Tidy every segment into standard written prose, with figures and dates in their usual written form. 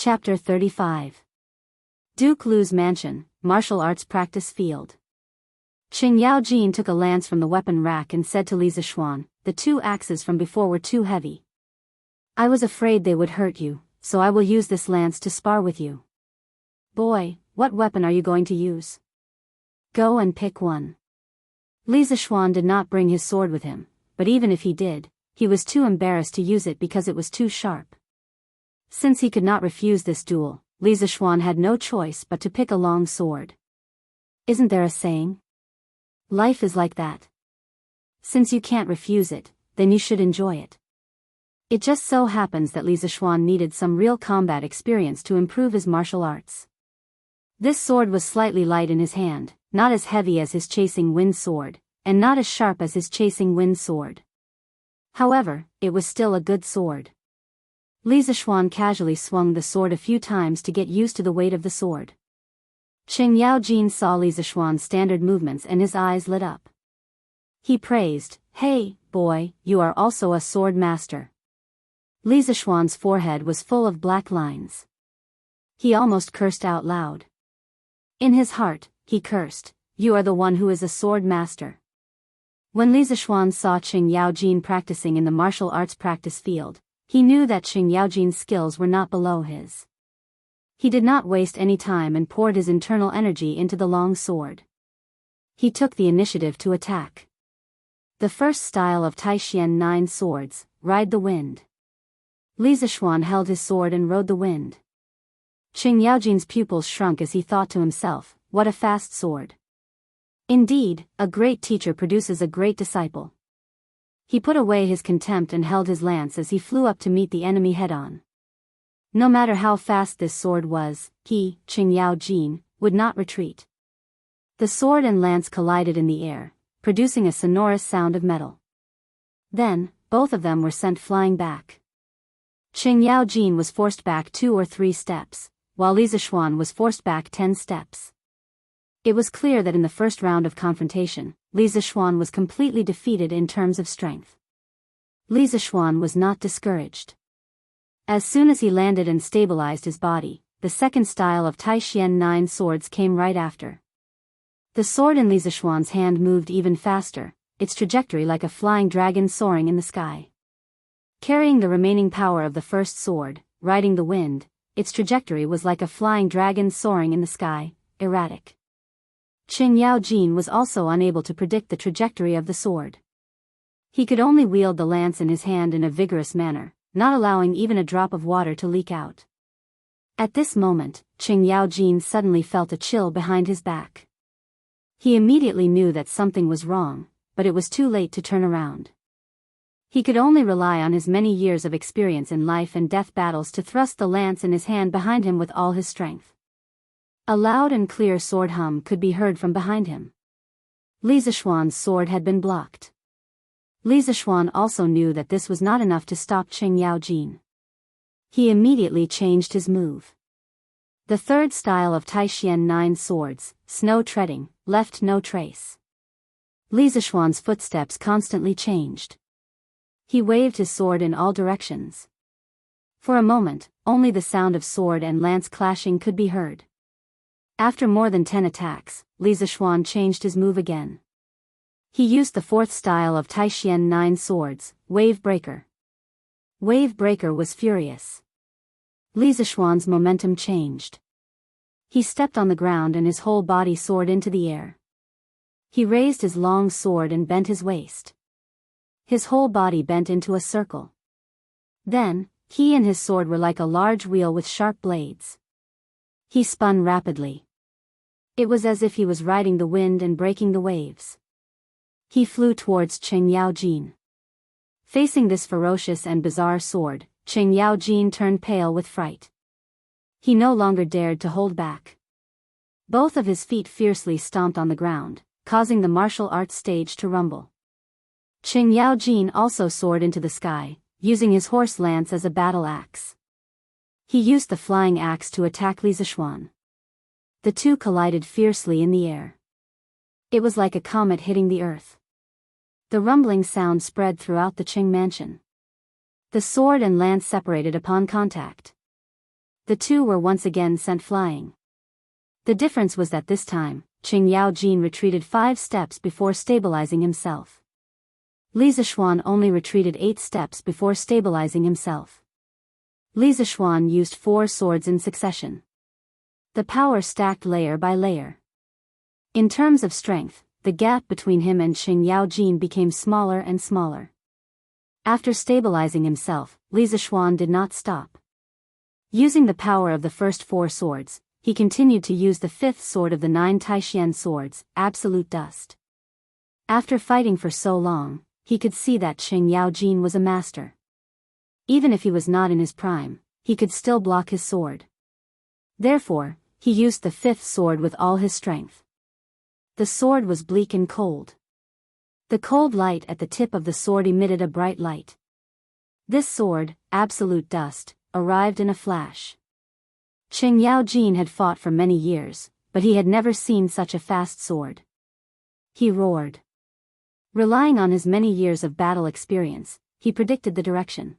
Chapter 35. Duke Lu's Mansion, Martial Arts Practice Field. Qing Yaojin took a lance from the weapon rack and said to Li Zishuan, "The two axes from before were too heavy. I was afraid they would hurt you, so I will use this lance to spar with you." "Boy, what weapon are you going to use? Go and pick one." Li Zishuan did not bring his sword with him, but even if he did, he was too embarrassed to use it because it was too sharp. Since he could not refuse this duel, Li Zishuan had no choice but to pick a long sword. Isn't there a saying? Life is like that. Since you can't refuse it, then you should enjoy it. It just so happens that Li Zishuan needed some real combat experience to improve his martial arts. This sword was slightly light in his hand, not as heavy as his chasing wind sword, and not as sharp as his chasing wind sword. However, it was still a good sword. Li Zishuan casually swung the sword a few times to get used to the weight of the sword. Qing Yaojin saw Li Zishuan's standard movements and his eyes lit up. He praised, "Hey, boy, you are also a sword master." Li Zishuan's forehead was full of black lines. He almost cursed out loud. In his heart, he cursed, "You are the one who is a sword master." When Li Zishuan saw Qing Yaojin practicing in the martial arts practice field, he knew that Qing Yaojin's skills were not below his. He did not waste any time and poured his internal energy into the long sword. He took the initiative to attack. The first style of Taishian 9 swords, ride the wind. Li Zishuan held his sword and rode the wind. Qing Yaojin's pupils shrunk as he thought to himself, "What a fast sword." Indeed, a great teacher produces a great disciple. He put away his contempt and held his lance as he flew up to meet the enemy head-on. No matter how fast this sword was, he, Qing Yaojin, would not retreat. The sword and lance collided in the air, producing a sonorous sound of metal. Then, both of them were sent flying back. Qing Yaojin was forced back 2 or 3 steps, while Li Zishuan was forced back 10 steps. It was clear that in the first round of confrontation, Li Zishuan was completely defeated in terms of strength. Li Zishuan was not discouraged. As soon as he landed and stabilized his body, the second style of Taishian 9 swords came right after. The sword in Li Zishuan's hand moved even faster, its trajectory like a flying dragon soaring in the sky. Carrying the remaining power of the first sword, riding the wind, its trajectory was like a flying dragon soaring in the sky, erratic. Qing Yaojin was also unable to predict the trajectory of the sword. He could only wield the lance in his hand in a vigorous manner, not allowing even a drop of water to leak out. At this moment, Qing Yaojin suddenly felt a chill behind his back. He immediately knew that something was wrong, but it was too late to turn around. He could only rely on his many years of experience in life and death battles to thrust the lance in his hand behind him with all his strength. A loud and clear sword hum could be heard from behind him. Li Zishuan's sword had been blocked. Li Zishuan also knew that this was not enough to stop Qing Yaojin. He immediately changed his move. The third style of Taishian 9 swords, snow treading, left no trace. Li Zishuan's footsteps constantly changed. He waved his sword in all directions. For a moment, only the sound of sword and lance clashing could be heard. After more than 10 attacks, Li Zishuan changed his move again. He used the fourth style of Taishian 9 swords, Wave Breaker. Wave Breaker was furious. Li Zishuan's momentum changed. He stepped on the ground and his whole body soared into the air. He raised his long sword and bent his waist. His whole body bent into a circle. Then, he and his sword were like a large wheel with sharp blades. He spun rapidly. It was as if he was riding the wind and breaking the waves. He flew towards Qing Yaojin. Facing this ferocious and bizarre sword, Qing Yaojin turned pale with fright. He no longer dared to hold back. Both of his feet fiercely stomped on the ground, causing the martial arts stage to rumble. Qing Yaojin also soared into the sky, using his horse lance as a battle axe. He used the flying axe to attack Li Zishuan. The two collided fiercely in the air. It was like a comet hitting the earth. The rumbling sound spread throughout the Qing mansion. The sword and lance separated upon contact. The two were once again sent flying. The difference was that this time, Qing Yaojin retreated 5 steps before stabilizing himself. Li Zishuan only retreated 8 steps before stabilizing himself. Li Zishuan used 4 swords in succession. The power stacked layer by layer. In terms of strength, the gap between him and Qing Yaojin became smaller and smaller. After stabilizing himself, Li Zishuan did not stop. Using the power of the first 4 swords, he continued to use the 5th sword of the 9 Taishian swords, Absolute Dust. After fighting for so long, he could see that Qing Yaojin was a master. Even if he was not in his prime, he could still block his sword. Therefore, he used the 5th sword with all his strength. The sword was bleak and cold. The cold light at the tip of the sword emitted a bright light. This sword, Absolute Dust, arrived in a flash. Qing Yaojin had fought for many years, but he had never seen such a fast sword. He roared. Relying on his many years of battle experience, he predicted the direction.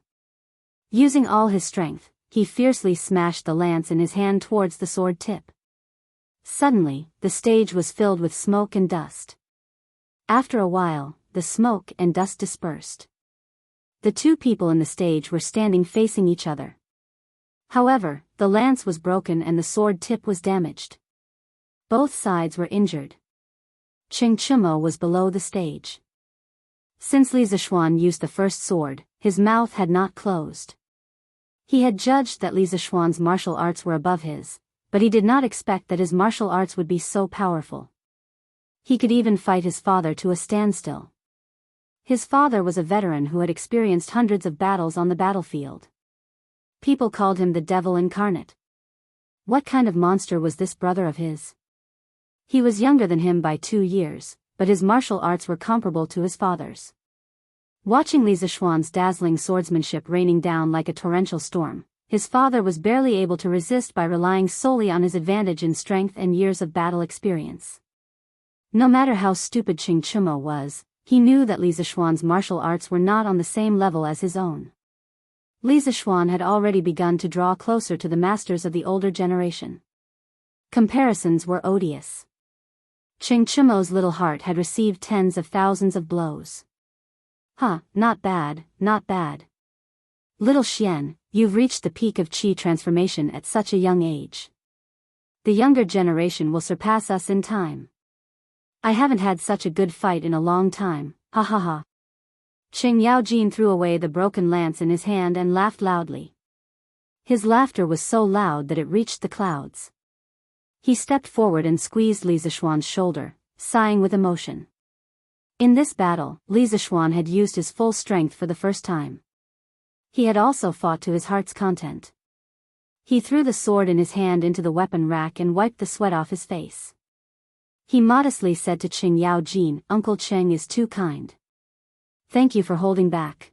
Using all his strength, he fiercely smashed the lance in his hand towards the sword tip. Suddenly, the stage was filled with smoke and dust. After a while, the smoke and dust dispersed. The 2 people in the stage were standing facing each other. However, the lance was broken and the sword tip was damaged. Both sides were injured. Qing Chumo was below the stage. Since Li Zishuan used the first sword, his mouth had not closed. He had judged that Li Zishuan's martial arts were above his, but he did not expect that his martial arts would be so powerful. He could even fight his father to a standstill. His father was a veteran who had experienced hundreds of battles on the battlefield. People called him the devil incarnate. What kind of monster was this brother of his? He was younger than him by 2 years, but his martial arts were comparable to his father's. Watching Li Zishuan's dazzling swordsmanship raining down like a torrential storm, his father was barely able to resist by relying solely on his advantage in strength and years of battle experience. No matter how stupid Qing Chumo was, he knew that Li Zishuan's martial arts were not on the same level as his own. Li Zishuan had already begun to draw closer to the masters of the older generation. Comparisons were odious. Qing Chumo's little heart had received tens of thousands of blows. Not bad, not bad. Little Xian, you've reached the peak of qi transformation at such a young age. The younger generation will surpass us in time. I haven't had such a good fight in a long time, ha ha ha. Qing Yaojin threw away the broken lance in his hand and laughed loudly. His laughter was so loud that it reached the clouds. He stepped forward and squeezed Li Zishuan's shoulder, sighing with emotion. In this battle, Li Zishuan had used his full strength for the first time. He had also fought to his heart's content. He threw the sword in his hand into the weapon rack and wiped the sweat off his face. He modestly said to Qing Yaojin, "Uncle Qing is too kind. Thank you for holding back.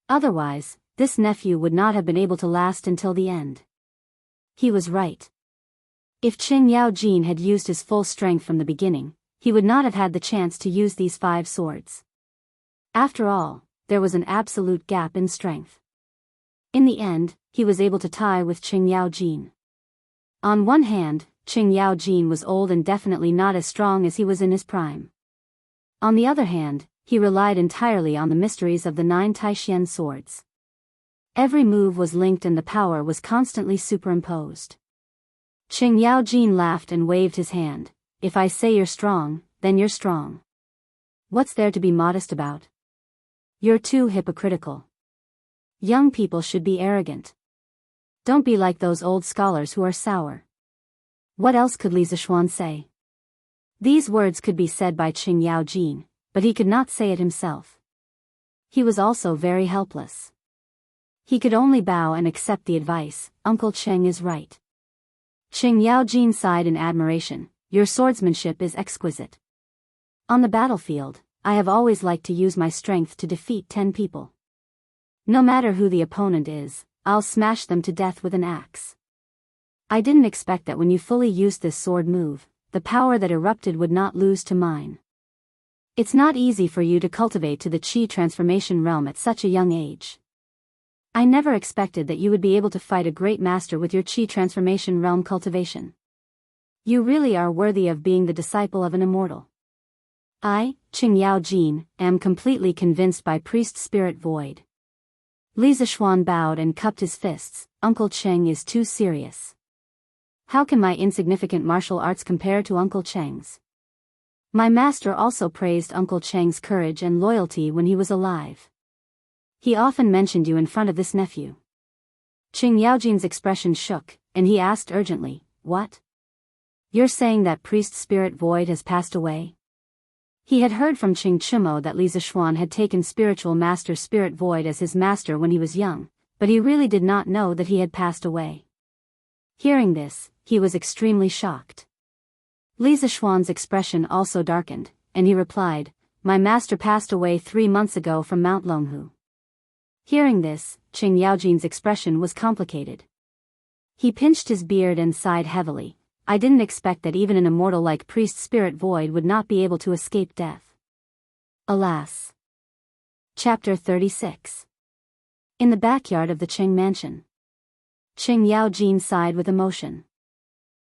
Otherwise, this nephew would not have been able to last until the end." He was right. If Qing Yaojin had used his full strength from the beginning, he would not have had the chance to use these 5 swords. After all, there was an absolute gap in strength. In the end, he was able to tie with Qing Yaojin. On one hand, Qing Yaojin was old and definitely not as strong as he was in his prime. On the other hand, he relied entirely on the mysteries of the 9 Taishian swords. Every move was linked and the power was constantly superimposed. Qing Yaojin laughed and waved his hand. "If I say you're strong, then you're strong. What's there to be modest about? You're too hypocritical. Young people should be arrogant. Don't be like those old scholars who are sour." What else could Li Zishuan say? These words could be said by Qing Yaojin, but he could not say it himself. He was also very helpless. He could only bow and accept the advice. "Uncle Qing is right." Qing Yaojin sighed in admiration. "Your swordsmanship is exquisite. On the battlefield, I have always liked to use my strength to defeat 10 people. No matter who the opponent is, I'll smash them to death with an axe. I didn't expect that when you fully used this sword move, the power that erupted would not lose to mine. It's not easy for you to cultivate to the qi transformation realm at such a young age. I never expected that you would be able to fight a great master with your chi transformation realm cultivation. You really are worthy of being the disciple of an immortal. I, Qing Yao Jin, am completely convinced by Priest Spirit Void. Li Zishuan bowed and cupped his fists. Uncle Cheng is too serious. How can my insignificant martial arts compare to Uncle Cheng's? My master also praised Uncle Cheng's courage and loyalty when he was alive. He often mentioned you in front of this nephew. Qing Yaojin's expression shook, and he asked urgently, "What? You're saying that Priest Spirit Void has passed away?" He had heard from Qing Chumo that Li Zishuan had taken spiritual master Spirit Void as his master when he was young, but he really did not know that he had passed away. Hearing this, he was extremely shocked. Li Zishuan's expression also darkened, and he replied, "My master passed away 3 months ago from Mount Longhu." Hearing this, Qing Yaojin's expression was complicated. He pinched his beard and sighed heavily. I didn't expect that even an immortal like Priest Spirit Void would not be able to escape death. Alas. Chapter 36. In the backyard of the Qing mansion. Qing Yaojin sighed with emotion.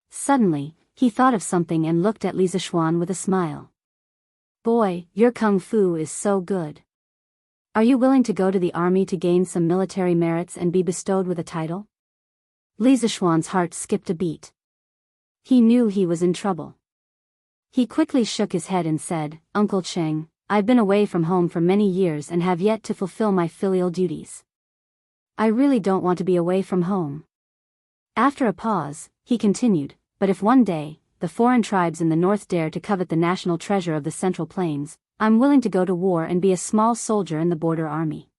Suddenly, he thought of something and looked at Li Zishuan with a smile. "Boy, your kung fu is so good. Are you willing to go to the army to gain some military merits and be bestowed with a title?" Li Zishuan's heart skipped a beat. He knew he was in trouble. He quickly shook his head and said, "Uncle Cheng, I've been away from home for many years and have yet to fulfill my filial duties. I really don't want to be away from home." After a pause, he continued, "But if one day, the foreign tribes in the north dare to covet the national treasure of the Central Plains, I'm willing to go to war and be a small soldier in the border army.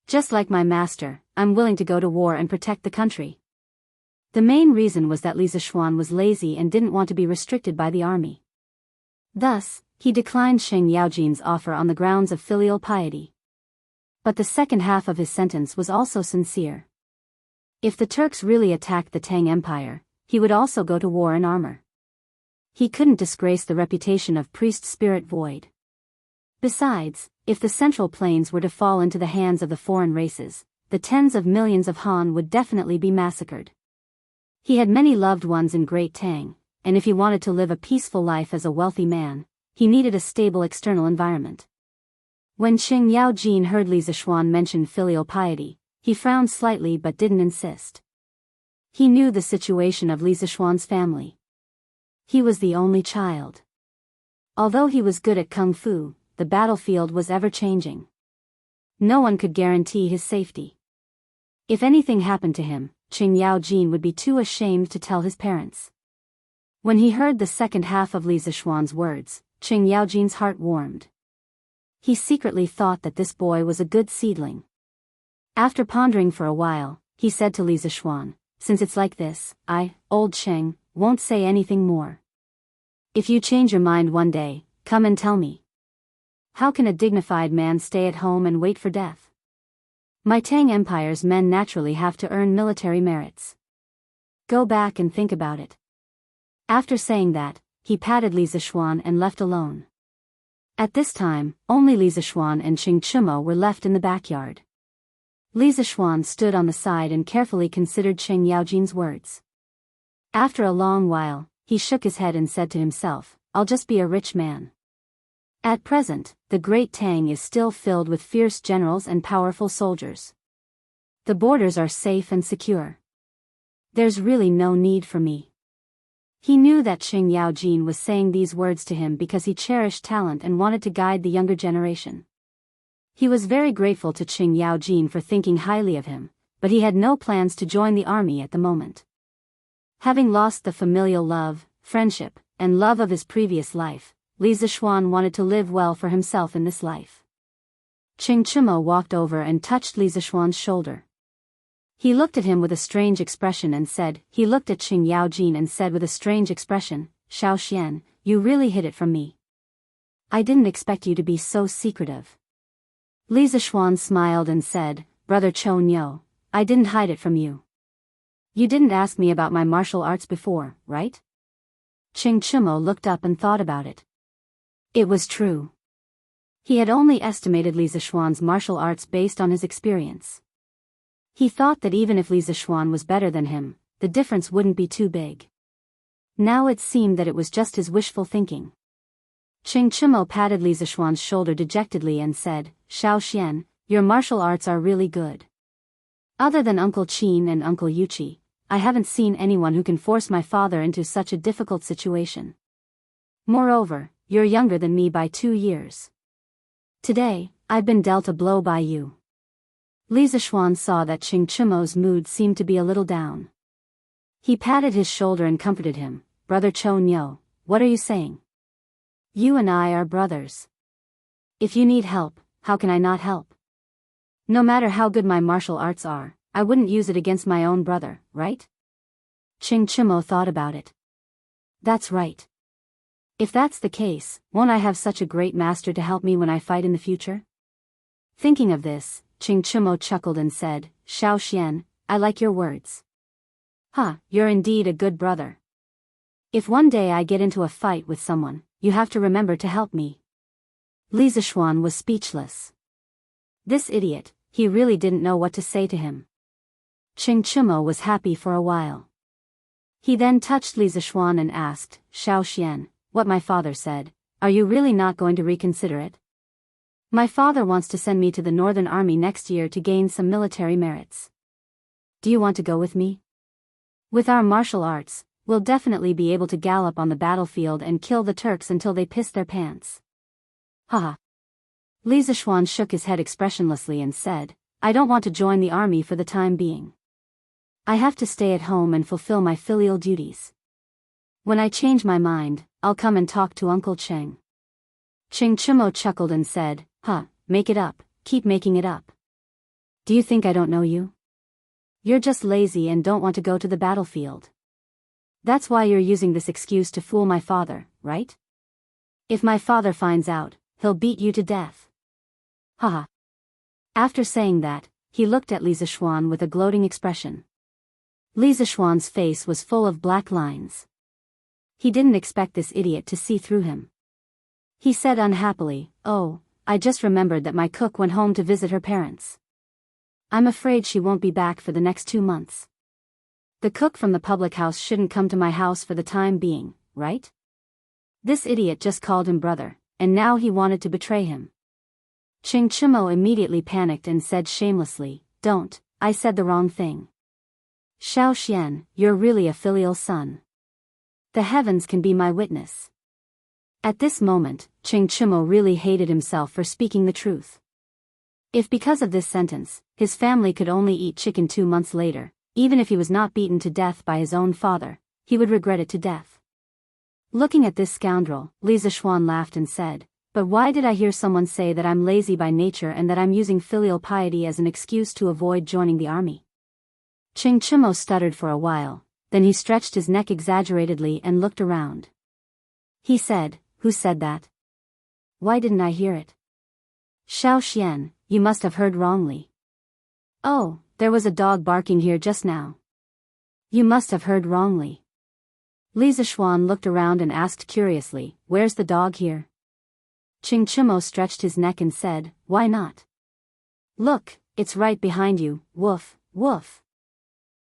Just like my master, I'm willing to go to war and protect the country." The main reason was that Li Zishuan was lazy and didn't want to be restricted by the army. Thus, he declined Qing Yaojin's offer on the grounds of filial piety. But the second half of his sentence was also sincere. If the Turks really attacked the Tang Empire, he would also go to war in armor. He couldn't disgrace the reputation of Priest Spirit Void. Besides, if the Central Plains were to fall into the hands of the foreign races, the tens of millions of Han would definitely be massacred. He had many loved ones in Great Tang, and if he wanted to live a peaceful life as a wealthy man, he needed a stable external environment. When Qing Yaojin heard Li Zishuan mention filial piety, he frowned slightly but didn't insist. He knew the situation of Li Zishuan's family. He was the only child. Although he was good at kung fu, the battlefield was ever-changing. No one could guarantee his safety. If anything happened to him, Qing Yaojin would be too ashamed to tell his parents. When he heard the second half of Li Zishuan's words, Qing Yaojin's heart warmed. He secretly thought that this boy was a good seedling. After pondering for a while, he said to Li Zishuan, "Since it's like this, I, old Qing, won't say anything more. If you change your mind one day, come and tell me. How can a dignified man stay at home and wait for death? My Tang Empire's men naturally have to earn military merits. Go back and think about it." After saying that, he patted Li Zishuan and left alone. At this time, only Li Zishuan and Qing Chumo were left in the backyard. Li Zishuan stood on the side and carefully considered Qing Yaojin's words. After a long while, he shook his head and said to himself, "I'll just be a rich man." At present, the Great Tang is still filled with fierce generals and powerful soldiers. The borders are safe and secure. There's really no need for me. He knew that Qing Yaojin was saying these words to him because he cherished talent and wanted to guide the younger generation. He was very grateful to Qing Yaojin for thinking highly of him, but he had no plans to join the army at the moment. Having lost the familial love, friendship, and love of his previous life, Li Zishuan wanted to live well for himself in this life. Qing Chumo walked over and touched Li Zishuan's shoulder. He looked at him with a strange expression and said, he looked at Qing Yaojin and said with a strange expression, "Xiao Xian, you really hid it from me. I didn't expect you to be so secretive." Li Zishuan smiled and said, "Brother Chou Nyo, I didn't hide it from you. You didn't ask me about my martial arts before, right?" Qing Chumo looked up and thought about it. It was true. He had only estimated Li Zishuan's martial arts based on his experience. He thought that even if Li Zixuan was better than him, the difference wouldn't be too big. Now it seemed that it was just his wishful thinking. Qing Chimo patted Li Zixuan's shoulder dejectedly and said, "Xiao Xian, your martial arts are really good. Other than Uncle Qin and Uncle Yuqi, I haven't seen anyone who can force my father into such a difficult situation. Moreover, you're younger than me by 2 years. Today, I've been dealt a blow by you." Li Zixuan saw that Qing Chimo's mood seemed to be a little down. He patted his shoulder and comforted him. "Brother Chou Niu, what are you saying? You and I are brothers. If you need help, how can I not help? No matter how good my martial arts are, I wouldn't use it against my own brother, right?" Qing Chimo thought about it. "That's right. If that's the case, won't I have such a great master to help me when I fight in the future?" Thinking of this, Qing Chimo chuckled and said, "Xiao Xian, I like your words. You're indeed a good brother. If one day I get into a fight with someone, you have to remember to help me." Li Zixuan was speechless. This idiot, he really didn't know what to say to him. Qing Chimo was happy for a while. He then touched Li Zixuan and asked, "Xiao Xian, what my father said, are you really not going to reconsider it? My father wants to send me to the Northern Army next year to gain some military merits. Do you want to go with me? With our martial arts, we'll definitely be able to gallop on the battlefield and kill the Turks until they piss their pants." Haha. Li Zixuan shook his head expressionlessly and said, "I don't want to join the army for the time being. I have to stay at home and fulfill my filial duties. When I change my mind, I'll come and talk to Uncle Cheng." Qing Chimo chuckled and said, Make it up, keep making it up. Do you think I don't know you? You're just lazy and don't want to go to the battlefield. That's why you're using this excuse to fool my father, right? If my father finds out, he'll beat you to death." Haha. After saying that, he looked at Li Zixuan with a gloating expression. Li Zixuan's face was full of black lines. He didn't expect this idiot to see through him. He said unhappily, "Oh, I just remembered that my cook went home to visit her parents. I'm afraid she won't be back for the next 2 months. The cook from the public house shouldn't come to my house for the time being, right?" This idiot just called him brother, and now he wanted to betray him. Qing Chimo immediately panicked and said shamelessly, "Don't, I said the wrong thing. Xiao Xian, you're really a filial son. The heavens can be my witness." At this moment, Qing Chimo really hated himself for speaking the truth. If because of this sentence, his family could only eat chicken 2 months later, even if he was not beaten to death by his own father, he would regret it to death. Looking at this scoundrel, Li Zixuan laughed and said, "But why did I hear someone say that I'm lazy by nature and that I'm using filial piety as an excuse to avoid joining the army?" Qing Chimo stuttered for a while, then he stretched his neck exaggeratedly and looked around. He said, "Who said that? Why didn't I hear it? Xiao Xian, you must have heard wrongly. Oh, there was a dog barking here just now. You must have heard wrongly." Li Zixuan looked around and asked curiously, "Where's the dog here?" Qing Chimo stretched his neck and said, "Why not? Look, it's right behind you, woof, woof."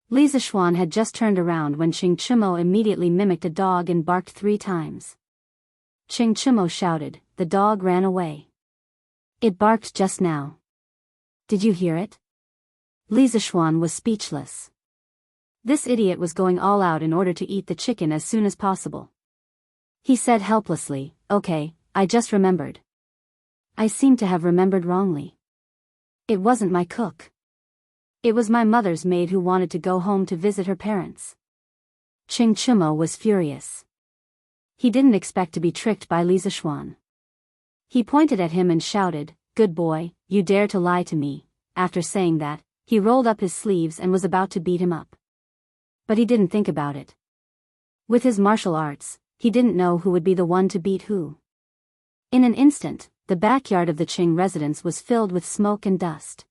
Li Zixuan had just turned around when Qing Chimo immediately mimicked a dog and barked 3 times. Qing Chimo shouted, "The dog ran away. It barked just now. Did you hear it?" Li Zixuan was speechless. This idiot was going all out in order to eat the chicken as soon as possible. He said helplessly, "Okay, I just remembered. I seem to have remembered wrongly. It wasn't my cook. It was my mother's maid who wanted to go home to visit her parents." Qing Chimo was furious. He didn't expect to be tricked by Li Zixuan. He pointed at him and shouted, "Good boy, you dare to lie to me." After saying that, he rolled up his sleeves and was about to beat him up. But he didn't think about it. With his martial arts, he didn't know who would be the one to beat who. In an instant, the backyard of the Qing residence was filled with smoke and dust.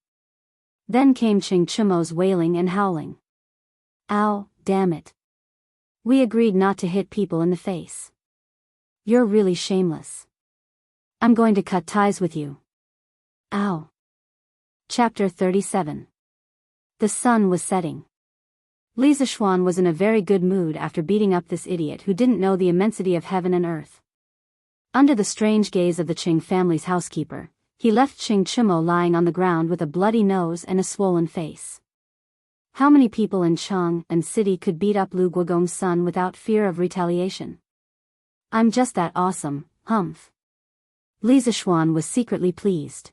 Then came Qing Chimo's wailing and howling. "Ow, damn it. We agreed not to hit people in the face. You're really shameless. I'm going to cut ties with you. Ow." Chapter 37. The sun was setting. Li Zishuan was in a very good mood after beating up this idiot who didn't know the immensity of heaven and earth. Under the strange gaze of the Qing family's housekeeper, he left Qing Chimo lying on the ground with a bloody nose and a swollen face. How many people in Chang'an City could beat up Lu Guogong's son without fear of retaliation? I'm just that awesome, humph. Li Zishuan was secretly pleased.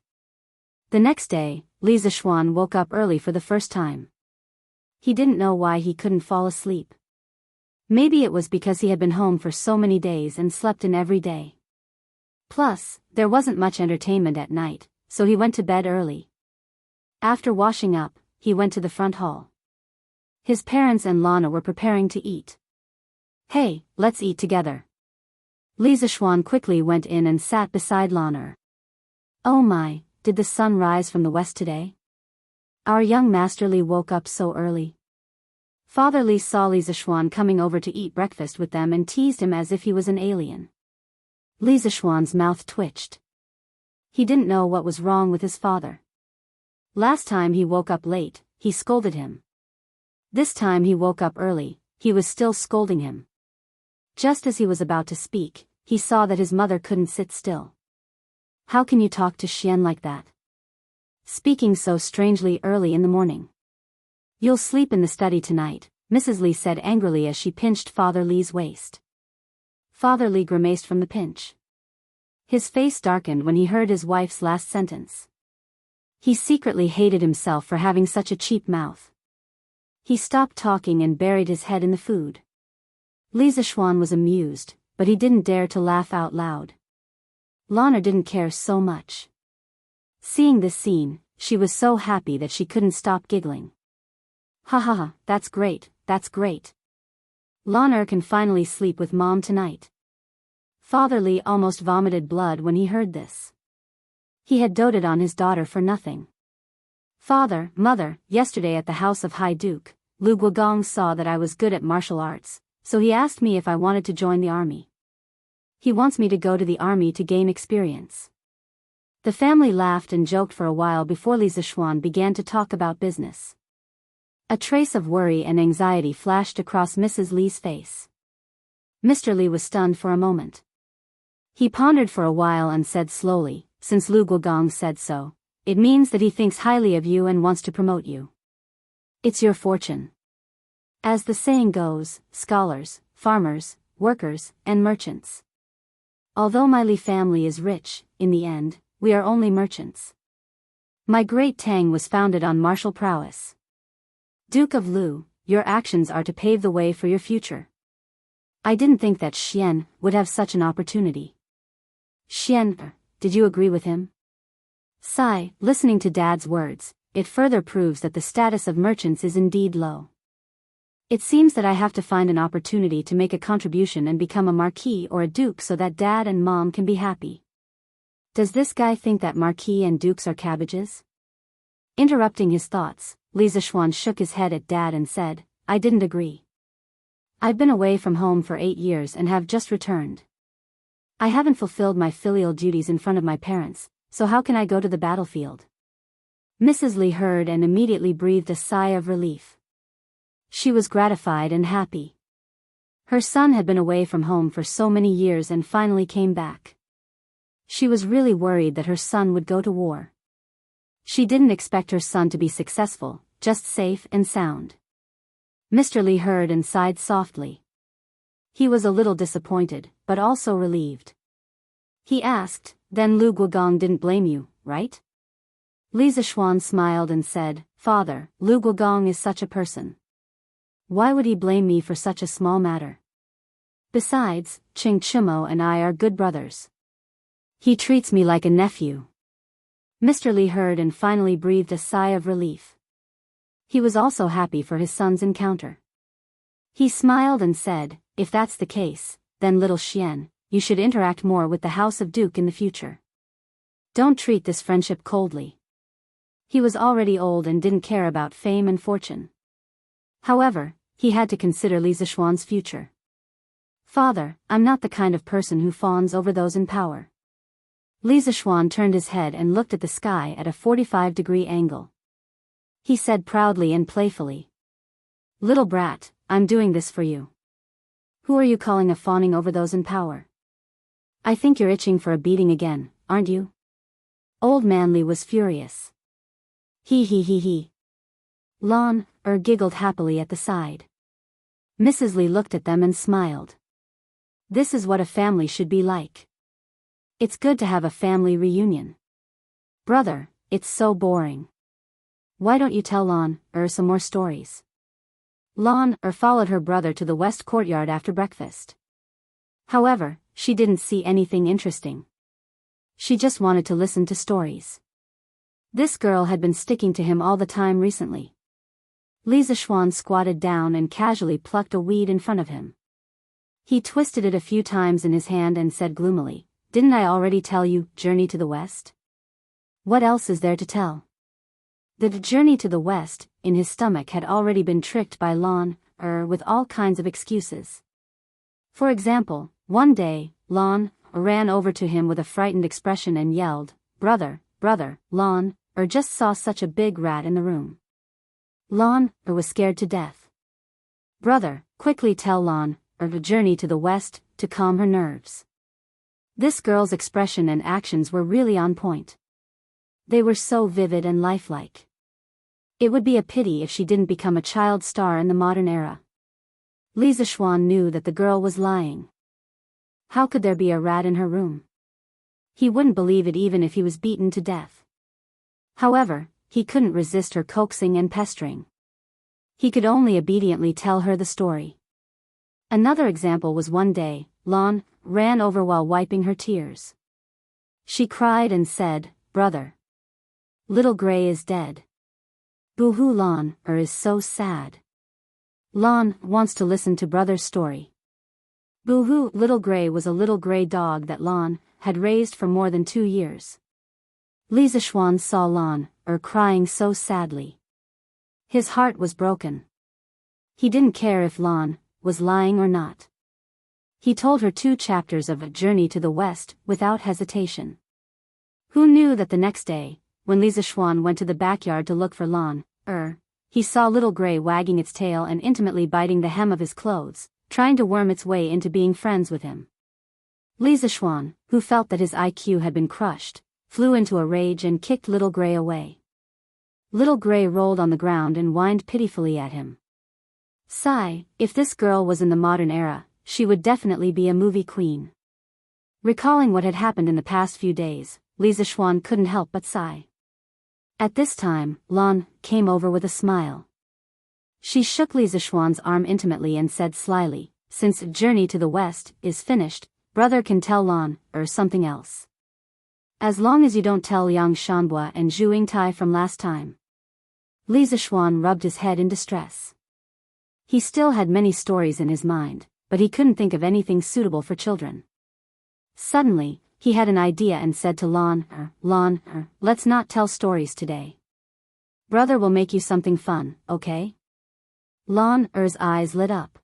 The next day, Li Zishuan woke up early for the first time. He didn't know why he couldn't fall asleep. Maybe it was because he had been home for so many days and slept in every day. Plus, there wasn't much entertainment at night, so he went to bed early. After washing up, he went to the front hall. His parents and Lana were preparing to eat. Hey, let's eat together. Li Zishuan quickly went in and sat beside Lana. Oh my, did the sun rise from the west today? Our young Master Li woke up so early. Father Li saw Li Zishuan coming over to eat breakfast with them and teased him as if he was an alien. Li Zishuan's mouth twitched. He didn't know what was wrong with his father. Last time he woke up late, he scolded him. This time he woke up early, he was still scolding him. Just as he was about to speak, he saw that his mother couldn't sit still. How can you talk to Xian like that? Speaking so strangely early in the morning. You'll sleep in the study tonight, Mrs. Li said angrily as she pinched Father Li's waist. Father Li grimaced from the pinch. His face darkened when he heard his wife's last sentence. He secretly hated himself for having such a cheap mouth. He stopped talking and buried his head in the food. Li Zishuan was amused, but he didn't dare to laugh out loud. Lana didn't care so much. Seeing this scene, she was so happy that she couldn't stop giggling. Ha ha ha, that's great, that's great. Lana can finally sleep with Mom tonight. Father Li almost vomited blood when he heard this. He had doted on his daughter for nothing. Father, Mother, yesterday at the house of High Duke, Lu Guogong saw that I was good at martial arts, so he asked me if I wanted to join the army. He wants me to go to the army to gain experience. The family laughed and joked for a while before Li Zishuan began to talk about business. A trace of worry and anxiety flashed across Mrs. Li's face. Mr. Li was stunned for a moment. He pondered for a while and said slowly, since Lu Guogong said so, it means that he thinks highly of you and wants to promote you. It's your fortune. As the saying goes, scholars, farmers, workers, and merchants. Although my Li family is rich, in the end, we are only merchants. My great Tang was founded on martial prowess. Duke of Lu, your actions are to pave the way for your future. I didn't think that Xian would have such an opportunity. Xian, did you agree with him? Sigh, listening to Dad's words, it further proves that the status of merchants is indeed low. It seems that I have to find an opportunity to make a contribution and become a marquis or a duke so that Dad and Mom can be happy. Does this guy think that marquis and dukes are cabbages? Interrupting his thoughts, Li Zishuan shook his head at Dad and said, I didn't agree. I've been away from home for 8 years and have just returned. I haven't fulfilled my filial duties in front of my parents, so how can I go to the battlefield? Mrs. Li heard and immediately breathed a sigh of relief. She was gratified and happy. Her son had been away from home for so many years and finally came back. She was really worried that her son would go to war. She didn't expect her son to be successful, just safe and sound. Mr. Li heard and sighed softly. He was a little disappointed, but also relieved. He asked, then Lu Guogong didn't blame you, right? Li Zishuan smiled and said, Father, Lu Guogong is such a person. Why would he blame me for such a small matter? Besides, Qing Chimo and I are good brothers. He treats me like a nephew. Mr. Li heard and finally breathed a sigh of relief. He was also happy for his son's encounter. He smiled and said, if that's the case, then little Xian, you should interact more with the House of Duke in the future. Don't treat this friendship coldly. He was already old and didn't care about fame and fortune. However, he had to consider Li Zishuan's future. Father, I'm not the kind of person who fawns over those in power. Li Zishuan turned his head and looked at the sky at a 45-degree angle. he said proudly and playfully. Little brat, I'm doing this for you. Who are you calling a fawning over those in power? I think you're itching for a beating again, aren't you? Old Man Lee was furious. He. Lon giggled happily at the side. Mrs. Lee looked at them and smiled. This is what a family should be like. It's good to have a family reunion. Brother, it's so boring. Why don't you tell Lon some more stories? Lon followed her brother to the west courtyard after breakfast. However, she didn't see anything interesting. She just wanted to listen to stories. This girl had been sticking to him all the time recently. Lisa Schwan squatted down and casually plucked a weed in front of him. He twisted it a few times in his hand and said gloomily, "Didn't I already tell you, Journey to the West? What else is there to tell?" The journey to the west, in his stomach, had already been tricked by Lon, with all kinds of excuses. For example, one day, Lon ran over to him with a frightened expression and yelled, Brother, Lon just saw such a big rat in the room." Lon was scared to death. Brother, quickly tell Lon the journey to the west, to calm her nerves. This girl's expression and actions were really on point. They were so vivid and lifelike. It would be a pity if she didn't become a child star in the modern era. Lisa Schwan knew that the girl was lying. How could there be a rat in her room? He wouldn't believe it even if he was beaten to death. However, he couldn't resist her coaxing and pestering. He could only obediently tell her the story. Another example was one day, Lon ran over while wiping her tears. She cried and said, Brother, Little Gray is dead. Boo-hoo, Lon is so sad. Lon wants to listen to Brother's story. Boo-hoo, Little Gray was a little gray dog that Lon had raised for more than 2 years. Lisa Schwan saw Lon crying so sadly. His heart was broken. He didn't care if Lon was lying or not. He told her 2 chapters of A Journey to the West without hesitation. Who knew that the next day, when Lisa Schwan went to the backyard to look for Lon, he saw Little Gray wagging its tail and intimately biting the hem of his clothes, trying to worm its way into being friends with him. Lisa Schwan, who felt that his IQ had been crushed, flew into a rage and kicked Little Gray away. Little Gray rolled on the ground and whined pitifully at him. Sigh, if this girl was in the modern era, she would definitely be a movie queen. Recalling what had happened in the past few days, Lisa Schwan couldn't help but sigh. At this time, Lon came over with a smile. She shook Lisa Schwan's arm intimately and said slyly, Since Journey to the West is finished, Brother can tell Lon something else. As long as you don't tell Yang Shanbua and Zhu Yingtai from last time. Lisa Schwan rubbed his head in distress. He still had many stories in his mind, but he couldn't think of anything suitable for children. Suddenly, he had an idea and said to Lon, let's not tell stories today. Brother will make you something fun, okay? Lon's eyes lit up.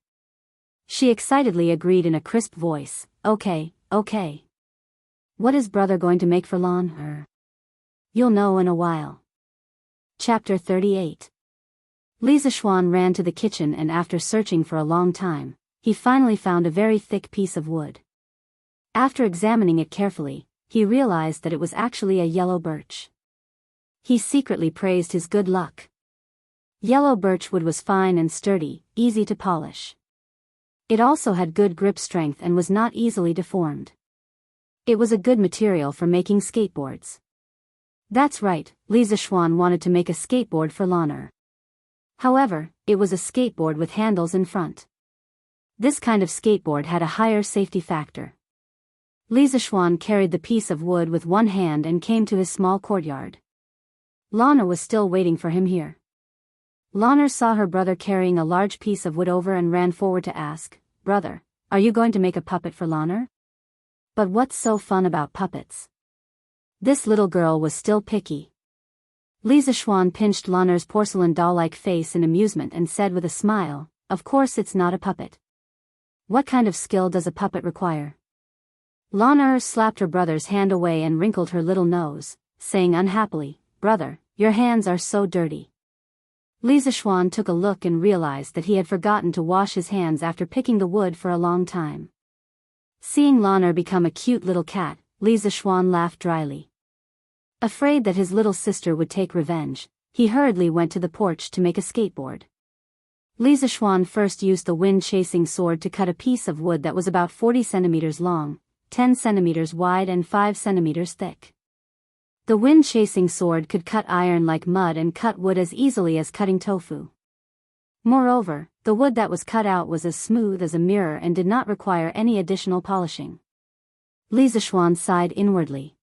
She excitedly agreed in a crisp voice, okay. What is Brother going to make for Lon? You'll know in a while. Chapter 38. Lisa Schwan ran to the kitchen and after searching for a long time, he finally found a very thick piece of wood. After examining it carefully, he realized that it was actually a yellow birch. He secretly praised his good luck. Yellow birch wood was fine and sturdy, easy to polish. It also had good grip strength and was not easily deformed. It was a good material for making skateboards. That's right, Lisa Schwan wanted to make a skateboard for Lon. However, it was a skateboard with handles in front. This kind of skateboard had a higher safety factor. Lisa Schwan carried the piece of wood with one hand and came to his small courtyard. Lon was still waiting for him here. Lon saw her brother carrying a large piece of wood over and ran forward to ask, Brother, are you going to make a puppet for Lon? But what's so fun about puppets? This little girl was still picky. Lisa Schwan pinched Lon's porcelain doll-like face in amusement and said with a smile, Of course it's not a puppet. What kind of skill does a puppet require? Lon slapped her brother's hand away and wrinkled her little nose, saying unhappily, Brother, your hands are so dirty. Li Zixuan took a look and realized that he had forgotten to wash his hands after picking the wood for a long time. Seeing Lan'er become a cute little cat, Li Zixuan laughed dryly. Afraid that his little sister would take revenge, he hurriedly went to the porch to make a skateboard. Li Zixuan first used the wind-chasing sword to cut a piece of wood that was about 40 centimeters long, 10 centimeters wide and 5 centimeters thick. The wind-chasing sword could cut iron like mud and cut wood as easily as cutting tofu. Moreover, the wood that was cut out was as smooth as a mirror and did not require any additional polishing. Li Zixuan sighed inwardly.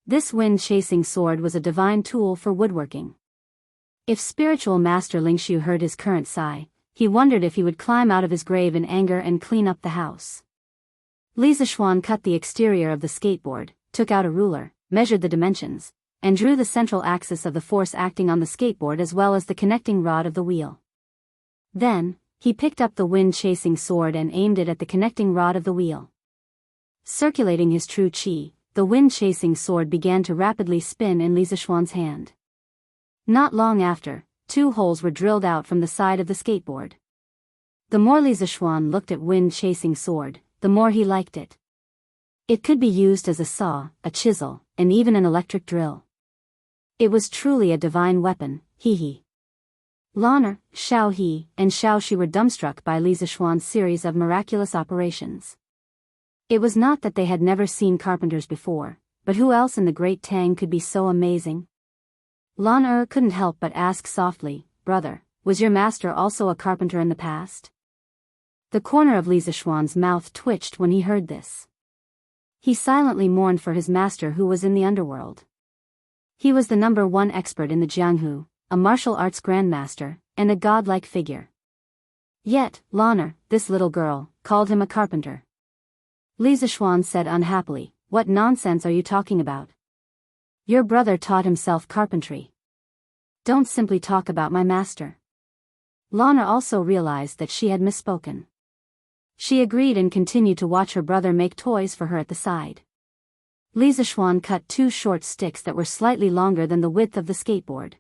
This wind-chasing sword was a divine tool for woodworking. If spiritual master Lingshu heard his current sigh, he wondered if he would climb out of his grave in anger and clean up the house. Li Zixuan cut the exterior of the skateboard, took out a ruler, measured the dimensions, and drew the central axis of the force acting on the skateboard as well as the connecting rod of the wheel. Then, he picked up the wind-chasing sword and aimed it at the connecting rod of the wheel. Circulating his true qi, the wind-chasing sword began to rapidly spin in Li Zixuan's hand. Not long after, 2 holes were drilled out from the side of the skateboard. The more Li Zixuan looked at wind-chasing sword, the more he liked it. It could be used as a saw, a chisel, and even an electric drill. It was truly a divine weapon, he. Lan'er, Xiao He, and Xiao Shi were dumbstruck by Li Zixuan's series of miraculous operations. It was not that they had never seen carpenters before, but who else in the Great Tang could be so amazing? Lan'er couldn't help but ask softly, "Brother, was your master also a carpenter in the past?" The corner of Li Zixuan's mouth twitched when he heard this. He silently mourned for his master who was in the underworld. He was the #1 expert in the Jianghu, a martial arts grandmaster, and a godlike figure. Yet, Lan'er, this little girl, called him a carpenter. Li Zixuan said unhappily, "What nonsense are you talking about? Your brother taught himself carpentry. Don't simply talk about my master." Lan'er also realized that she had misspoken. She agreed and continued to watch her brother make toys for her at the side. Li Zixuan cut 2 short sticks that were slightly longer than the width of the skateboard.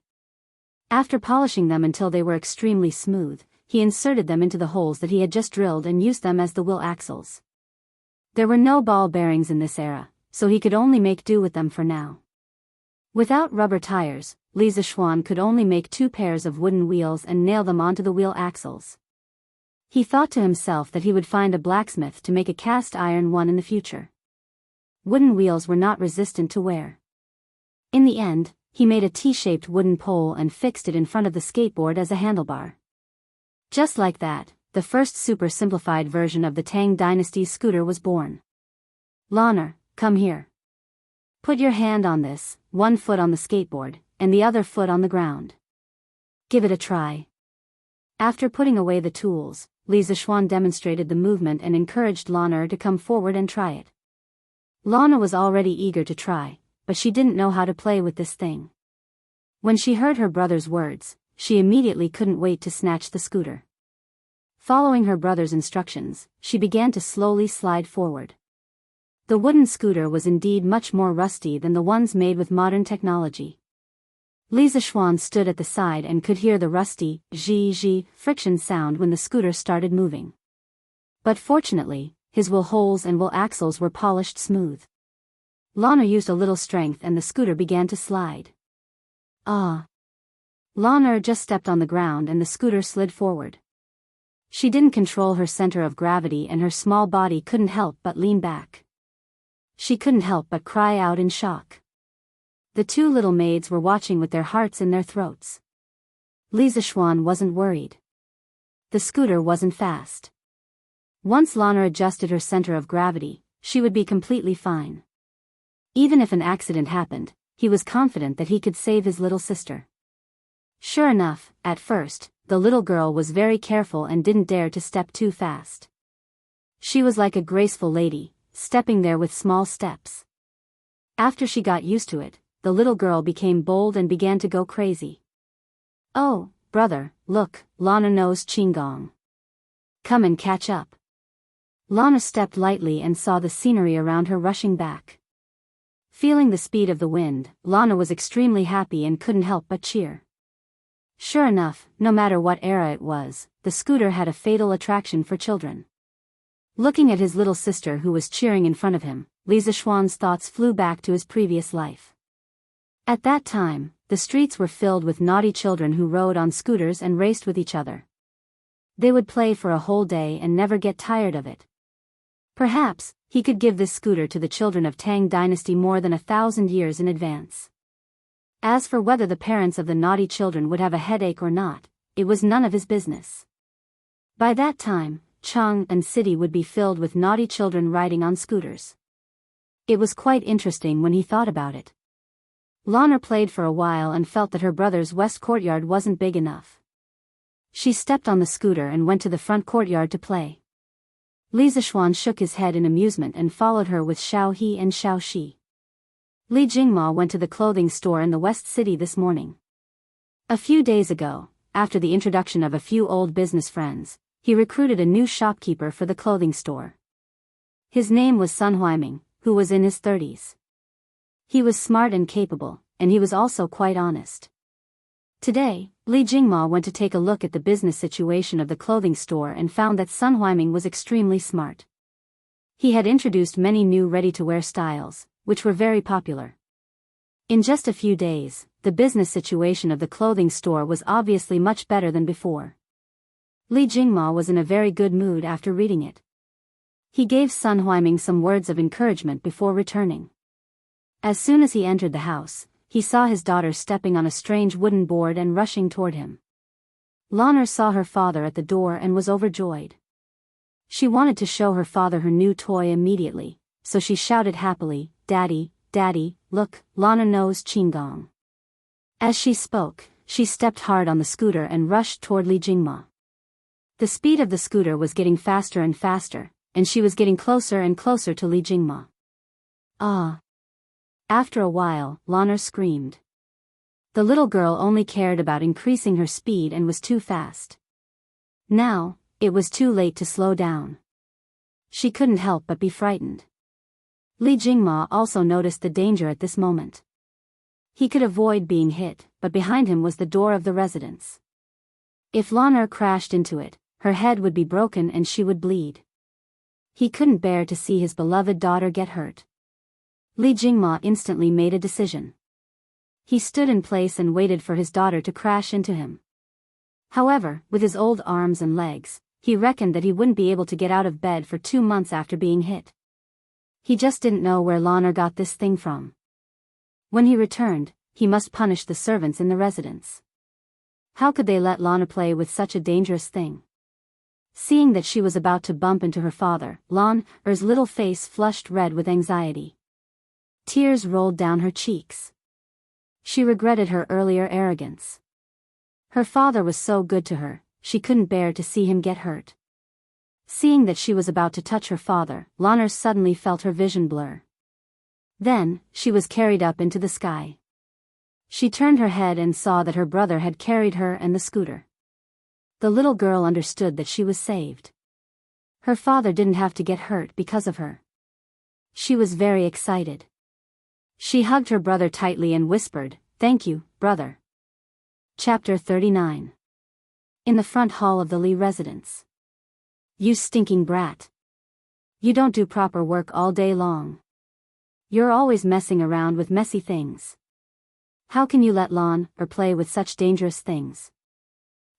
After polishing them until they were extremely smooth, he inserted them into the holes that he had just drilled and used them as the wheel axles. There were no ball bearings in this era, so he could only make do with them for now. Without rubber tires, Li Zixuan could only make 2 pairs of wooden wheels and nail them onto the wheel axles. He thought to himself that he would find a blacksmith to make a cast iron one in the future. Wooden wheels were not resistant to wear. In the end, he made a T-shaped wooden pole and fixed it in front of the skateboard as a handlebar. Just like that, the first super simplified version of the Tang Dynasty's scooter was born. "Lan'er, come here. Put your hand on this, 1 foot on the skateboard, and the other foot on the ground. Give it a try." After putting away the tools, Li Zixuan demonstrated the movement and encouraged Lan'er to come forward and try it. Lan'er was already eager to try, but she didn't know how to play with this thing. When she heard her brother's words, she immediately couldn't wait to snatch the scooter. Following her brother's instructions, she began to slowly slide forward. The wooden scooter was indeed much more rusty than the ones made with modern technology. Li Zixuan stood at the side and could hear the rusty, zhi friction sound when the scooter started moving. But fortunately, his wheel holes and wheel axles were polished smooth. Lan'er used a little strength and the scooter began to slide. Ah! Lan'er just stepped on the ground and the scooter slid forward. She didn't control her center of gravity and her small body couldn't help but lean back. She couldn't help but cry out in shock. The 2 little maids were watching with their hearts in their throats. Li Zixuan wasn't worried. The scooter wasn't fast. Once Lan'er adjusted her center of gravity, she would be completely fine. Even if an accident happened, he was confident that he could save his little sister. Sure enough, at first, the little girl was very careful and didn't dare to step too fast. She was like a graceful lady, stepping there with small steps. After she got used to it, the little girl became bold and began to go crazy. "Oh, brother, look, Lan'er knows Qinggong. Come and catch up." Lan'er stepped lightly and saw the scenery around her rushing back. Feeling the speed of the wind, Lan'er was extremely happy and couldn't help but cheer. Sure enough, no matter what era it was, the scooter had a fatal attraction for children. Looking at his little sister who was cheering in front of him, Lisa Schwann's thoughts flew back to his previous life. At that time, the streets were filled with naughty children who rode on scooters and raced with each other. They would play for a whole day and never get tired of it. Perhaps, he could give this scooter to the children of Tang Dynasty more than 1,000 years in advance. As for whether the parents of the naughty children would have a headache or not, it was none of his business. By that time, Chang'an City would be filled with naughty children riding on scooters. It was quite interesting when he thought about it. Lana played for a while and felt that her brother's west courtyard wasn't big enough. She stepped on the scooter and went to the front courtyard to play. Li Zixuan shook his head in amusement and followed her with Xiao He and Xiao Shi. Li Jingma went to the clothing store in the West City this morning. A few days ago, after the introduction of a few old business friends, he recruited a new shopkeeper for the clothing store. His name was Heartwarming, who was in his 30s. He was smart and capable, and he was also quite honest. Today, Li Jingma went to take a look at the business situation of the clothing store and found that Heartwarming was extremely smart. He had introduced many new ready-to-wear styles, which were very popular. In just a few days, the business situation of the clothing store was obviously much better than before. Li Jingma was in a very good mood after reading it. He gave Heartwarming some words of encouragement before returning. As soon as he entered the house, he saw his daughter stepping on a strange wooden board and rushing toward him. Lana saw her father at the door and was overjoyed. She wanted to show her father her new toy immediately, so she shouted happily, "Daddy, Daddy, look, Lana knows Qinggong." As she spoke, she stepped hard on the scooter and rushed toward Li Jingma. The speed of the scooter was getting faster and faster, and she was getting closer and closer to Li Jingma. Ah! After a while, Lana screamed. The little girl only cared about increasing her speed and was too fast. Now, it was too late to slow down. She couldn't help but be frightened. Li Jingma also noticed the danger at this moment. He could avoid being hit, but behind him was the door of the residence. If Lana crashed into it, her head would be broken and she would bleed. He couldn't bear to see his beloved daughter get hurt. Li Jingma instantly made a decision. He stood in place and waited for his daughter to crash into him. However, with his old arms and legs, he reckoned that he wouldn't be able to get out of bed for 2 months after being hit. He just didn't know where Lana got this thing from. When he returned, he must punish the servants in the residence. How could they let Lana play with such a dangerous thing? Seeing that she was about to bump into her father, Lana's little face flushed red with anxiety. Tears rolled down her cheeks. She regretted her earlier arrogance. Her father was so good to her, she couldn't bear to see him get hurt. Seeing that she was about to touch her father, Lana suddenly felt her vision blur. Then, she was carried up into the sky. She turned her head and saw that her brother had carried her and the scooter. The little girl understood that she was saved. Her father didn't have to get hurt because of her. She was very excited. She hugged her brother tightly and whispered, "Thank you, brother." Chapter 39. In the front hall of the Li residence. "You stinking brat. You don't do proper work all day long. You're always messing around with messy things. How can you let Lana play with such dangerous things?"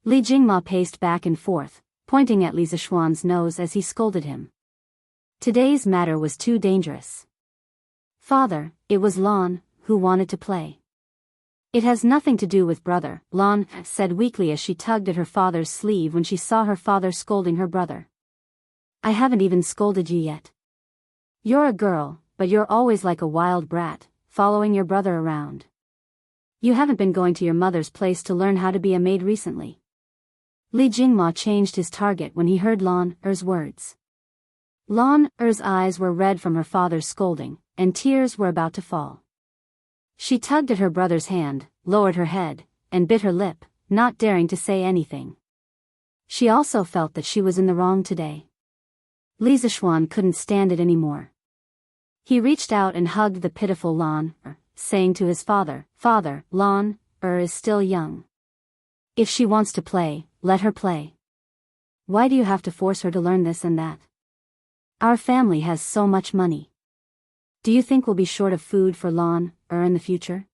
Li Jingma paced back and forth, pointing at Li Zixuan's nose as he scolded him. Today's matter was too dangerous. "Father, it was Lana who wanted to play." "It has nothing to do with brother," Lana said weakly as she tugged at her father's sleeve when she saw her father scolding her brother. "I haven't even scolded you yet. You're a girl, but you're always like a wild brat, following your brother around. You haven't been going to your mother's place to learn how to be a maid recently." Li Jingma changed his target when he heard Lana's words. Lana's eyes were red from her father's scolding, and tears were about to fall. She tugged at her brother's hand, lowered her head, and bit her lip, not daring to say anything. She also felt that she was in the wrong today. Li Zixuan couldn't stand it anymore. He reached out and hugged the pitiful Lana, saying to his father, "Father, Lana is still young. If she wants to play, let her play. Why do you have to force her to learn this and that? Our family has so much money. Do you think we'll be short of food for Lan, in the future?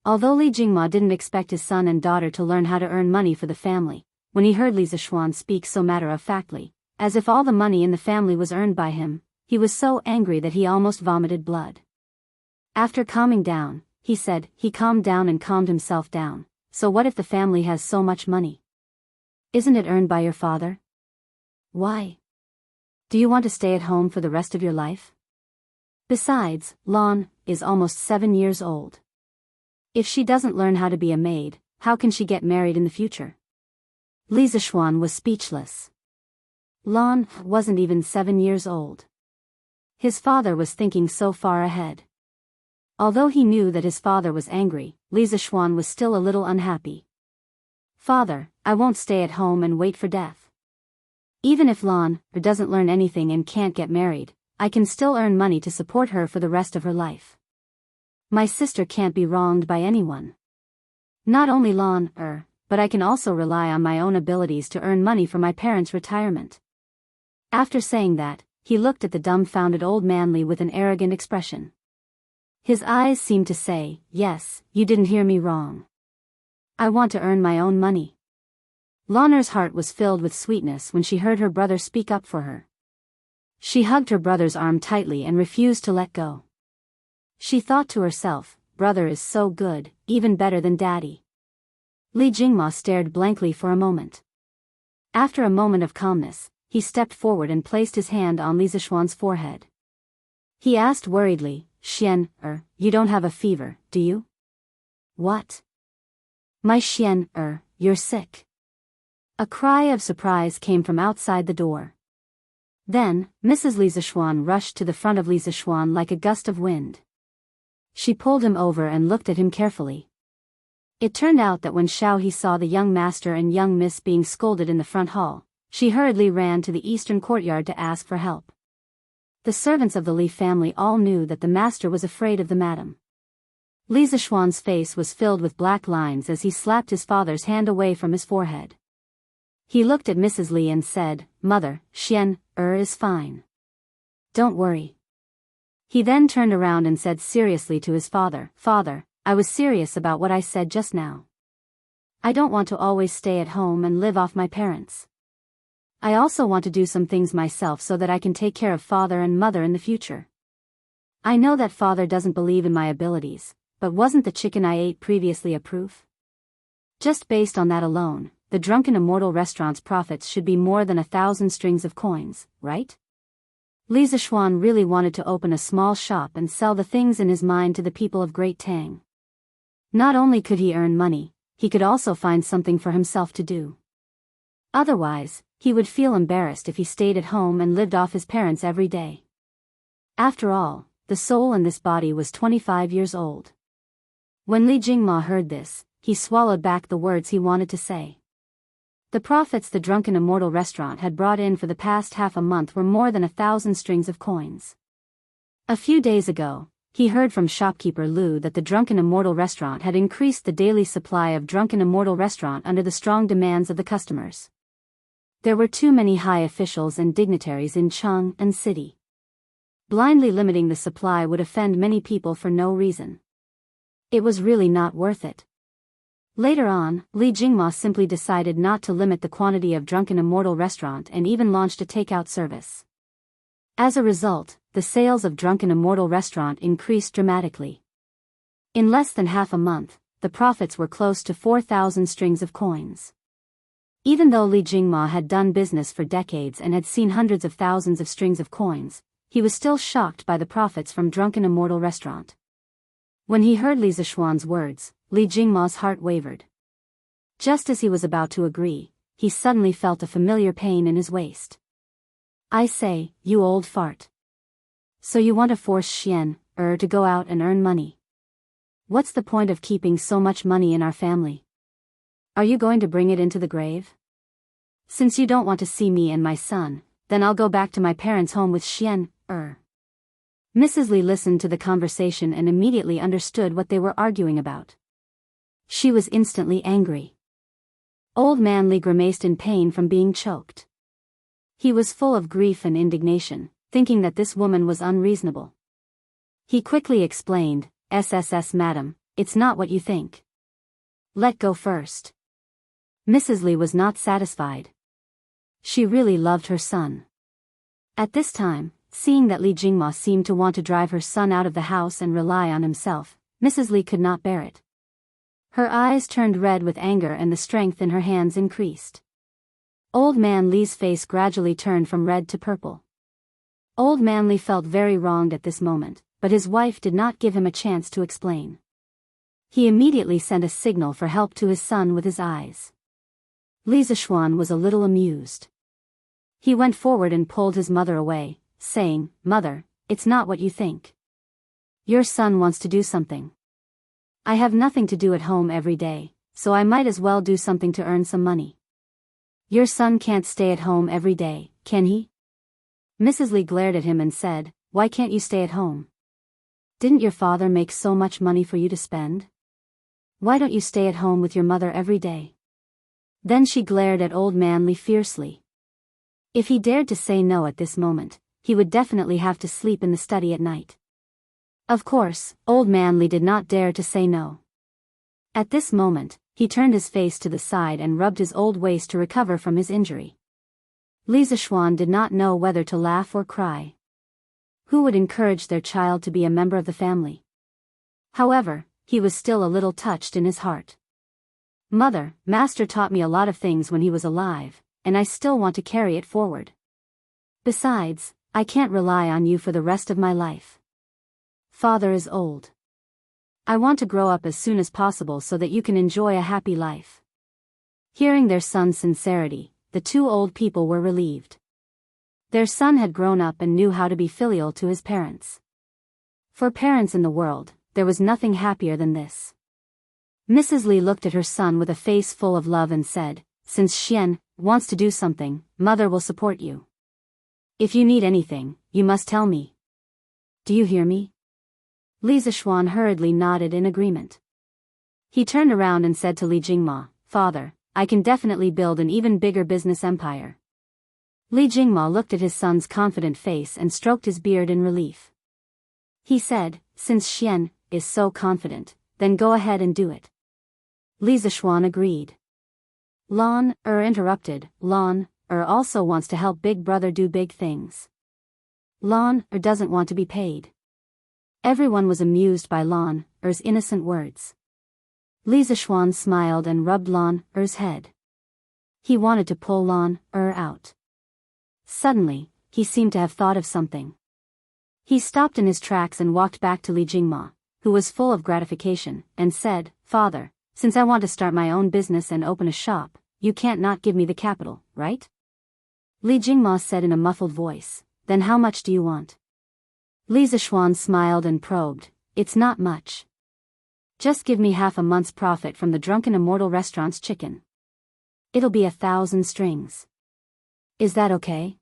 Although Li Jingma didn't expect his son and daughter to learn how to earn money for the family, when he heard Li Zishuan speak so matter-of-factly, as if all the money in the family was earned by him, he was so angry that he almost vomited blood. After calming down, he said, he calmed down and calmed himself down. So what if the family has so much money? Isn't it earned by your father? Why? Do you want to stay at home for the rest of your life? Besides, Lan is almost 7 years old. If she doesn't learn how to be a maid, how can she get married in the future? Li Zishuan was speechless. Lan wasn't even 7 years old. His father was thinking so far ahead. Although he knew that his father was angry, Li Zishuan was still a little unhappy. Father, I won't stay at home and wait for death. Even if Lan doesn't learn anything and can't get married, I can still earn money to support her for the rest of her life. My sister can't be wronged by anyone. Not only Lan, but I can also rely on my own abilities to earn money for my parents' retirement. After saying that, he looked at the dumbfounded old man Li with an arrogant expression. His eyes seemed to say, yes, you didn't hear me wrong. I want to earn my own money. Lan's heart was filled with sweetness when she heard her brother speak up for her. She hugged her brother's arm tightly and refused to let go. She thought to herself, brother is so good, even better than daddy. Li Jingma stared blankly for a moment. After a moment of calmness, he stepped forward and placed his hand on Li Zishuan's forehead. He asked worriedly, Xian, you don't have a fever, do you? What? My Xian, you're sick. A cry of surprise came from outside the door. Then, Mrs. Li Zishuan rushed to the front of Li Zishuan like a gust of wind. She pulled him over and looked at him carefully. It turned out that when Xiao He saw the young master and young miss being scolded in the front hall, she hurriedly ran to the eastern courtyard to ask for help. The servants of the Li family all knew that the master was afraid of the madam. Li Zishuan's face was filled with black lines as he slapped his father's hand away from his forehead. He looked at Mrs. Li and said, Mother, Xian, is fine. Don't worry. He then turned around and said seriously to his father, Father, I was serious about what I said just now. I don't want to always stay at home and live off my parents. I also want to do some things myself so that I can take care of father and mother in the future. I know that father doesn't believe in my abilities, but wasn't the chicken I ate previously a proof? Just based on that alone, the Drunken Immortal restaurant's profits should be more than 1,000 strings of coins, right? Li Zishuan really wanted to open a small shop and sell the things in his mind to the people of Great Tang. Not only could he earn money, he could also find something for himself to do. Otherwise, he would feel embarrassed if he stayed at home and lived off his parents every day. After all, the soul in this body was 25 years old. When Li Jingma heard this, he swallowed back the words he wanted to say. The profits the Drunken Immortal restaurant had brought in for the past half a month were more than 1,000 strings of coins. A few days ago, he heard from shopkeeper Lu that the Drunken Immortal restaurant had increased the daily supply of Drunken Immortal restaurant under the strong demands of the customers. There were too many high officials and dignitaries in Cheng and city. Blindly limiting the supply would offend many people for no reason. It was really not worth it. Later on, Li Jingma simply decided not to limit the quantity of Drunken Immortal restaurant and even launched a takeout service. As a result, the sales of Drunken Immortal restaurant increased dramatically. In less than half a month, the profits were close to 4,000 strings of coins. Even though Li Jingma had done business for decades and had seen hundreds of thousands of strings of coins, he was still shocked by the profits from Drunken Immortal restaurant. When he heard Li Zishuan's words, Li Jingma's heart wavered. Just as he was about to agree, he suddenly felt a familiar pain in his waist. I say, you old fart. So you want to force Xian, to go out and earn money? What's the point of keeping so much money in our family? Are you going to bring it into the grave? Since you don't want to see me and my son, then I'll go back to my parents' home with Xian, Mrs. Li listened to the conversation and immediately understood what they were arguing about. She was instantly angry. Old man Li grimaced in pain from being choked. He was full of grief and indignation, thinking that this woman was unreasonable. He quickly explained, "SSS madam, it's not what you think. Let go first." Mrs. Li was not satisfied. She really loved her son. At this time, seeing that Li Jingma seemed to want to drive her son out of the house and rely on himself, Mrs. Li could not bear it. Her eyes turned red with anger and the strength in her hands increased. Old man Li's face gradually turned from red to purple. Old man Li felt very wronged at this moment, but his wife did not give him a chance to explain. He immediately sent a signal for help to his son with his eyes. Li Zishuan was a little amused. He went forward and pulled his mother away, saying, "Mother, it's not what you think. Your son wants to do something. I have nothing to do at home every day, so I might as well do something to earn some money. Your son can't stay at home every day, can he?" Mrs. Li glared at him and said, "Why can't you stay at home? Didn't your father make so much money for you to spend? Why don't you stay at home with your mother every day?" Then she glared at old man Li fiercely. If he dared to say no at this moment, he would definitely have to sleep in the study at night. Of course, old man Li did not dare to say no. At this moment, he turned his face to the side and rubbed his old waist to recover from his injury. Li Zishuan did not know whether to laugh or cry. Who would encourage their child to be a member of the family? However, he was still a little touched in his heart. "Mother, Master taught me a lot of things when he was alive, and I still want to carry it forward. Besides, I can't rely on you for the rest of my life. Father is old. I want to grow up as soon as possible so that you can enjoy a happy life." Hearing their son's sincerity, the two old people were relieved. Their son had grown up and knew how to be filial to his parents. For parents in the world, there was nothing happier than this. Mrs. Li looked at her son with a face full of love and said, "Since Xian wants to do something, mother will support you. If you need anything, you must tell me. Do you hear me?" Li Zishuan hurriedly nodded in agreement. He turned around and said to Li Jingma, "Father, I can definitely build an even bigger business empire." Li Jingma looked at his son's confident face and stroked his beard in relief. He said, "Since Xian is so confident, then go ahead and do it." Li Zishuan agreed. Lan interrupted, "Lan also wants to help Big Brother do big things. Lan doesn't want to be paid." Everyone was amused by Lan innocent words. Li Zishuan smiled and rubbed Lan head. He wanted to pull Lan out. Suddenly, he seemed to have thought of something. He stopped in his tracks and walked back to Li Jingma, who was full of gratification, and said, "Father, since I want to start my own business and open a shop, you can't not give me the capital, right?" Li Jingma said in a muffled voice, "Then how much do you want?" Li Zishuan smiled and probed, "It's not much. Just give me half a month's profit from the Drunken Immortal Restaurant's chicken. It'll be 1,000 strings. Is that okay?"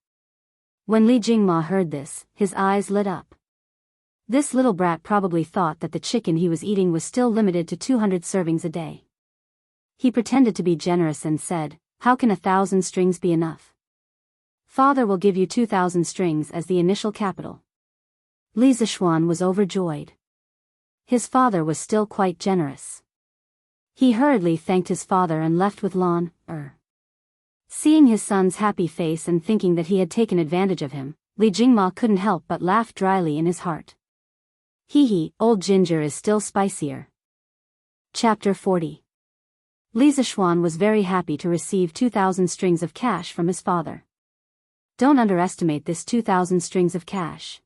When Li Jingma heard this, his eyes lit up. This little brat probably thought that the chicken he was eating was still limited to 200 servings a day. He pretended to be generous and said, "How can 1,000 strings be enough? Father will give you 2,000 strings as the initial capital." Li Zishuan was overjoyed. His father was still quite generous. He hurriedly thanked his father and left with Lan Seeing his son's happy face and thinking that he had taken advantage of him, Li Jingma couldn't help but laugh dryly in his heart. Hee, old ginger is still spicier. Chapter 40. Li Zishuan was very happy to receive 2,000 strings of cash from his father. Don't underestimate this 2,000 strings of cash.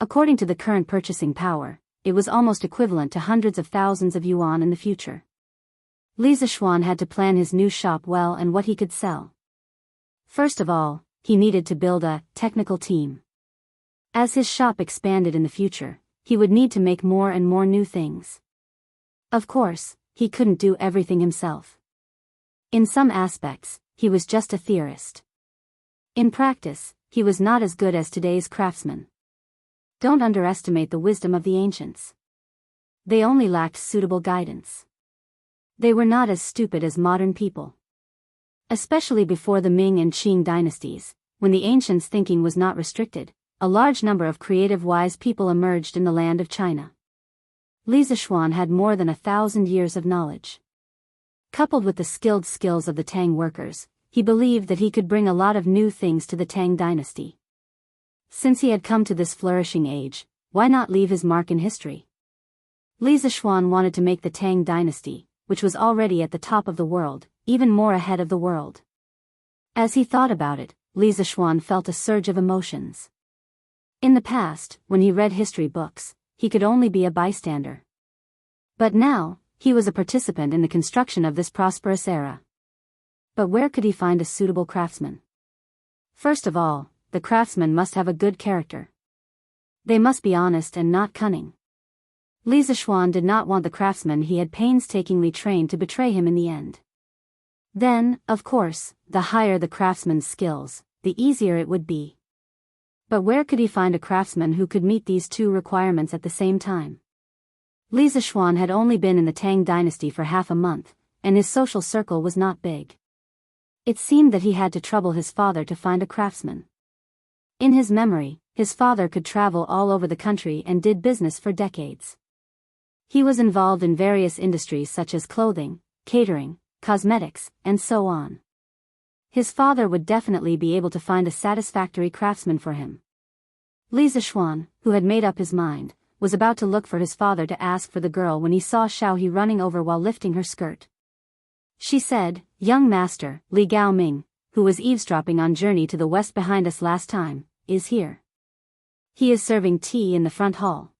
According to the current purchasing power, it was almost equivalent to hundreds of thousands of yuan in the future. Li Zishuan had to plan his new shop well and what he could sell. First of all, he needed to build a technical team. As his shop expanded in the future, he would need to make more and more new things. Of course, he couldn't do everything himself. In some aspects, he was just a theorist. In practice, he was not as good as today's craftsmen. Don't underestimate the wisdom of the ancients. They only lacked suitable guidance. They were not as stupid as modern people. Especially before the Ming and Qing dynasties, when the ancients' thinking was not restricted, a large number of creative wise people emerged in the land of China. Li Zishuan had more than 1,000 years of knowledge. Coupled with the skilled skills of the Tang workers, he believed that he could bring a lot of new things to the Tang dynasty. Since he had come to this flourishing age, why not leave his mark in history? Li Zishuan wanted to make the Tang dynasty, which was already at the top of the world, even more ahead of the world. As he thought about it, Li Zishuan felt a surge of emotions. In the past, when he read history books, he could only be a bystander. But now, he was a participant in the construction of this prosperous era. But where could he find a suitable craftsman? First of all, the craftsman must have a good character. They must be honest and not cunning. Li Zishuan did not want the craftsman he had painstakingly trained to betray him in the end. Then, of course, the higher the craftsman's skills, the easier it would be. But where could he find a craftsman who could meet these two requirements at the same time? Li Zishuan had only been in the Tang dynasty for half a month, and his social circle was not big. It seemed that he had to trouble his father to find a craftsman. In his memory, his father could travel all over the country and did business for decades. He was involved in various industries such as clothing, catering, cosmetics, and so on. His father would definitely be able to find a satisfactory craftsman for him. Li Zishuan, who had made up his mind, was about to look for his father to ask for the girl when he saw Xiaohe running over while lifting her skirt. She said, "Young master, Li Gaoming, who was eavesdropping on journey to the west behind us last time, is here. He is serving tea in the front hall."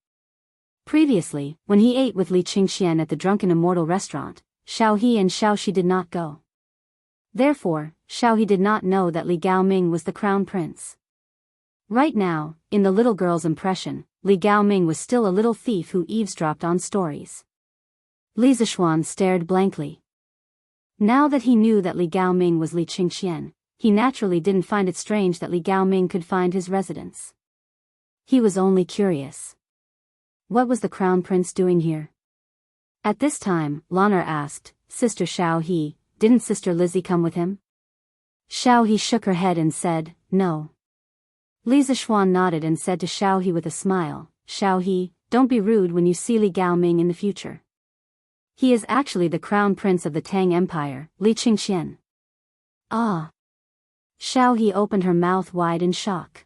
Previously, when he ate with Li Qingxian at the Drunken Immortal restaurant, Xiaohe and Xiaoxi did not go. Therefore, Xiaohe did not know that Li Gaoming was the crown prince. Right now, in the little girl's impression, Li Gaoming was still a little thief who eavesdropped on stories. Li Zishuan stared blankly. Now that he knew that Li Gaoming was Li Qingxian, he naturally didn't find it strange that Li Gaoming could find his residence. He was only curious. What was the crown prince doing here? At this time, Lan'er asked, "Sister Xiaohe, didn't Sister Lizzie come with him?" Xiaohe shook her head and said, "No." Li Zishuan nodded and said to Xiaohe with a smile, "Xiaohe, don't be rude when you see Li Gaoming in the future. He is actually the crown prince of the Tang Empire, Li Qingxian." Ah! Xiaohe opened her mouth wide in shock.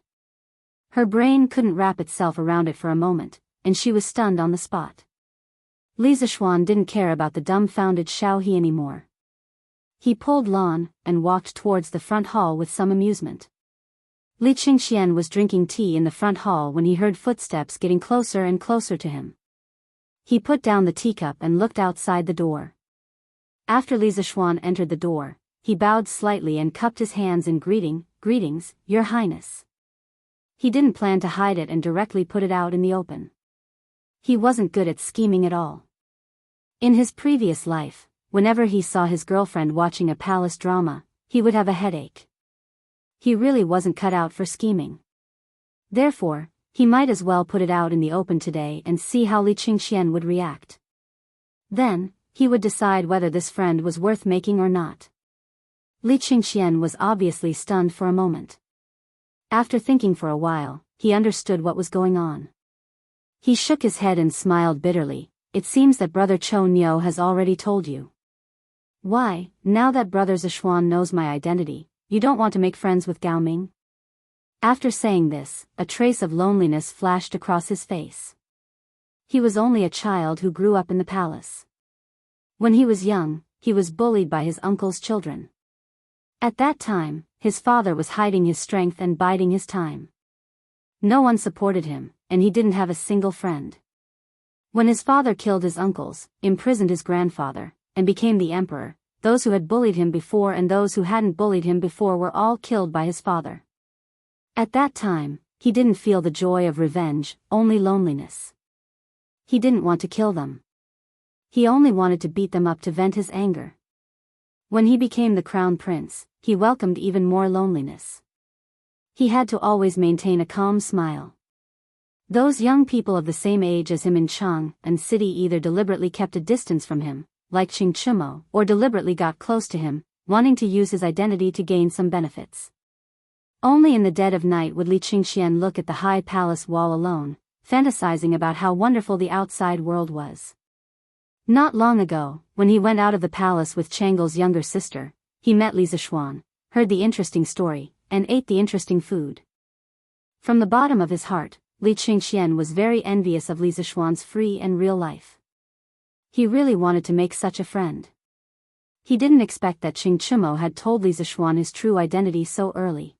Her brain couldn't wrap itself around it for a moment, and she was stunned on the spot. Li Zishuan didn't care about the dumbfounded Xiaohe anymore. He pulled Lan and walked towards the front hall with some amusement. Li Qingxian was drinking tea in the front hall when he heard footsteps getting closer and closer to him. He put down the teacup and looked outside the door. After Li Zishuan entered the door, he bowed slightly and cupped his hands in "Greetings, Your Highness." He didn't plan to hide it and directly put it out in the open. He wasn't good at scheming at all. In his previous life, whenever he saw his girlfriend watching a palace drama, he would have a headache. He really wasn't cut out for scheming. Therefore, he might as well put it out in the open today and see how Li Qingxian would react. Then, he would decide whether this friend was worth making or not. Li Qingxian was obviously stunned for a moment. After thinking for a while, he understood what was going on. He shook his head and smiled bitterly. "It seems that Brother Chou Niu has already told you. Why, now that Brother Zishuan knows my identity, you don't want to make friends with Gaoming?" After saying this, a trace of loneliness flashed across his face. He was only a child who grew up in the palace. When he was young, he was bullied by his uncle's children. At that time, his father was hiding his strength and biding his time. No one supported him, and he didn't have a single friend. When his father killed his uncles, imprisoned his grandfather, and became the emperor, those who had bullied him before and those who hadn't bullied him before were all killed by his father. At that time, he didn't feel the joy of revenge, only loneliness. He didn't want to kill them. He only wanted to beat them up to vent his anger. When he became the crown prince, he welcomed even more loneliness. He had to always maintain a calm smile. Those young people of the same age as him in Chang and city either deliberately kept a distance from him, like Qing Chumo, or deliberately got close to him, wanting to use his identity to gain some benefits. Only in the dead of night would Li Qingxian look at the high palace wall alone, fantasizing about how wonderful the outside world was. Not long ago, when he went out of the palace with Changle's younger sister, he met Li Zishuan, heard the interesting story, and ate the interesting food. From the bottom of his heart, Li Qingxian was very envious of Li Zishuan's free and real life. He really wanted to make such a friend. He didn't expect that Qing Chumo had told Li Zishuan his true identity so early.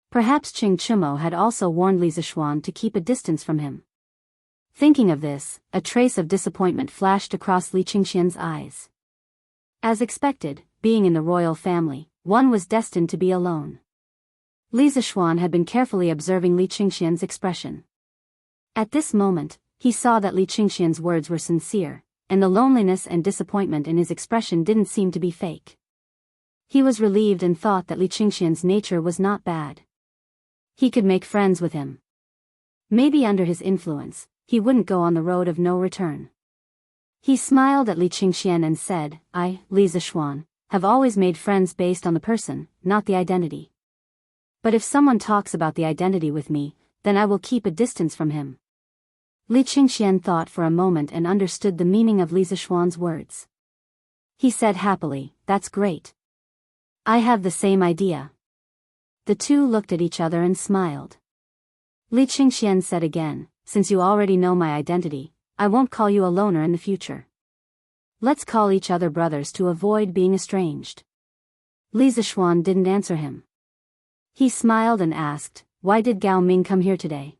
Perhaps Qing Chumo had also warned Li Zishuan to keep a distance from him. Thinking of this, a trace of disappointment flashed across Li Qingxian's eyes. As expected, being in the royal family, one was destined to be alone. Li Zishuan had been carefully observing Li Qingxian's expression. At this moment, he saw that Li Qingxian's words were sincere, and the loneliness and disappointment in his expression didn't seem to be fake. He was relieved and thought that Li Qingxian's nature was not bad. He could make friends with him. Maybe under his influence, he wouldn't go on the road of no return. He smiled at Li Qingxian and said, I, Li Zishuan, have always made friends based on the person, not the identity. But if someone talks about the identity with me, then I will keep a distance from him. Li Qingxian thought for a moment and understood the meaning of Li Zishuan's words. He said happily, that's great. I have the same idea. The two looked at each other and smiled. Li Qingxian said again, since you already know my identity, I won't call you a loner in the future. Let's call each other brothers to avoid being estranged. Li Zishuan didn't answer him. He smiled and asked, why did Gao Ming come here today?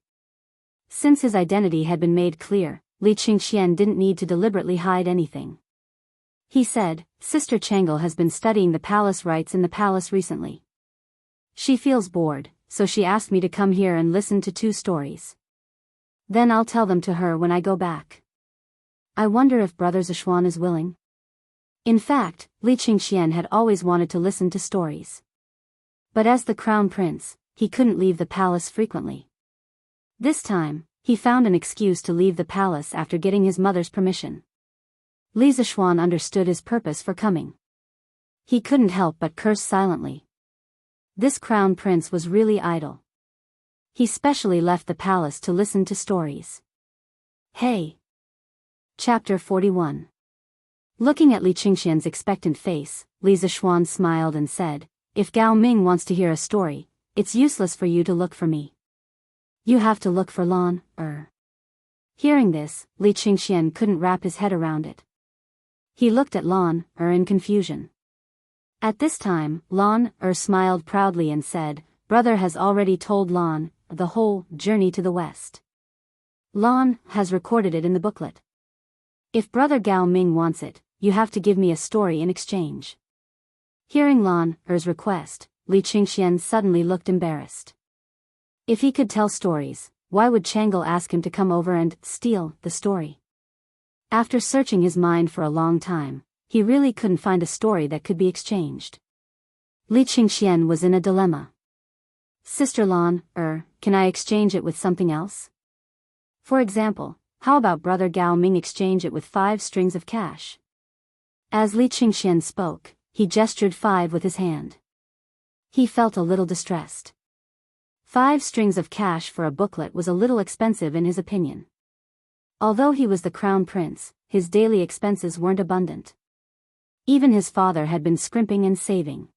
Since his identity had been made clear, Li Qingxian didn't need to deliberately hide anything. He said, Sister Changle has been studying the palace rites in the palace recently. She feels bored, so she asked me to come here and listen to 2 stories. Then I'll tell them to her when I go back. I wonder if Brother Zishuan is willing. In fact, Li Qingxian had always wanted to listen to stories. But as the crown prince, he couldn't leave the palace frequently. This time, he found an excuse to leave the palace after getting his mother's permission. Li Zishuan understood his purpose for coming. He couldn't help but curse silently. This crown prince was really idle. He specially left the palace to listen to stories. Hey! Chapter 41. Looking at Li Qingxian's expectant face, Li Zishuan smiled and said, if Gao Ming wants to hear a story, it's useless for you to look for me. You have to look for Lan, Hearing this, Li Qingxian couldn't wrap his head around it. He looked at Lan, in confusion. At this time, Lan, smiled proudly and said, Brother has already told Lan, the whole journey to the west. Lan has recorded it in the booklet. If Brother Gao Ming wants it, you have to give me a story in exchange. Hearing Lan's request, Li Qingxian suddenly looked embarrassed. If he could tell stories, why would Changle ask him to come over and steal the story? After searching his mind for a long time, he really couldn't find a story that could be exchanged. Li Qingxian was in a dilemma. Sister Lan, can I exchange it with something else? For example, how about Brother Gao Ming exchange it with 5 strings of cash? As Li Qingxian spoke, he gestured 5 with his hand. He felt a little distressed. 5 strings of cash for a booklet was a little expensive in his opinion. Although he was the crown prince, his daily expenses weren't abundant. Even his father had been scrimping and saving.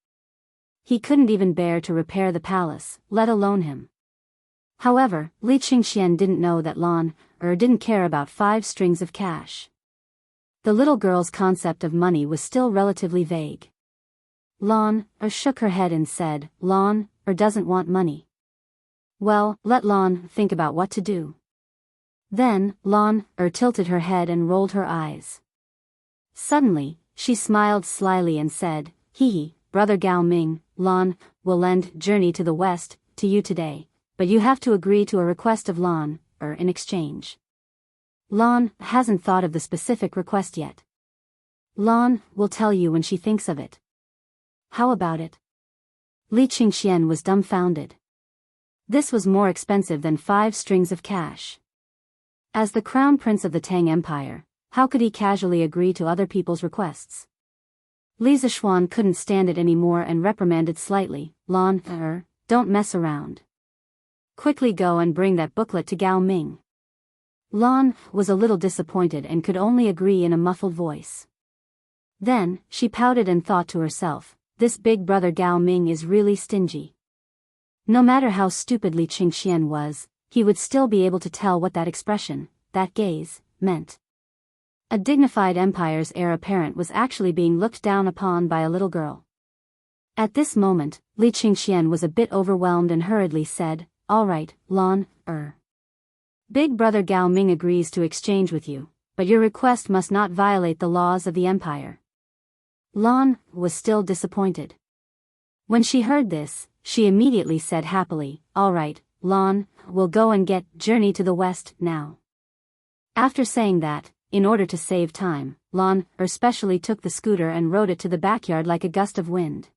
He couldn't even bear to repair the palace, let alone him. However, Li Qingxian didn't know that Lan, didn't care about 5 strings of cash. The little girl's concept of money was still relatively vague. Lan, shook her head and said, Lan, doesn't want money. Well, let Lan think about what to do. Then, Lan, tilted her head and rolled her eyes. Suddenly, she smiled slyly and said, Hee, Brother Gao Ming, Lan, will lend Journey to the West to you today, but you have to agree to a request of Lan, in exchange. Lan hasn't thought of the specific request yet. Lan will tell you when she thinks of it. How about it? Li Qingxian was dumbfounded. This was more expensive than 5 strings of cash. As the crown prince of the Tang Empire, how could he casually agree to other people's requests? Li Zishuan couldn't stand it anymore and reprimanded slightly, Lan, don't mess around. Quickly go and bring that booklet to Gao Ming. Lan was a little disappointed and could only agree in a muffled voice. Then, she pouted and thought to herself, this big brother Gao Ming is really stingy. No matter how stupid Li Qingxian was, he would still be able to tell what that expression, that gaze, meant. A dignified empire's heir apparent was actually being looked down upon by a little girl. At this moment, Li Qingxian was a bit overwhelmed and hurriedly said, all right, Lan, Big brother Gao Ming agrees to exchange with you, but your request must not violate the laws of the empire. Lan was still disappointed. When she heard this, she immediately said happily, all right, Lan, we'll go and get Journey to the West now. After saying that, in order to save time, Lan specially took the scooter and rode it to the backyard like a gust of wind.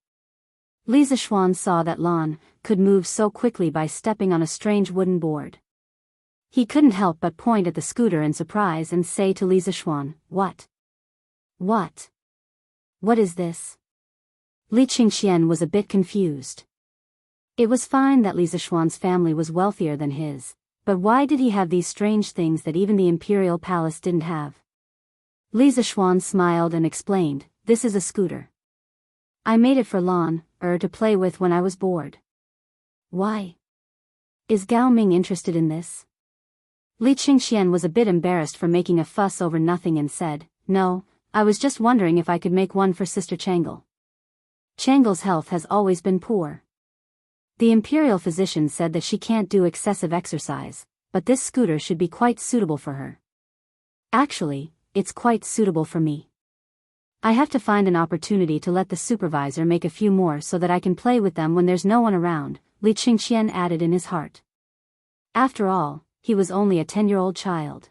Li Zishuan saw that Lan could move so quickly by stepping on a strange wooden board. He couldn't help but point at the scooter in surprise and say to Li Zishuan, What? What is this? Li Qingxian was a bit confused. It was fine that Li Zishuan's family was wealthier than his, but why did he have these strange things that even the imperial palace didn't have? Li Zishuan smiled and explained, this is a scooter. I made it for Lan, to play with when I was bored. Why? Is Gao Ming interested in this? Li Qingxian was a bit embarrassed for making a fuss over nothing and said, no, I was just wondering if I could make one for Sister Changle. Changle's health has always been poor. The imperial physician said that she can't do excessive exercise, but this scooter should be quite suitable for her. Actually, it's quite suitable for me. I have to find an opportunity to let the supervisor make a few more so that I can play with them when there's no one around, Li Qingxian added in his heart. After all, he was only a 10-year-old child.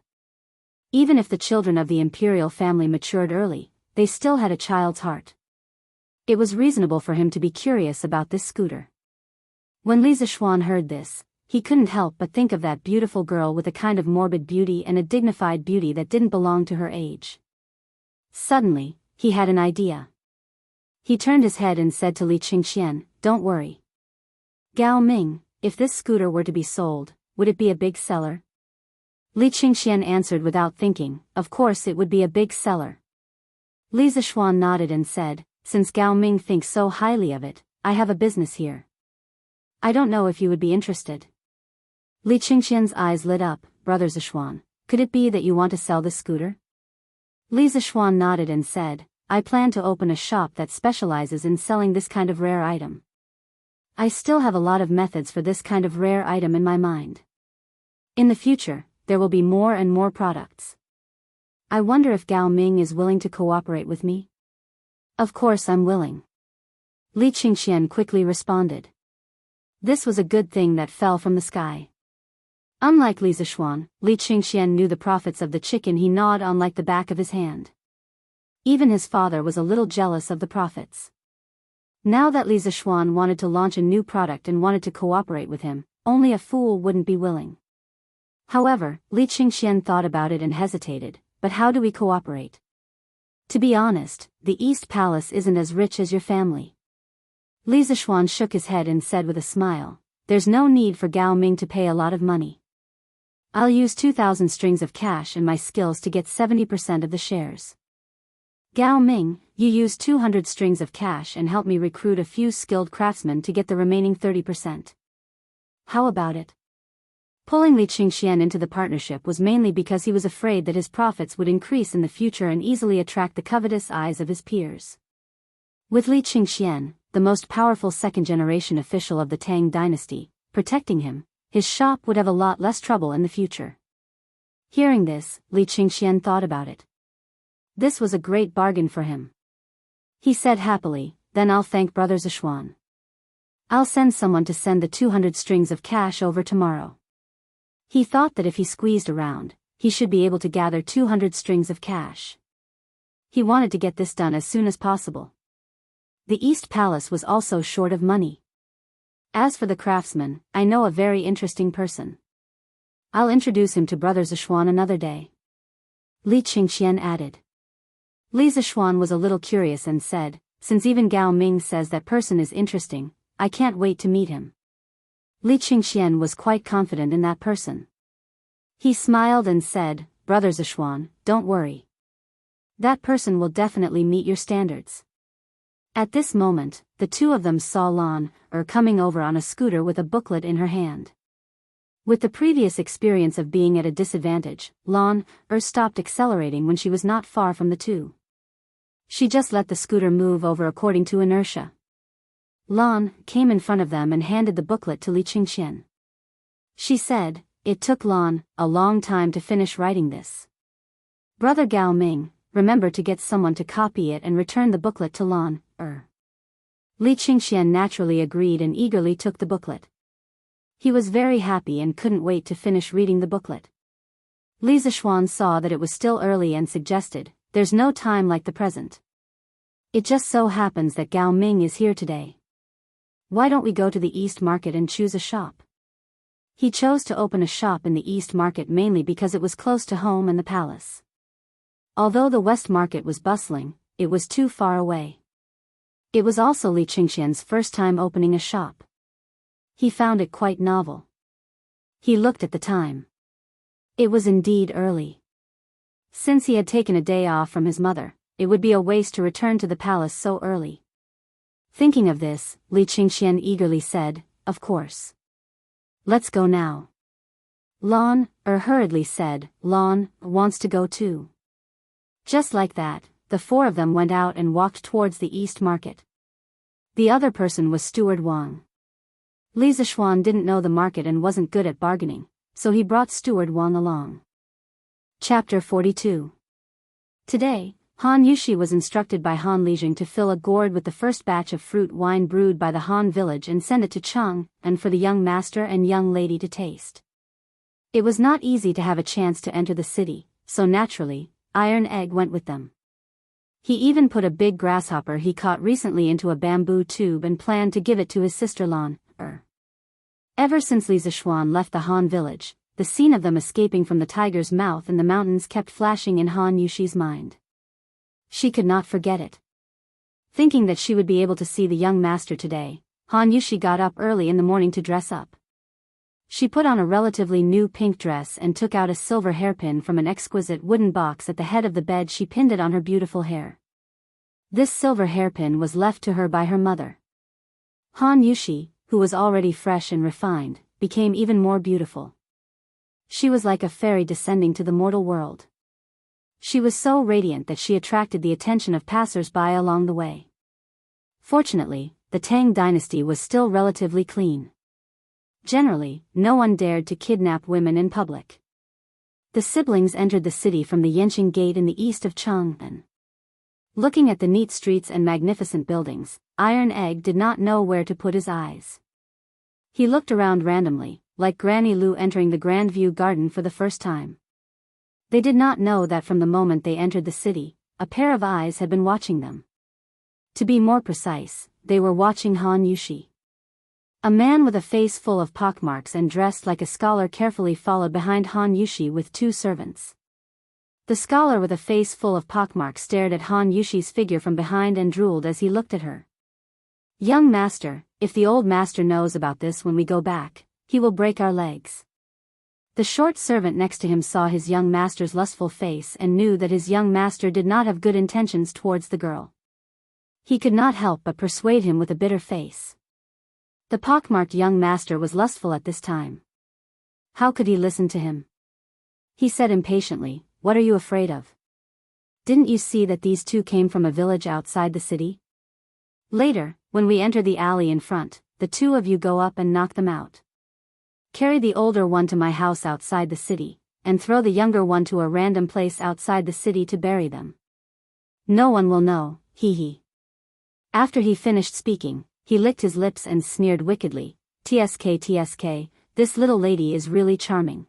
Even if the children of the imperial family matured early, they still had a child's heart. It was reasonable for him to be curious about this scooter. When Li Zishuan heard this, he couldn't help but think of that beautiful girl with a kind of morbid beauty and a dignified beauty that didn't belong to her age. Suddenly, he had an idea. He turned his head and said to Li Qingxian, don't worry. Gao Ming, if this scooter were to be sold, would it be a big seller? Li Qingxian answered without thinking, of course it would be a big seller. Li Zishuan nodded and said, since Gao Ming thinks so highly of it, I have a business here. I don't know if you would be interested. Li Qingxian's eyes lit up, Brother Zishuan, could it be that you want to sell this scooter? Li Zishuan nodded and said, I plan to open a shop that specializes in selling this kind of rare item. I still have a lot of methods for this kind of rare item in my mind. In the future, there will be more and more products. I wonder if Gao Ming is willing to cooperate with me? Of course I'm willing. Li Qingxian quickly responded. This was a good thing that fell from the sky. Unlike Li Zishuan, Li Qingxian knew the profits of the chicken he gnawed on like the back of his hand. Even his father was a little jealous of the profits. Now that Li Zishuan wanted to launch a new product and wanted to cooperate with him, only a fool wouldn't be willing. However, Li Qingxian thought about it and hesitated, but how do we cooperate? To be honest, the East Palace isn't as rich as your family. Li Zishuan shook his head and said with a smile, there's no need for Gao Ming to pay a lot of money. I'll use 2,000 strings of cash and my skills to get 70% of the shares. Gao Ming, you use 200 strings of cash and help me recruit a few skilled craftsmen to get the remaining 30%. How about it? Pulling Li Qingxian into the partnership was mainly because he was afraid that his profits would increase in the future and easily attract the covetous eyes of his peers. With Li Qingxian, the most powerful second-generation official of the Tang dynasty, protecting him, his shop would have a lot less trouble in the future. Hearing this, Li Qingxian thought about it. This was a great bargain for him. He said happily, then I'll thank Brother Zishuan. I'll send someone to send the 200 strings of cash over tomorrow. He thought that if he squeezed around, he should be able to gather 200 strings of cash. He wanted to get this done as soon as possible. The East Palace was also short of money. As for the craftsman, I know a very interesting person. I'll introduce him to Brother Zishuan another day. Li Qingxian added. Li Zixuan was a little curious and said, since even Gao Ming says that person is interesting, I can't wait to meet him. Li Qingxian was quite confident in that person. He smiled and said, Brother Zixuan, don't worry. That person will definitely meet your standards. At this moment, the two of them saw Lan coming over on a scooter with a booklet in her hand. With the previous experience of being at a disadvantage, Lan stopped accelerating when she was not far from the two. She just let the scooter move over according to inertia. Lan came in front of them and handed the booklet to Li Qingxian. She said, it took Lan a long time to finish writing this. Brother Gao Ming, remember to get someone to copy it and return the booklet to Lan. Li Qingxian naturally agreed and eagerly took the booklet. He was very happy and couldn't wait to finish reading the booklet. Li Zixuan saw that it was still early and suggested, there's no time like the present. It just so happens that Gao Ming is here today. Why don't we go to the East Market and choose a shop? He chose to open a shop in the East Market mainly because it was close to home and the palace. Although the West Market was bustling, it was too far away. It was also Li Qingxian's first time opening a shop. He found it quite novel. He looked at the time. It was indeed early. Since he had taken a day off from his mother, it would be a waste to return to the palace so early. Thinking of this, Li Qingxian eagerly said, of course. Let's go now. Lan hurriedly said, Lan wants to go too. Just like that, the four of them went out and walked towards the East Market. The other person was Steward Wang. Li Zixuan didn't know the market and wasn't good at bargaining, so he brought Steward Wang along. Chapter 42. Today, Han Yushi was instructed by Han Lijing to fill a gourd with the first batch of fruit wine brewed by the Han village and send it to Cheng, and for the young master and young lady to taste. It was not easy to have a chance to enter the city, so naturally, Iron Egg went with them. He even put a big grasshopper he caught recently into a bamboo tube and planned to give it to his sister Lan. Ever since Li Zixuan left the Han village, the scene of them escaping from the tiger's mouth in the mountains kept flashing in Han Yushi's mind. She could not forget it. Thinking that she would be able to see the young master today, Han Yushi got up early in the morning to dress up. She put on a relatively new pink dress and took out a silver hairpin from an exquisite wooden box at the head of the bed. She pinned it on her beautiful hair. This silver hairpin was left to her by her mother. Han Yushi, who was already fresh and refined, became even more beautiful. She was like a fairy descending to the mortal world. She was so radiant that she attracted the attention of passers-by along the way. Fortunately, the Tang dynasty was still relatively clean. Generally, no one dared to kidnap women in public. The siblings entered the city from the Yenqing Gate in the east of Chang'an. Looking at the neat streets and magnificent buildings, Iron Egg did not know where to put his eyes. He looked around randomly, like Granny Lu entering the Grandview Garden for the first time. They did not know that from the moment they entered the city, a pair of eyes had been watching them. To be more precise, they were watching Han Yushi. A man with a face full of pockmarks and dressed like a scholar carefully followed behind Han Yushi with two servants. The scholar with a face full of pockmarks stared at Han Yushi's figure from behind and drooled as he looked at her. Young master, if the old master knows about this when we go back, he will break our legs. The short servant next to him saw his young master's lustful face and knew that his young master did not have good intentions towards the girl. He could not help but persuade him with a bitter face. The pockmarked young master was lustful at this time. How could he listen to him? He said impatiently, "What are you afraid of? Didn't you see that these two came from a village outside the city? Later, when we enter the alley in front, the two of you go up and knock them out. Carry the older one to my house outside the city, and throw the younger one to a random place outside the city to bury them. No one will know, hee hee." After he finished speaking, he licked his lips and sneered wickedly, "Tsk, this little lady is really charming.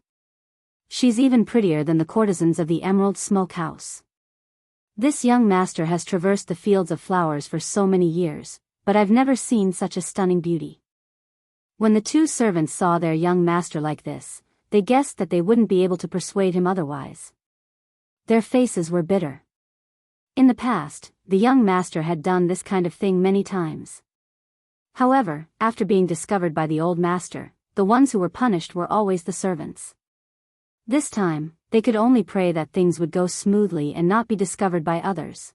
She's even prettier than the courtesans of the Emerald Smoke House. This young master has traversed the fields of flowers for so many years, but I've never seen such a stunning beauty." When the two servants saw their young master like this, they guessed that they wouldn't be able to persuade him otherwise. Their faces were bitter. In the past, the young master had done this kind of thing many times. However, after being discovered by the old master, the ones who were punished were always the servants. This time, they could only pray that things would go smoothly and not be discovered by others.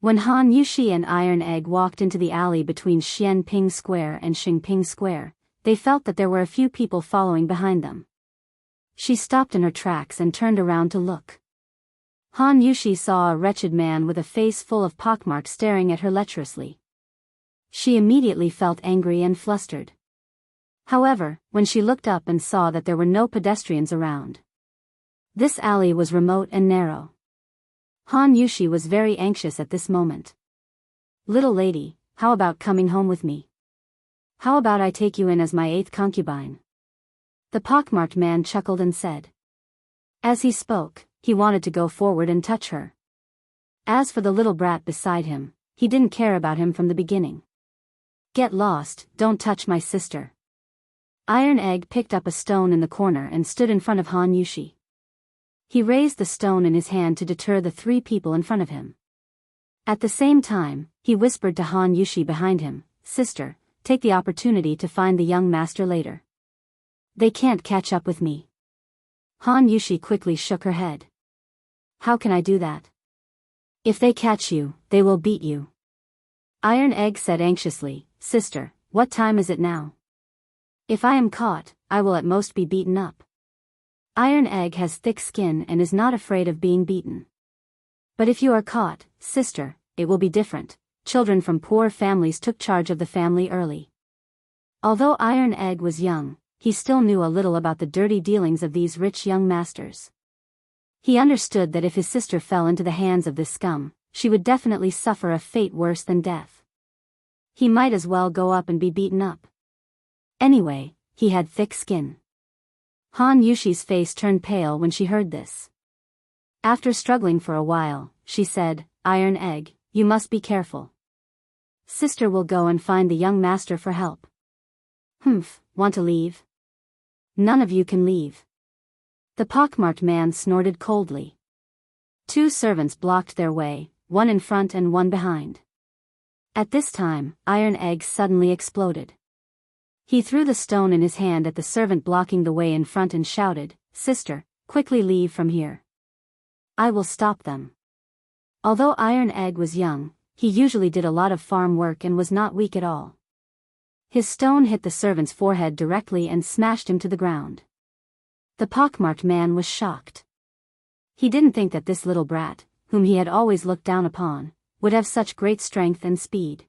When Han Yushi and Iron Egg walked into the alley between Xianping Square and Xingping Square, they felt that there were a few people following behind them. She stopped in her tracks and turned around to look. Han Yushi saw a wretched man with a face full of pockmarks staring at her lecherously. She immediately felt angry and flustered. However, when she looked up and saw that there were no pedestrians around. This alley was remote and narrow. Han Yushi was very anxious at this moment. "Little lady, how about coming home with me? How about I take you in as my 8th concubine?" The pockmarked man chuckled and said. As he spoke, he wanted to go forward and touch her. As for the little brat beside him, he didn't care about him from the beginning. "Get lost, don't touch my sister." Iron Egg picked up a stone in the corner and stood in front of Han Yushi. He raised the stone in his hand to deter the 3 people in front of him. At the same time, he whispered to Han Yushi behind him, "Sister, take the opportunity to find the young master later. They can't catch up with me." Han Yushi quickly shook her head. "How can I do that? If they catch you, they will beat you." Iron Egg said anxiously, "Sister, what time is it now? If I am caught, I will at most be beaten up." Iron Egg has thick skin and is not afraid of being beaten. "But if you are caught, sister, it will be different. Children from poor families took charge of the family early." Although Iron Egg was young, he still knew a little about the dirty dealings of these rich young masters. He understood that if his sister fell into the hands of this scum, she would definitely suffer a fate worse than death. He might as well go up and be beaten up. Anyway, he had thick skin. Han Yushi's face turned pale when she heard this. After struggling for a while, she said, "Iron Egg, you must be careful. Sister will go and find the young master for help." "Humph, want to leave? None of you can leave." The pockmarked man snorted coldly. 2 servants blocked their way, one in front and one behind. At this time, Iron Egg suddenly exploded. He threw the stone in his hand at the servant blocking the way in front and shouted, "Sister, quickly leave from here. I will stop them." Although Iron Egg was young, he usually did a lot of farm work and was not weak at all. His stone hit the servant's forehead directly and smashed him to the ground. The pockmarked man was shocked. He didn't think that this little brat, whom he had always looked down upon, would have such great strength and speed.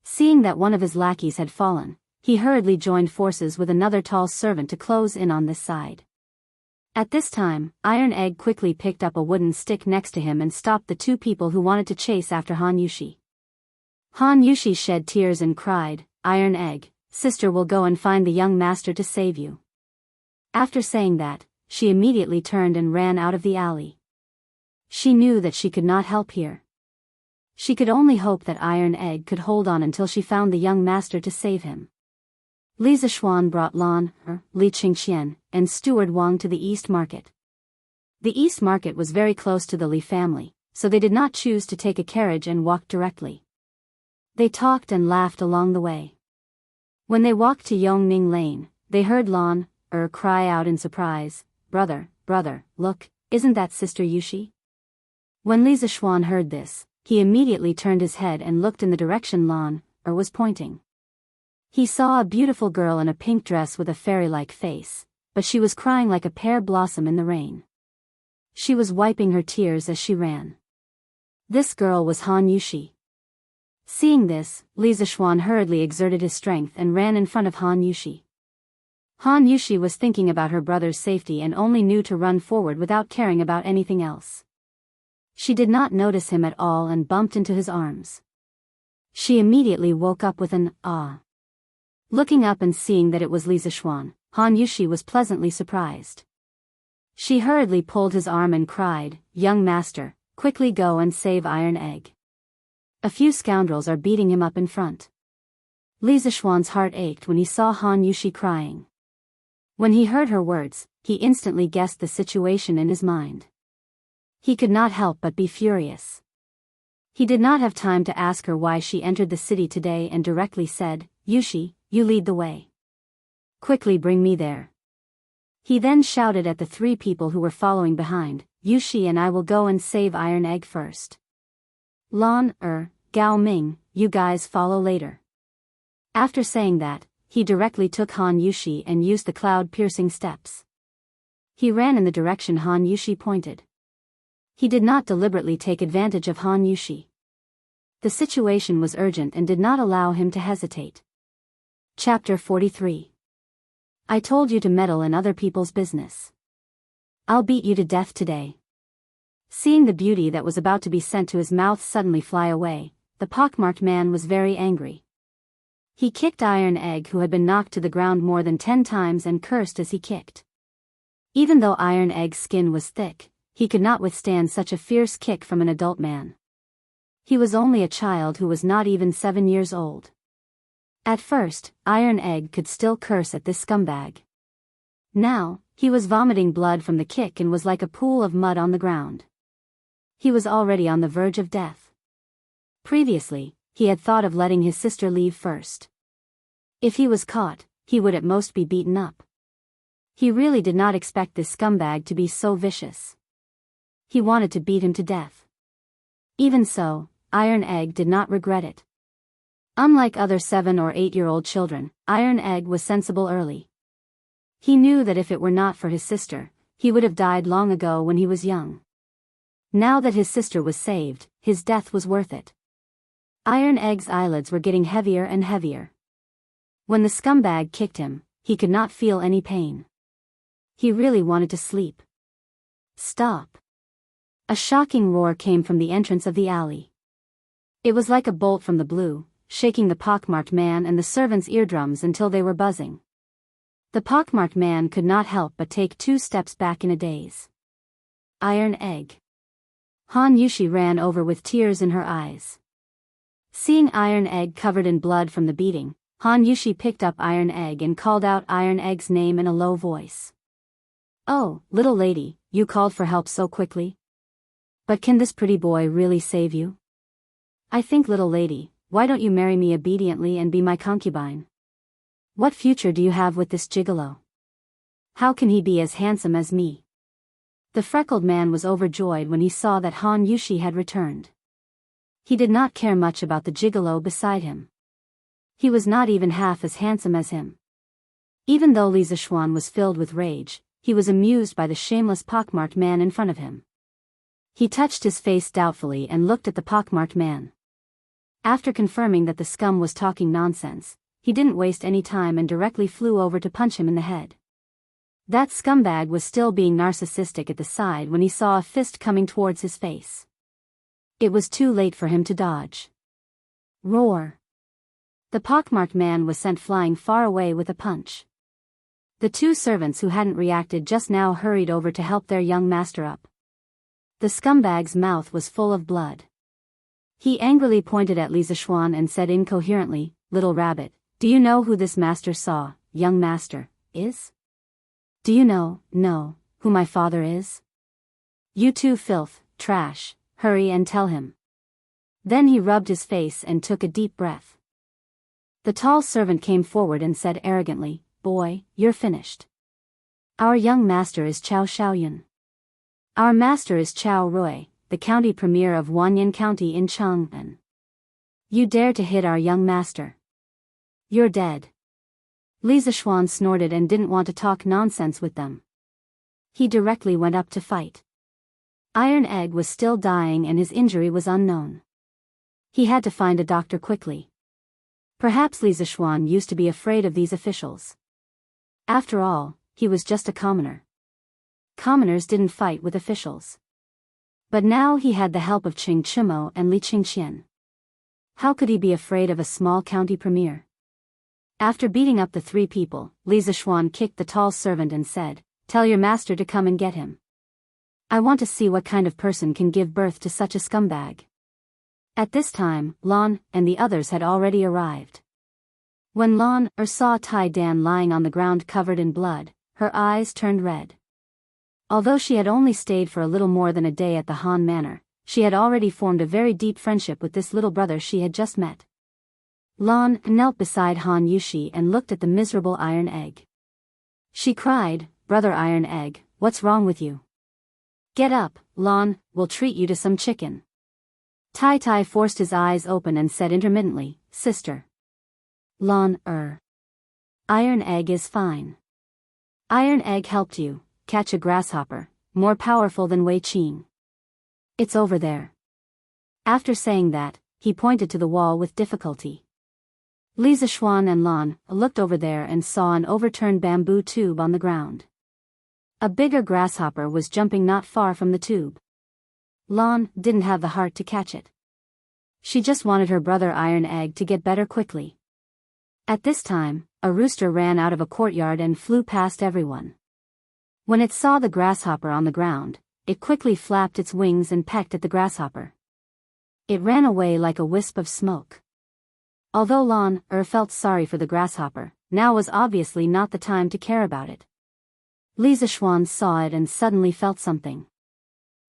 Seeing that one of his lackeys had fallen, he hurriedly joined forces with another tall servant to close in on this side. At this time, Iron Egg quickly picked up a wooden stick next to him and stopped the 2 people who wanted to chase after Han Yushi. Han Yushi shed tears and cried, "Iron Egg, sister will go and find the young master to save you." After saying that, she immediately turned and ran out of the alley. She knew that she could not help here. She could only hope that Iron Egg could hold on until she found the young master to save him. Li Zishuan brought Lan, Li Qingxian, and Steward Wang to the East Market. The East Market was very close to the Li family, so they did not choose to take a carriage and walk directly. They talked and laughed along the way. When they walked to Yongning Lane, they heard Lan, cry out in surprise, "Brother, brother, look, isn't that Sister Yushi?" When Li Zishuan heard this, he immediately turned his head and looked in the direction Lan, was pointing. He saw a beautiful girl in a pink dress with a fairy-like face, but she was crying like a pear blossom in the rain. She was wiping her tears as she ran. This girl was Han Yushi. Seeing this, Li Zishuan hurriedly exerted his strength and ran in front of Han Yushi. Han Yushi was thinking about her brother's safety and only knew to run forward without caring about anything else. She did not notice him at all and bumped into his arms. She immediately woke up with an "ah." Looking up and seeing that it was Li Zishuan, Han Yushi was pleasantly surprised. She hurriedly pulled his arm and cried, "Young master, quickly go and save Iron Egg. A few scoundrels are beating him up in front." Li Zishuan's heart ached when he saw Han Yushi crying. When he heard her words, he instantly guessed the situation in his mind. He could not help but be furious. He did not have time to ask her why she entered the city today and directly said, Yushi, you lead the way. Quickly bring me there. He then shouted at the 3 people who were following behind, Yushi and I will go and save Iron Egg first. Lan, Gao Ming, you guys follow later. After saying that, he directly took Han Yushi and used the cloud-piercing steps. He ran in the direction Han Yushi pointed. He did not deliberately take advantage of Han Yushi. The situation was urgent and did not allow him to hesitate. Chapter 43. I told you to meddle in other people's business. I'll beat you to death today. Seeing the beauty that was about to be sent to his mouth suddenly fly away, the pockmarked man was very angry. He kicked Iron Egg, who had been knocked to the ground more than 10 times, and cursed as he kicked. Even though Iron Egg's skin was thick, he could not withstand such a fierce kick from an adult man. He was only a child who was not even 7 years old. At first, Iron Egg could still curse at this scumbag. Now, he was vomiting blood from the kick and was like a pool of mud on the ground. He was already on the verge of death. Previously, he had thought of letting his sister leave first. If he was caught, he would at most be beaten up. He really did not expect this scumbag to be so vicious. He wanted to beat him to death. Even so, Iron Egg did not regret it. Unlike other 7 or 8-year-old children, Iron Egg was sensible early. He knew that if it were not for his sister, he would have died long ago when he was young. Now that his sister was saved, his death was worth it. Iron Egg's eyelids were getting heavier and heavier. When the scumbag kicked him, he could not feel any pain. He really wanted to sleep. Stop! A shocking roar came from the entrance of the alley. It was like a bolt from the blue, shaking the pockmarked man and the servants' eardrums until they were buzzing. The pockmarked man could not help but take 2 steps back in a daze. Iron Egg. Han Yushi ran over with tears in her eyes. Seeing Iron Egg covered in blood from the beating, Han Yushi picked up Iron Egg and called out Iron Egg's name in a low voice. Oh, little lady, you called for help so quickly? But can this pretty boy really save you? I think, little lady, why don't you marry me obediently and be my concubine? What future do you have with this gigolo? How can he be as handsome as me? The freckled man was overjoyed when he saw that Han Yushi had returned. He did not care much about the gigolo beside him. He was not even half as handsome as him. Even though Li Zixuan was filled with rage, he was amused by the shameless pockmarked man in front of him. He touched his face doubtfully and looked at the pockmarked man. After confirming that the scum was talking nonsense, he didn't waste any time and directly flew over to punch him in the head. That scumbag was still being narcissistic at the side when he saw a fist coming towards his face. It was too late for him to dodge. Roar! The pockmarked man was sent flying far away with a punch. The 2 servants who hadn't reacted just now hurried over to help their young master up. The scumbag's mouth was full of blood. He angrily pointed at Li Zixuan and said incoherently, Little rabbit, do you know who this master saw, young master, is? Do you know, who my father is? You 2 filth, trash, hurry and tell him. Then he rubbed his face and took a deep breath. The tall servant came forward and said arrogantly, Boy, you're finished. Our young master is Chao Xiaoyun. Our master is Chao Rui, the county premier of Wanyan County in Chang'an. You dare to hit our young master. You're dead. Li Zixuan snorted and didn't want to talk nonsense with them. He directly went up to fight. Iron Egg was still dying and his injury was unknown. He had to find a doctor quickly. Perhaps Li Zixuan used to be afraid of these officials. After all, he was just a commoner. Commoners didn't fight with officials. But now he had the help of Qing Chimo and Li Qingqian. How could he be afraid of a small county premier? After beating up the 3 people, Li Zixuan kicked the tall servant and said, Tell your master to come and get him. I want to see what kind of person can give birth to such a scumbag. At this time, Lan and the others had already arrived. When Lan saw Tai Dan lying on the ground covered in blood, her eyes turned red. Although she had only stayed for a little more than a day at the Han Manor, she had already formed a very deep friendship with this little brother she had just met. Lan knelt beside Han Yushi and looked at the miserable iron egg. She cried, "Brother Iron Egg, what's wrong with you? Get up, Lan, we'll treat you to some chicken." Tai Tai forced his eyes open and said intermittently, "Sister." Lan, Iron Egg is fine. Iron Egg helped you catch a grasshopper, more powerful than Wei Qing. It's over there. After saying that, he pointed to the wall with difficulty. Li Zishuan and Lan looked over there and saw an overturned bamboo tube on the ground. A bigger grasshopper was jumping not far from the tube. Lan didn't have the heart to catch it. She just wanted her brother Iron Egg to get better quickly. At this time, a rooster ran out of a courtyard and flew past everyone. When it saw the grasshopper on the ground, it quickly flapped its wings and pecked at the grasshopper. It ran away like a wisp of smoke. Although Lan felt sorry for the grasshopper, now was obviously not the time to care about it. Li Zishuan saw it and suddenly felt something.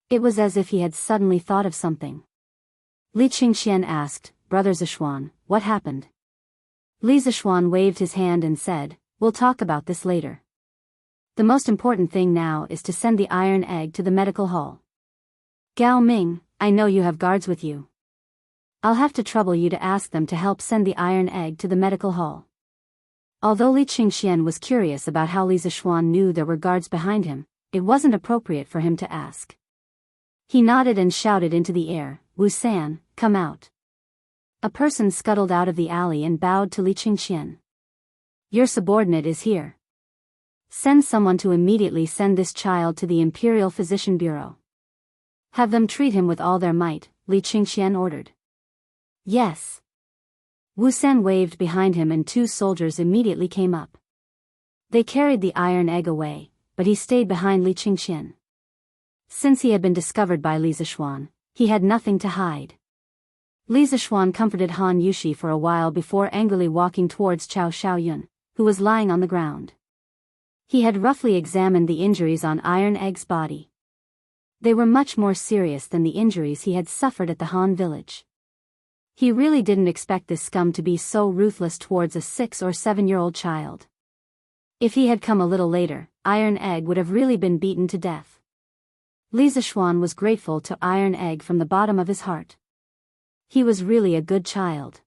It was as if he had suddenly thought of something. Li Qingxian asked, "Brother Zishuan, what happened?" Li Zishuan waved his hand and said, "We'll talk about this later. The most important thing now is to send the Iron Egg to the medical hall. Gao Ming, I know you have guards with you. I'll have to trouble you to ask them to help send the Iron Egg to the medical hall." Although Li Qingxian was curious about how Li Zishuan knew there were guards behind him, it wasn't appropriate for him to ask. He nodded and shouted into the air, "Wu San, come out." A person scuttled out of the alley and bowed to Li Qingxian. "Your subordinate is here. Send someone to immediately send this child to the Imperial Physician Bureau. Have them treat him with all their might," Li Qingxian ordered. "Yes." Wu San waved behind him and 2 soldiers immediately came up. They carried the Iron Egg away, but he stayed behind Li Qingxian. Since he had been discovered by Li Zishuan, he had nothing to hide. Li Zishuan comforted Han Yushi for a while before angrily walking towards Chao Xiaoyun, who was lying on the ground. He had roughly examined the injuries on Iron Egg's body. They were much more serious than the injuries he had suffered at the Han village. He really didn't expect this scum to be so ruthless towards a 6 or 7-year-old child. If he had come a little later, Iron Egg would have really been beaten to death. Li Zishuan was grateful to Iron Egg from the bottom of his heart. He was really a good child.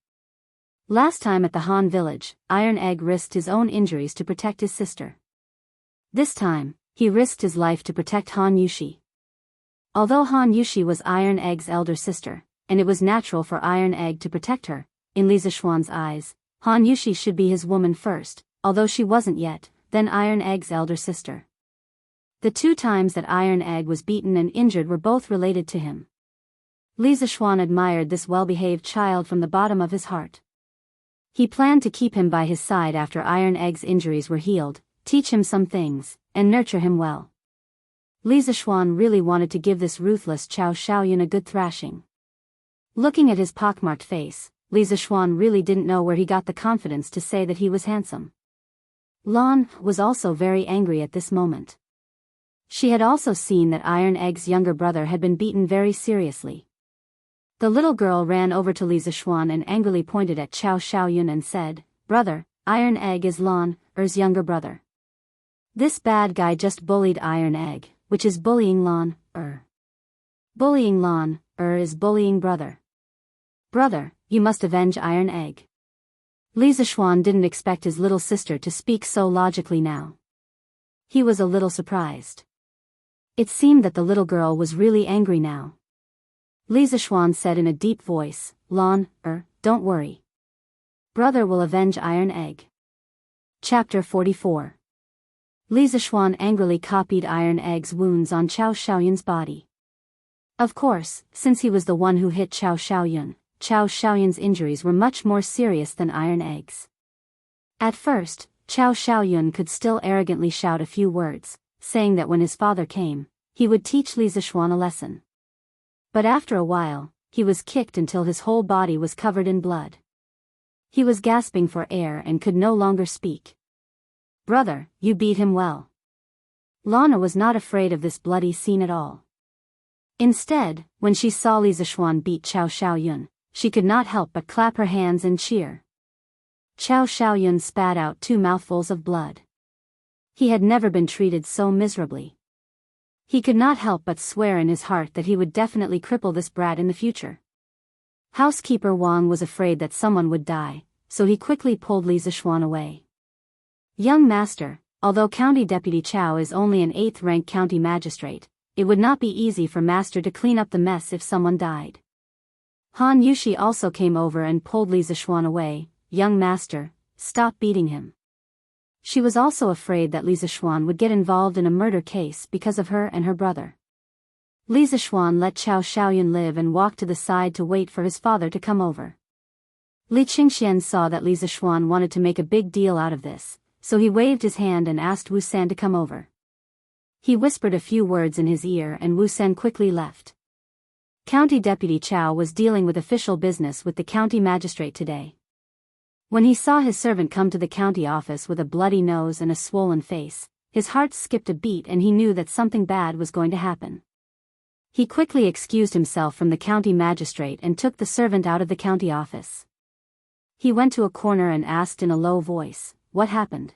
Last time at the Han village, Iron Egg risked his own injuries to protect his sister. This time, he risked his life to protect Han Yushi. Although Han Yushi was Iron Egg's elder sister, and it was natural for Iron Egg to protect her, in Li Zishuan's eyes, Han Yushi should be his woman first, although she wasn't yet, then Iron Egg's elder sister. The 2 times that Iron Egg was beaten and injured were both related to him. Li Zishuan admired this well-behaved child from the bottom of his heart. He planned to keep him by his side after Iron Egg's injuries were healed, teach him some things, and nurture him well. Li Zishuan really wanted to give this ruthless Chao Xiaoyun a good thrashing. Looking at his pockmarked face, Li Zishuan really didn't know where he got the confidence to say that he was handsome. Lan was also very angry at this moment. She had also seen that Iron Egg's younger brother had been beaten very seriously. The little girl ran over to Li Zishuan and angrily pointed at Chao Xiaoyun and said, "Brother, Iron Egg is Lan's younger brother. This bad guy just bullied Iron Egg, which is bullying Lan. Bullying Lan is bullying brother. Brother, you must avenge Iron Egg." Li Zishuan didn't expect his little sister to speak so logically now. He was a little surprised. It seemed that the little girl was really angry now. Li Zishuan said in a deep voice, "Lan, don't worry. Brother will avenge Iron Egg." Chapter 44. Li Zishuan angrily copied Iron Egg's wounds on Chao Xiaoyun's body. Of course, since he was the one who hit Chao Xiaoyun's injuries were much more serious than Iron Egg's. At first, Chao Xiaoyun could still arrogantly shout a few words, saying that when his father came, he would teach Li Zishuan a lesson. But after a while, he was kicked until his whole body was covered in blood. He was gasping for air and could no longer speak. "Brother, you beat him well." Lana was not afraid of this bloody scene at all. Instead, when she saw Li Zishuan beat Chao Xiaoyun, she could not help but clap her hands and cheer. Chao Xiaoyun spat out 2 mouthfuls of blood. He had never been treated so miserably. He could not help but swear in his heart that he would definitely cripple this brat in the future. Housekeeper Wang was afraid that someone would die, so he quickly pulled Li Zishuan away. Young master, although County Deputy Chao is only an 8th-rank county magistrate, it would not be easy for master to clean up the mess if someone died. Han Yushi also came over and pulled Li Zishuan away. Young master, stop beating him. She was also afraid that Li Zishuan would get involved in a murder case because of her and her brother. Li Zishuan let Chao Xiaoyun live and walked to the side to wait for his father to come over. Li Qingxian saw that Li Zishuan wanted to make a big deal out of this, so he waved his hand and asked Wu San to come over. He whispered a few words in his ear and Wu San quickly left. County Deputy Chao was dealing with official business with the county magistrate today. When he saw his servant come to the county office with a bloody nose and a swollen face, his heart skipped a beat and he knew that something bad was going to happen. He quickly excused himself from the county magistrate and took the servant out of the county office. He went to a corner and asked in a low voice, "What happened?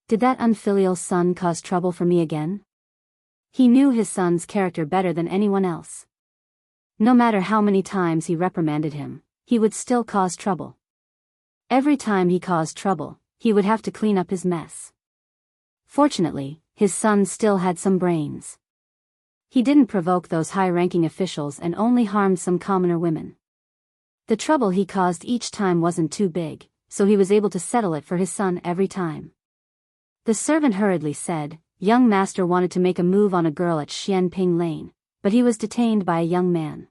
Did that unfilial son cause trouble for me again?" He knew his son's character better than anyone else. No matter how many times he reprimanded him, he would still cause trouble. Every time he caused trouble, he would have to clean up his mess. Fortunately, his son still had some brains. He didn't provoke those high-ranking officials and only harmed some commoner women. The trouble he caused each time wasn't too big, so he was able to settle it for his son every time. The servant hurriedly said, "Young master wanted to make a move on a girl at Xianping Lane, but he was detained by a young man.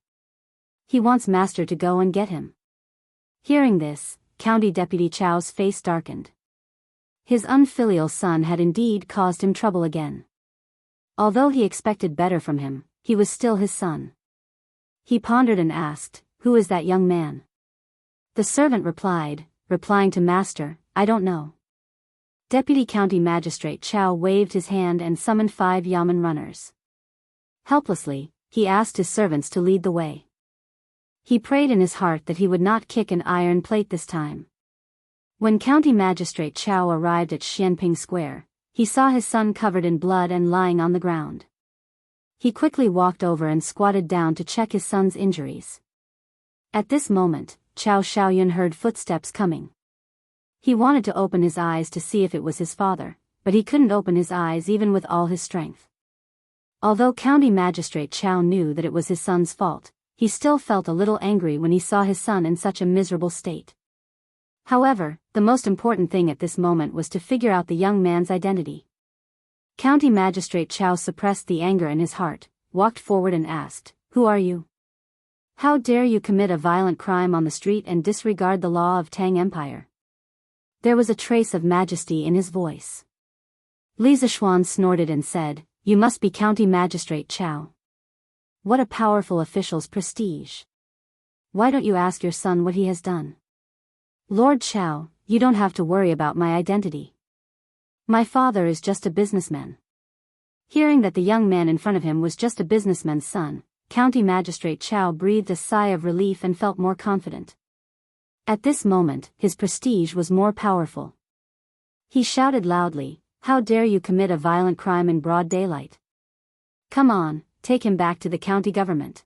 He wants master to go and get him." Hearing this, County Deputy Chao's face darkened. His unfilial son had indeed caused him trouble again. Although he expected better from him, he was still his son. He pondered and asked, "Who is that young man?" The servant replying to master, "I don't know." Deputy County Magistrate Chao waved his hand and summoned 5 yamen runners. Helplessly, he asked his servants to lead the way. He prayed in his heart that he would not kick an iron plate this time. When County Magistrate Chao arrived at Xianping Square, he saw his son covered in blood and lying on the ground. He quickly walked over and squatted down to check his son's injuries. At this moment, Chao Xiaoyun heard footsteps coming. He wanted to open his eyes to see if it was his father, but he couldn't open his eyes even with all his strength. Although County Magistrate Chao knew that it was his son's fault, he still felt a little angry when he saw his son in such a miserable state. However, the most important thing at this moment was to figure out the young man's identity. County Magistrate Chao suppressed the anger in his heart, walked forward and asked, "Who are you? How dare you commit a violent crime on the street and disregard the law of Tang Empire?" There was a trace of majesty in his voice. Li Zishuan snorted and said, "You must be County Magistrate Chao. What a powerful official's prestige. Why don't you ask your son what he has done?" "Lord Chao, you don't have to worry about my identity. My father is just a businessman." Hearing that the young man in front of him was just a businessman's son, County Magistrate Chao breathed a sigh of relief and felt more confident. At this moment, his prestige was more powerful. He shouted loudly, "How dare you commit a violent crime in broad daylight? Come on, take him back to the county government."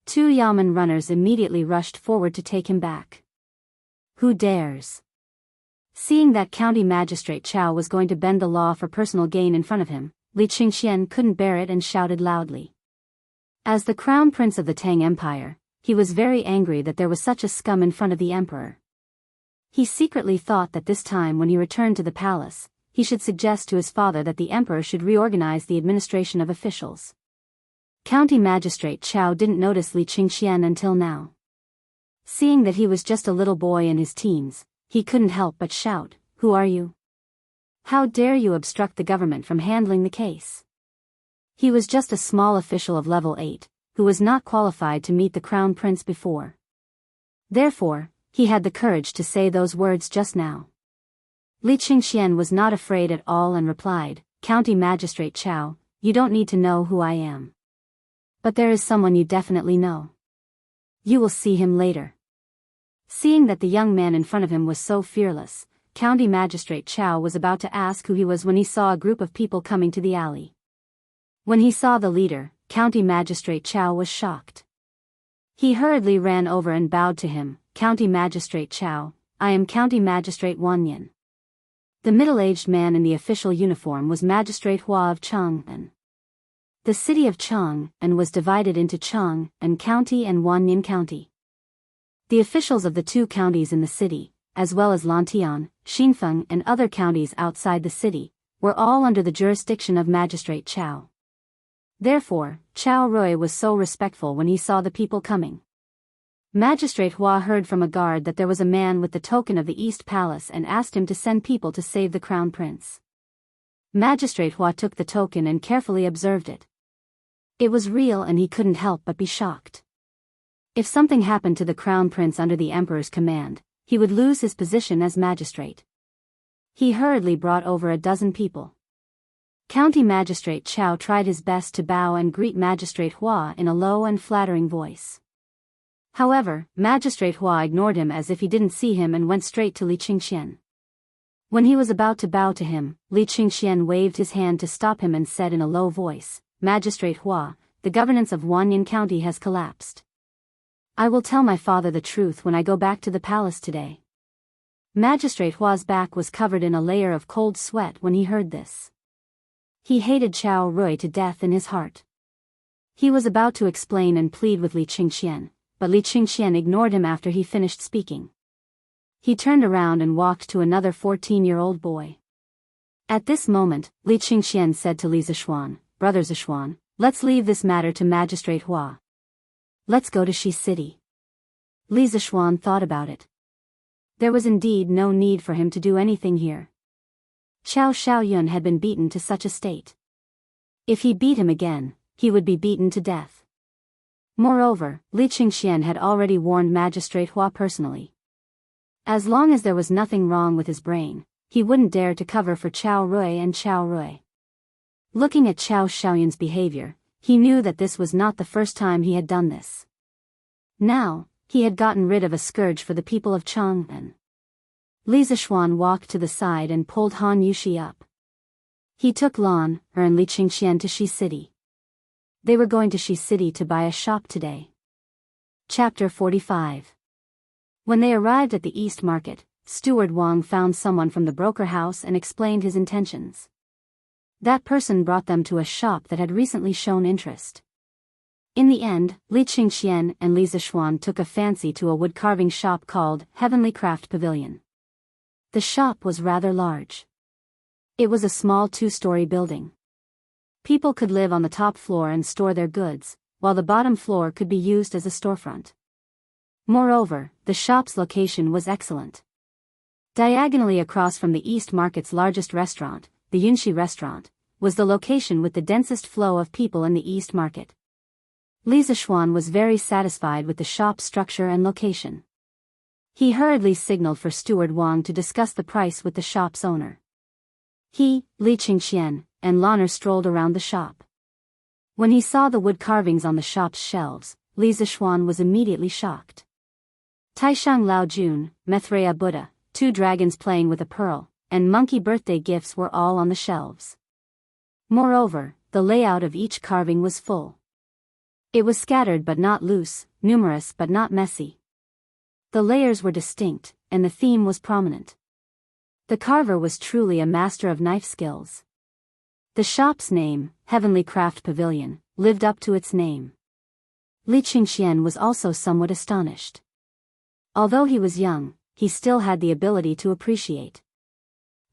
2 yamen runners immediately rushed forward to take him back. "Who dares?" Seeing that County Magistrate Chao was going to bend the law for personal gain in front of him, Li Qingxian couldn't bear it and shouted loudly. As the crown prince of the Tang Empire, he was very angry that there was such a scum in front of the emperor. He secretly thought that this time when he returned to the palace, he should suggest to his father that the emperor should reorganize the administration of officials. County Magistrate Chao didn't notice Li Qingxian until now. Seeing that he was just a little boy in his teens, he couldn't help but shout, "Who are you? How dare you obstruct the government from handling the case?" He was just a small official of level 8, who was not qualified to meet the crown prince before. Therefore, he had the courage to say those words just now. Li Qingxian was not afraid at all and replied, "County Magistrate Chao, you don't need to know who I am. But there is someone you definitely know. You will see him later. Seeing that the young man in front of him was so fearless, County Magistrate Chow was about to ask who he was when he saw a group of people coming to the alley. When he saw the leader, County Magistrate Chow was shocked. He hurriedly ran over and bowed to him. "County Magistrate Chow, I am County Magistrate Wan Yin." The middle-aged man in the official uniform was Magistrate Hua of Chang'an. The city of Chang'an was divided into Chang'an County and Wan Yin County. The officials of the two counties in the city, as well as Lantian, Xinfeng and other counties outside the city, were all under the jurisdiction of Magistrate Chow. Therefore, Chow Rui was so respectful when he saw the people coming. Magistrate Hua heard from a guard that there was a man with the token of the East Palace and asked him to send people to save the Crown Prince. Magistrate Hua took the token and carefully observed it. It was real and he couldn't help but be shocked. If something happened to the Crown Prince under the Emperor's command, he would lose his position as magistrate. He hurriedly brought over a dozen people. County Magistrate Chow tried his best to bow and greet Magistrate Hua in a low and flattering voice. However, Magistrate Hua ignored him as if he didn't see him and went straight to Li Qingxian. When he was about to bow to him, Li Qingxian waved his hand to stop him and said in a low voice, "Magistrate Hua, the governance of Wanyan County has collapsed. I will tell my father the truth when I go back to the palace today." Magistrate Hua's back was covered in a layer of cold sweat when he heard this. He hated Chow Rui to death in his heart. He was about to explain and plead with Li Qingxian, but Li Qingxian ignored him after he finished speaking. He turned around and walked to another 14-year-old boy. At this moment, Li Qingxian said to Li Zishuan, "Brother Zishuan, let's leave this matter to Magistrate Hua. Let's go to Shi City." Li Zishuan thought about it. There was indeed no need for him to do anything here. Xiao Xiaoyun had been beaten to such a state. If he beat him again, he would be beaten to death. Moreover, Li Qingxian had already warned Magistrate Hua personally. As long as there was nothing wrong with his brain, he wouldn't dare to cover for Chow Rui and Chow Rui. Looking at Xiao Xiaoyun's behavior, he knew that this was not the first time he had done this. Now, he had gotten rid of a scourge for the people of Chang'an. Li Zishuan walked to the side and pulled Han Yushi up. He took Lan, and Li Qingxian to Shi City. They were going to Shi City to buy a shop today. Chapter 45. When they arrived at the East Market, Steward Wang found someone from the broker house and explained his intentions. That person brought them to a shop that had recently shown interest. In the end, Li Qingxian and Li Zishuan took a fancy to a wood-carving shop called Heavenly Craft Pavilion. The shop was rather large. It was a small 2-story building. People could live on the top floor and store their goods, while the bottom floor could be used as a storefront. Moreover, the shop's location was excellent. Diagonally across from the East Market's largest restaurant, the Yunxi restaurant, was the location with the densest flow of people in the East Market. Li Zishuan was very satisfied with the shop's structure and location. He hurriedly signaled for Steward Wang to discuss the price with the shop's owner. He, Li Qingxian, and Lanner strolled around the shop. When he saw the wood carvings on the shop's shelves, Li Zishuan was immediately shocked. Taishang Lao Jun, Methreya Buddha, 2 dragons playing with a pearl, and monkey birthday gifts were all on the shelves. Moreover, the layout of each carving was full. It was scattered but not loose, numerous but not messy. The layers were distinct, and the theme was prominent. The carver was truly a master of knife skills. The shop's name, Heavenly Craft Pavilion, lived up to its name. Li Qingxian was also somewhat astonished. Although he was young, he still had the ability to appreciate.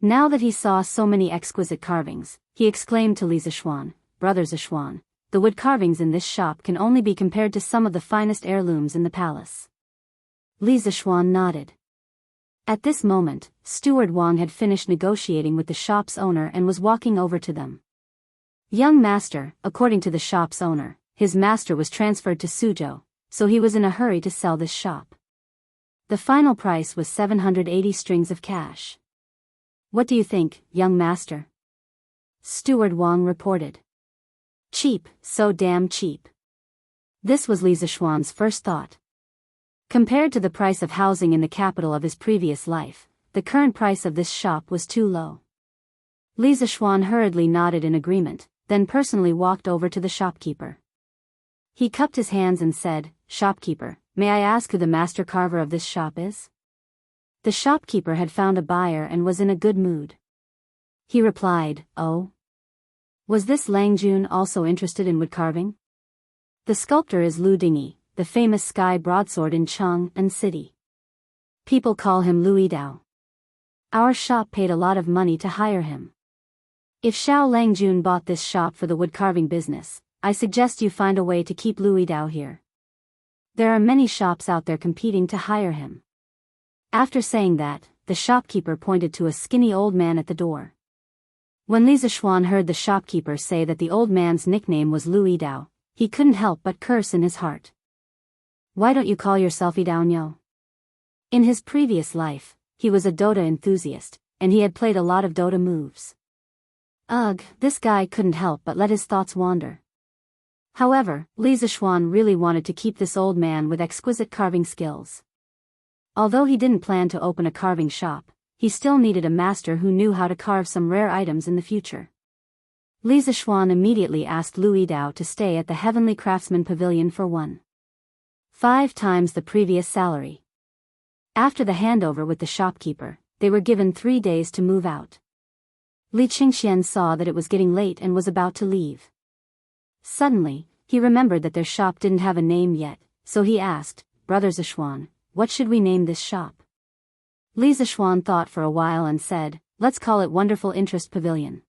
Now that he saw so many exquisite carvings, he exclaimed to Li Zishuan, "Brother Zishuan, the wood carvings in this shop can only be compared to some of the finest heirlooms in the palace." Li Zishuan nodded. At this moment, Steward Wang had finished negotiating with the shop's owner and was walking over to them. "Young master," according to the shop's owner, his master was transferred to Suzhou, so he was in a hurry to sell this shop. The final price was 780 strings of cash. "What do you think, young master?" Steward Wang reported. "Cheap, so damn cheap. This was Li Zishuan's first thought. Compared to the price of housing in the capital of his previous life, the current price of this shop was too low. Li Zishuan hurriedly nodded in agreement, then personally walked over to the shopkeeper. He cupped his hands and said, "Shopkeeper, may I ask who the master carver of this shop is?" The shopkeeper had found a buyer and was in a good mood. He replied, "Oh? Was this Lang Jun also interested in wood carving? The sculptor is Lu Dingyi, the famous sky broadsword in Chang'an City. People call him Lu Yidao. Our shop paid a lot of money to hire him. If Xiao Langjun bought this shop for the woodcarving business, I suggest you find a way to keep Lu Yidao here. There are many shops out there competing to hire him." After saying that, the shopkeeper pointed to a skinny old man at the door. When Li Zishuan heard the shopkeeper say that the old man's nickname was Lu Yidao, he couldn't help but curse in his heart. "Why don't you call yourself Yidao Nyo?" In his previous life, he was a Dota enthusiast, and he had played a lot of Dota moves. Ugh, this guy couldn't help but let his thoughts wander. However, Li Zishuan really wanted to keep this old man with exquisite carving skills. Although he didn't plan to open a carving shop, he still needed a master who knew how to carve some rare items in the future. Li Zishuan immediately asked Lu Yidao to stay at the Heavenly Craftsman Pavilion for 1.5 times the previous salary. After the handover with the shopkeeper, they were given 3 days to move out. Li Qingxian saw that it was getting late and was about to leave. Suddenly, he remembered that their shop didn't have a name yet, so he asked, "Brother Zishuan, what should we name this shop?" Li Zishuan thought for a while and said, "Let's call it Wonderful Interest Pavilion.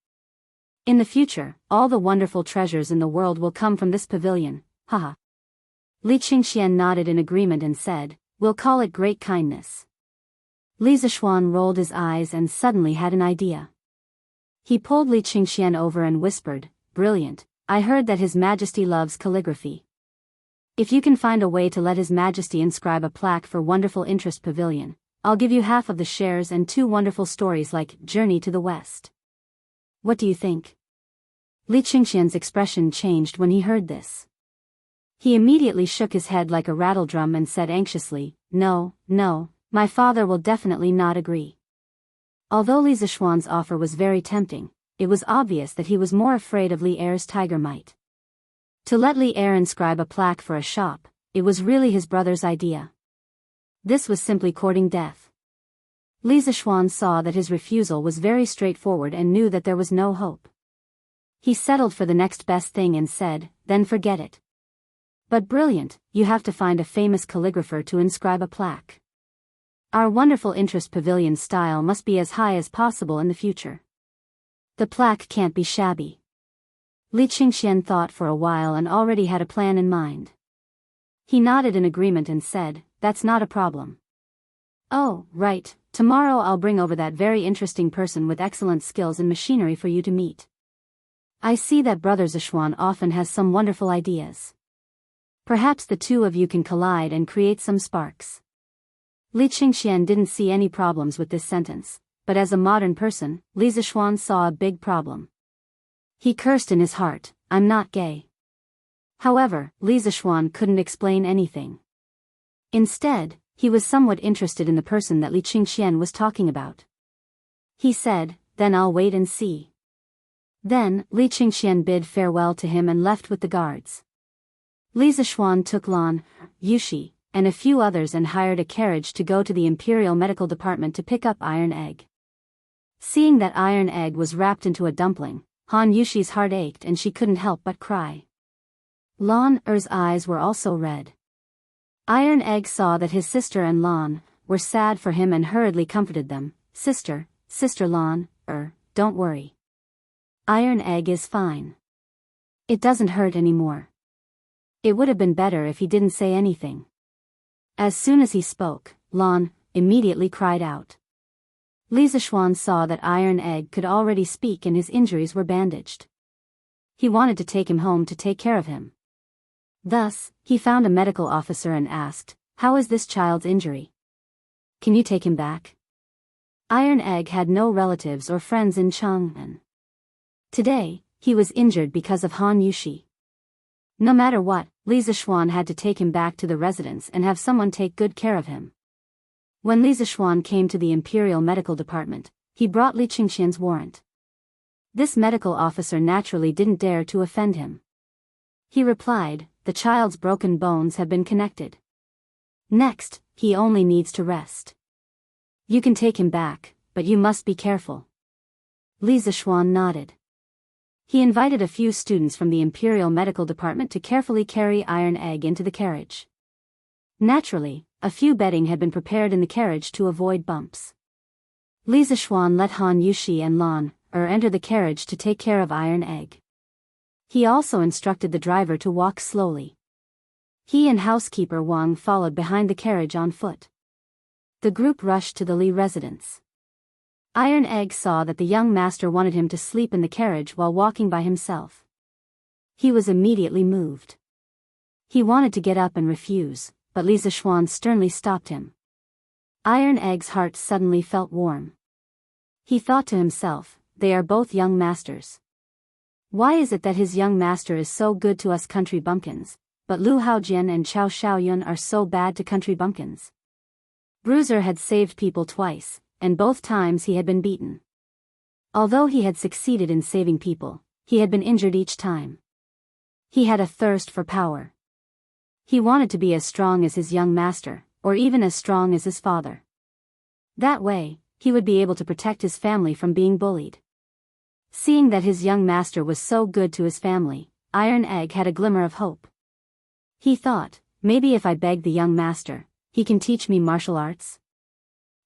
In the future, all the wonderful treasures in the world will come from this pavilion, haha." Li Qingxian nodded in agreement and said, "We'll call it Great Kindness." Li Zishuan rolled his eyes and suddenly had an idea. He pulled Li Qingxian over and whispered, "Brilliant, I heard that His Majesty loves calligraphy. If you can find a way to let His Majesty inscribe a plaque for Wonderful Interest Pavilion, I'll give you half of the shares and 2 wonderful stories like Journey to the West. What do you think?" Li Qingxian's expression changed when he heard this. He immediately shook his head like a rattledrum and said anxiously, No, my father will definitely not agree." Although Li Zishuan's offer was very tempting, it was obvious that he was more afraid of Li Er's tiger might. To let Li Er inscribe a plaque for a shop, it was really his brother's idea. This was simply courting death. Li Zishuan saw that his refusal was very straightforward and knew that there was no hope. He settled for the next best thing and said, "Then forget it. But brilliant, you have to find a famous calligrapher to inscribe a plaque. Our Wonderful Interest Pavilion style must be as high as possible in the future. The plaque can't be shabby." Li Qingxian thought for a while and already had a plan in mind. He nodded in agreement and said, "That's not a problem. Oh, right, tomorrow I'll bring over that very interesting person with excellent skills in machinery for you to meet. I see that Brother Zishuan often has some wonderful ideas. Perhaps the two of you can collide and create some sparks." Li Qingxian didn't see any problems with this sentence, but as a modern person, Li Zishuan saw a big problem. He cursed in his heart, "I'm not gay." However, Li Zishuan couldn't explain anything. Instead, he was somewhat interested in the person that Li Qingxian was talking about. He said, "Then I'll wait and see." Then, Li Qingxian bid farewell to him and left with the guards. Li Zishuan took Lan, Yushi, and a few others and hired a carriage to go to the Imperial Medical Department to pick up Iron Egg. Seeing that Iron Egg was wrapped into a dumpling, Han Yushi's heart ached and she couldn't help but cry. Lan Er's eyes were also red. Iron Egg saw that his sister and Lan were sad for him and hurriedly comforted them. Sister Lan, don't worry. Iron Egg is fine. It doesn't hurt anymore." It would have been better if he didn't say anything. As soon as he spoke, Lan immediately cried out. Li Zishuan saw that Iron Egg could already speak and his injuries were bandaged. He wanted to take him home to take care of him. Thus, he found a medical officer and asked, "How is this child's injury? Can you take him back?" Iron Egg had no relatives or friends in Chang'an. Today, he was injured because of Han Yushi. No matter what, Li Zixuan had to take him back to the residence and have someone take good care of him. When Li Zixuan came to the Imperial Medical Department, he brought Li Qingxian's warrant. This medical officer naturally didn't dare to offend him. He replied, "The child's broken bones have been connected. Next, he only needs to rest. You can take him back, but you must be careful." Li Zixuan nodded. He invited a few students from the Imperial Medical Department to carefully carry Iron Egg into the carriage. Naturally, a few bedding had been prepared in the carriage to avoid bumps. Li Zixuan let Han Yushi and Lan enter the carriage to take care of Iron Egg. He also instructed the driver to walk slowly. He and housekeeper Wang followed behind the carriage on foot. The group rushed to the Li residence. Iron Egg saw that the young master wanted him to sleep in the carriage while walking by himself. He was immediately moved. He wanted to get up and refuse, but Li Zixuan sternly stopped him. Iron Egg's heart suddenly felt warm. He thought to himself, they are both young masters. Why is it that his young master is so good to us country bumpkins, but Lu Haojian and Chao Shaoyun are so bad to country bumpkins? Bruiser had saved people twice, and both times he had been beaten. Although he had succeeded in saving people, he had been injured each time. He had a thirst for power. He wanted to be as strong as his young master, or even as strong as his father. That way, he would be able to protect his family from being bullied. Seeing that his young master was so good to his family, Iron Egg had a glimmer of hope. He thought, maybe if I beg the young master, he can teach me martial arts.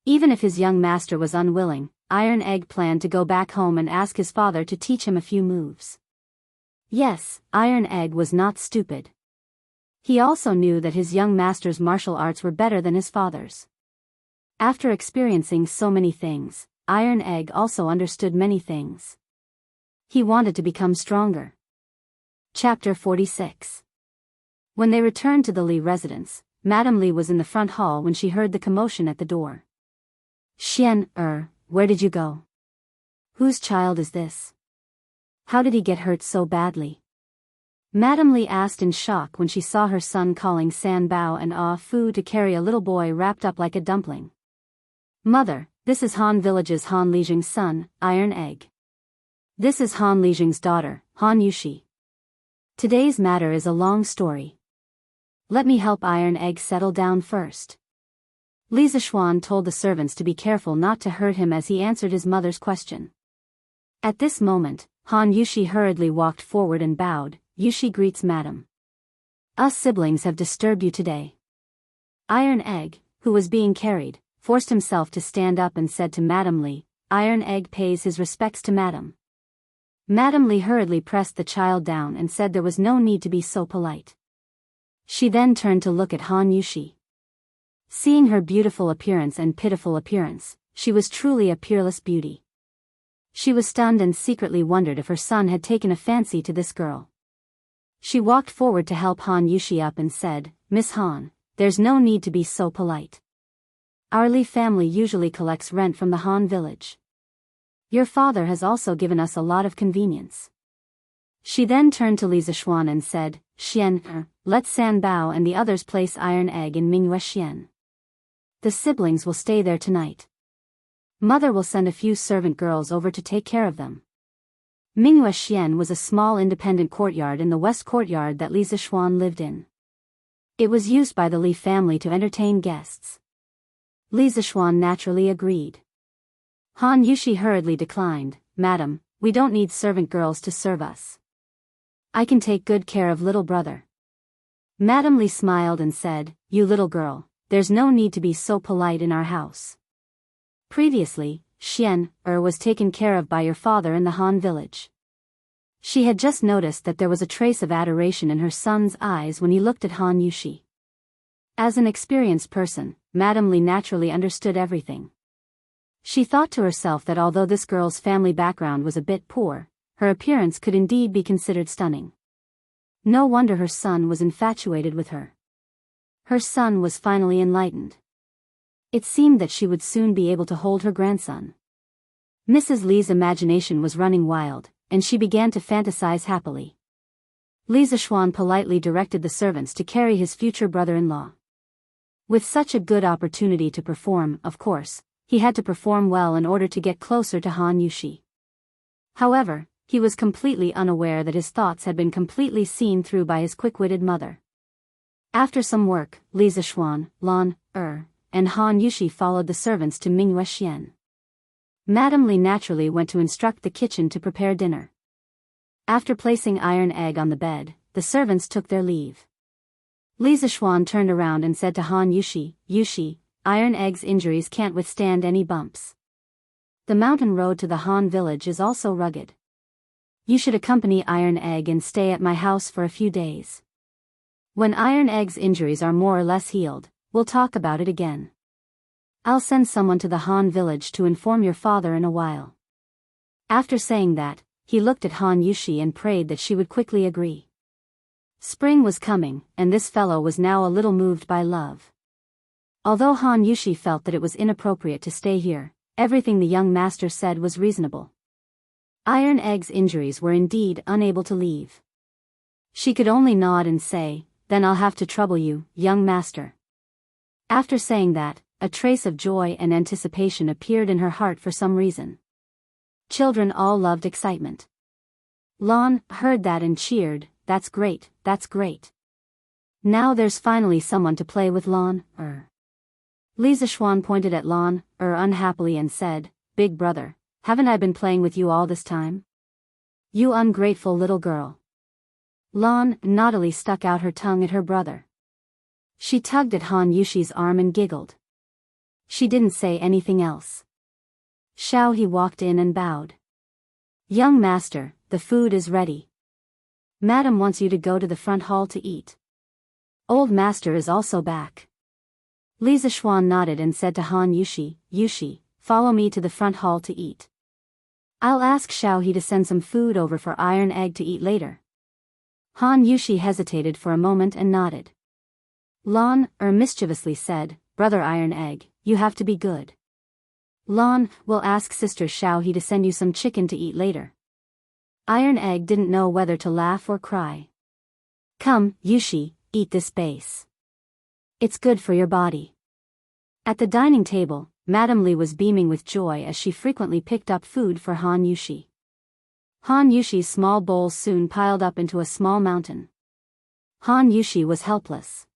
Even if his young master was unwilling, Iron Egg planned to go back home and ask his father to teach him a few moves. Yes, Iron Egg was not stupid. He also knew that his young master's martial arts were better than his father's. After experiencing so many things, Iron Egg also understood many things. He wanted to become stronger. Chapter 46. When they returned to the Li residence, Madame Li was in the front hall when she heard the commotion at the door. "Xian, where did you go? Whose child is this? How did he get hurt so badly?" Madame Li asked in shock when she saw her son calling San Bao and Ah Fu to carry a little boy wrapped up like a dumpling. "Mother, this is Han Village's Han Lijing's son, Iron Egg. This is Han Lijing's daughter, Han Yushi. Today's matter is a long story. Let me help Iron Egg settle down first." Li Zixuan told the servants to be careful not to hurt him as he answered his mother's question. At this moment, Han Yushi hurriedly walked forward and bowed. "Yushi greets Madam. Us siblings have disturbed you today." Iron Egg, who was being carried, forced himself to stand up and said to Madame Li, "Iron Egg pays his respects to Madam." Madame Li hurriedly pressed the child down and said there was no need to be so polite. She then turned to look at Han Yushi. Seeing her beautiful appearance and pitiful appearance, she was truly a peerless beauty. She was stunned and secretly wondered if her son had taken a fancy to this girl. She walked forward to help Han Yushi up and said, "Miss Han, there's no need to be so polite. Our Li family usually collects rent from the Han village. Your father has also given us a lot of convenience." She then turned to Li Zixuan and said, "Xian, let San Bao and the others place Iron Egg in Mingyue Xian. The siblings will stay there tonight. Mother will send a few servant girls over to take care of them." Mingyue Xian was a small independent courtyard in the west courtyard that Li Zixuan lived in. It was used by the Li family to entertain guests. Li Zixuan naturally agreed. Han Yushi hurriedly declined, "Madam, we don't need servant girls to serve us. I can take good care of little brother." Madame Li smiled and said, "You little girl, there's no need to be so polite in our house. Previously, Xian was taken care of by your father in the Han village." She had just noticed that there was a trace of adoration in her son's eyes when he looked at Han Yushi. As an experienced person, Madame Li naturally understood everything. She thought to herself that although this girl's family background was a bit poor, her appearance could indeed be considered stunning. No wonder her son was infatuated with her. Her son was finally enlightened. It seemed that she would soon be able to hold her grandson. Mrs. Li's imagination was running wild, and she began to fantasize happily. Li Zishuan politely directed the servants to carry his future brother-in-law. With such a good opportunity to perform, of course, he had to perform well in order to get closer to Han Yushi. However, he was completely unaware that his thoughts had been completely seen through by his quick-witted mother. After some work, Li Zishuan, Lan, and Han Yushi followed the servants to Mingyue Xian. Madame Li naturally went to instruct the kitchen to prepare dinner. After placing Iron Egg on the bed, the servants took their leave. Li Zishuan turned around and said to Han Yushi, "Yushi, Iron Egg's injuries can't withstand any bumps. The mountain road to the Han village is also rugged. You should accompany Iron Egg and stay at my house for a few days. When Iron Egg's injuries are more or less healed, we'll talk about it again. I'll send someone to the Han village to inform your father in a while." After saying that, he looked at Han Yushi and prayed that she would quickly agree. Spring was coming, and this fellow was now a little moved by love. Although Han Yushi felt that it was inappropriate to stay here, everything the young master said was reasonable. Iron Egg's injuries were indeed unable to leave. She could only nod and say, "Then I'll have to trouble you, young master." After saying that, a trace of joy and anticipation appeared in her heart for some reason. Children all loved excitement. Lan heard that and cheered, "That's great, that's great. Now there's finally someone to play with Lan, Li Zishuan pointed at Lan, unhappily and said, "Big brother, haven't I been playing with you all this time? You ungrateful little girl." Lan naughtily stuck out her tongue at her brother. She tugged at Han Yushi's arm and giggled. She didn't say anything else. Xiao He walked in and bowed. "Young master, the food is ready. Madam wants you to go to the front hall to eat. Old master is also back." Li Zishuan nodded and said to Han Yushi, "Yushi, follow me to the front hall to eat. I'll ask Xiao He to send some food over for Iron Egg to eat later." Han Yushi hesitated for a moment and nodded. Lan, mischievously said, "Brother Iron Egg, you have to be good. Lan, will ask Sister Xiao He to send you some chicken to eat later." Iron Egg didn't know whether to laugh or cry. "Come, Yushi, eat this base. It's good for your body." At the dining table, Madame Li was beaming with joy as she frequently picked up food for Han Yushi. Han Yushi's small bowls soon piled up into a small mountain. Han Yushi was helpless.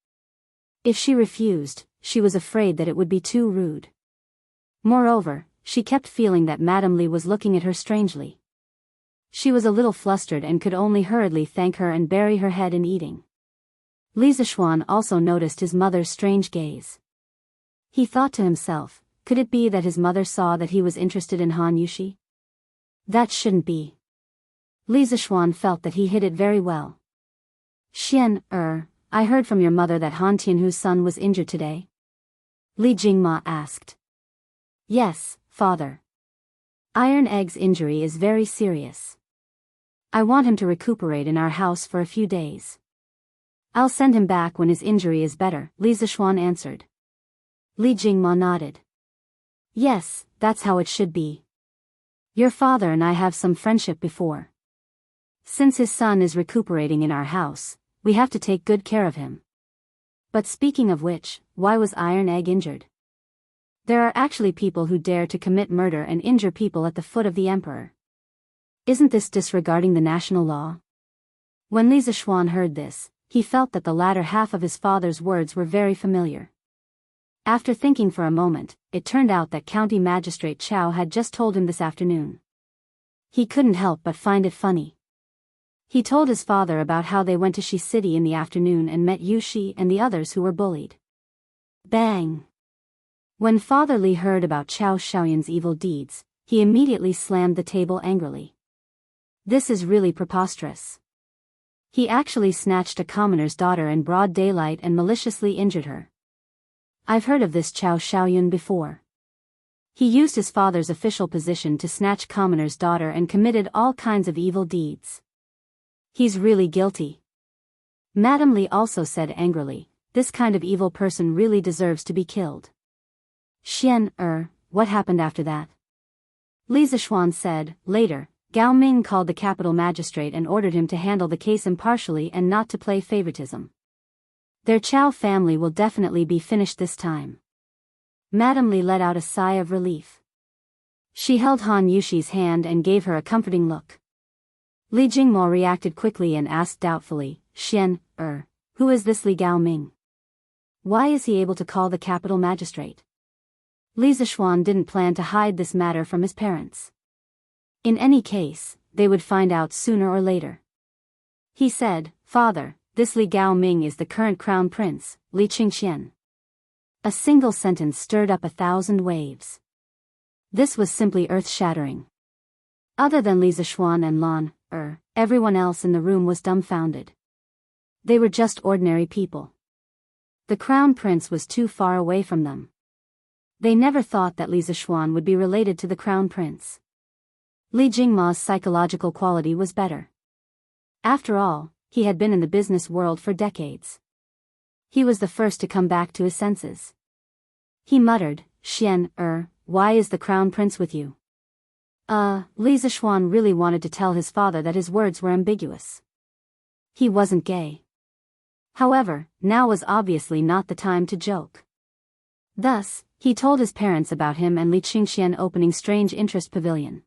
If she refused, she was afraid that it would be too rude. Moreover, she kept feeling that Madame Li was looking at her strangely. She was a little flustered and could only hurriedly thank her and bury her head in eating. Li Zishuan also noticed his mother's strange gaze. He thought to himself, could it be that his mother saw that he was interested in Han Yushi? That shouldn't be. Li Zishuan felt that he hid it very well. "Xian, I heard from your mother that Han Tianhu's son was injured today?" Li Jingma asked. "Yes, father. Iron Egg's injury is very serious. I want him to recuperate in our house for a few days. I'll send him back when his injury is better," Li Zishuan answered. Li Jingma nodded. "Yes, that's how it should be. Your father and I have some friendship before. Since his son is recuperating in our house, we have to take good care of him. But speaking of which, why was Iron Egg injured? There are actually people who dare to commit murder and injure people at the foot of the emperor. Isn't this disregarding the national law?" When Li Zishuan heard this, he felt that the latter half of his father's words were very familiar. After thinking for a moment, it turned out that County Magistrate Chow had just told him this afternoon. He couldn't help but find it funny. He told his father about how they went to Shi City in the afternoon and met Yushi and the others who were bullied. Bang! When Father Li heard about Chow Xiaoyan's evil deeds, he immediately slammed the table angrily. This is really preposterous. He actually snatched a commoner's daughter in broad daylight and maliciously injured her. I've heard of this Chow Xiaoyan before. He used his father's official position to snatch commoner's daughter and committed all kinds of evil deeds. He's really guilty. Madame Li also said angrily, this kind of evil person really deserves to be killed. Xian, what happened after that? Li Zishuan said, later, Gao Ming called the capital magistrate and ordered him to handle the case impartially and not to play favoritism. Their Chow family will definitely be finished this time. Madame Li let out a sigh of relief. She held Han Yushi's hand and gave her a comforting look. Li Jingmo reacted quickly and asked doubtfully, who is this Li Gao Ming? Why is he able to call the capital magistrate? Li Zishuan didn't plan to hide this matter from his parents. In any case, they would find out sooner or later. He said, "Father, this Li Gao Ming is the current crown prince, Li Qingxian." A single sentence stirred up 1,000 waves. This was simply earth-shattering. Other than Li Zishuan and Lan, everyone else in the room was dumbfounded. They were just ordinary people. The crown prince was too far away from them. They never thought that Li Zishuan would be related to the crown prince. Li Jingma's psychological quality was better. After all, he had been in the business world for decades. He was the first to come back to his senses. He muttered, why is the crown prince with you? Li Zishuan really wanted to tell his father that his words were ambiguous. He wasn't gay. However, now was obviously not the time to joke. Thus, he told his parents about him and Li Qingxian opening Strange Interest Pavilion.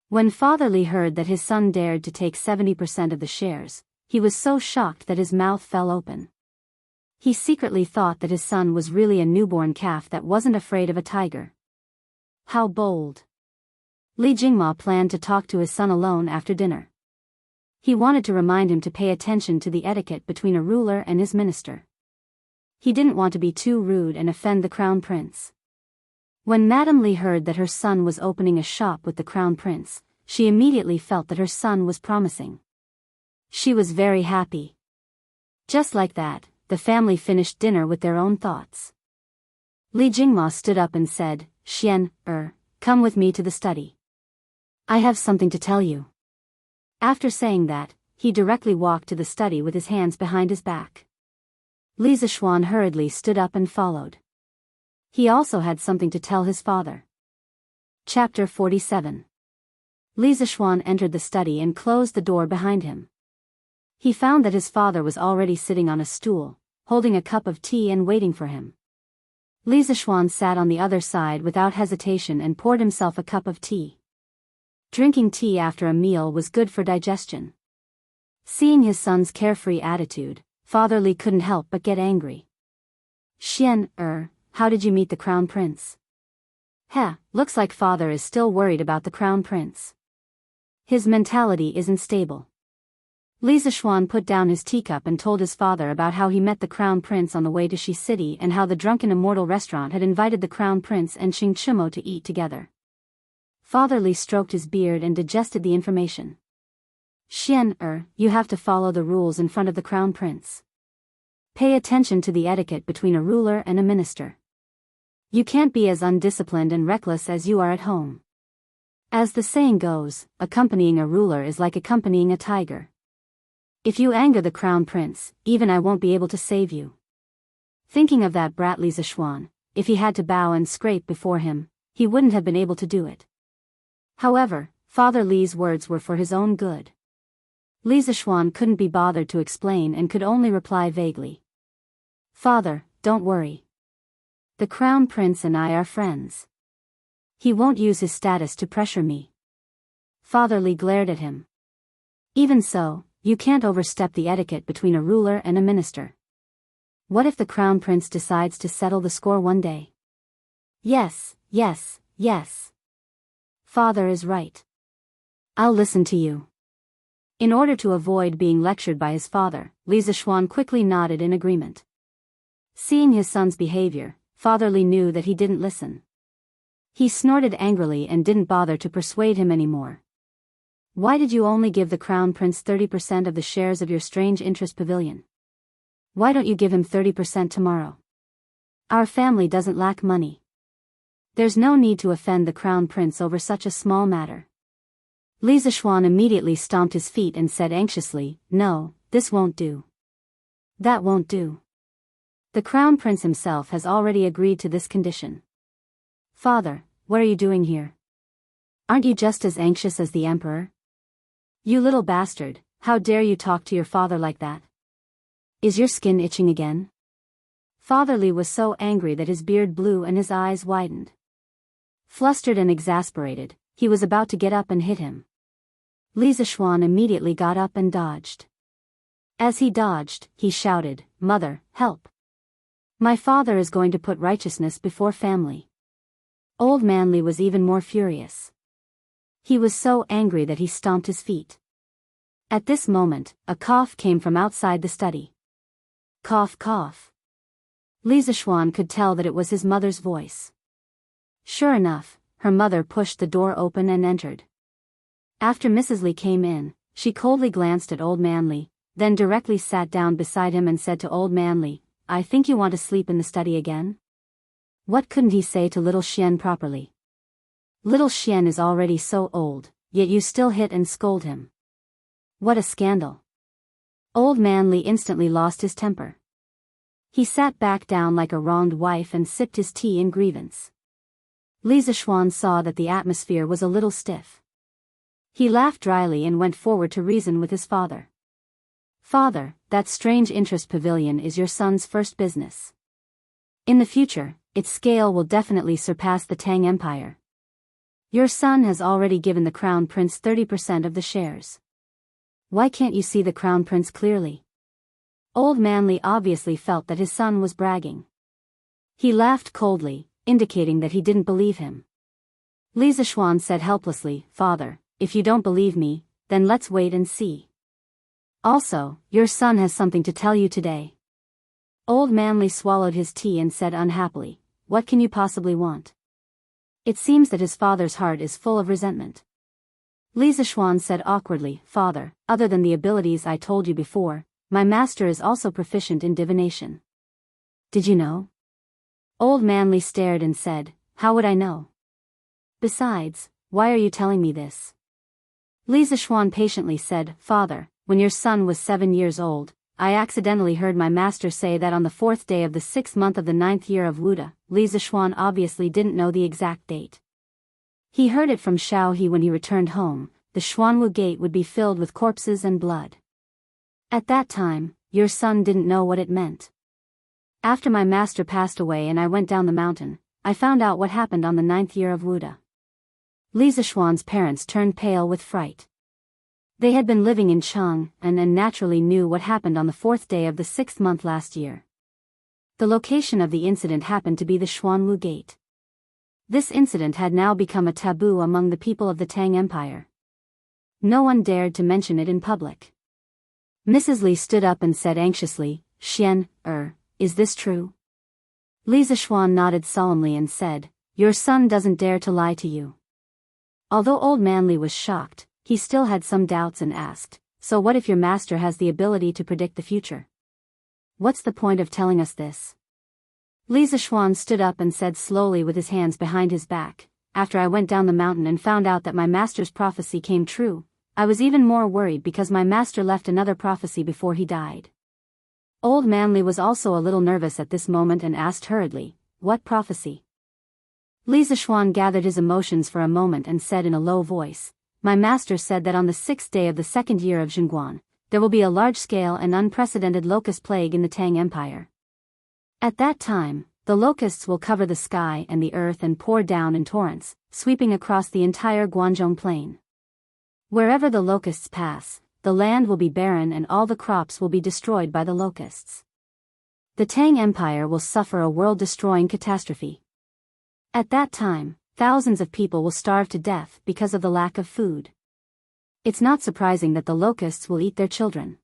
When Father Li heard that his son dared to take 70% of the shares, he was so shocked that his mouth fell open. He secretly thought that his son was really a newborn calf that wasn't afraid of a tiger. How bold! Li Jingma planned to talk to his son alone after dinner. He wanted to remind him to pay attention to the etiquette between a ruler and his minister. He didn't want to be too rude and offend the crown prince. When Madame Li heard that her son was opening a shop with the crown prince, she immediately felt that her son was promising. She was very happy. Just like that, the family finished dinner with their own thoughts. Li Jingma stood up and said, come with me to the study. I have something to tell you. After saying that, he directly walked to the study with his hands behind his back. Li Zishuan hurriedly stood up and followed. He also had something to tell his father. Chapter 47. Li Zishuan entered the study and closed the door behind him. He found that his father was already sitting on a stool, holding a cup of tea and waiting for him. Li Zishuan sat on the other side without hesitation and poured himself a cup of tea. Drinking tea after a meal was good for digestion. Seeing his son's carefree attitude, Father Li couldn't help but get angry. How did you meet the crown prince? Looks like father is still worried about the crown prince. His mentality isn't stable. Li Zishuan put down his teacup and told his father about how he met the crown prince on the way to Shi City and how the Drunken Immortal restaurant had invited the crown prince and Xing Chimo to eat together. Father Li stroked his beard and digested the information. You have to follow the rules in front of the crown prince. Pay attention to the etiquette between a ruler and a minister. You can't be as undisciplined and reckless as you are at home. As the saying goes, accompanying a ruler is like accompanying a tiger. If you anger the crown prince, even I won't be able to save you. Thinking of that brat Li Zishuan, if he had to bow and scrape before him, he wouldn't have been able to do it. However, Father Li's words were for his own good. Li Zishuan couldn't be bothered to explain and could only reply vaguely. Father, don't worry. The crown prince and I are friends. He won't use his status to pressure me. Father Li glared at him. Even so, you can't overstep the etiquette between a ruler and a minister. What if the crown prince decides to settle the score one day? Yes. Father is right. I'll listen to you. In order to avoid being lectured by his father, Li Zishuan quickly nodded in agreement. Seeing his son's behavior, Father Li knew that he didn't listen. He snorted angrily and didn't bother to persuade him anymore. Why did you only give the crown prince 30% of the shares of your Strange Interest Pavilion? Why don't you give him 30% tomorrow? Our family doesn't lack money. There's no need to offend the crown prince over such a small matter. Li Zishuan immediately stomped his feet and said anxiously, No, this won't do. That won't do. The crown prince himself has already agreed to this condition. Father, what are you doing here? Aren't you just as anxious as the emperor? You little bastard, how dare you talk to your father like that? Is your skin itching again? Father Li was so angry that his beard blew and his eyes widened. Flustered and exasperated, he was about to get up and hit him. Li Zishuan immediately got up and dodged. As he dodged, he shouted, "Mother, help! My father is going to put righteousness before family." Old Man Li was even more furious. He was so angry that he stomped his feet. At this moment, a cough came from outside the study. Cough, cough. Li Zishuan could tell that it was his mother's voice. Sure enough, her mother pushed the door open and entered. After Mrs. Li came in, she coldly glanced at Old Man Li, then directly sat down beside him and said to Old Man Li, "I think you want to sleep in the study again?" What couldn't he say to little Xian properly? Little Xian is already so old, yet you still hit and scold him. What a scandal. Old Man Li instantly lost his temper. He sat back down like a wronged wife and sipped his tea in grievance. Li Zishuan saw that the atmosphere was a little stiff. He laughed dryly and went forward to reason with his father. "Father, that strange interest pavilion is your son's first business. In the future, its scale will definitely surpass the Tang Empire. Your son has already given the Crown Prince 30% of the shares. Why can't you see the Crown Prince clearly?" Old Man Li obviously felt that his son was bragging. He laughed coldly, indicating that he didn't believe him. Li Zishuan said helplessly, "Father, if you don't believe me, then let's wait and see. Also, your son has something to tell you today." Old Man Li swallowed his tea and said unhappily, "What can you possibly want?" It seems that his father's heart is full of resentment. Li Zishuan said awkwardly, "Father, other than the abilities I told you before, my master is also proficient in divination." "Did you know?" Old Man Li stared and said, "How would I know? Besides, why are you telling me this?" Li Zishuan patiently said, "Father, when your son was 7 years old, I accidentally heard my master say that on the 4th day of the 6th month of the 9th year of Wuda." Li Zishuan obviously didn't know the exact date. He heard it from Xiao He when he returned home. The Xuanwu gate would be filled with corpses and blood. At that time, your son didn't know what it meant. After my master passed away and I went down the mountain, I found out what happened on the 9th year of Wuda. Li Zishuan's parents turned pale with fright. They had been living in Cheng and naturally knew what happened on the 4th day of the 6th month last year. The location of the incident happened to be the Xuanwu Gate. This incident had now become a taboo among the people of the Tang Empire. No one dared to mention it in public. Mrs. Li stood up and said anxiously, "Xian, is this true?" Li Zishuan nodded solemnly and said, "Your son doesn't dare to lie to you." Although Old Man Li was shocked, he still had some doubts and asked, "So what if your master has the ability to predict the future? What's the point of telling us this?" Li Zishuan stood up and said slowly with his hands behind his back, "After I went down the mountain and found out that my master's prophecy came true, I was even more worried because my master left another prophecy before he died." Old Man Li was also a little nervous at this moment and asked hurriedly, "What prophecy?" Li Zishuan gathered his emotions for a moment and said in a low voice, "My master said that on the 6th day of the 2nd year of Zhengguan, there will be a large-scale and unprecedented locust plague in the Tang Empire. At that time, the locusts will cover the sky and the earth and pour down in torrents, sweeping across the entire Guanzhong plain. Wherever the locusts pass, the land will be barren and all the crops will be destroyed by the locusts. The Tang Empire will suffer a world-destroying catastrophe. At that time, thousands of people will starve to death because of the lack of food. It's not surprising that the locusts will eat their children."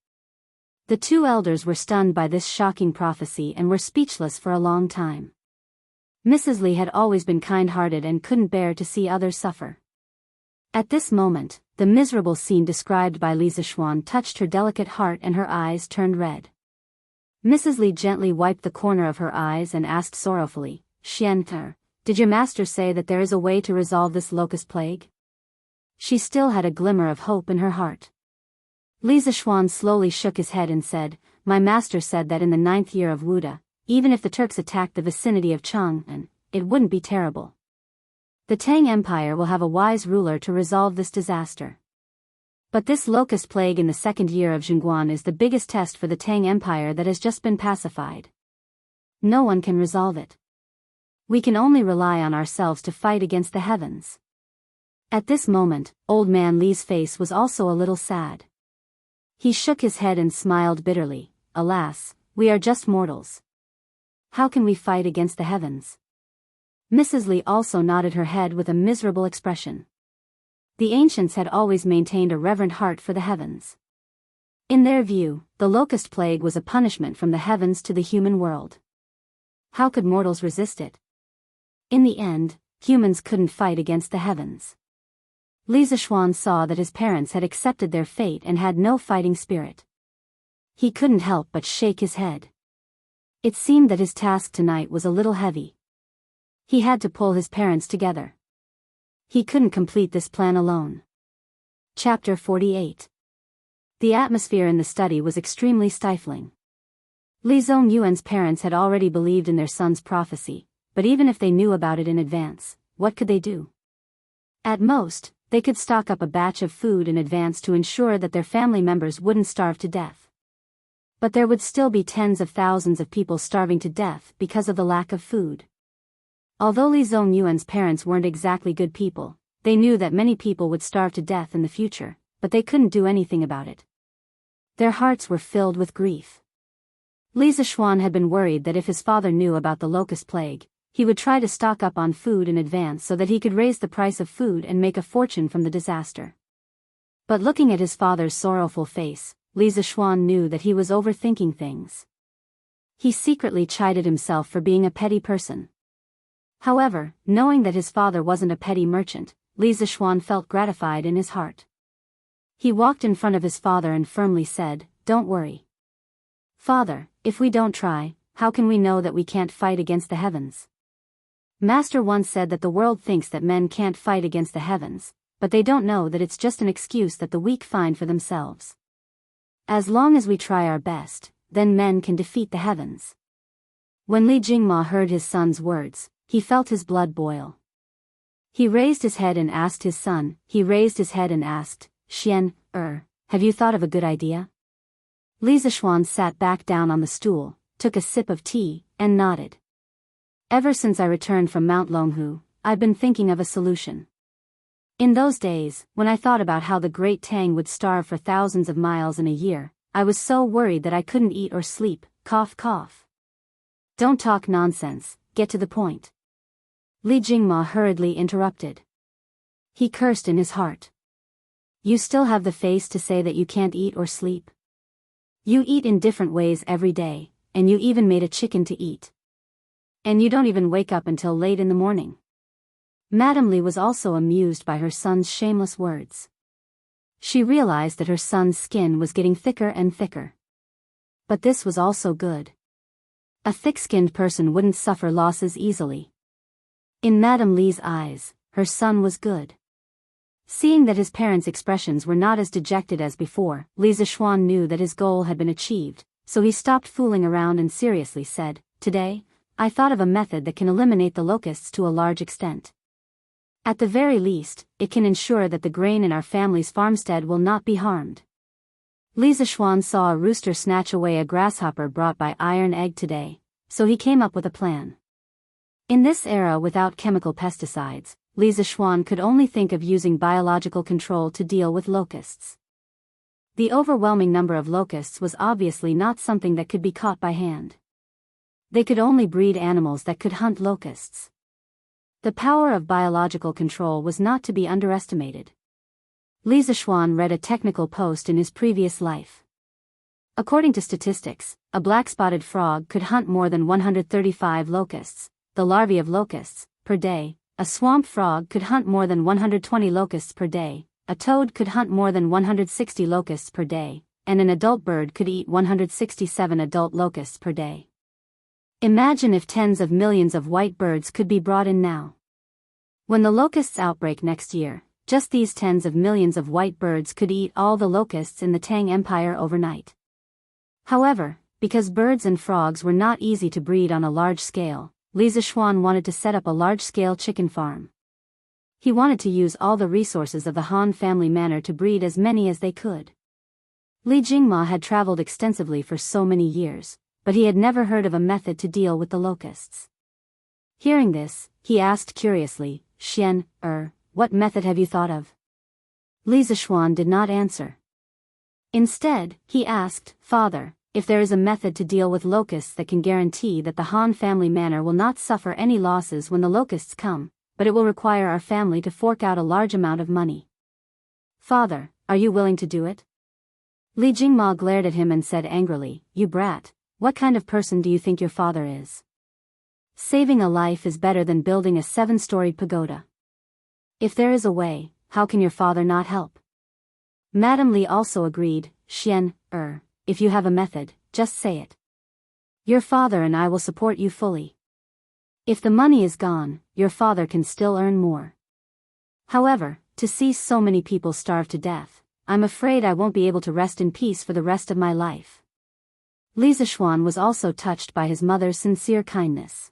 The two elders were stunned by this shocking prophecy and were speechless for a long time. Mrs. Li had always been kind-hearted and couldn't bear to see others suffer. At this moment, the miserable scene described by Li Zishuan touched her delicate heart and her eyes turned red. Mrs. Li gently wiped the corner of her eyes and asked sorrowfully, "Xian, did your master say that there is a way to resolve this locust plague?" She still had a glimmer of hope in her heart. Li Zishuan slowly shook his head and said, "My master said that in the 9th year of Wuda, even if the Turks attacked the vicinity of Cheng, it wouldn't be terrible. The Tang Empire will have a wise ruler to resolve this disaster. But this locust plague in the second year of Zhongguan is the biggest test for the Tang Empire that has just been pacified. No one can resolve it. We can only rely on ourselves to fight against the heavens. At this moment, Old Man Li's face was also a little sad. He shook his head and smiled bitterly. Alas, we are just mortals. How can we fight against the heavens? Mrs. Li also nodded her head with a miserable expression. The ancients had always maintained a reverent heart for the heavens. In their view, the locust plague was a punishment from the heavens to the human world. How could mortals resist it? In the end, humans couldn't fight against the heavens. Li Zishuan saw that his parents had accepted their fate and had no fighting spirit. He couldn't help but shake his head. It seemed that his task tonight was a little heavy. He had to pull his parents together. He couldn't complete this plan alone. Chapter 48. The atmosphere in the study was extremely stifling. Li Zongyuan's parents had already believed in their son's prophecy, but even if they knew about it in advance, what could they do? At most, they could stock up a batch of food in advance to ensure that their family members wouldn't starve to death. But there would still be tens of thousands of people starving to death because of the lack of food. Although Li Zongyuan's parents weren't exactly good people, they knew that many people would starve to death in the future, but they couldn't do anything about it. Their hearts were filled with grief. Li Zishuan had been worried that if his father knew about the locust plague, he would try to stock up on food in advance so that he could raise the price of food and make a fortune from the disaster. But looking at his father's sorrowful face, Li Zishuan knew that he was overthinking things. He secretly chided himself for being a petty person. However, knowing that his father wasn't a petty merchant, Li Zishuan felt gratified in his heart. He walked in front of his father and firmly said, "Don't worry. Father, if we don't try, how can we know that we can't fight against the heavens? Master once said that the world thinks that men can't fight against the heavens, but they don't know that it's just an excuse that the weak find for themselves. As long as we try our best, then men can defeat the heavens." When Li Jingma heard his son's words, he felt his blood boil. He raised his head and asked, "Xian, have you thought of a good idea?" Li Zishuan sat back down on the stool, took a sip of tea, and nodded. "Ever since I returned from Mount Longhu, I've been thinking of a solution. In those days, when I thought about how the great Tang would starve for thousands of miles in a year, I was so worried that I couldn't eat or sleep, cough cough." "Don't talk nonsense, get to the point." Li Jingma hurriedly interrupted. He cursed in his heart. "You still have the face to say that you can't eat or sleep? You eat in different ways every day, and you even made a chicken to eat. And you don't even wake up until late in the morning." Madame Li was also amused by her son's shameless words. She realized that her son's skin was getting thicker and thicker. But this was also good. A thick-skinned person wouldn't suffer losses easily. In Madame Li's eyes, her son was good. Seeing that his parents' expressions were not as dejected as before, Li Zishuan knew that his goal had been achieved, so he stopped fooling around and seriously said, "Today, I thought of a method that can eliminate the locusts to a large extent. At the very least, it can ensure that the grain in our family's farmstead will not be harmed." Li Zishuan saw a rooster snatch away a grasshopper brought by Iron Egg today, so he came up with a plan. In this era without chemical pesticides, Li Zishuan could only think of using biological control to deal with locusts. The overwhelming number of locusts was obviously not something that could be caught by hand. They could only breed animals that could hunt locusts. The power of biological control was not to be underestimated. Li Zishuan read a technical post in his previous life. According to statistics, a black-spotted frog could hunt more than 135 locusts, the larvae of locusts, per day. A swamp frog could hunt more than 120 locusts per day, a toad could hunt more than 160 locusts per day, and an adult bird could eat 167 adult locusts per day. Imagine if tens of millions of white birds could be brought in now. When the locusts outbreak next year, just these tens of millions of white birds could eat all the locusts in the Tang Empire overnight. However, because birds and frogs were not easy to breed on a large scale, Li Zishuan wanted to set up a large-scale chicken farm. He wanted to use all the resources of the Han family manor to breed as many as they could. Li Jingma had traveled extensively for so many years, but he had never heard of a method to deal with the locusts. Hearing this, he asked curiously, Xian, what method have you thought of? Li Zishuan did not answer. Instead, he asked, Father, if there is a method to deal with locusts that can guarantee that the Han family manor will not suffer any losses when the locusts come, but it will require our family to fork out a large amount of money. Father, are you willing to do it? Li Jingma glared at him and said angrily, You brat, what kind of person do you think your father is? Saving a life is better than building a 7-storied pagoda. If there is a way, how can your father not help? Madame Li also agreed, Xian, if you have a method, just say it. Your father and I will support you fully. If the money is gone, your father can still earn more. However, to see so many people starve to death, I'm afraid I won't be able to rest in peace for the rest of my life. Li Zishuan was also touched by his mother's sincere kindness.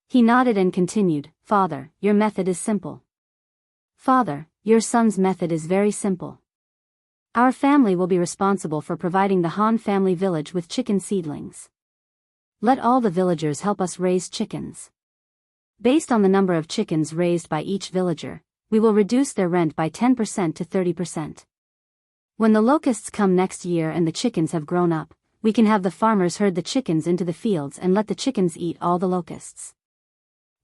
He nodded and continued, Father, your method is simple. Father, your son's method is very simple. Our family will be responsible for providing the Han family village with chicken seedlings. Let all the villagers help us raise chickens. Based on the number of chickens raised by each villager, we will reduce their rent by 10% to 30%. When the locusts come next year and the chickens have grown up, we can have the farmers herd the chickens into the fields and let the chickens eat all the locusts.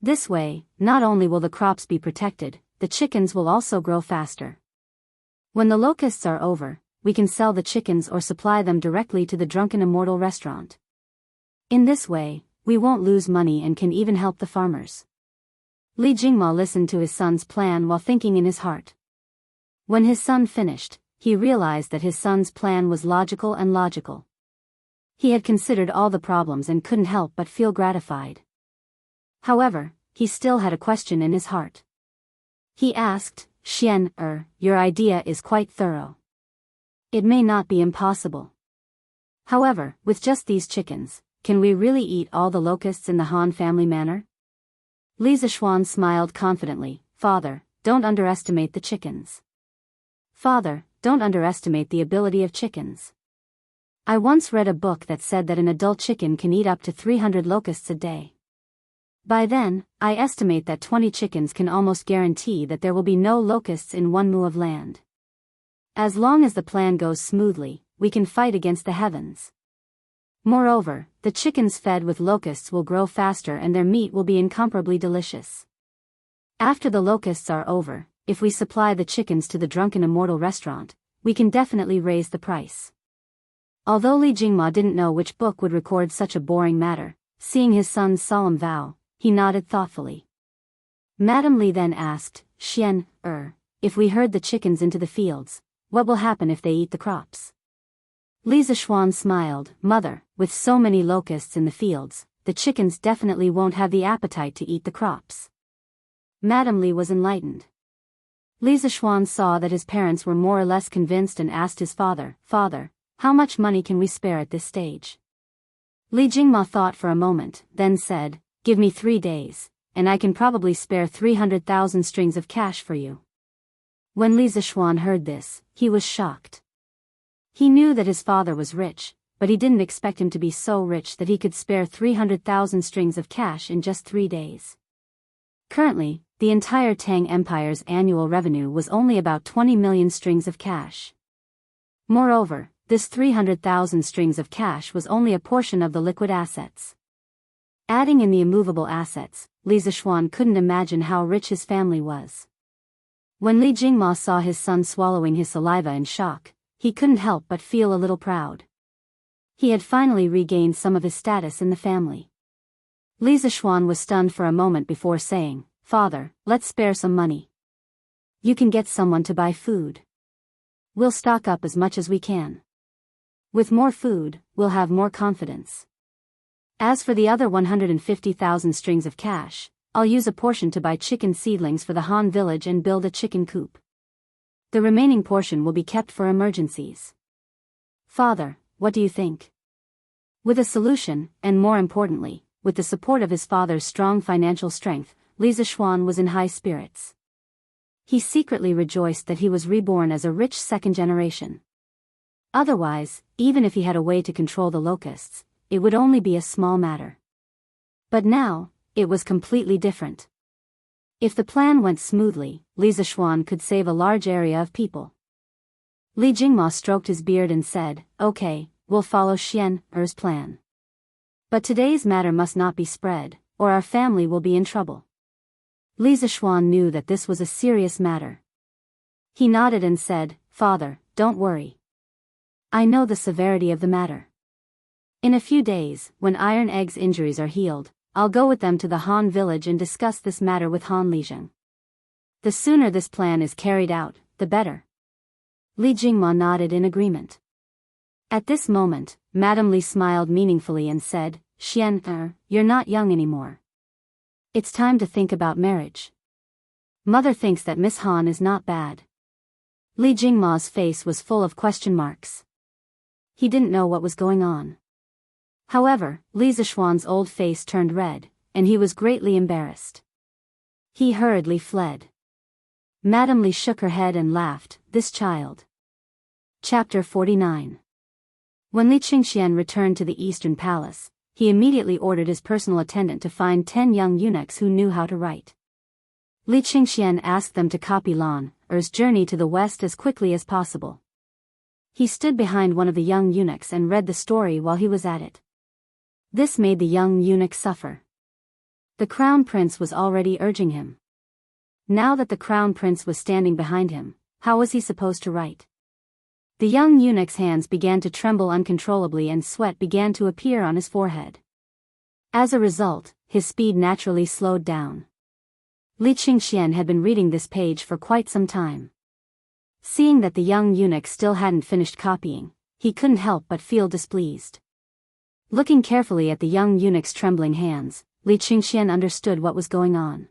This way, not only will the crops be protected, the chickens will also grow faster. When the locusts are over, we can sell the chickens or supply them directly to the Drunken Immortal restaurant. In this way, we won't lose money and can even help the farmers. Li Jingma listened to his son's plan while thinking in his heart. When his son finished, he realized that his son's plan was logical. He had considered all the problems and couldn't help but feel gratified. However, he still had a question in his heart. He asked, Xian, your idea is quite thorough. It may not be impossible. However, with just these chickens, can we really eat all the locusts in the Han family manor? Li Zishuan smiled confidently, Father, don't underestimate the chickens. Father, don't underestimate the ability of chickens. I once read a book that said that an adult chicken can eat up to 300 locusts a day. By then, I estimate that 20 chickens can almost guarantee that there will be no locusts in 1 mu of land. As long as the plan goes smoothly, we can fight against the heavens. Moreover, the chickens fed with locusts will grow faster and their meat will be incomparably delicious. After the locusts are over, if we supply the chickens to the Drunken Immortal restaurant, we can definitely raise the price. Although Li Jingma didn't know which book would record such a boring matter, seeing his son's solemn vow, he nodded thoughtfully. Madame Li then asked, Xian, if we herd the chickens into the fields, what will happen if they eat the crops? Li Zishuan smiled, Mother, with so many locusts in the fields, the chickens definitely won't have the appetite to eat the crops. Madame Li was enlightened. Li Zishuan saw that his parents were more or less convinced and asked his father, Father, how much money can we spare at this stage? Li Jingma thought for a moment, then said, Give me 3 days, and I can probably spare 300,000 strings of cash for you. When Li Zishuan heard this, he was shocked. He knew that his father was rich, but he didn't expect him to be so rich that he could spare 300,000 strings of cash in just 3 days. Currently, the entire Tang Empire's annual revenue was only about 20 million strings of cash. Moreover, this 300,000 strings of cash was only a portion of the liquid assets. Adding in the immovable assets, Li Zishuan couldn't imagine how rich his family was. When Li Jingma saw his son swallowing his saliva in shock, he couldn't help but feel a little proud. He had finally regained some of his status in the family. Li Zishuan was stunned for a moment before saying, Father, let's spare some money. You can get someone to buy food. We'll stock up as much as we can. With more food, we'll have more confidence. As for the other 150,000 strings of cash, I'll use a portion to buy chicken seedlings for the Han village and build a chicken coop. The remaining portion will be kept for emergencies. Father, what do you think? With a solution, and more importantly, with the support of his father's strong financial strength, Li Zishuan was in high spirits. He secretly rejoiced that he was reborn as a rich second generation. Otherwise, even if he had a way to control the locusts, it would only be a small matter. But now, it was completely different. If the plan went smoothly, Li Zishuan could save a large area of people. Li Jingma stroked his beard and said, "Okay, we'll follow Er's plan. But today's matter must not be spread, or our family will be in trouble." Li Zishuan knew that this was a serious matter. He nodded and said, "Father, don't worry. I know the severity of the matter. In a few days, when Iron Egg's injuries are healed, I'll go with them to the Han village and discuss this matter with Han Lizheng. The sooner this plan is carried out, the better." Li Jingma nodded in agreement. At this moment, Madame Li smiled meaningfully and said, "You're not young anymore. It's time to think about marriage. Mother thinks that Miss Han is not bad." Li Jingma's face was full of question marks. He didn't know what was going on. However, Li Zishuan's old face turned red, and he was greatly embarrassed. He hurriedly fled. Madame Li shook her head and laughed, "This child." Chapter 49. When Li Qingxian returned to the Eastern Palace, he immediately ordered his personal attendant to find 10 young eunuchs who knew how to write. Li Qingxian asked them to copy Lan Er's journey to the west as quickly as possible. He stood behind one of the young eunuchs and read the story while he was at it. This made the young eunuch suffer. The crown prince was already urging him. Now that the crown prince was standing behind him, how was he supposed to write? The young eunuch's hands began to tremble uncontrollably and sweat began to appear on his forehead. As a result, his speed naturally slowed down. Li Qingxian had been reading this page for quite some time. Seeing that the young eunuch still hadn't finished copying, he couldn't help but feel displeased. Looking carefully at the young eunuch's trembling hands, Li Qingxian understood what was going on.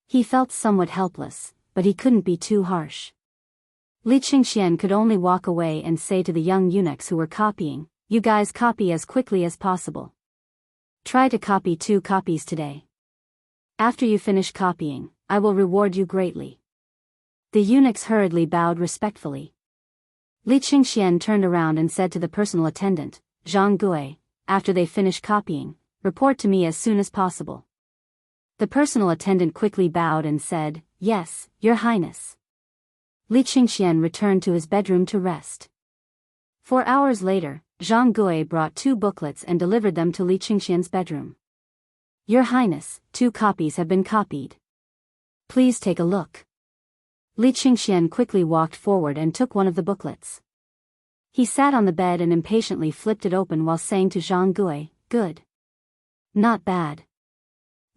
He felt somewhat helpless, but he couldn't be too harsh. Li Qingxian could only walk away and say to the young eunuchs who were copying, "You guys copy as quickly as possible. Try to copy 2 copies today. After you finish copying, I will reward you greatly." The eunuchs hurriedly bowed respectfully. Li Qingxian turned around and said to the personal attendant, "Zhang Gui, after they finish copying, report to me as soon as possible." The personal attendant quickly bowed and said, "Yes, Your Highness." Li Qingxian returned to his bedroom to rest. 4 hours later, Zhang Gui brought 2 booklets and delivered them to Li Qingxian's bedroom. "Your Highness, 2 copies have been copied. Please take a look." Li Qingxian quickly walked forward and took one of the booklets. He sat on the bed and impatiently flipped it open while saying to Zhang Gui, "Good. Not bad.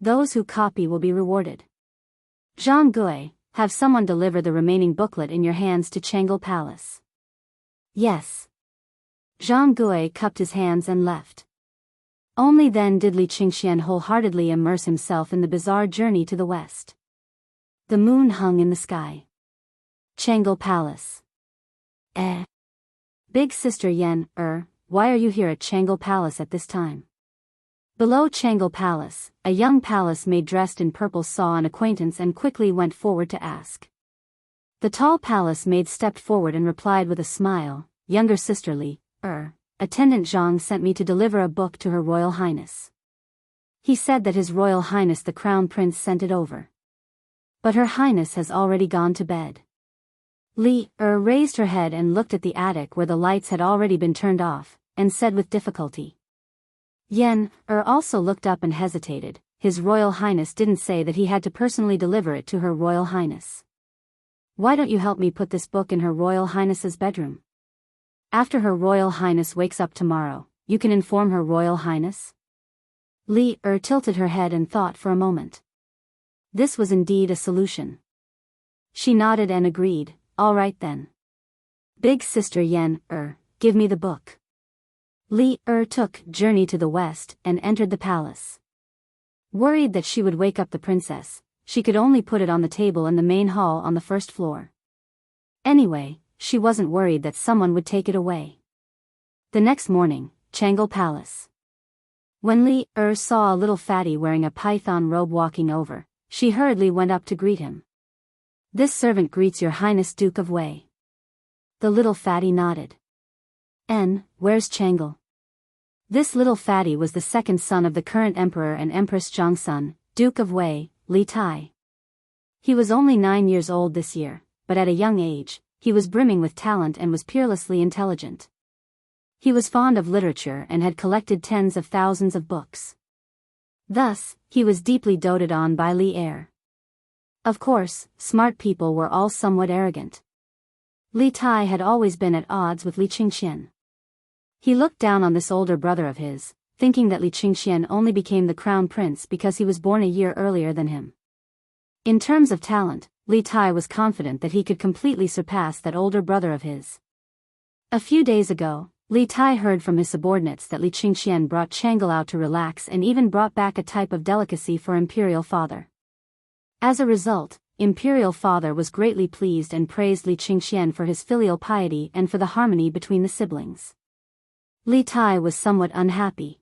Those who copy will be rewarded. Zhang Gui, have someone deliver the remaining booklet in your hands to Changle Palace." "Yes." Zhang Gui cupped his hands and left. Only then did Li Qingxian wholeheartedly immerse himself in the bizarre journey to the west. The moon hung in the sky. Changle Palace. Big sister why are you here at Changle Palace at this time? Below Changle Palace, a young palace maid dressed in purple saw an acquaintance and quickly went forward to ask. The tall palace maid stepped forward and replied with a smile, "Younger sister Li, Attendant Zhang sent me to deliver a book to Her Royal Highness. He said that His Royal Highness the Crown Prince sent it over. But Her Highness has already gone to bed." Li raised her head and looked at the attic where the lights had already been turned off, and said with difficulty. Also looked up and hesitated. His Royal Highness didn't say that he had to personally deliver it to Her Royal Highness. "Why don't you help me put this book in Her Royal Highness's bedroom? After Her Royal Highness wakes up tomorrow, you can inform Her Royal Highness?" Li tilted her head and thought for a moment. This was indeed a solution. She nodded and agreed, "All right then. Big sister give me the book." Li took Journey to the West and entered the palace. Worried that she would wake up the princess, she could only put it on the table in the main hall on the 1st floor. Anyway, she wasn't worried that someone would take it away. The next morning, Changle Palace. When Li saw a little fatty wearing a python robe walking over, she hurriedly went up to greet him. This servant greets your highness Duke of Wei. The little fatty nodded. Where's Changle? This little fatty was the second son of the current emperor and empress Zhongsun, Duke of Wei, Li Tai. He was only 9 years old this year, but at a young age, he was brimming with talent and was peerlessly intelligent. He was fond of literature and had collected tens of thousands of books. Thus, he was deeply doted on by Li Er. Of course, smart people were all somewhat arrogant. Li Tai had always been at odds with Li Qingxian. He looked down on this older brother of his, thinking that Li Qingxian only became the crown prince because he was born a year earlier than him. In terms of talent, Li Tai was confident that he could completely surpass that older brother of his. A few days ago, Li Tai heard from his subordinates that Li Qingxian brought Changle out to relax and even brought back a type of delicacy for Imperial Father. As a result, Imperial Father was greatly pleased and praised Li Qingxian for his filial piety and for the harmony between the siblings. Li Tai was somewhat unhappy.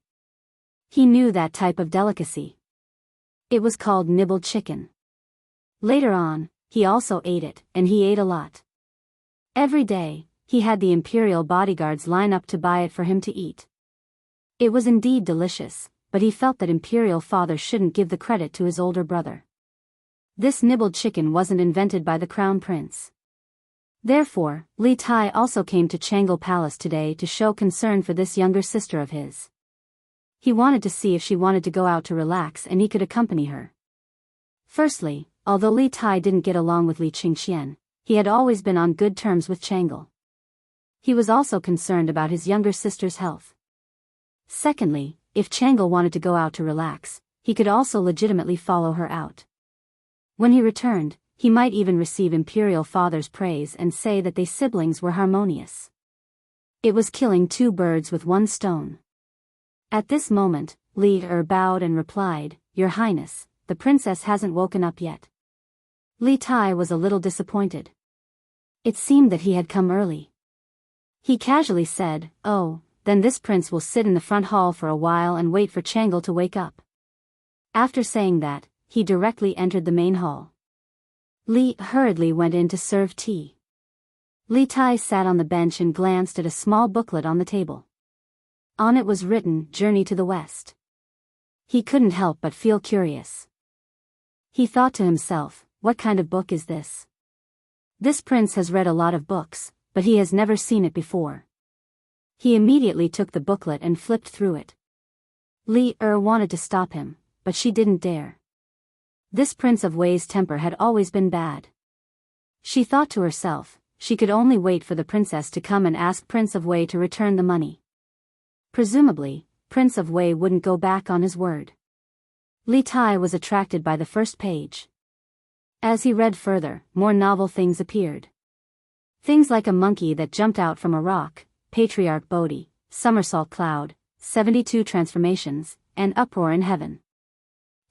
He knew that type of delicacy. It was called nibbled chicken. Later on, he also ate it, and he ate a lot. Every day, he had the imperial bodyguards line up to buy it for him to eat. It was indeed delicious, but he felt that Imperial Father shouldn't give the credit to his older brother. This nibbled chicken wasn't invented by the crown prince. Therefore, Li Tai also came to Changle Palace today to show concern for this younger sister of his. He wanted to see if she wanted to go out to relax and he could accompany her. Firstly, although Li Tai didn't get along with Li Qingxian, he had always been on good terms with Changle. He was also concerned about his younger sister's health. Secondly, if Changle wanted to go out to relax, he could also legitimately follow her out. When he returned, he might even receive Imperial Father's praise and say that they siblings were harmonious. It was killing two birds with one stone. At this moment, Li Er bowed and replied, "Your Highness, the princess hasn't woken up yet." Li Tai was a little disappointed. It seemed that he had come early. He casually said, "Oh, then this prince will sit in the front hall for a while and wait for Changle to wake up." After saying that, he directly entered the main hall. Li hurriedly went in to serve tea. Li Tai sat on the bench and glanced at a small booklet on the table. On it was written, "Journey to the West." He couldn't help but feel curious. He thought to himself, what kind of book is this? This prince has read a lot of books, but he has never seen it before. He immediately took the booklet and flipped through it. Li Er wanted to stop him, but she didn't dare. This Prince of Wei's temper had always been bad. She thought to herself, she could only wait for the princess to come and ask Prince of Wei to return the money. Presumably, Prince of Wei wouldn't go back on his word. Li Tai was attracted by the first page. As he read further, more novel things appeared. Things like a monkey that jumped out from a rock, Patriarch Bodhi, Somersault Cloud, 72 Transformations, and Uproar in Heaven.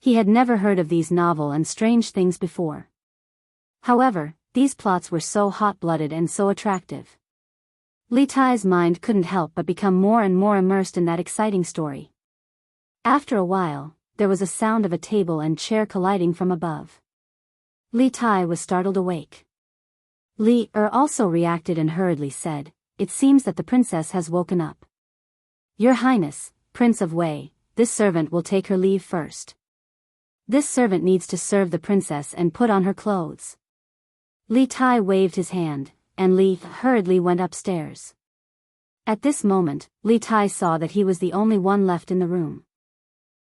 He had never heard of these novel and strange things before. However, these plots were so hot-blooded and so attractive. Li Tai's mind couldn't help but become more and more immersed in that exciting story. After a while, there was a sound of a table and chair colliding from above. Li Tai was startled awake. Li Er also reacted and hurriedly said, "It seems that the princess has woken up. Your Highness, Prince of Wei, this servant will take her leave first. This servant needs to serve the princess and put on her clothes." Li Tai waved his hand, and Li hurriedly went upstairs. At this moment, Li Tai saw that he was the only one left in the room.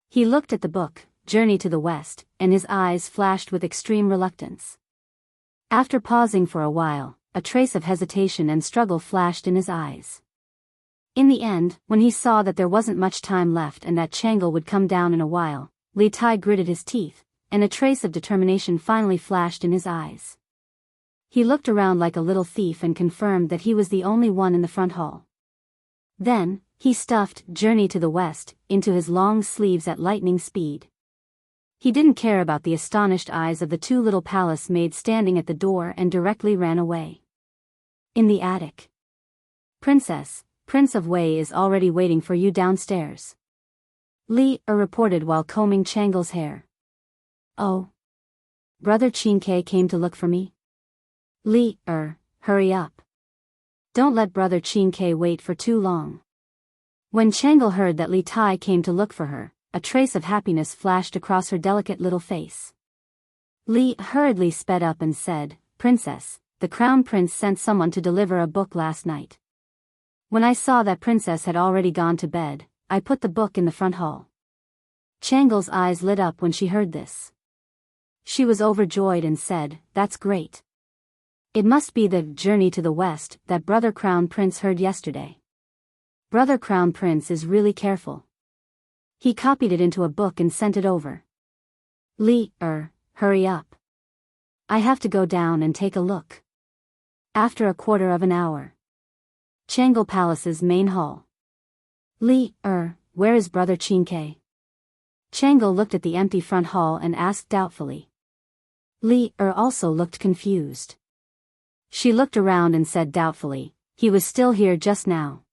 He looked at the book, Journey to the West, and his eyes flashed with extreme reluctance. After pausing for a while, a trace of hesitation and struggle flashed in his eyes. In the end, when he saw that there wasn't much time left and that Changle would come down in a while, Li Tai gritted his teeth, and a trace of determination finally flashed in his eyes. He looked around like a little thief and confirmed that he was the only one in the front hall. Then, he stuffed Journey to the West into his long sleeves at lightning speed. He didn't care about the astonished eyes of the two little palace maids standing at the door and directly ran away. In the attic. "Princess, Prince of Wei is already waiting for you downstairs," Li Er reported while combing Changle's hair. "Oh. Brother Qingke came to look for me?" Hurry up. Don't let brother Qin wait for too long. When Changle heard that Li Tai came to look for her, a trace of happiness flashed across her delicate little face. Li hurriedly sped up and said, "Princess, the Crown Prince sent someone to deliver a book last night. When I saw that Princess had already gone to bed, I put the book in the front hall." Changle's eyes lit up when she heard this. She was overjoyed and said, "That's great. It must be the Journey to the West that Brother Crown Prince heard yesterday. Brother Crown Prince is really careful. He copied it into a book and sent it over. Li, hurry up. I have to go down and take a look." After a quarter of an hour. Changle Palace's main hall. Li, where is Brother Qin? Changle looked at the empty front hall and asked doubtfully. Li, also looked confused. She looked around and said doubtfully, "He was still here just now."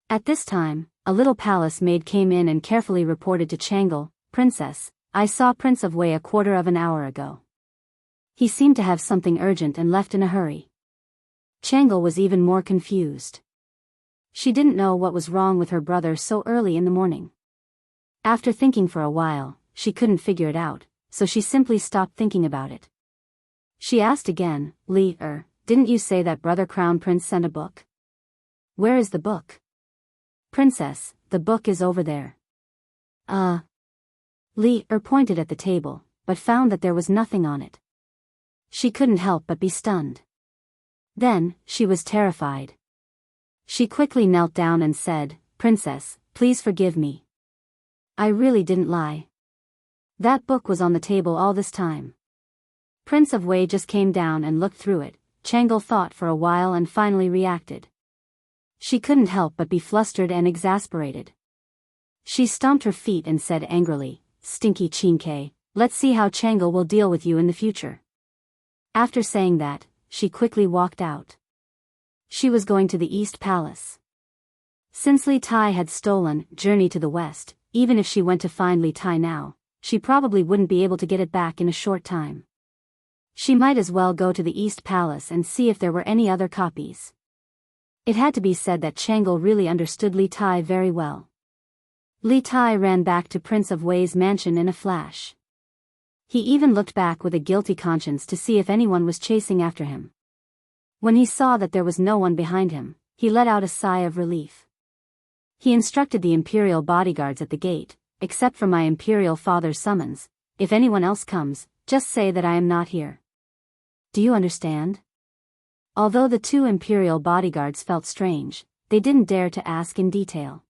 At this time, a little palace maid came in and carefully reported to Changle, "Princess, I saw Prince of Wei a quarter of an hour ago. He seemed to have something urgent and left in a hurry." Changle was even more confused. She didn't know what was wrong with her brother so early in the morning. After thinking for a while, she couldn't figure it out, so she simply stopped thinking about it. She asked again, "Li, didn't you say that Brother Crown Prince sent a book? Where is the book?" "Princess, the book is over there." Li pointed at the table, but found that there was nothing on it. She couldn't help but be stunned. Then, she was terrified. She quickly knelt down and said, "Princess, please forgive me. I really didn't lie. That book was on the table all this time." Prince of Wei just came down and looked through it. Changle thought for a while and finally reacted. She couldn't help but be flustered and exasperated. She stomped her feet and said angrily, "Stinky Qin, let's see how Changle will deal with you in the future." After saying that, she quickly walked out. She was going to the East Palace. Since Li Tai had stolen Journey to the West, even if she went to find Li Tai now, she probably wouldn't be able to get it back in a short time. She might as well go to the East Palace and see if there were any other copies. It had to be said that Changle really understood Li Tai very well. Li Tai ran back to Prince of Wei's mansion in a flash. He even looked back with a guilty conscience to see if anyone was chasing after him. When he saw that there was no one behind him, he let out a sigh of relief. He instructed the imperial bodyguards at the gate, "Except for my imperial father's summons, if anyone else comes, just say that I am not here. Do you understand?" Although the two imperial bodyguards felt strange, they didn't dare to ask in detail.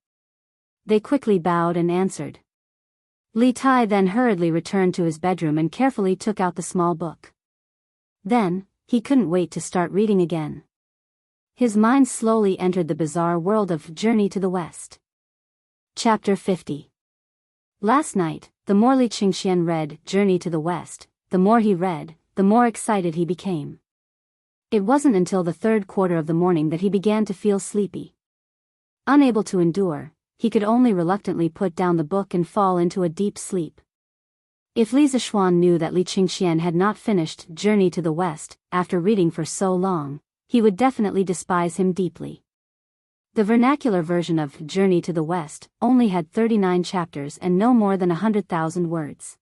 They quickly bowed and answered. Li Tai then hurriedly returned to his bedroom and carefully took out the small book. Then, he couldn't wait to start reading again. His mind slowly entered the bizarre world of Journey to the West. Chapter 50. Last night, the more Li Qingxian read Journey to the West, the more he read, the more excited he became. It wasn't until the third quarter of the morning that he began to feel sleepy. Unable to endure, he could only reluctantly put down the book and fall into a deep sleep. If Li Zishuan knew that Li Qingxian had not finished Journey to the West, after reading for so long, he would definitely despise him deeply. The vernacular version of Journey to the West only had 39 chapters and no more than 100,000 words.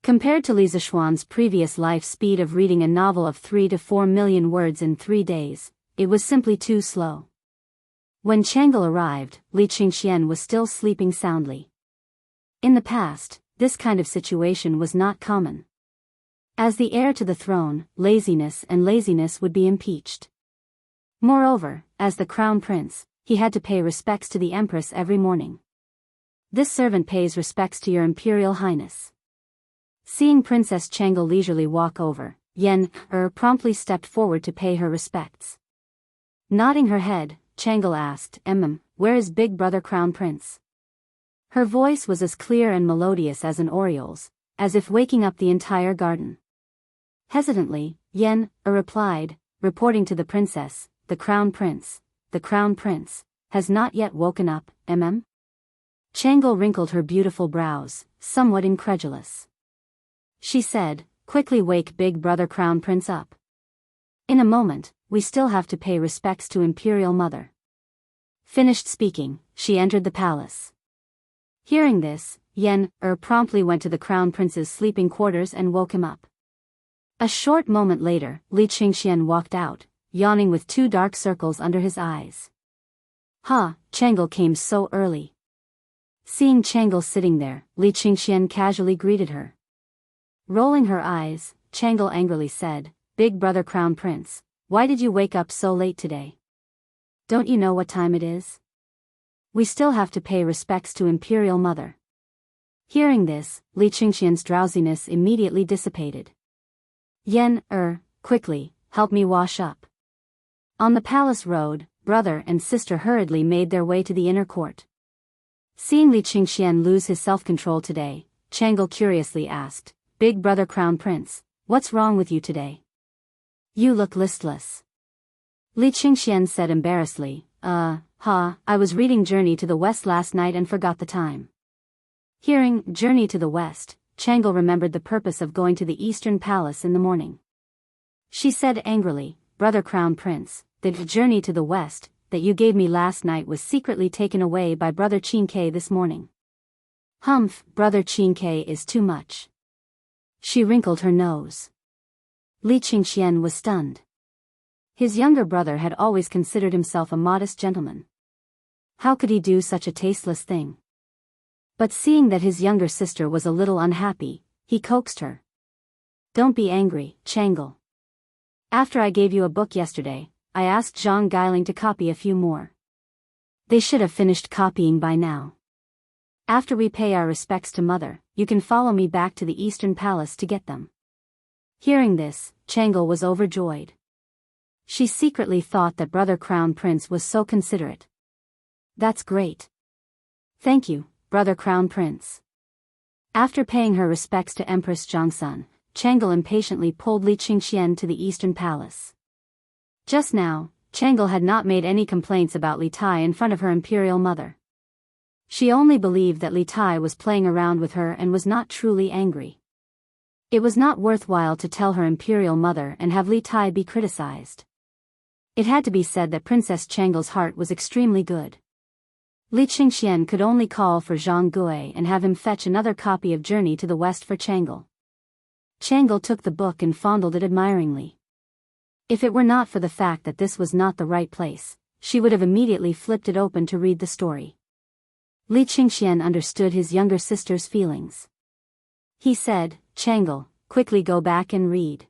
Compared to Li Zishuan's previous life speed of reading a novel of 3 to 4 million words in 3 days, it was simply too slow. When Changle arrived, Li Qingxian was still sleeping soundly. In the past, this kind of situation was not common. As the heir to the throne, laziness would be impeached. Moreover, as the crown prince, he had to pay respects to the empress every morning. This servant pays respects to your imperial highness. Seeing Princess Changle leisurely walk over, Yen promptly stepped forward to pay her respects. Nodding her head, Changle asked, "Where is Big Brother Crown Prince?" Her voice was as clear and melodious as an oriole's, as if waking up the entire garden. Hesitantly, Yen replied, reporting to the princess, the Crown Prince has not yet woken up, Changle wrinkled her beautiful brows, somewhat incredulous. She said, "Quickly wake Big Brother Crown Prince up." In a moment, we still have to pay respects to Imperial Mother. Finished speaking, she entered the palace. Hearing this, promptly went to the Crown Prince's sleeping quarters and woke him up. A short moment later, Li Qingxian walked out, yawning with 2 dark circles under his eyes. Changel came so early. Seeing Changel sitting there, Li Qingxian casually greeted her. Rolling her eyes, Changel angrily said, "Big brother Crown Prince, why did you wake up so late today? Don't you know what time it is? We still have to pay respects to Imperial Mother." Hearing this, Li Qingxian's drowsiness immediately dissipated. Quickly, help me wash up. On the palace road, brother and sister hurriedly made their way to the inner court. Seeing Li Qingxian lose his self-control today, Changel curiously asked, "Big brother Crown Prince, what's wrong with you today? You look listless." Li Qingxian said embarrassedly, I was reading Journey to the West last night and forgot the time." Hearing Journey to the West, Changel remembered the purpose of going to the Eastern Palace in the morning. She said angrily, "Brother Crown Prince, the Journey to the West that you gave me last night was secretly taken away by Brother Qingke this morning." "Humph, Brother Qingke is too much." She wrinkled her nose. Li Qingxian was stunned. His younger brother had always considered himself a modest gentleman. How could he do such a tasteless thing? But seeing that his younger sister was a little unhappy, he coaxed her. "Don't be angry, Changel. After I gave you a book yesterday, I asked Zhang Guiling to copy a few more. They should have finished copying by now. After we pay our respects to Mother, you can follow me back to the Eastern Palace to get them." Hearing this, Changel was overjoyed. She secretly thought that Brother Crown Prince was so considerate. "That's great. Thank you, Brother Crown Prince." After paying her respects to Empress Zhangsun, Changel impatiently pulled Li Qingxian to the Eastern Palace. Just now, Changel had not made any complaints about Li Tai in front of her Imperial Mother. She only believed that Li Tai was playing around with her and was not truly angry. It was not worthwhile to tell her Imperial Mother and have Li Tai be criticized. It had to be said that Princess Changel's heart was extremely good. Li Qingxian could only call for Zhang Gui and have him fetch another copy of Journey to the West for Changel. Changel took the book and fondled it admiringly. If it were not for the fact that this was not the right place, she would have immediately flipped it open to read the story. Li Qingxian understood his younger sister's feelings. He said, "Changel, quickly go back and read.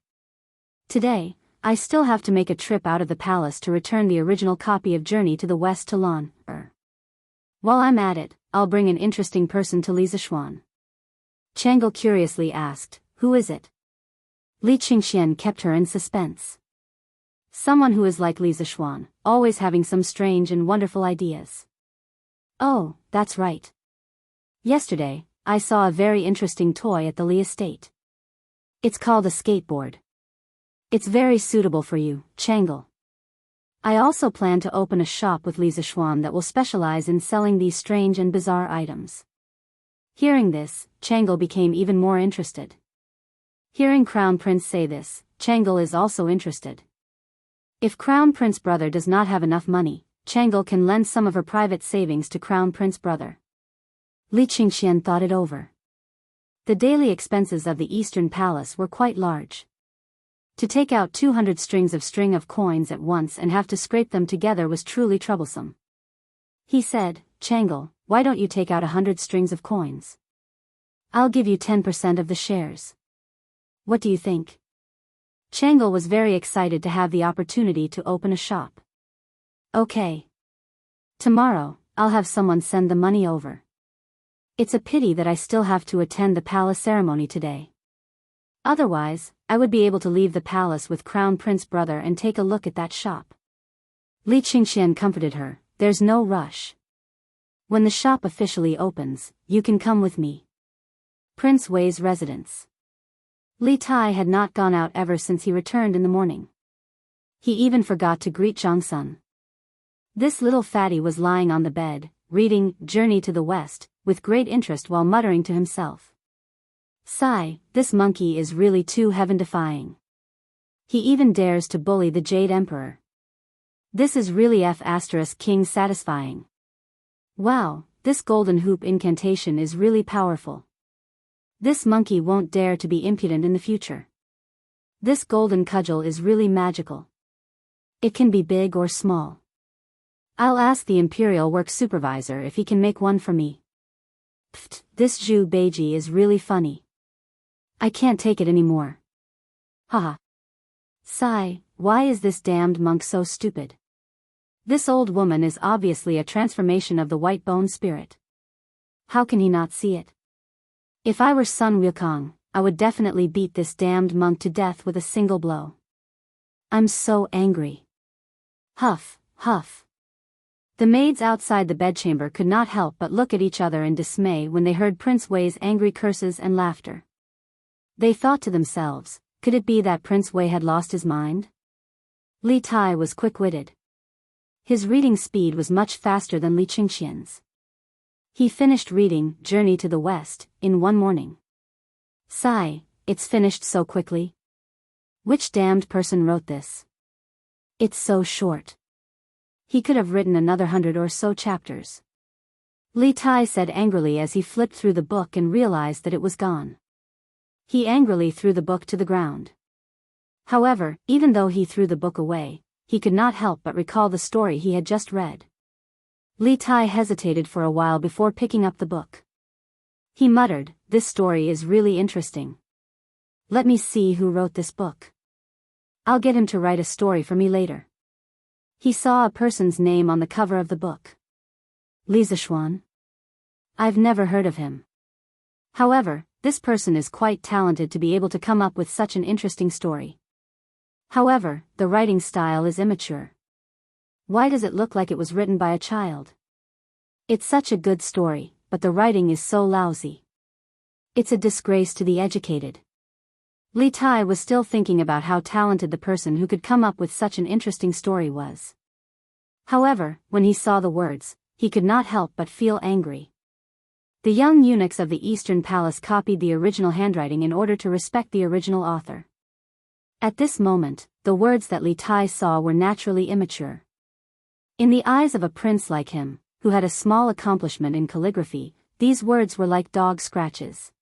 Today, I still have to make a trip out of the palace to return the original copy of Journey to the West to Lan. While I'm at it, I'll bring an interesting person to Li Zishuan." Changel curiously asked, "Who is it?" Li Qingxian kept her in suspense. "Someone who is like Li Zishuan, always having some strange and wonderful ideas." "Oh, that's right. Yesterday, I saw a very interesting toy at the Li estate. It's called a skateboard. It's very suitable for you, Changel. I also plan to open a shop with Li Zishuan that will specialize in selling these strange and bizarre items." Hearing this, Changel became even more interested. Hearing Crown Prince say this, Changel is also interested. If Crown Prince brother does not have enough money, Changel can lend some of her private savings to Crown Prince brother. Li Qingxian thought it over. The daily expenses of the Eastern Palace were quite large. To take out 200 string of coins at once and have to scrape them together was truly troublesome. He said, "Changel, why don't you take out 100 strings of coins? I'll give you 10% of the shares. What do you think?" Changel was very excited to have the opportunity to open a shop. "Okay. Tomorrow, I'll have someone send the money over. It's a pity that I still have to attend the palace ceremony today. Otherwise, I would be able to leave the palace with Crown Prince brother and take a look at that shop." Li Qingxian comforted her, "There's no rush. When the shop officially opens, you can come with me." Prince Wei's residence. Li Tai had not gone out ever since he returned in the morning. He even forgot to greet Zhangsun. This little fatty was lying on the bed, reading Journey to the West, with great interest while muttering to himself. "Sigh, this monkey is really too heaven-defying. He even dares to bully the Jade Emperor. This is really F*King satisfying. Wow, this golden hoop incantation is really powerful. This monkey won't dare to be impudent in the future. This golden cudgel is really magical. It can be big or small. I'll ask the Imperial Work Supervisor if he can make one for me. Pfft, this Zhu Beiji is really funny. I can't take it anymore. Haha. Sigh, why is this damned monk so stupid? This old woman is obviously a transformation of the white bone spirit. How can he not see it? If I were Sun Wukong, I would definitely beat this damned monk to death with a single blow. I'm so angry. Huff, huff. The maids outside the bedchamber could not help but look at each other in dismay when they heard Prince Wei's angry curses and laughter. They thought to themselves, could it be that Prince Wei had lost his mind? Li Tai was quick-witted. His reading speed was much faster than Li Qingqian's. He finished reading Journey to the West in one morning. Sigh, it's finished so quickly. Which damned person wrote this? It's so short. He could have written another 100 or so chapters. Li Tai said angrily as he flipped through the book and realized that it was gone. He angrily threw the book to the ground. However, even though he threw the book away, he could not help but recall the story he had just read. Li Tai hesitated for a while before picking up the book. He muttered, "This story is really interesting. Let me see who wrote this book. I'll get him to write a story for me later." He saw a person's name on the cover of the book. Li Zishuan? I've never heard of him. However, this person is quite talented to be able to come up with such an interesting story. However, the writing style is immature. Why does it look like it was written by a child? It's such a good story, but the writing is so lousy. It's a disgrace to the educated. Li Tai was still thinking about how talented the person who could come up with such an interesting story was. However, when he saw the words, he could not help but feel angry. The young eunuchs of the Eastern Palace copied the original handwriting in order to respect the original author. At this moment, the words that Li Tai saw were naturally immature. In the eyes of a prince like him, who had a small accomplishment in calligraphy, these words were like dog scratches.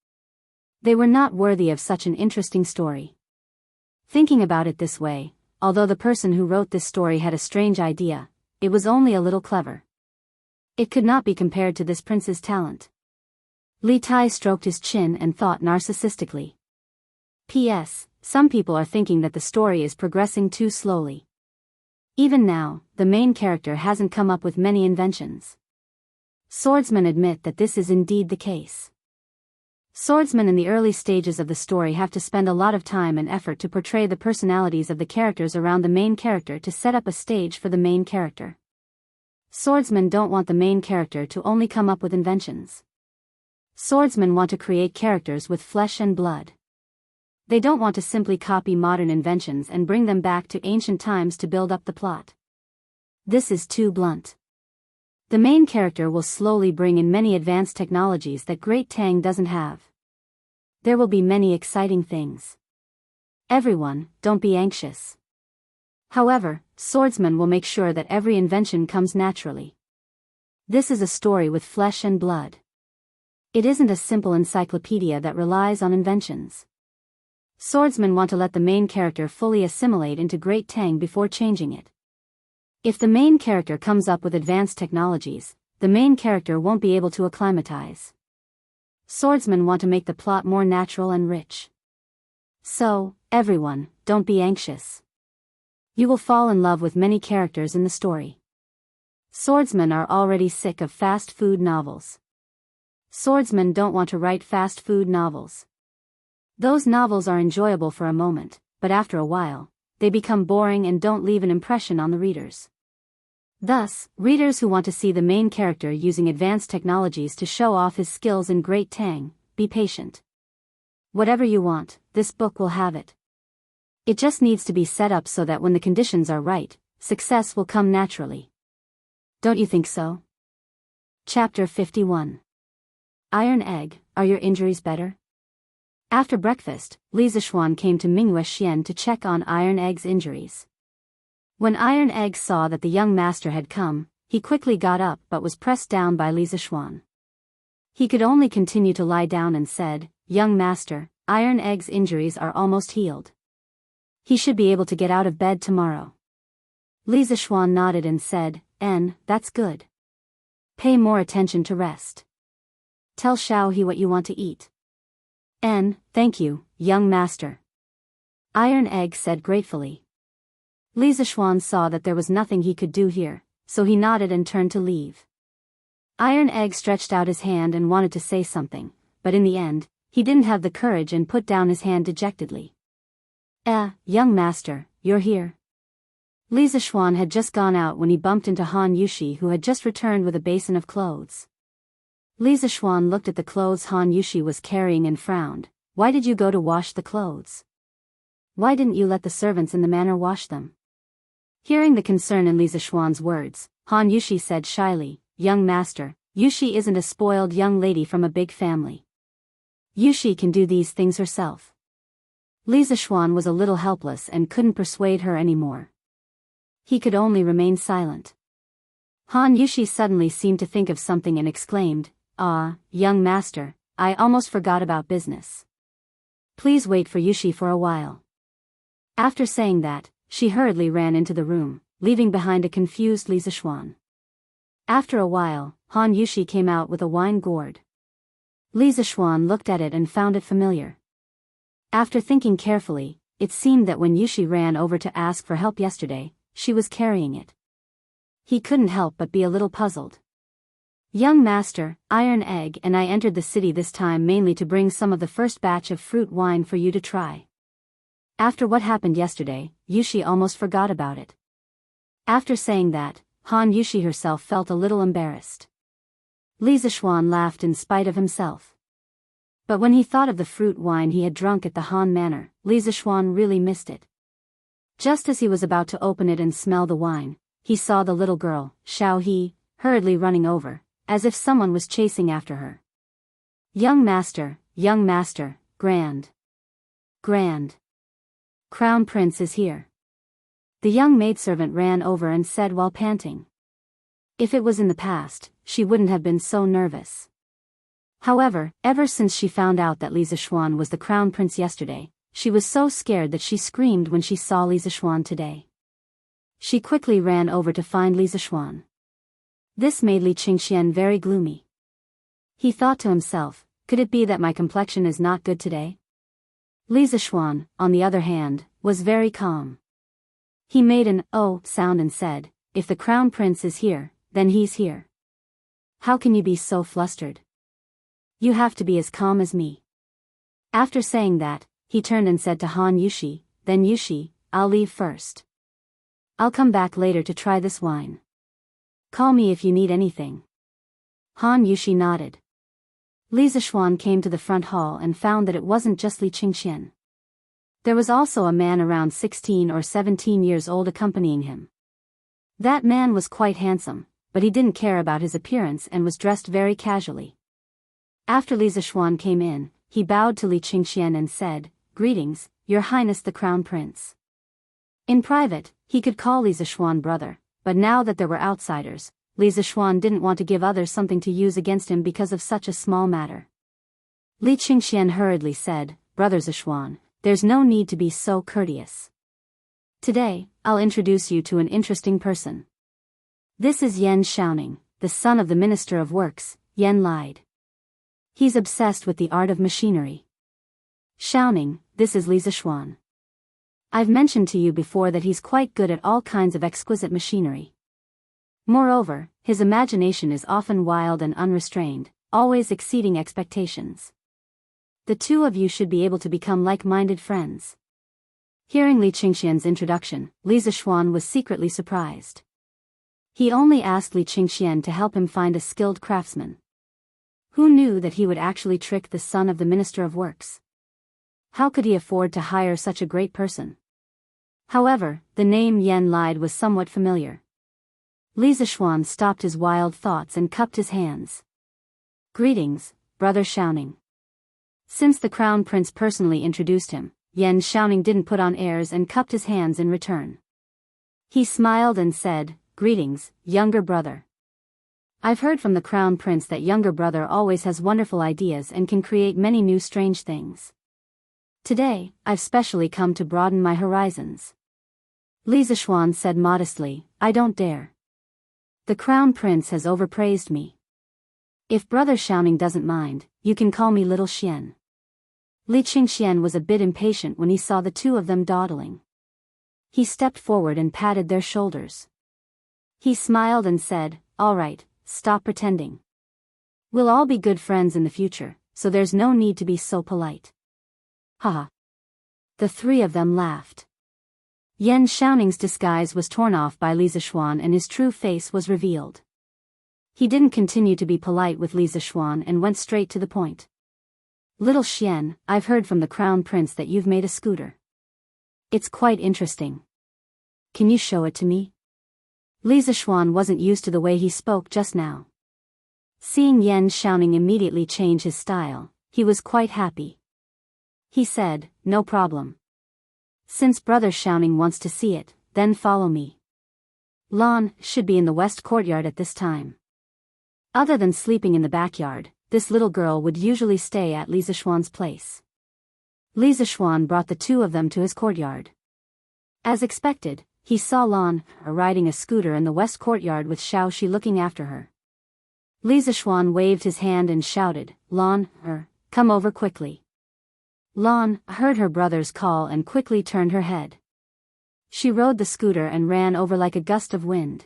They were not worthy of such an interesting story. Thinking about it this way, although the person who wrote this story had a strange idea, it was only a little clever. It could not be compared to this prince's talent. Li Tai stroked his chin and thought narcissistically. P.S. Some people are thinking that the story is progressing too slowly. Even now, the main character hasn't come up with many inventions. Swordsmen admit that this is indeed the case. Swordsmen in the early stages of the story have to spend a lot of time and effort to portray the personalities of the characters around the main character to set up a stage for the main character. Swordsmen don't want the main character to only come up with inventions. Swordsmen want to create characters with flesh and blood. They don't want to simply copy modern inventions and bring them back to ancient times to build up the plot. This is too blunt. The main character will slowly bring in many advanced technologies that Great Tang doesn't have. There will be many exciting things. Everyone, don't be anxious. However, swordsmen will make sure that every invention comes naturally. This is a story with flesh and blood. It isn't a simple encyclopedia that relies on inventions. Swordsmen want to let the main character fully assimilate into Great Tang before changing it. If the main character comes up with advanced technologies, the main character won't be able to acclimatize. Swordsmen want to make the plot more natural and rich. So, everyone, don't be anxious. You will fall in love with many characters in the story. Swordsmen are already sick of fast food novels. Swordsmen don't want to write fast food novels. Those novels are enjoyable for a moment, but after a while, they become boring and don't leave an impression on the readers. Thus, readers who want to see the main character using advanced technologies to show off his skills in Great Tang, be patient. Whatever you want, this book will have it. It just needs to be set up so that when the conditions are right, success will come naturally. Don't you think so? Chapter 51. Iron Egg, are your injuries better? After breakfast, Li Zixuan came to Mingyue Xian to check on Iron Egg's injuries. When Iron Egg saw that the young master had come, he quickly got up but was pressed down by Li Zixuan. He could only continue to lie down and said, "Young master, Iron Egg's injuries are almost healed. He should be able to get out of bed tomorrow." Li Zixuan nodded and said, "That's good. Pay more attention to rest. Tell Xiao He what you want to eat." Thank you, young master," Iron Egg said gratefully. Li Zixuan saw that there was nothing he could do here, so he nodded and turned to leave. Iron Egg stretched out his hand and wanted to say something, but in the end, he didn't have the courage and put down his hand dejectedly. Young master, you're here." Li Zixuan had just gone out when he bumped into Han Yushi, who had just returned with a basin of clothes. Li Zixuan looked at the clothes Han Yushi was carrying and frowned. "Why did you go to wash the clothes? Why didn't you let the servants in the manor wash them?" Hearing the concern in Li Zixuan's words, Han Yushi said shyly, "Young master, Yushi isn't a spoiled young lady from a big family. Yushi can do these things herself." Li Zixuan was a little helpless and couldn't persuade her anymore. He could only remain silent. Han Yushi suddenly seemed to think of something and exclaimed, "Young master, I almost forgot about business. Please wait for Yushi for a while." After saying that, she hurriedly ran into the room, leaving behind a confused Li Zixuan. After a while, Han Yushi came out with a wine gourd. Li Zixuan looked at it and found it familiar. After thinking carefully, it seemed that when Yushi ran over to ask for help yesterday, she was carrying it. He couldn't help but be a little puzzled. "Young master, Iron Egg and I entered the city this time mainly to bring some of the first batch of fruit wine for you to try. After what happened yesterday, Yushi almost forgot about it." After saying that, Han Yushi herself felt a little embarrassed. Li Zixuan laughed in spite of himself. But when he thought of the fruit wine he had drunk at the Han Manor, Li Zixuan really missed it. Just as he was about to open it and smell the wine, he saw the little girl, Xiao He, hurriedly running over, as if someone was chasing after her. Young master, grand. Crown Prince is here." The young maidservant ran over and said while panting. If it was in the past, she wouldn't have been so nervous. However, ever since she found out that Li Zixuan was the Crown Prince yesterday, she was so scared that she screamed when she saw Li Zixuan today. She quickly ran over to find Li Zixuan. This made Li Qingxian very gloomy. He thought to himself, could it be that my complexion is not good today? Li Zixuan, on the other hand, was very calm. He made an "oh" sound and said, "If the Crown Prince is here, then he's here. How can you be so flustered? You have to be as calm as me." After saying that, he turned and said to Han Yushi, "Then Yushi, I'll leave first. I'll come back later to try this wine. Call me if you need anything." Han Yushi nodded. Li Zixuan came to the front hall and found that it wasn't just Li Qingxian. There was also a man around 16 or 17 years old accompanying him. That man was quite handsome, but he didn't care about his appearance and was dressed very casually. After Li Zixuan came in, he bowed to Li Qingxian and said, "Greetings, Your Highness the Crown Prince." In private, he could call Li Zixuan brother, but now that there were outsiders, Li Zixuan didn't want to give others something to use against him because of such a small matter. Li Qingxian hurriedly said, "Brother Zixuan, there's no need to be so courteous. Today, I'll introduce you to an interesting person. This is Enchanting, the son of the Minister of Works, Lied. He's obsessed with the art of machinery. Enchanting, this is Li Zixuan. I've mentioned to you before that he's quite good at all kinds of exquisite machinery. Moreover, his imagination is often wild and unrestrained, always exceeding expectations. The two of you should be able to become like-minded friends." Hearing Li Qingxian's introduction, Li Zixuan was secretly surprised. He only asked Li Qingxian to help him find a skilled craftsman. Who knew that he would actually trick the son of the Minister of Works? How could he afford to hire such a great person? However, the name Lied was somewhat familiar. Li Zixuan stopped his wild thoughts and cupped his hands. "Greetings, Brother Enchanting. Since the Crown Prince personally introduced him, Yan Xiaoning didn't put on airs and cupped his hands in return. He smiled and said, "Greetings, younger brother. I've heard from the Crown Prince that younger brother always has wonderful ideas and can create many new strange things. Today, I've specially come to broaden my horizons." Li Zishuan said modestly, "I don't dare. The Crown Prince has overpraised me. If Brother Xiaoning doesn't mind, you can call me Little Xian." Li Qingxian was a bit impatient when he saw the two of them dawdling. He stepped forward and patted their shoulders. He smiled and said, "All right, stop pretending. We'll all be good friends in the future, so there's no need to be so polite." Haha. The three of them laughed. Yan Xiaoning's disguise was torn off by Li Zishuan and his true face was revealed. He didn't continue to be polite with Li Zishuan and went straight to the point. "Little Xian, I've heard from the Crown Prince that you've made a scooter. It's quite interesting. Can you show it to me?" Li Zishuan wasn't used to the way he spoke just now. Seeing Yan Xiaoning immediately change his style, he was quite happy. He said, "No problem. Since Brother Xiaoning wants to see it, then follow me." Lan should be in the west courtyard at this time. Other than sleeping in the backyard, this little girl would usually stay at Li Zishuan's place. Li Zishuan brought the two of them to his courtyard. As expected, he saw Lan riding a scooter in the west courtyard with Xiao Shi looking after her. Li Zishuan waved his hand and shouted, "Lan, come over quickly." Lan heard her brother's call and quickly turned her head. She rode the scooter and ran over like a gust of wind.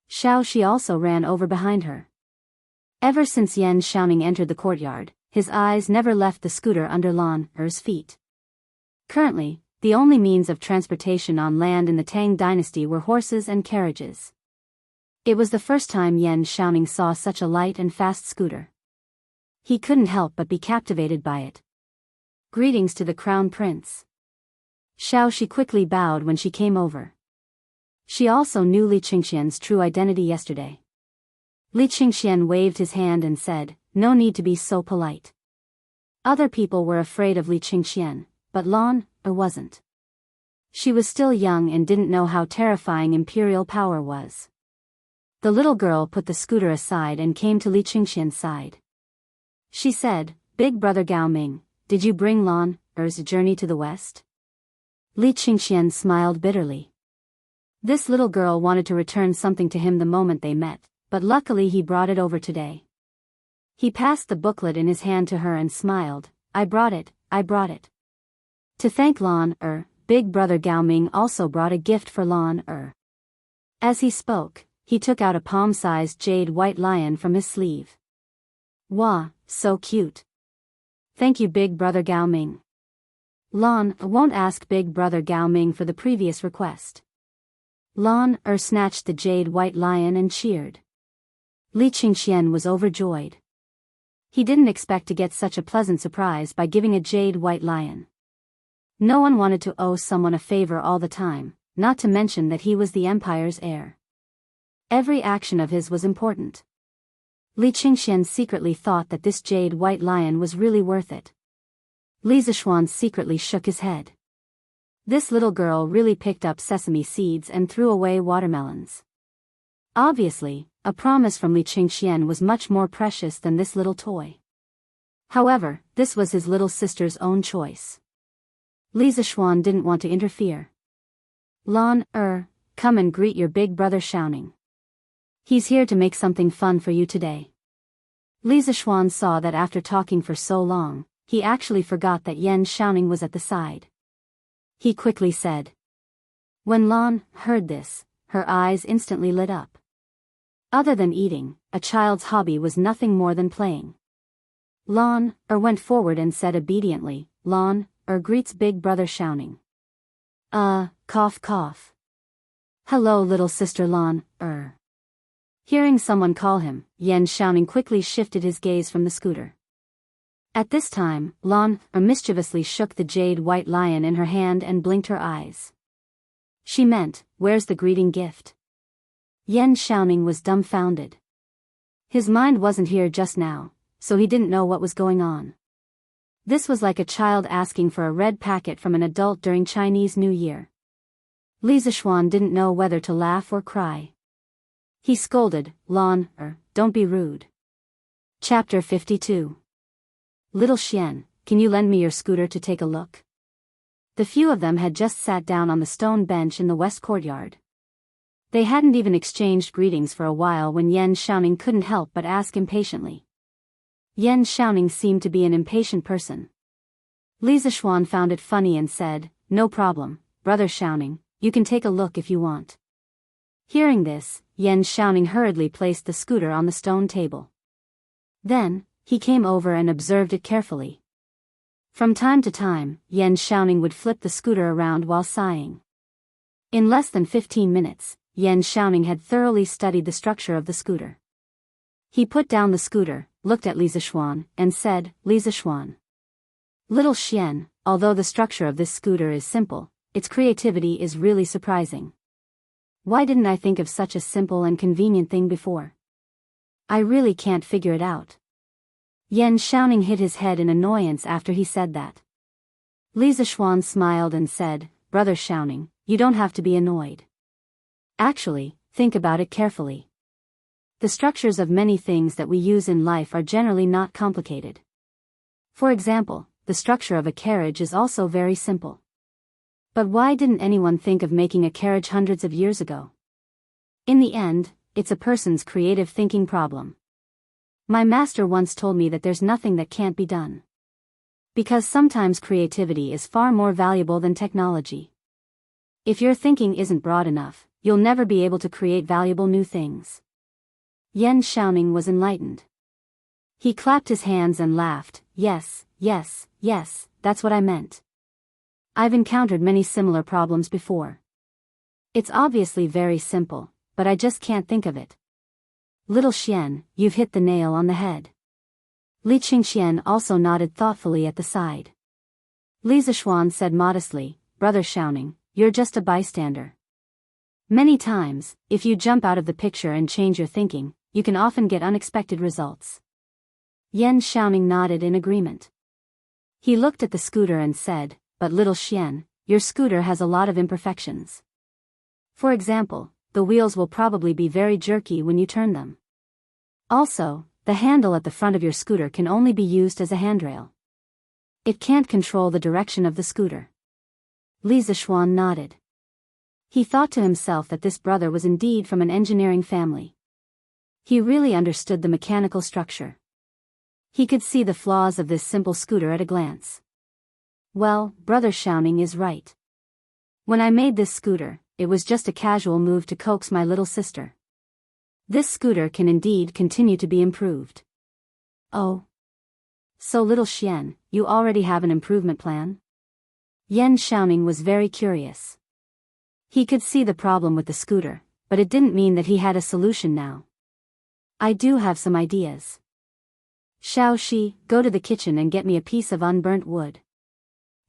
Xiao Shi also ran over behind her. Ever since Yan Xiaoning entered the courtyard, his eyes never left the scooter under Lan's feet. Currently, the only means of transportation on land in the Tang dynasty were horses and carriages. It was the first time Yan Xiaoning saw such a light and fast scooter. He couldn't help but be captivated by it. "Greetings to the Crown Prince." Xiao Shi quickly bowed when she came over. She also knew Li Qingxian's true identity yesterday. Li Qingxian waved his hand and said, "No need to be so polite." Other people were afraid of Li Qingxian, but Lan wasn't. She was still young and didn't know how terrifying imperial power was. The little girl put the scooter aside and came to Li Qingxian's side. She said, "Big brother Gao Ming, did you bring Lan's journey to the west?" Li Qingxian smiled bitterly. This little girl wanted to return something to him the moment they met, but luckily he brought it over today. He passed the booklet in his hand to her and smiled, I brought it. To thank Lan, big brother Gao Ming also brought a gift for Lan. As he spoke, he took out a palm-sized jade white lion from his sleeve. "Wah, so cute. Thank you big brother Gao Ming." Lan won't ask big brother Gao Ming for the previous request. Lan snatched the jade white lion and cheered. Li Qingxian was overjoyed. He didn't expect to get such a pleasant surprise by giving a jade white lion. No one wanted to owe someone a favor all the time, not to mention that he was the empire's heir. Every action of his was important. Li Qingxian secretly thought that this jade white lion was really worth it. Li Zishuan secretly shook his head. This little girl really picked up sesame seeds and threw away watermelons. Obviously, a promise from Li Qingxian was much more precious than this little toy. However, this was his little sister's own choice. Li Zishuan didn't want to interfere. Lan, come and greet your big brother Xiaoning. He's here to make something fun for you today. Li Zishuan saw that after talking for so long, he actually forgot that Yan Xiaoning was at the side. He quickly said. When Lan heard this, her eyes instantly lit up. Other than eating, a child's hobby was nothing more than playing. Lan went forward and said obediently, Lan greets big brother Xiaoning. Cough cough. Hello little sister Lan, Hearing someone call him, Yan Xiaoning quickly shifted his gaze from the scooter. At this time, Lan mischievously shook the jade white lion in her hand and blinked her eyes. She meant, where's the greeting gift? Yan Xiaoning was dumbfounded. His mind wasn't here just now, so he didn't know what was going on. This was like a child asking for a red packet from an adult during Chinese New Year. Li Zishuan didn't know whether to laugh or cry. He scolded, don't be rude. Chapter 52. Little Xian, can you lend me your scooter to take a look? The few of them had just sat down on the stone bench in the west courtyard. They hadn't even exchanged greetings for a while when Yan Xiaoning couldn't help but ask impatiently. Yan Xiaoning seemed to be an impatient person. Li Zishuan found it funny and said, no problem, brother Xiaoning, you can take a look if you want. Hearing this, Yan Xiaoning hurriedly placed the scooter on the stone table. Then, he came over and observed it carefully. From time to time, Yan Xiaoning would flip the scooter around while sighing. In less than 15 minutes, Yan Xiaoning had thoroughly studied the structure of the scooter. He put down the scooter, looked at Li Zishuan, and said, Li Zishuan. Little Xian, although the structure of this scooter is simple, its creativity is really surprising. Why didn't I think of such a simple and convenient thing before? I really can't figure it out. Yan Xiaoning hit his head in annoyance after he said that. Li Zishuan smiled and said, brother Xiaoning, you don't have to be annoyed. Actually, think about it carefully. The structures of many things that we use in life are generally not complicated. For example, the structure of a carriage is also very simple. But why didn't anyone think of making a carriage hundreds of years ago? In the end, it's a person's creative thinking problem. My master once told me that there's nothing that can't be done. Because sometimes creativity is far more valuable than technology. If your thinking isn't broad enough, you'll never be able to create valuable new things. Yan Xiaoning was enlightened. He clapped his hands and laughed, yes, that's what I meant. I've encountered many similar problems before. It's obviously very simple, but I just can't think of it. Little Xian, you've hit the nail on the head. Li Qingxian also nodded thoughtfully at the side. Li Zishuan said modestly, brother Xiaoning, you're just a bystander. Many times, if you jump out of the picture and change your thinking, you can often get unexpected results. Yan Xiaoning nodded in agreement. He looked at the scooter and said, but little Xian, your scooter has a lot of imperfections. For example, the wheels will probably be very jerky when you turn them. Also, the handle at the front of your scooter can only be used as a handrail. It can't control the direction of the scooter. Li Zishuan nodded. He thought to himself that this brother was indeed from an engineering family. He really understood the mechanical structure. He could see the flaws of this simple scooter at a glance. Well, brother Xiaoning is right. When I made this scooter, it was just a casual move to coax my little sister. This scooter can indeed continue to be improved. Oh. So little Xian, you already have an improvement plan? Yan Xiaoning was very curious. He could see the problem with the scooter, but it didn't mean that he had a solution now. I do have some ideas. Xiao Shi, go to the kitchen and get me a piece of unburnt wood.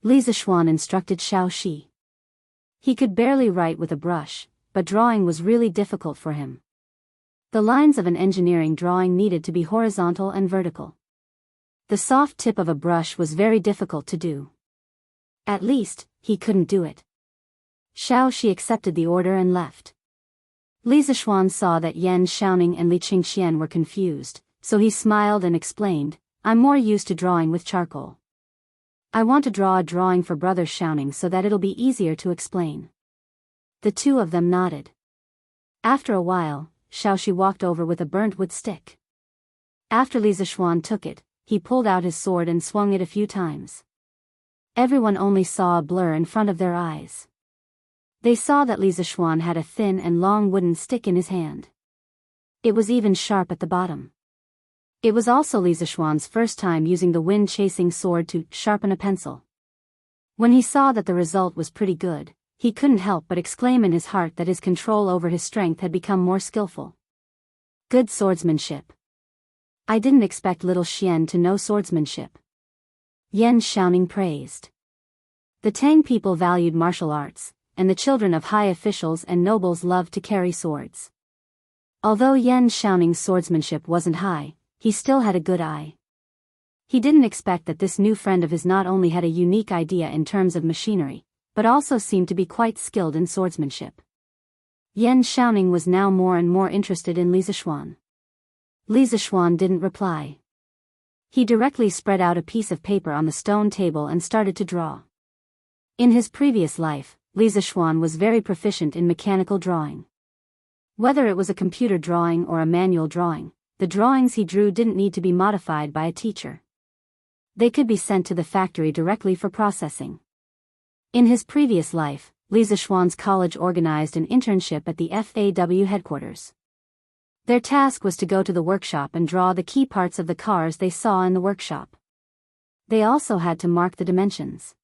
Li Zishuan instructed Xiao Shi. He could barely write with a brush, but drawing was really difficult for him. The lines of an engineering drawing needed to be horizontal and vertical. The soft tip of a brush was very difficult to do. At least, he couldn't do it. Xiao Shi accepted the order and left. Li Zishuan saw that Yan Xiaoning and Li Qingxian were confused, so he smiled and explained, I'm more used to drawing with charcoal. I want to draw a drawing for brother Xiaoning so that it'll be easier to explain. The two of them nodded. After a while, Xiao Shi walked over with a burnt wood stick. After Li Zishuan took it, he pulled out his sword and swung it a few times. Everyone only saw a blur in front of their eyes. They saw that Li Zishuan had a thin and long wooden stick in his hand. It was even sharp at the bottom. It was also Li Zishuan's first time using the wind-chasing sword to sharpen a pencil. When he saw that the result was pretty good, he couldn't help but exclaim in his heart that his control over his strength had become more skillful. Good swordsmanship. I didn't expect little Xian to know swordsmanship. Yan Xiaoning praised. The Tang people valued martial arts, and the children of high officials and nobles loved to carry swords. Although Yan Xiaoning's swordsmanship wasn't high, he still had a good eye. He didn't expect that this new friend of his not only had a unique idea in terms of machinery, but also seemed to be quite skilled in swordsmanship. Yan Xiaoning was now more and more interested in Li Zishuan. Li Zishuan didn't reply. He directly spread out a piece of paper on the stone table and started to draw. In his previous life, Li Zishuan was very proficient in mechanical drawing. Whether it was a computer drawing or a manual drawing, the drawings he drew didn't need to be modified by a teacher. They could be sent to the factory directly for processing. In his previous life, Li Zishuan's college organized an internship at the FAW headquarters. Their task was to go to the workshop and draw the key parts of the cars they saw in the workshop. They also had to mark the dimensions.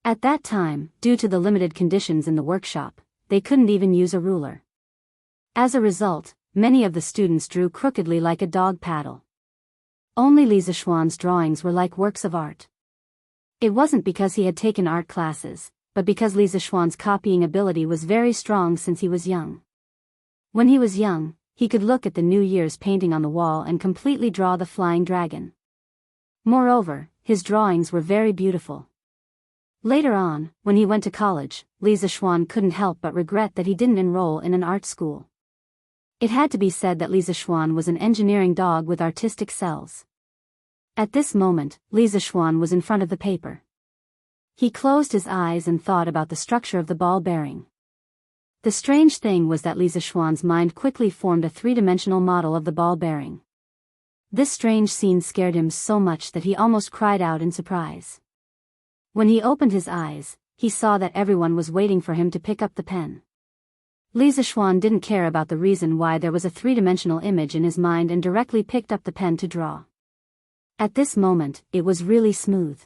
At that time, due to the limited conditions in the workshop, they couldn't even use a ruler. As a result, many of the students drew crookedly like a dog paddle. Only Li Zishuan's drawings were like works of art. It wasn't because he had taken art classes, but because Li Zishuan's copying ability was very strong since he was young. When he was young, he could look at the New Year's painting on the wall and completely draw the flying dragon. Moreover, his drawings were very beautiful. Later on, when he went to college, Li Zishuan couldn't help but regret that he didn't enroll in an art school. It had to be said that Li Zishuan was an engineering dog with artistic cells. At this moment, Li Zishuan was in front of the paper. He closed his eyes and thought about the structure of the ball bearing. The strange thing was that Li Zishuan's mind quickly formed a three-dimensional model of the ball bearing. This strange scene scared him so much that he almost cried out in surprise. When he opened his eyes, he saw that everyone was waiting for him to pick up the pen. Li Zishuan didn't care about the reason why there was a three-dimensional image in his mind and directly picked up the pen to draw. At this moment, it was really smooth.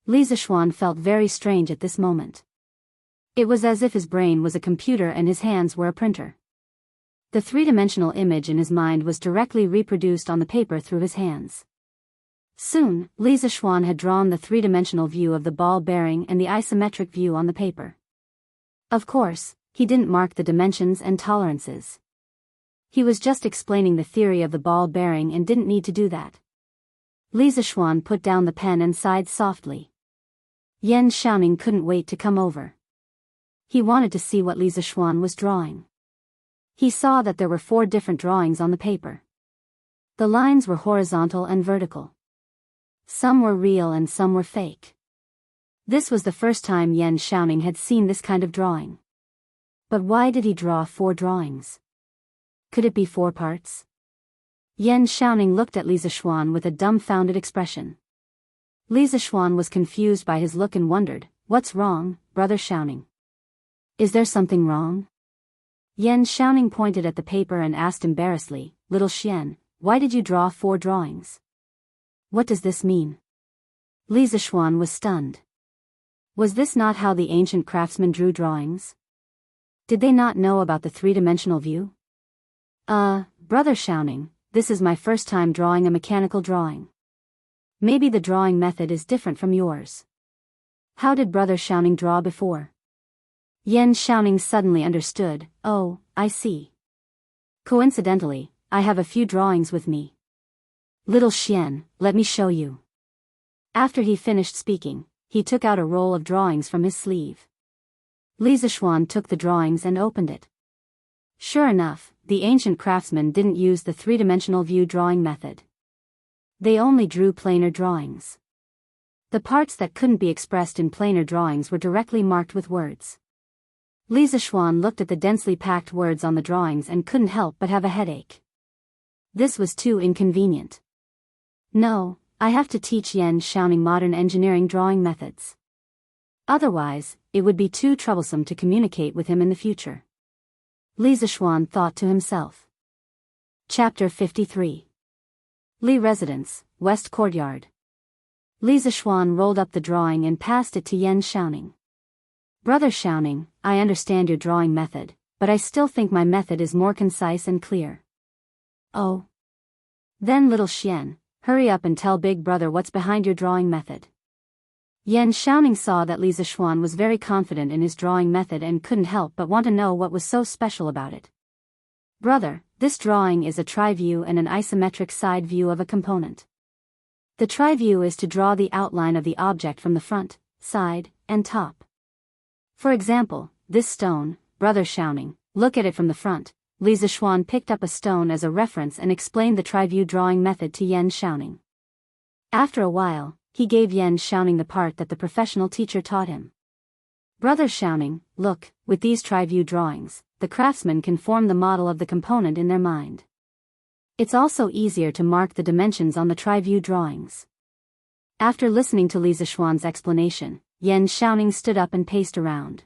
Li Zishuan felt very strange at this moment. It was as if his brain was a computer and his hands were a printer. The three-dimensional image in his mind was directly reproduced on the paper through his hands. Soon, Li Zishuan had drawn the three-dimensional view of the ball bearing and the isometric view on the paper. Of course, he didn't mark the dimensions and tolerances. He was just explaining the theory of the ball bearing and didn't need to do that. Li Zishuan put down the pen and sighed softly. Yan Xiaoning couldn't wait to come over. He wanted to see what Li Zishuan was drawing. He saw that there were 4 different drawings on the paper. The lines were horizontal and vertical. Some were real and some were fake. This was the first time Yan Xiaoning had seen this kind of drawing. But why did he draw 4 drawings? Could it be 4 parts? Yan Xiaoning looked at Li Zishuan with a dumbfounded expression. Li Zishuan was confused by his look and wondered, "What's wrong, brother Xiaoning? Is there something wrong?" Yan Xiaoning pointed at the paper and asked embarrassedly, "Little Xian, why did you draw 4 drawings? What does this mean?" Li Zishuan was stunned. Was this not how the ancient craftsmen drew drawings? Did they not know about the three-dimensional view? Brother Xiaoning, this is my first time drawing a mechanical drawing. Maybe the drawing method is different from yours. How did brother Xiaoning draw before? Yan Xiaoning suddenly understood. "Oh, I see. Coincidentally, I have a few drawings with me. Little Xian, let me show you." After he finished speaking, he took out a roll of drawings from his sleeve. Li Zishuan took the drawings and opened it. Sure enough, the ancient craftsmen didn't use the three-dimensional view drawing method. They only drew planar drawings. The parts that couldn't be expressed in planar drawings were directly marked with words. Li Zishuan looked at the densely packed words on the drawings and couldn't help but have a headache. This was too inconvenient. No, I have to teach Yan Xiaoning modern engineering drawing methods. Otherwise, it would be too troublesome to communicate with him in the future. Li Zishuan thought to himself. Chapter 53. Li Residence, West Courtyard. Li Zishuan rolled up the drawing and passed it to Yan Xiaoning. "Brother Xiaoning, I understand your drawing method, but I still think my method is more concise and clear." "Oh. Then little Xian, hurry up and tell big brother what's behind your drawing method." Yan Xiaoning saw that Li Zishuan was very confident in his drawing method and couldn't help but want to know what was so special about it. "Brother, this drawing is a tri-view and an isometric side view of a component. The tri-view is to draw the outline of the object from the front, side, and top. For example, this stone, Brother Shouting, look at it from the front. Li Zishuan picked up a stone as a reference and explained the tri-view drawing method to Yan Shouting. After a while, he gave Yan Shouting the part that the professional teacher taught him. Brother Shouting, look, with these tri-view drawings, the craftsman can form the model of the component in their mind. It's also easier to mark the dimensions on the tri-view drawings. After listening to Li Zishuan's explanation, Yan Shouting stood up and paced around.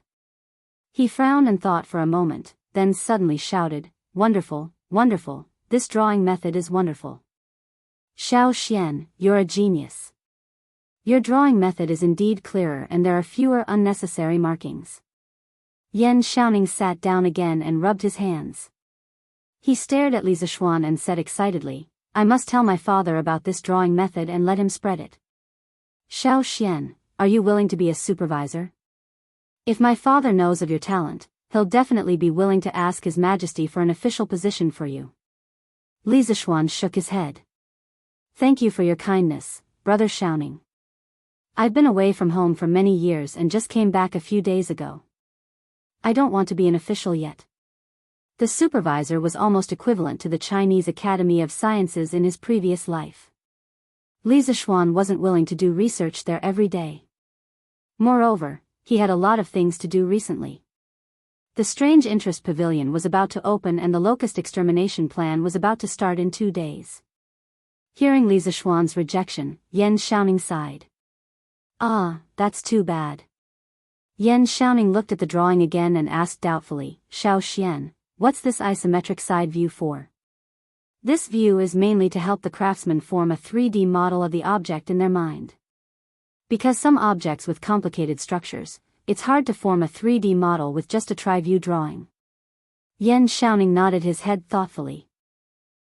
He frowned and thought for a moment, then suddenly shouted, "Wonderful, wonderful, this drawing method is wonderful. Xiao Xian, you're a genius. Your drawing method is indeed clearer and there are fewer unnecessary markings." Yan Shouting sat down again and rubbed his hands. He stared at Li Zishuan and said excitedly, "I must tell my father about this drawing method and let him spread it. Xiao Xian, are you willing to be a supervisor? If my father knows of your talent, he'll definitely be willing to ask His Majesty for an official position for you." Li Zishuan shook his head. "Thank you for your kindness, Brother Shouting. I've been away from home for many years and just came back a few days ago. I don't want to be an official yet." The supervisor was almost equivalent to the Chinese Academy of Sciences in his previous life. Li Zishuan wasn't willing to do research there every day. Moreover, he had a lot of things to do recently. The Strange Interest Pavilion was about to open and the locust extermination plan was about to start in 2 days. Hearing Li Zishuan's rejection, Yan Shouting sighed. "Ah, that's too bad." Yan Shouting looked at the drawing again and asked doubtfully, "Xiao Xian, what's this isometric side view for?" This view is mainly to help the craftsman form a 3D model of the object in their mind. Because some objects with complicated structures, it's hard to form a 3D model with just a tri-view drawing. Yan Shouting nodded his head thoughtfully.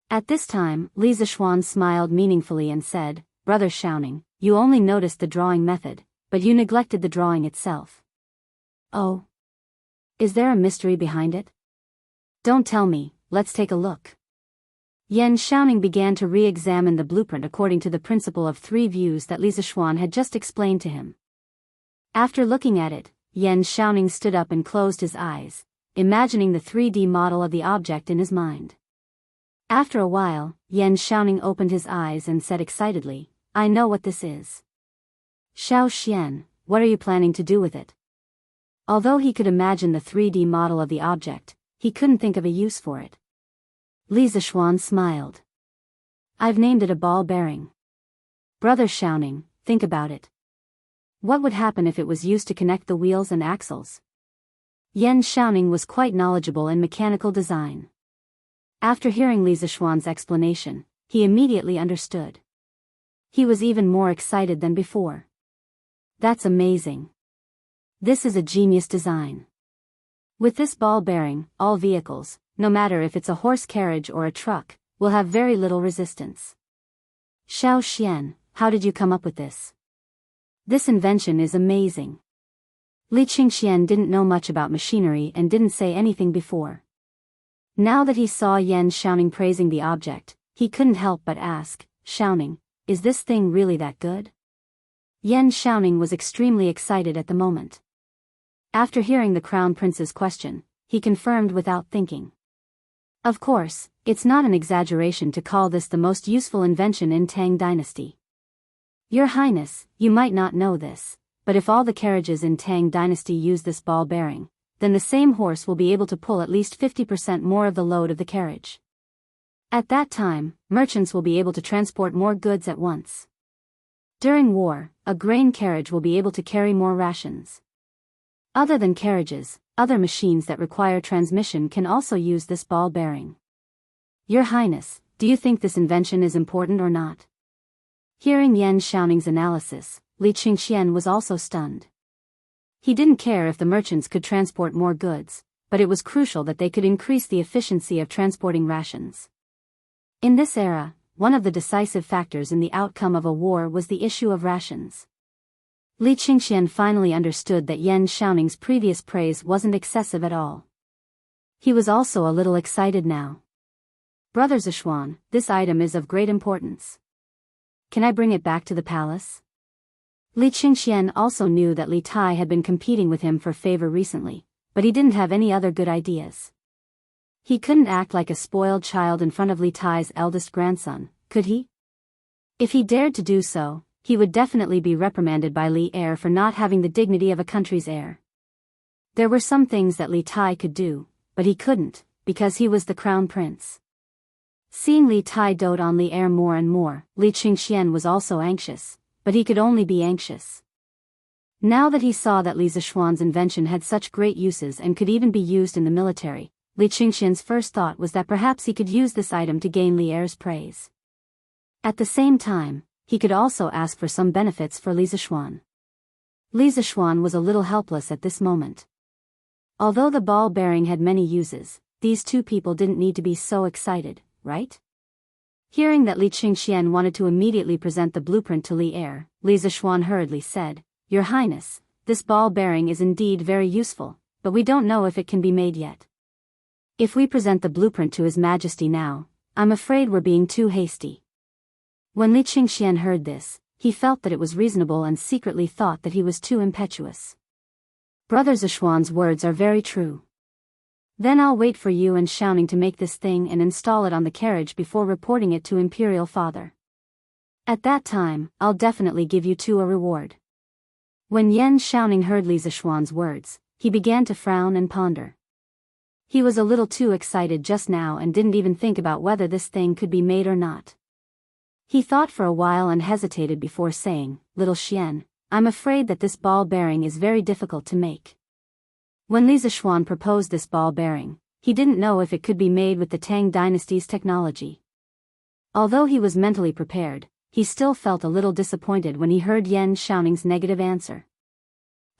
At this time, Li Zishuan smiled meaningfully and said, "Brother Shouting, you only noticed the drawing method, but you neglected the drawing itself. Oh. Is there a mystery behind it? Don't tell me, let's take a look." Yan Shouting began to re-examine the blueprint according to the principle of 3 views that Li Zishuan had just explained to him. After looking at it, Yan Shouting stood up and closed his eyes, imagining the 3D model of the object in his mind. After a while, Yan Shouting opened his eyes and said excitedly, "I know what this is." "Xiao Xian, what are you planning to do with it?" Although he could imagine the 3D model of the object, he couldn't think of a use for it. Li Zishuan smiled. "I've named it a ball bearing." "Brother Shouting, think about it. What would happen if it was used to connect the wheels and axles?" Yan Shouting was quite knowledgeable in mechanical design. After hearing Li Zishuan's explanation, he immediately understood. He was even more excited than before. "That's amazing. This is a genius design. With this ball bearing, all vehicles, no matter if it's a horse carriage or a truck, will have very little resistance." "Xiao Xian, how did you come up with this? This invention is amazing." Li Qingxian didn't know much about machinery and didn't say anything before. Now that he saw Yan Shouting praising the object, he couldn't help but ask, "Shouting, is this thing really that good?" Yan Shouting was extremely excited at the moment. After hearing the Crown Prince's question, he confirmed without thinking. "Of course, it's not an exaggeration to call this the most useful invention in Tang Dynasty. Your Highness, you might not know this, but if all the carriages in Tang Dynasty use this ball bearing, then the same horse will be able to pull at least 50% more of the load of the carriage. At that time, merchants will be able to transport more goods at once. During war, a grain carriage will be able to carry more rations. Other than carriages, other machines that require transmission can also use this ball bearing. Your Highness, do you think this invention is important or not?" Hearing Yan Shouting's analysis, Li Qingxian was also stunned. He didn't care if the merchants could transport more goods, but it was crucial that they could increase the efficiency of transporting rations. In this era, one of the decisive factors in the outcome of a war was the issue of rations. Li Qingxian finally understood that Yan Shouting's previous praise wasn't excessive at all. He was also a little excited now. "Brother Zishuan, this item is of great importance. Can I bring it back to the palace? Li Qingxian also knew that Li Tai had been competing with him for favor recently, but he didn't have any other good ideas. He couldn't act like a spoiled child in front of Li Tai's eldest grandson, could he? If he dared to do so, he would definitely be reprimanded by Li Er for not having the dignity of a country's heir. There were some things that Li Tai could do, but he couldn't, because he was the crown prince. Seeing Li Tai dote on Li Er more and more, Li Qingxian was also anxious, but he could only be anxious. Now that he saw that Li Zishuan's invention had such great uses and could even be used in the military, Li Qingxian's first thought was that perhaps he could use this item to gain Li Er's praise. At the same time, he could also ask for some benefits for Li Zishuan. Li Zishuan was a little helpless at this moment. Although the ball bearing had many uses, these two people didn't need to be so excited, right? Hearing that Li Qingxian wanted to immediately present the blueprint to Li Er, Li Zishuan hurriedly said, "Your Highness, this ball bearing is indeed very useful, but we don't know if it can be made yet. If we present the blueprint to His Majesty now, I'm afraid we're being too hasty." When Li Qingxian heard this, he felt that it was reasonable and secretly thought that he was too impetuous. Brother Zishuan's words are very true. Then I'll wait for you and Xiaoning to make this thing and install it on the carriage before reporting it to Imperial Father. At that time, I'll definitely give you two a reward. When Yan Xiaoning heard Li Zishuan's words, he began to frown and ponder. He was a little too excited just now and didn't even think about whether this thing could be made or not. He thought for a while and hesitated before saying, "Little Xian, I'm afraid that this ball bearing is very difficult to make." When Li Zishuan proposed this ball bearing, he didn't know if it could be made with the Tang dynasty's technology. Although he was mentally prepared, he still felt a little disappointed when he heard Yan Xiaoning's negative answer.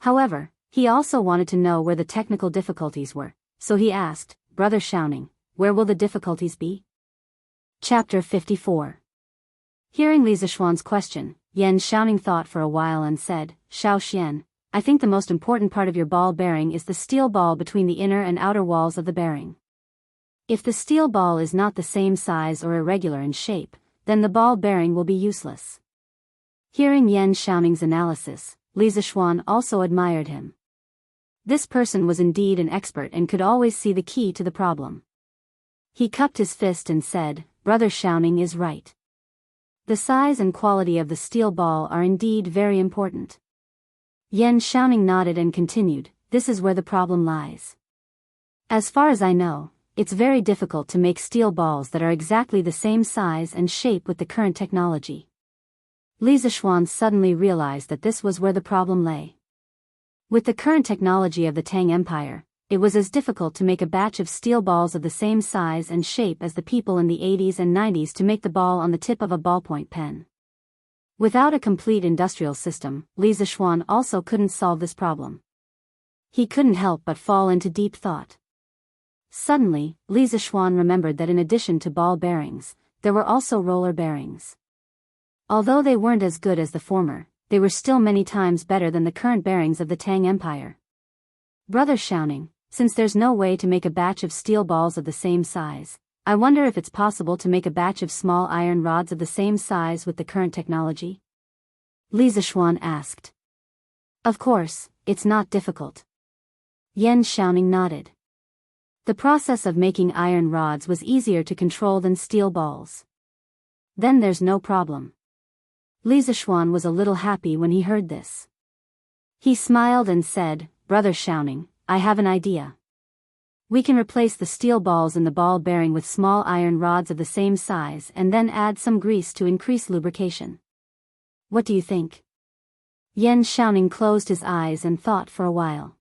However, he also wanted to know where the technical difficulties were, so he asked, "Brother Xiaoning, where will the difficulties be?" Chapter 54. Hearing Li Zishuan's question, Yan Xiaoning thought for a while and said, "Xiao Xian, I think the most important part of your ball bearing is the steel ball between the inner and outer walls of the bearing. If the steel ball is not the same size or irregular in shape, then the ball bearing will be useless." Hearing Yan Xiaoning's analysis, Li Zishuan also admired him. This person was indeed an expert and could always see the key to the problem. He cupped his fist and said, "Brother Xiaoning is right. The size and quality of the steel ball are indeed very important." Yan Xiaoning nodded and continued, "This is where the problem lies. As far as I know, it's very difficult to make steel balls that are exactly the same size and shape with the current technology." Li Zishuan suddenly realized that this was where the problem lay. With the current technology of the Tang Empire, it was as difficult to make a batch of steel balls of the same size and shape as the people in the 80s and 90s to make the ball on the tip of a ballpoint pen. Without a complete industrial system, Li Zishuan also couldn't solve this problem. He couldn't help but fall into deep thought. Suddenly, Li Zishuan remembered that in addition to ball bearings, there were also roller bearings. Although they weren't as good as the former, they were still many times better than the current bearings of the Tang Empire. "Brother Xiaoning, since there's no way to make a batch of steel balls of the same size, I wonder if it's possible to make a batch of small iron rods of the same size with the current technology?" Li Zishuan asked. "Of course, it's not difficult." Yan Xiaoning nodded. The process of making iron rods was easier to control than steel balls. Then there's no problem. Li Zishuan was a little happy when he heard this. He smiled and said, "Brother Xiaoning, I have an idea. We can replace the steel balls in the ball bearing with small iron rods of the same size and then add some grease to increase lubrication. What do you think?" Yan Xiaoning closed his eyes and thought for a while.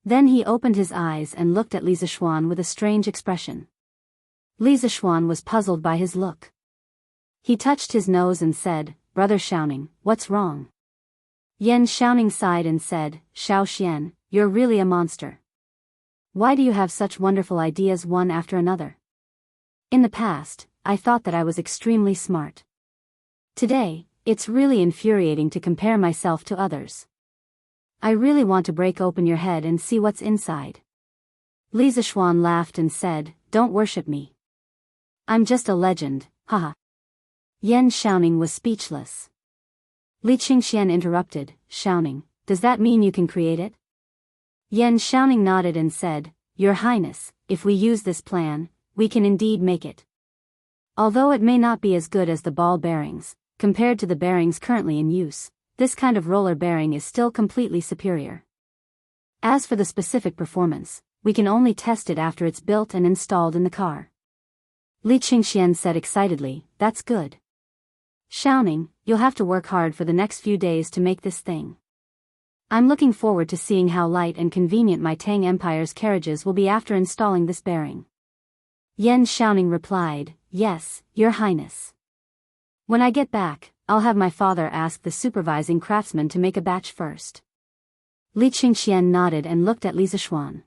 Then he opened his eyes and looked at Li Zishuan with a strange expression. Li Zishuan was puzzled by his look. He touched his nose and said, "Brother Xiaoning, what's wrong?" Yan Xiaoning sighed and said, "Xiao Xian, you're really a monster. Why do you have such wonderful ideas one after another? In the past, I thought that I was extremely smart. Today, it's really infuriating to compare myself to others. I really want to break open your head and see what's inside." Li Zishuan laughed and said, "Don't worship me. I'm just a legend, haha." Yan Xiaoning was speechless. Li Qingxian interrupted, Xiaoning, does that mean you can create it? Yan Xiaoning nodded and said, Your Highness, if we use this plan, we can indeed make it. Although it may not be as good as the ball bearings, compared to the bearings currently in use, this kind of roller bearing is still completely superior. As for the specific performance, we can only test it after it's built and installed in the car. Li Qingxian said excitedly, That's good. Xiaoning, you'll have to work hard for the next few days to make this thing. I'm looking forward to seeing how light and convenient my Tang Empire's carriages will be after installing this bearing. Yan Xiaoning replied, Yes, Your Highness. When I get back, I'll have my father ask the supervising craftsman to make a batch first. Li Qingxian nodded and looked at Li Zishuan.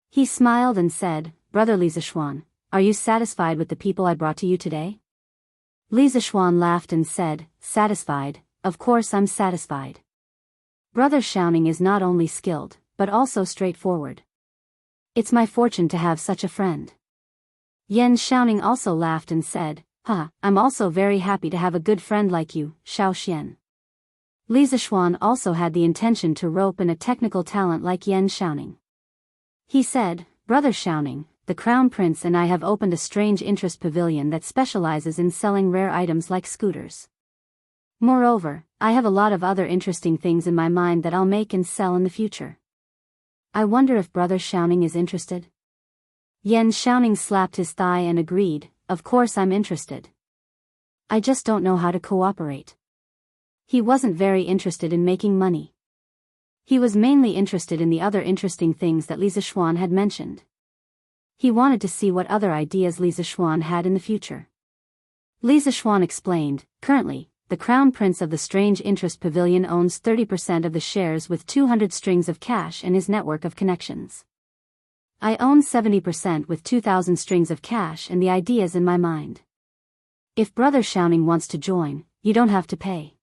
He smiled and said, Brother Li Zishuan, are you satisfied with the people I brought to you today? Li Zishuan laughed and said, Satisfied, of course I'm satisfied. Brother Xiaoning is not only skilled, but also straightforward. It's my fortune to have such a friend. Yan Xiaoning also laughed and said, I'm also very happy to have a good friend like you, Xiao Xian. Li Zishuan also had the intention to rope in a technical talent like Yan Xiaoning. He said, Brother Xiaoning, the Crown Prince and I have opened a strange interest pavilion that specializes in selling rare items like scooters. Moreover, I have a lot of other interesting things in my mind that I'll make and sell in the future. I wonder if Brother Xiaoning is interested? Yan Xiaoning slapped his thigh and agreed, Of course I'm interested. I just don't know how to cooperate. He wasn't very interested in making money. He was mainly interested in the other interesting things that Li Zishuan had mentioned. He wanted to see what other ideas Li Zishuan had in the future. Li Zishuan explained, Currently, the Crown Prince of the Strange Interest Pavilion owns 30% of the shares with 200 strings of cash in his network of connections. I own 70% with 2,000 strings of cash and the ideas in my mind. If Brother Xiaoning wants to join, you don't have to pay.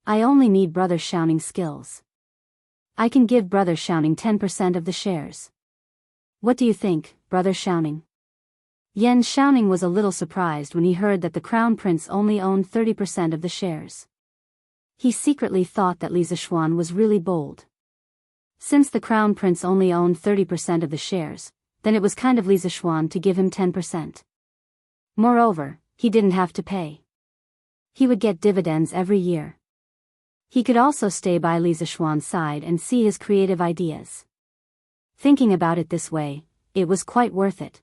I only need Brother Xiaoning's skills. I can give Brother Xiaoning 10% of the shares. What do you think, Brother Xiaoning? Yan Xiaoning was a little surprised when he heard that the Crown Prince only owned 30% of the shares. He secretly thought that Li Zishuan was really bold. Since the Crown Prince only owned 30% of the shares, then it was kind of Li Zishuan to give him 10%. Moreover, he didn't have to pay. He would get dividends every year. He could also stay by Li Zishuan's side and see his creative ideas. Thinking about it this way, it was quite worth it.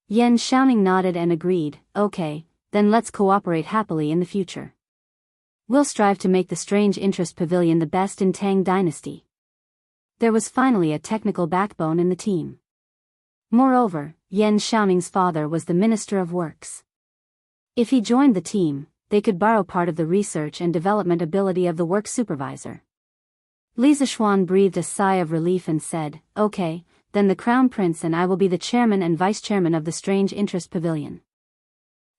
Yan Xiaoning nodded and agreed, Okay, then let's cooperate happily in the future. We'll strive to make the Strange Interest Pavilion the best in Tang Dynasty. There was finally a technical backbone in the team. Moreover, Yan Xiaoning's father was the Minister of Works. If he joined the team, they could borrow part of the research and development ability of the work supervisor. Li Zishuan breathed a sigh of relief and said, Okay, then the Crown Prince and I will be the chairman and vice chairman of the Strange Interest Pavilion.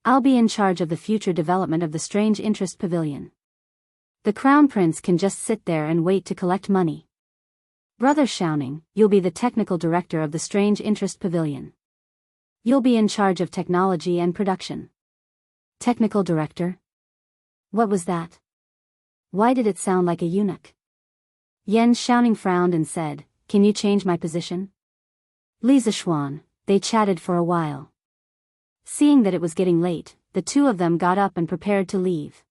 I'll be in charge of the future development of the Strange Interest Pavilion. The Crown Prince can just sit there and wait to collect money. Brother Xiaoning, you'll be the technical director of the Strange Interest Pavilion. You'll be in charge of technology and production. Technical director? What was that? Why did it sound like a eunuch? Yan Xiaoning frowned and said, Can you change my position? Li Zishuan, they chatted for a while. Seeing that it was getting late, the two of them got up and prepared to leave.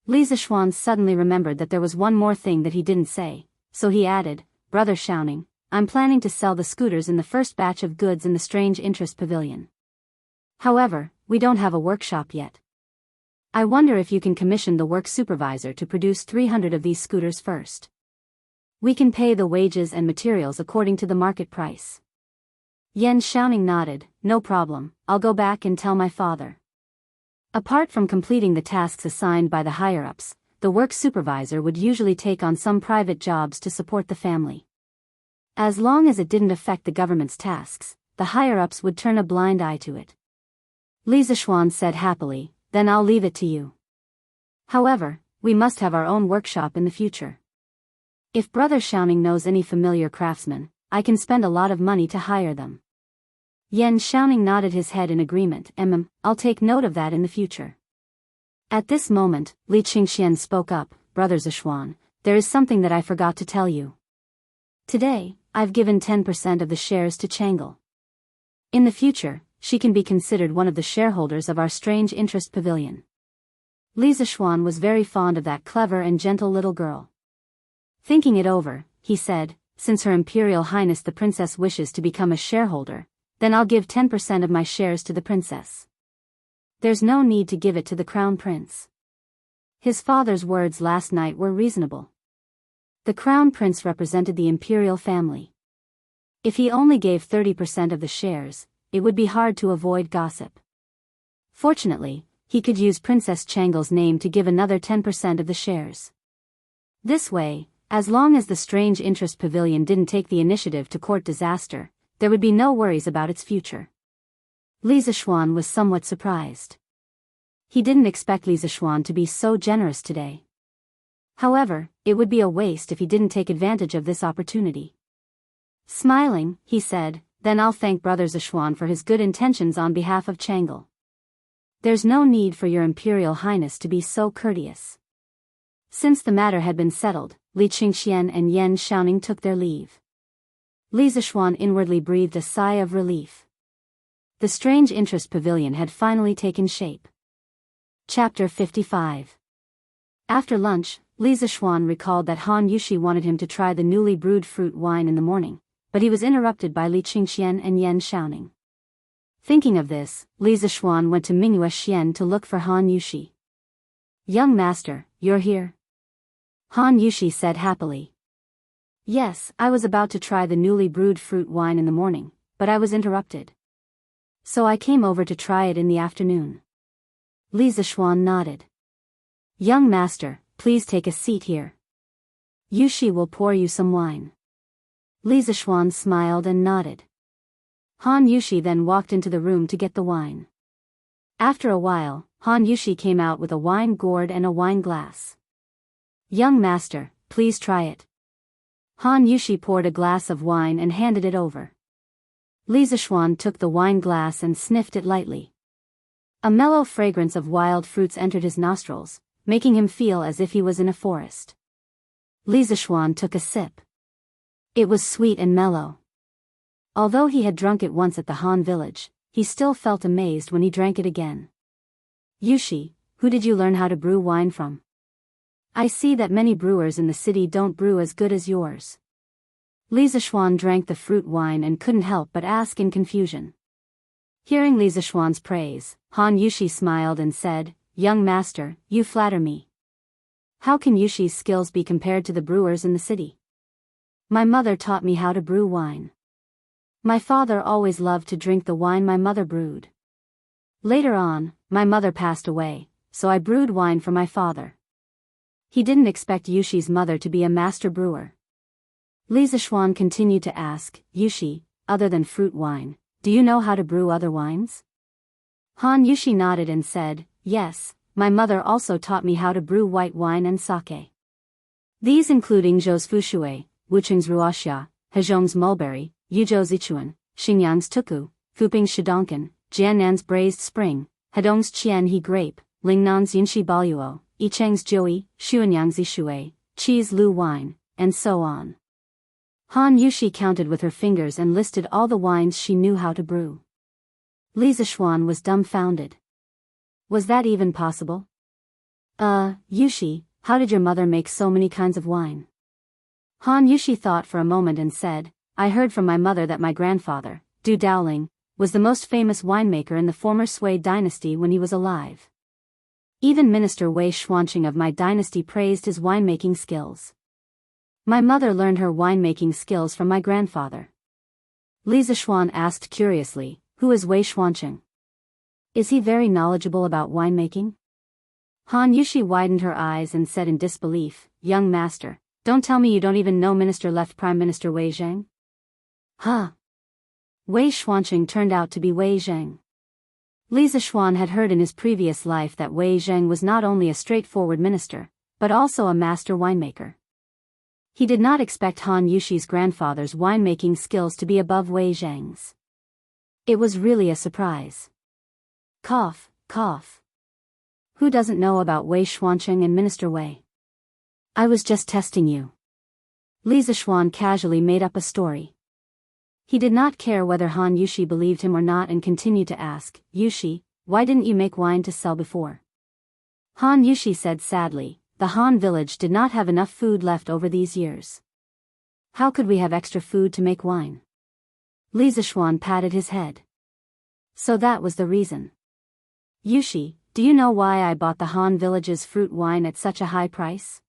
Li Zishuan suddenly remembered that there was one more thing that he didn't say, so he added, Brother Xiaoning, I'm planning to sell the scooters in the first batch of goods in the Strange Interest Pavilion. However, we don't have a workshop yet. I wonder if you can commission the work supervisor to produce 300 of these scooters first. We can pay the wages and materials according to the market price. Yan Xiaoning nodded, No problem, I'll go back and tell my father. Apart from completing the tasks assigned by the higher-ups, the work supervisor would usually take on some private jobs to support the family. As long as it didn't affect the government's tasks, the higher-ups would turn a blind eye to it. Li Zishuan said happily, Then I'll leave it to you. However, we must have our own workshop in the future. If Brother Xiaoning knows any familiar craftsmen, I can spend a lot of money to hire them. Yan Xiaoning nodded his head in agreement. I'll take note of that in the future. At this moment, Li Qingxian spoke up, Brother Zishuan, there is something that I forgot to tell you. Today, I've given 10% of the shares to Changle. In the future, she can be considered one of the shareholders of our strange interest pavilion. Li Zishuan was very fond of that clever and gentle little girl. Thinking it over, he said, since Her Imperial Highness the Princess wishes to become a shareholder, then I'll give 10% of my shares to the princess. There's no need to give it to the Crown Prince. His father's words last night were reasonable. The Crown Prince represented the imperial family. If he only gave 30% of the shares, it would be hard to avoid gossip. Fortunately, he could use Princess Changle's name to give another 10% of the shares. This way, as long as the strange interest pavilion didn't take the initiative to court disaster, there would be no worries about its future. Li Zishuan was somewhat surprised. He didn't expect Li Zishuan to be so generous today. However, it would be a waste if he didn't take advantage of this opportunity. Smiling, he said, then I'll thank Brother Zishuan for his good intentions on behalf of Changle. There's no need for your Imperial Highness to be so courteous. Since the matter had been settled, Li Qingxian and Yan Xiaoning took their leave. Li Zishuan inwardly breathed a sigh of relief. The strange interest pavilion had finally taken shape. Chapter 55. After lunch, Li Zishuan recalled that Han Yushi wanted him to try the newly brewed fruit wine in the morning, but he was interrupted by Li Qingxian and Yan Xiaoning. Thinking of this, Li Zishuan went to Mingyue Xian to look for Han Yushi. Young master, you're here? Han Yushi said happily. Yes, I was about to try the newly brewed fruit wine in the morning, but I was interrupted. So I came over to try it in the afternoon. Li Zishuan nodded. Young master, please take a seat here. Yushi will pour you some wine. Li Zishuan smiled and nodded. Han Yushi then walked into the room to get the wine. After a while, Han Yushi came out with a wine gourd and a wine glass. Young master, please try it. Han Yushi poured a glass of wine and handed it over. Li Zishuan took the wine glass and sniffed it lightly. A mellow fragrance of wild fruits entered his nostrils, making him feel as if he was in a forest. Li Zishuan took a sip. It was sweet and mellow. Although he had drunk it once at the Han village, he still felt amazed when he drank it again. Yushi, who did you learn how to brew wine from? I see that many brewers in the city don't brew as good as yours. Li Zishuan drank the fruit wine and couldn't help but ask in confusion. Hearing Li Zishuan's praise, Han Yushi smiled and said, Young master, you flatter me. How can Yushi's skills be compared to the brewers in the city? My mother taught me how to brew wine. My father always loved to drink the wine my mother brewed. Later on, my mother passed away, so I brewed wine for my father. He didn't expect Yushi's mother to be a master brewer. Li Zishuan continued to ask, Yushi, other than fruit wine, do you know how to brew other wines? Han Yushi nodded and said, yes, my mother also taught me how to brew white wine and sake. These including Zhou's Fushui, Wucheng's Ruoxia, Hezhong's Mulberry, Yuzhou's Ichuan, Xingyang's Tuku, Fuping's Shidonkan, Jiannan's Braised Spring, Hedong's Qianhe Grape, Lingnan's Yinshi Baluo, Yicheng's Jiui, Xuanyang's Ishui, Qi's Lu Wine, and so on. Han Yushi counted with her fingers and listed all the wines she knew how to brew. Li Zishuan was dumbfounded. Was that even possible? Yushi, how did your mother make so many kinds of wine? Han Yushi thought for a moment and said, I heard from my mother that my grandfather, Du Daoling, was the most famous winemaker in the former Sui dynasty when he was alive. Even Minister Wei Xuanqing of my dynasty praised his winemaking skills. My mother learned her winemaking skills from my grandfather. Li Zishuan asked curiously, who is Wei Xuanqing? Is he very knowledgeable about winemaking? Han Yushi widened her eyes and said in disbelief, Young master, don't tell me you don't even know Minister-left Prime Minister Wei Zhang? Huh? Wei Xuanqing turned out to be Wei Zhang. Li Zishuan had heard in his previous life that Wei Zhang was not only a straightforward minister, but also a master winemaker. He did not expect Han Yushi's grandfather's winemaking skills to be above Wei Zhang's. It was really a surprise. Cough, cough. Who doesn't know about Wei Xuancheng and Minister Wei? I was just testing you. Li Zishuan casually made up a story. He did not care whether Han Yushi believed him or not and continued to ask, Yushi, why didn't you make wine to sell before? Han Yushi said sadly, the Han village did not have enough food left over these years. How could we have extra food to make wine? Li Zishuan patted his head. So that was the reason. Yushi, do you know why I bought the Han village's fruit wine at such a high price?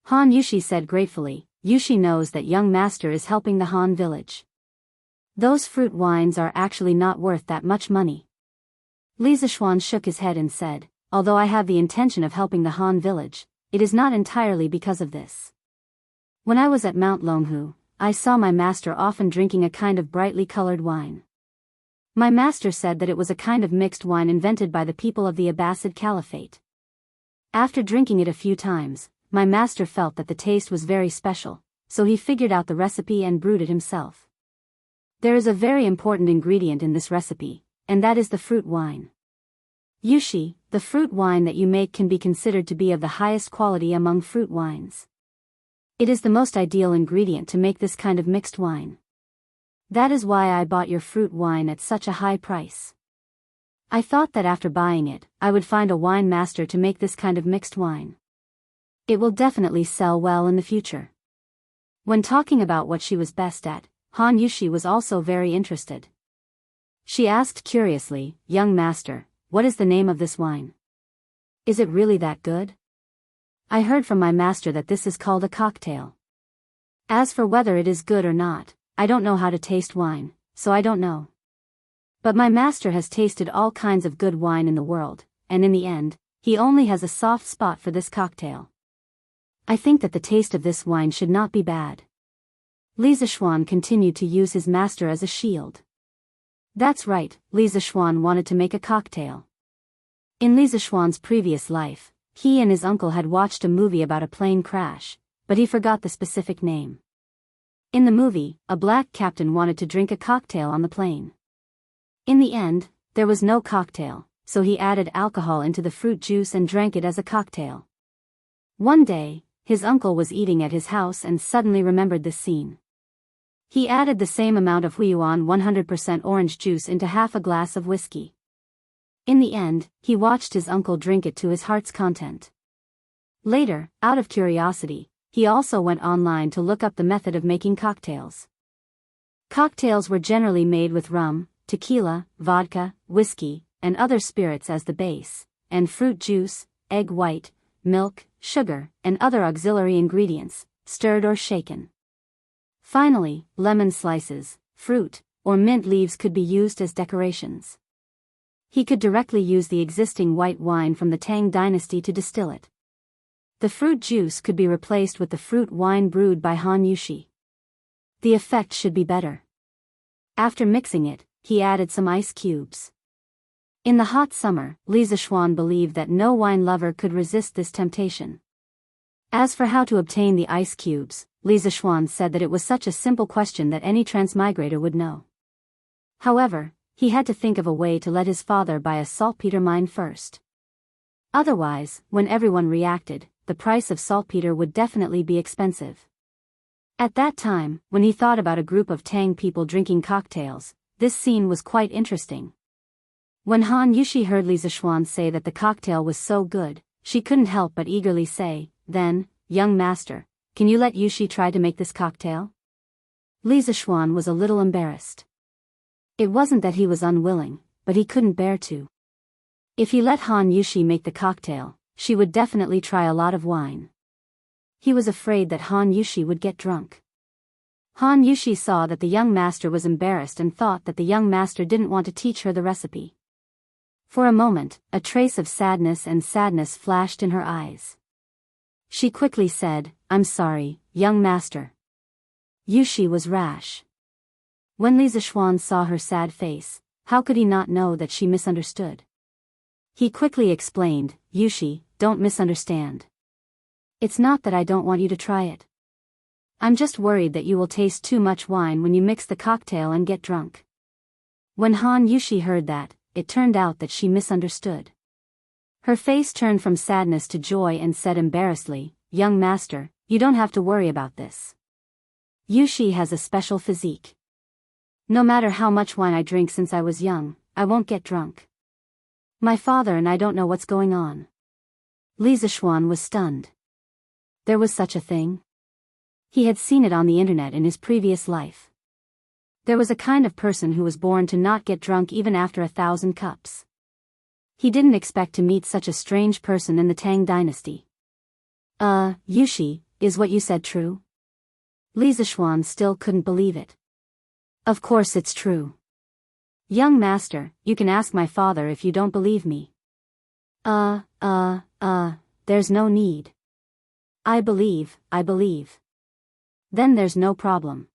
Han Yushi said gratefully, Yushi knows that young master is helping the Han village. Those fruit wines are actually not worth that much money. Li Zishuan shook his head and said, although I have the intention of helping the Han village, it is not entirely because of this. When I was at Mount Longhu, I saw my master often drinking a kind of brightly colored wine. My master said that it was a kind of mixed wine invented by the people of the Abbasid Caliphate. After drinking it a few times, my master felt that the taste was very special, so he figured out the recipe and brewed it himself. There is a very important ingredient in this recipe, and that is the fruit wine. Yushi, the fruit wine that you make can be considered to be of the highest quality among fruit wines. It is the most ideal ingredient to make this kind of mixed wine. That is why I bought your fruit wine at such a high price. I thought that after buying it, I would find a wine master to make this kind of mixed wine. It will definitely sell well in the future. When talking about what she was best at, Han Yushi was also very interested. She asked curiously, young master, what is the name of this wine? Is it really that good? I heard from my master that this is called a cocktail. As for whether it is good or not, I don't know how to taste wine, so I don't know. But my master has tasted all kinds of good wine in the world, and in the end, he only has a soft spot for this cocktail. I think that the taste of this wine should not be bad. Li Zishuan continued to use his master as a shield. That's right, Li Zishuan wanted to make a cocktail. In Li Zishuan's previous life, he and his uncle had watched a movie about a plane crash, but he forgot the specific name. In the movie, a black captain wanted to drink a cocktail on the plane. In the end, there was no cocktail, so he added alcohol into the fruit juice and drank it as a cocktail. One day, his uncle was eating at his house and suddenly remembered this scene. He added the same amount of Huiyuan 100% orange juice into half a glass of whiskey. In the end, he watched his uncle drink it to his heart's content. Later, out of curiosity, he also went online to look up the method of making cocktails. Cocktails were generally made with rum, tequila, vodka, whiskey, and other spirits as the base, and fruit juice, egg white, milk, sugar, and other auxiliary ingredients, stirred or shaken. Finally, lemon slices, fruit, or mint leaves could be used as decorations. He could directly use the existing white wine from the Tang dynasty to distill it. The fruit juice could be replaced with the fruit wine brewed by Han Yushi. The effect should be better. After mixing it, he added some ice cubes. In the hot summer, Li Zishuan believed that no wine lover could resist this temptation. As for how to obtain the ice cubes, Li Zishuan said that it was such a simple question that any transmigrator would know. However, he had to think of a way to let his father buy a saltpeter mine first. Otherwise, when everyone reacted, the price of saltpeter would definitely be expensive. At that time, when he thought about a group of Tang people drinking cocktails, this scene was quite interesting. When Han Yushi heard Li Zishuan say that the cocktail was so good, she couldn't help but eagerly say, then, young master, can you let Yushi try to make this cocktail? Li Zishuan was a little embarrassed. It wasn't that he was unwilling, but he couldn't bear to. If he let Han Yushi make the cocktail, she would definitely try a lot of wine. He was afraid that Han Yushi would get drunk. Han Yushi saw that the young master was embarrassed and thought that the young master didn't want to teach her the recipe. For a moment, a trace of sadness flashed in her eyes. She quickly said, I'm sorry, young master. Yushi was rash. When Li Zishuan saw her sad face, how could he not know that she misunderstood? He quickly explained, Yushi, don't misunderstand. It's not that I don't want you to try it. I'm just worried that you will taste too much wine when you mix the cocktail and get drunk. When Han Yushi heard that, it turned out that she misunderstood. Her face turned from sadness to joy and said embarrassedly, "Young master, you don't have to worry about this. Yushi has a special physique. No matter how much wine I drink since I was young, I won't get drunk. My father and I don't know what's going on." Li Zishuan was stunned. There was such a thing? He had seen it on the internet in his previous life. There was a kind of person who was born to not get drunk even after 1,000 cups. He didn't expect to meet such a strange person in the Tang dynasty. Yushi, is what you said true?" Li Zishuan still couldn't believe it. "Of course it's true. Young master, you can ask my father if you don't believe me." There's no need. I believe. Then there's no problem.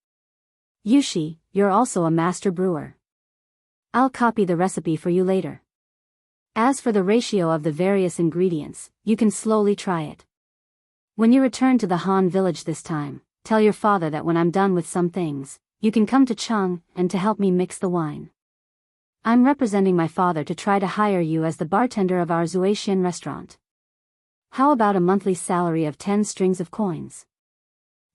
Yushi, you're also a master brewer. I'll copy the recipe for you later. As for the ratio of the various ingredients, you can slowly try it. When you return to the Han village this time, tell your father that when I'm done with some things, you can come to Cheng and to help me mix the wine. I'm representing my father to try to hire you as the bartender of our Zuaxian restaurant. How about a monthly salary of 10 strings of coins?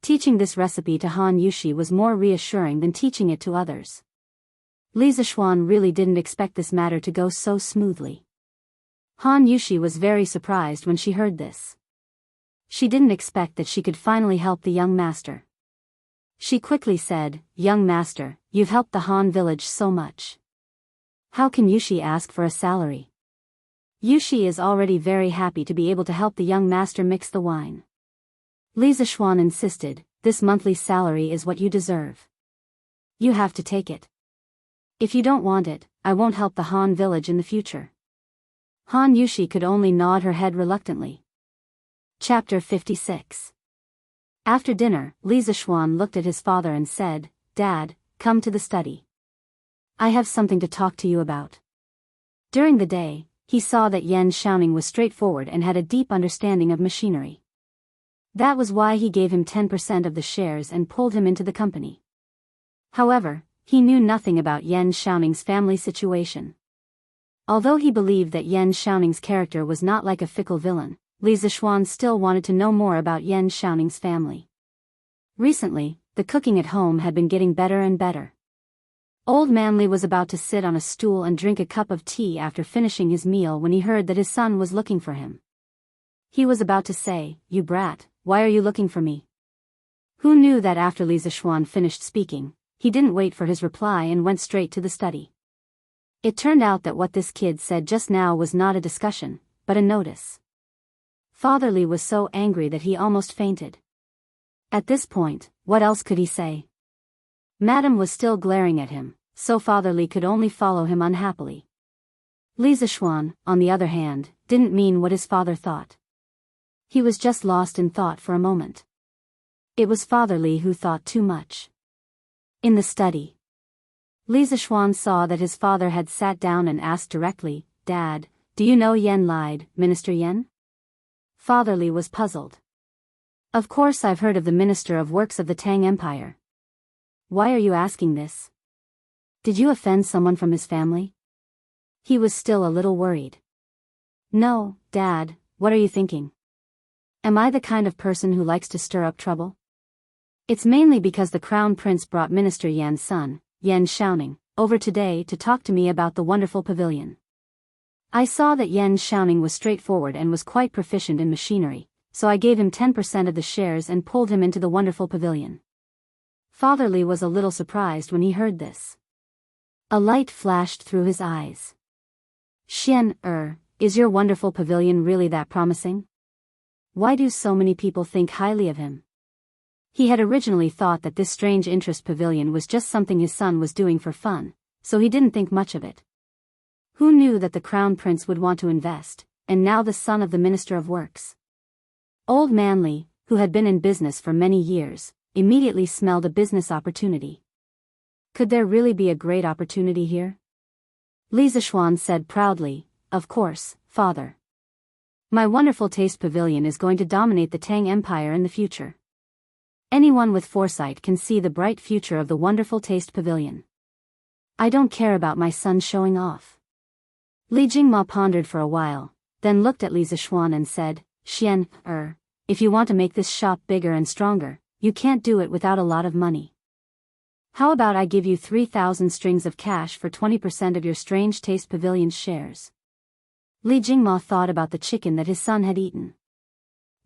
Teaching this recipe to Han Yushi was more reassuring than teaching it to others. Li Zishuan really didn't expect this matter to go so smoothly. Han Yushi was very surprised when she heard this. She didn't expect that she could finally help the young master. She quickly said, "Young master, you've helped the Han village so much. How can Yushi ask for a salary?" Yushi is already very happy to be able to help the young master mix the wine. Li Zishuan insisted, "This monthly salary is what you deserve. You have to take it. If you don't want it, I won't help the Han village in the future." Han Yushi could only nod her head reluctantly. Chapter 56. After dinner, Li Zishuan looked at his father and said, "Dad, come to the study. I have something to talk to you about." During the day, he saw that Enchanting was straightforward and had a deep understanding of machinery. That was why he gave him 10% of the shares and pulled him into the company. However, he knew nothing about Enchanting's family situation. Although he believed that Enchanting's character was not like a fickle villain, Li Zishuan still wanted to know more about Enchanting's family. Recently, the cooking at home had been getting better and better. Old Man Li was about to sit on a stool and drink a cup of tea after finishing his meal when he heard that his son was looking for him. He was about to say, "You brat, why are you looking for me?" Who knew that after Li Zishuan finished speaking, he didn't wait for his reply and went straight to the study. It turned out that what this kid said just now was not a discussion, but a notice. Father Li was so angry that he almost fainted. At this point, what else could he say? Madam was still glaring at him, so Father Li could only follow him unhappily. Li Zishuan, on the other hand, didn't mean what his father thought. He was just lost in thought for a moment. It was Father Li who thought too much. In the study, Li Zishuan saw that his father had sat down and asked directly, "Dad, do you know Yen lied, Minister Yen?" Father Li was puzzled. "Of course I've heard of the Minister of Works of the Tang Empire. Why are you asking this? Did you offend someone from his family?" He was still a little worried. "No, Dad, what are you thinking? Am I the kind of person who likes to stir up trouble? It's mainly because the Crown Prince brought Minister Yan's son, Enchanting, over today to talk to me about the wonderful pavilion. I saw that Enchanting was straightforward and was quite proficient in machinery, so I gave him 10% of the shares and pulled him into the wonderful pavilion." Father Li was a little surprised when he heard this. A light flashed through his eyes. Is your wonderful pavilion really that promising? Why do so many people think highly of him?" He had originally thought that this strange interest pavilion was just something his son was doing for fun, so he didn't think much of it. Who knew that the Crown Prince would want to invest, and now the son of the Minister of Works? Old Man Li, who had been in business for many years, immediately smelled a business opportunity. Could there really be a great opportunity here? Li Zishuan said proudly, "Of course, father. My wonderful taste pavilion is going to dominate the Tang Empire in the future. Anyone with foresight can see the bright future of the wonderful taste pavilion. I don't care about my son showing off." Li Jingma pondered for a while, then looked at Li Zishuan and said, Xian, if you want to make this shop bigger and stronger, you can't do it without a lot of money. How about I give you 3,000 strings of cash for 20% of your Strange Taste Pavilion's shares? Li Jingma thought about the chicken that his son had eaten.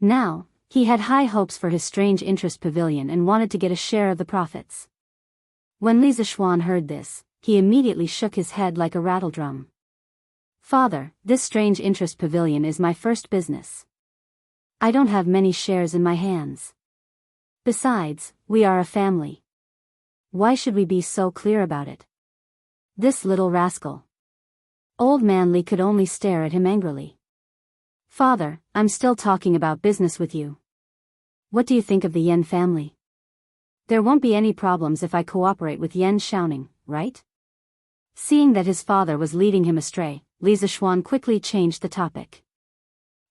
Now, he had high hopes for his Strange Interest Pavilion and wanted to get a share of the profits. When Li Zishuan heard this, he immediately shook his head like a rattledrum. Father, this Strange Interest Pavilion is my first business. I don't have many shares in my hands. Besides, we are a family. Why should we be so clear about it? This little rascal. Old man Li could only stare at him angrily. Father, I'm still talking about business with you. What do you think of the Yan family? There won't be any problems if I cooperate with Yan Xiaoning, right? Seeing that his father was leading him astray, Li Zishuan quickly changed the topic.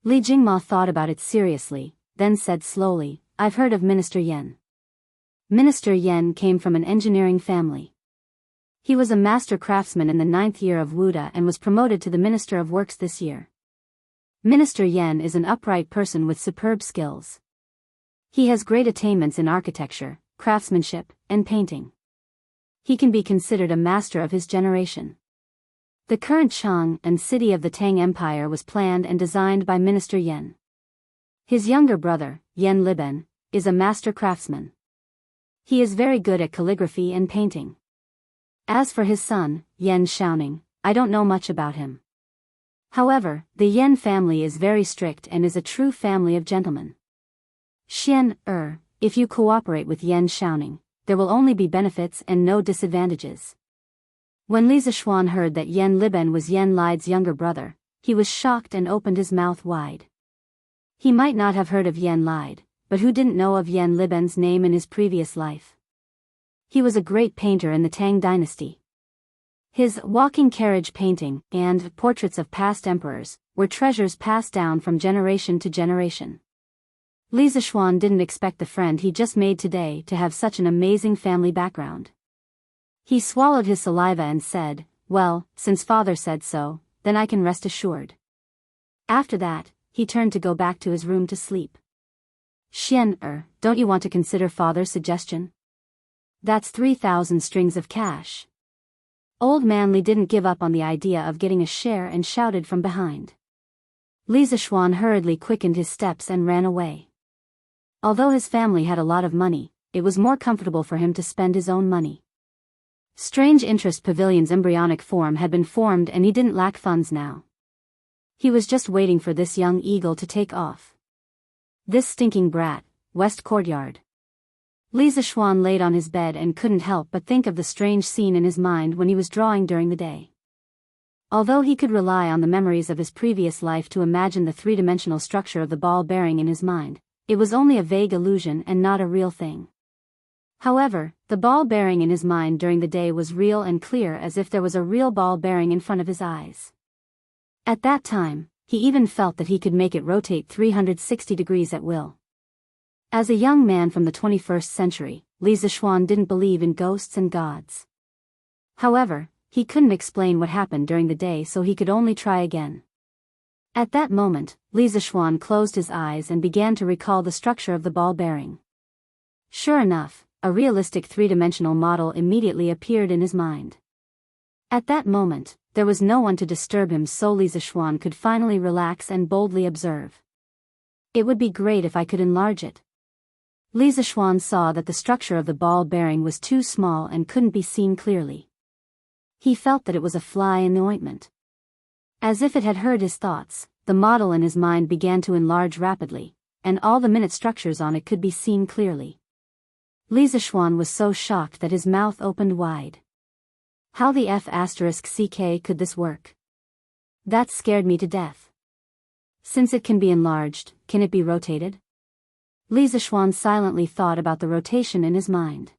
Li Jingma thought about it seriously, then said slowly, I've heard of Minister Yan. Minister Yan came from an engineering family. He was a master craftsman in the 9th year of Wuda and was promoted to the Minister of Works this year. Minister Yan is an upright person with superb skills. He has great attainments in architecture, craftsmanship, and painting. He can be considered a master of his generation. The current Chang and city of the Tang Empire was planned and designed by Minister Yan. His younger brother, Yan Liben, is a master craftsman. He is very good at calligraphy and painting. As for his son, Yan Xiaoning, I don't know much about him. However, the Yan family is very strict and is a true family of gentlemen. Xian, if you cooperate with Yan Xiaoning, there will only be benefits and no disadvantages. When Li Zishuan heard that Yan Liben was Yan Lide's younger brother, he was shocked and opened his mouth wide. He might not have heard of Yan Lide, but who didn't know of Yan Liben's name in his previous life? He was a great painter in the Tang dynasty. His walking carriage painting and portraits of past emperors were treasures passed down from generation to generation. Li Zishuan didn't expect the friend he just made today to have such an amazing family background. He swallowed his saliva and said, well, since father said so, then I can rest assured. After that, he turned to go back to his room to sleep. Xian, don't you want to consider father's suggestion? That's 3,000 strings of cash. Old man Li didn't give up on the idea of getting a share and shouted from behind. Li Zishuan hurriedly quickened his steps and ran away. Although his family had a lot of money, it was more comfortable for him to spend his own money. Strange Interest Pavilion's embryonic form had been formed and he didn't lack funds now. He was just waiting for this young eagle to take off. This stinking brat, West Courtyard. Li Zishuan laid on his bed and couldn't help but think of the strange scene in his mind when he was drawing during the day. Although he could rely on the memories of his previous life to imagine the three-dimensional structure of the ball bearing in his mind, it was only a vague illusion and not a real thing. However, the ball bearing in his mind during the day was real and clear as if there was a real ball bearing in front of his eyes. At that time, he even felt that he could make it rotate 360 degrees at will. As a young man from the 21st century, Li Zishuan didn't believe in ghosts and gods. However, he couldn't explain what happened during the day, so he could only try again. At that moment, Li Zishuan closed his eyes and began to recall the structure of the ball bearing. Sure enough, a realistic three-dimensional model immediately appeared in his mind. At that moment, there was no one to disturb him, so Li Zishuan could finally relax and boldly observe. It would be great if I could enlarge it. Li Zishuan saw that the structure of the ball bearing was too small and couldn't be seen clearly. He felt that it was a fly in the ointment. As if it had heard his thoughts, the model in his mind began to enlarge rapidly, and all the minute structures on it could be seen clearly. Li Zishuan was so shocked that his mouth opened wide. How the F***ck could this work? That scared me to death. Since it can be enlarged, can it be rotated? Li Zishuan silently thought about the rotation in his mind.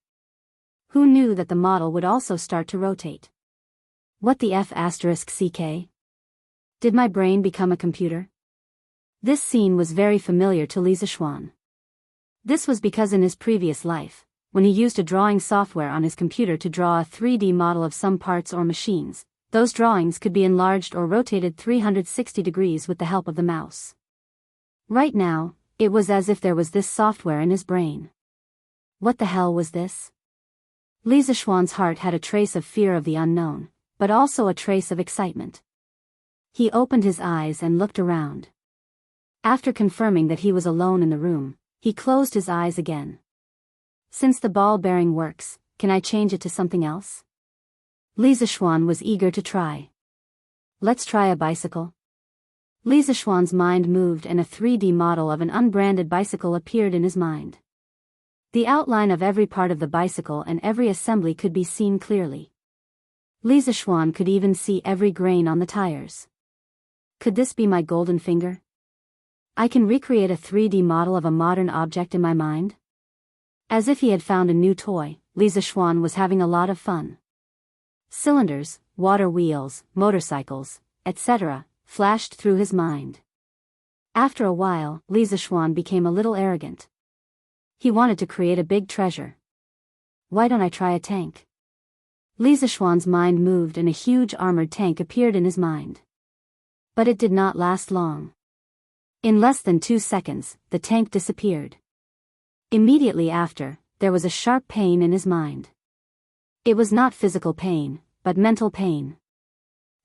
Who knew that the model would also start to rotate? What the F***ck? Did my brain become a computer? This scene was very familiar to Li Zishuan. This was because in his previous life, when he used a drawing software on his computer to draw a 3D model of some parts or machines, Those drawings could be enlarged or rotated 360 degrees with the help of the mouse. Right now, it was as if there was this software in his brain. What the hell was this? Li Zishuan's heart had a trace of fear of the unknown, but also a trace of excitement. He opened his eyes and looked around. After confirming that he was alone in the room, he closed his eyes again. Since the ball bearing works, can I change it to something else? Li Zishuan was eager to try. Let's try a bicycle. Li Zishuan's mind moved and a 3D model of an unbranded bicycle appeared in his mind. The outline of every part of the bicycle and every assembly could be seen clearly. Li Zishuan could even see every grain on the tires. Could this be my golden finger? I can recreate a 3D model of a modern object in my mind? As if he had found a new toy, Li Zishuan was having a lot of fun. Cylinders, water wheels, motorcycles, etc., flashed through his mind. After a while, Li Zishuan became a little arrogant. He wanted to create a big treasure. Why don't I try a tank? Li Zishuan's mind moved and a huge armored tank appeared in his mind. But it did not last long. In less than 2 seconds, the tank disappeared. Immediately after, there was a sharp pain in his mind. It was not physical pain, but mental pain.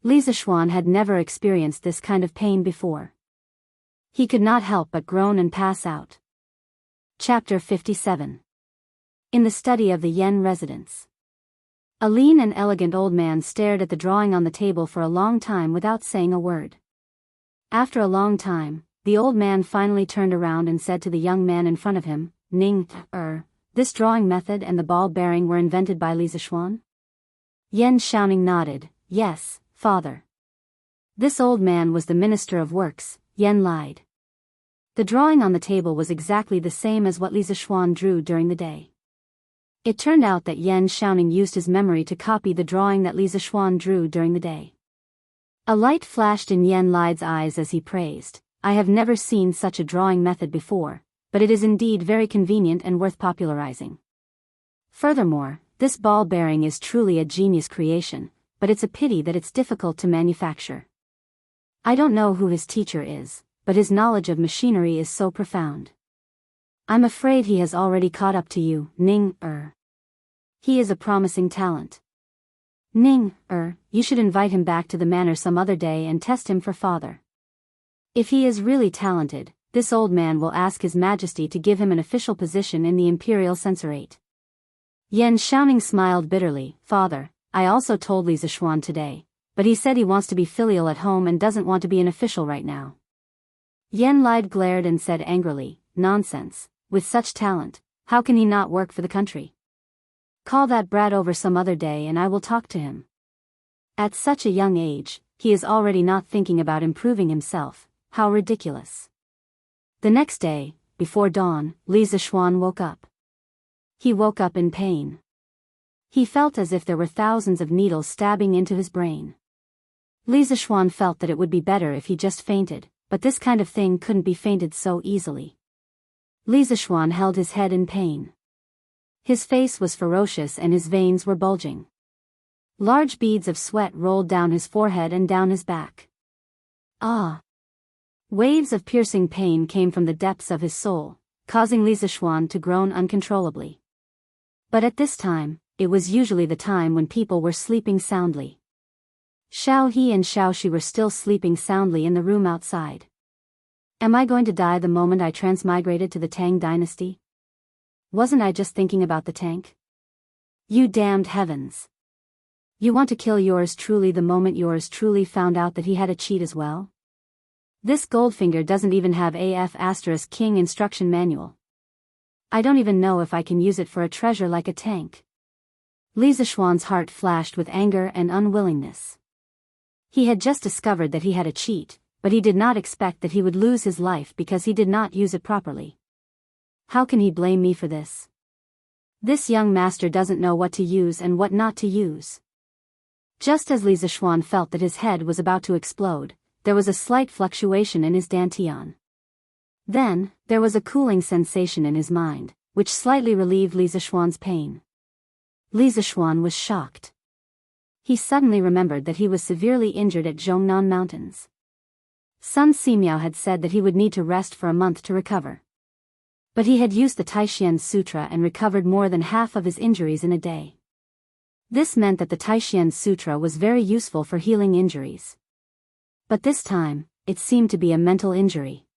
Li Zishuan had never experienced this kind of pain before. He could not help but groan and pass out. Chapter 57. In the study of the Yen residence. A lean and elegant old man stared at the drawing on the table for a long time without saying a word. After a long time, the old man finally turned around and said to the young man in front of him, This drawing method and the ball bearing were invented by Li Zishuan? Yen Xiaoning nodded, yes, father. This old man was the Minister of Works, Yen lied. The drawing on the table was exactly the same as what Li Zishuan drew during the day. It turned out that Yen Xiaoning used his memory to copy the drawing that Li Zishuan drew during the day. A light flashed in Yen Li's eyes as he praised, I have never seen such a drawing method before, but it is indeed very convenient and worth popularizing. Furthermore, this ball bearing is truly a genius creation, but it's a pity that it's difficult to manufacture. I don't know who his teacher is, but his knowledge of machinery is so profound. I'm afraid he has already caught up to you, He is a promising talent. You should invite him back to the manor some other day and test him for father. If he is really talented, this old man will ask His Majesty to give him an official position in the Imperial Censorate. Yen Xiaoning smiled bitterly, Father, I also told Li Zishuan today, but he said he wants to be filial at home and doesn't want to be an official right now. Yen Li glared and said angrily, Nonsense, with such talent, how can he not work for the country? Call that brat over some other day and I will talk to him. At such a young age, he is already not thinking about improving himself, how ridiculous. The next day, before dawn, Li Zishuan woke up. He woke up in pain. He felt as if there were thousands of needles stabbing into his brain. Li Zishuan felt that it would be better if he just fainted, but this kind of thing couldn't be fainted so easily. Li Zishuan held his head in pain. His face was ferocious and his veins were bulging. Large beads of sweat rolled down his forehead and down his back. Ah! Waves of piercing pain came from the depths of his soul, causing Li Zishuan to groan uncontrollably. But at this time, it was usually the time when people were sleeping soundly. Xiao He and Xiao Shi were still sleeping soundly in the room outside. Am I going to die the moment I transmigrated to the Tang dynasty? Wasn't I just thinking about the tank? You damned heavens! You want to kill yours truly the moment yours truly found out that he had a cheat as well? This Goldfinger doesn't even have AF** King instruction manual. I don't even know if I can use it for a treasure like a tank. Li Zishuan's heart flashed with anger and unwillingness. He had just discovered that he had a cheat, but he did not expect that he would lose his life because he did not use it properly. How can he blame me for this? This young master doesn't know what to use and what not to use. Just as Li Zishuan felt that his head was about to explode, there was a slight fluctuation in his dantian. Then, there was a cooling sensation in his mind, which slightly relieved Li Zishuan's pain. Li Zishuan was shocked. he suddenly remembered that he was severely injured at Zhongnan Mountains. Sun Simiao had said that he would need to rest for a month to recover. But he had used the Taishian Sutra and recovered more than half of his injuries in a day. This meant that the Taishian Sutra was very useful for healing injuries. But this time, it seemed to be a mental injury.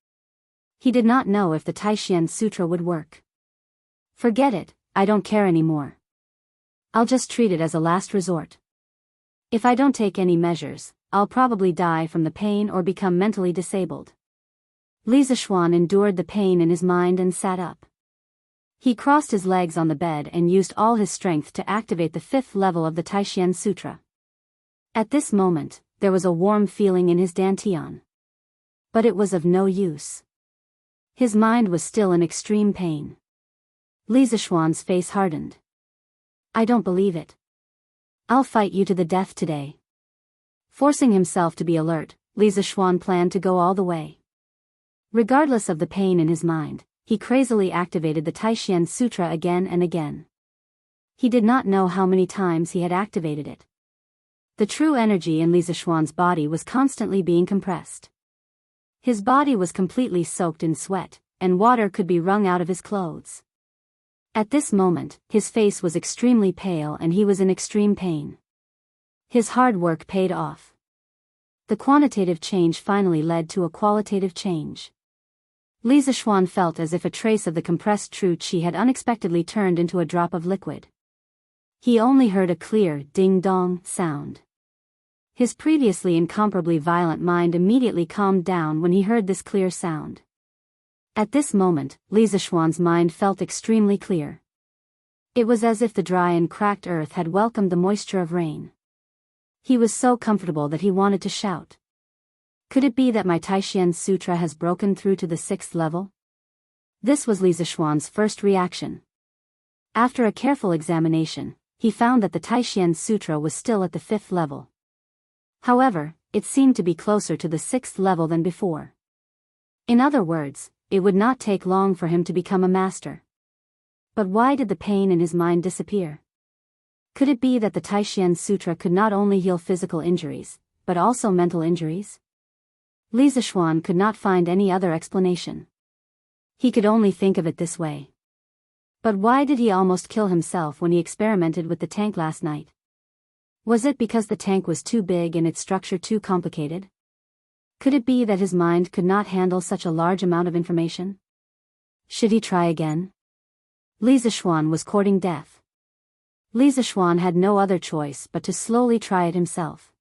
He did not know if the Taishian Sutra would work. Forget it, I don't care anymore. I'll just treat it as a last resort. If I don't take any measures, I'll probably die from the pain or become mentally disabled. Li Zishuan endured the pain in his mind and sat up. He crossed his legs on the bed and used all his strength to activate the 5th level of the Taishian Sutra. At this moment, there was a warm feeling in his dantian. But it was of no use. His mind was still in extreme pain. Li Zishuan's face hardened. I don't believe it. I'll fight you to the death today. Forcing himself to be alert, Li Zishuan planned to go all the way. Regardless of the pain in his mind, he crazily activated the Taishian Sutra again and again. He did not know how many times he had activated it. The true energy in Li Zishuan's body was constantly being compressed. His body was completely soaked in sweat, and water could be wrung out of his clothes. At this moment, his face was extremely pale and he was in extreme pain. His hard work paid off. The quantitative change finally led to a qualitative change. Li Zishuan felt as if a trace of the compressed true qi had unexpectedly turned into a drop of liquid. He only heard a clear ding-dong sound. His previously incomparably violent mind immediately calmed down when he heard this clear sound. At this moment, Li Zishuan's mind felt extremely clear. It was as if the dry and cracked earth had welcomed the moisture of rain. He was so comfortable that he wanted to shout. Could it be that my Taishian Sutra has broken through to the 6th level? This was Li Zishuan's first reaction. After a careful examination, he found that the Taishian Sutra was still at the 5th level. However, it seemed to be closer to the 6th level than before. In other words, it would not take long for him to become a master. But why did the pain in his mind disappear? Could it be that the Taishian Sutra could not only heal physical injuries, but also mental injuries? Li Zishuan could not find any other explanation. He could only think of it this way. But why did he almost kill himself when he experimented with the tank last night? Was it because the tank was too big and its structure too complicated? Could it be that his mind could not handle such a large amount of information? Should he try again? Li Zishuan was courting death. Li Zishuan had no other choice but to slowly try it himself.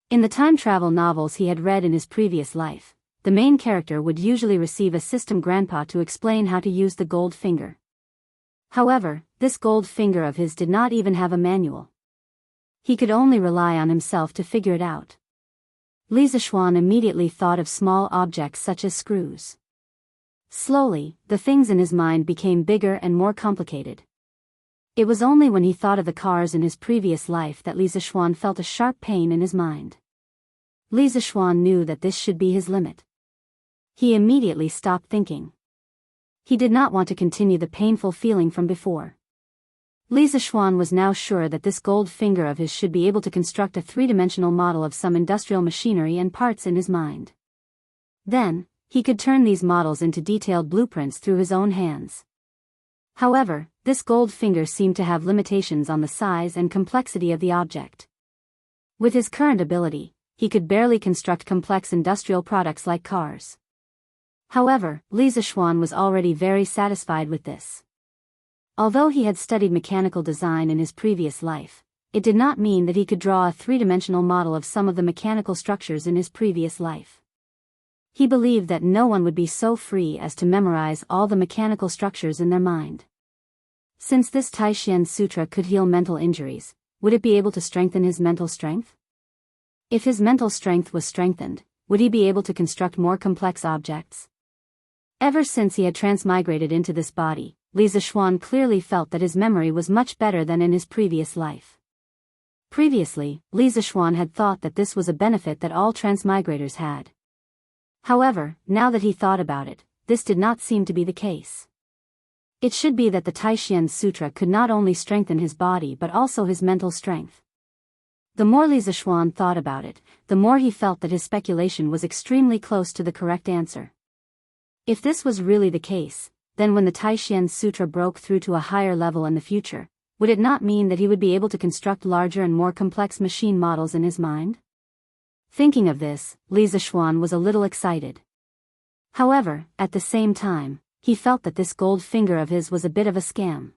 In the time travel novels he had read in his previous life, the main character would usually receive a system grandpa to explain how to use the gold finger. However, this gold finger of his did not even have a manual. He could only rely on himself to figure it out. Li Zishuan immediately thought of small objects such as screws. Slowly, the things in his mind became bigger and more complicated. It was only when he thought of the cars in his previous life that Li Zishuan felt a sharp pain in his mind. Li Zishuan knew that this should be his limit. He immediately stopped thinking. He did not want to continue the painful feeling from before. Li Zishuan was now sure that this gold finger of his should be able to construct a three-dimensional model of some industrial machinery and parts in his mind. Then, he could turn these models into detailed blueprints through his own hands. However, this gold finger seemed to have limitations on the size and complexity of the object. With his current ability, he could barely construct complex industrial products like cars. However, Li Zishuan was already very satisfied with this. Although he had studied mechanical design in his previous life, it did not mean that he could draw a three-dimensional model of some of the mechanical structures in his previous life. He believed that no one would be so free as to memorize all the mechanical structures in their mind. Since this Taishian Sutra could heal mental injuries, would it be able to strengthen his mental strength? If his mental strength was strengthened, would he be able to construct more complex objects? Ever since he had transmigrated into this body, Li Zishuan clearly felt that his memory was much better than in his previous life. Previously, Li Zishuan had thought that this was a benefit that all transmigrators had. However, now that he thought about it, this did not seem to be the case. It should be that the Taishian Sutra could not only strengthen his body but also his mental strength. The more Li Zishuan thought about it, the more he felt that his speculation was extremely close to the correct answer. If this was really the case, then when the Taishan Sutra broke through to a higher level in the future, would it not mean that he would be able to construct larger and more complex machine models in his mind? Thinking of this, Li Zishuan was a little excited. However, at the same time, he felt that this gold finger of his was a bit of a scam.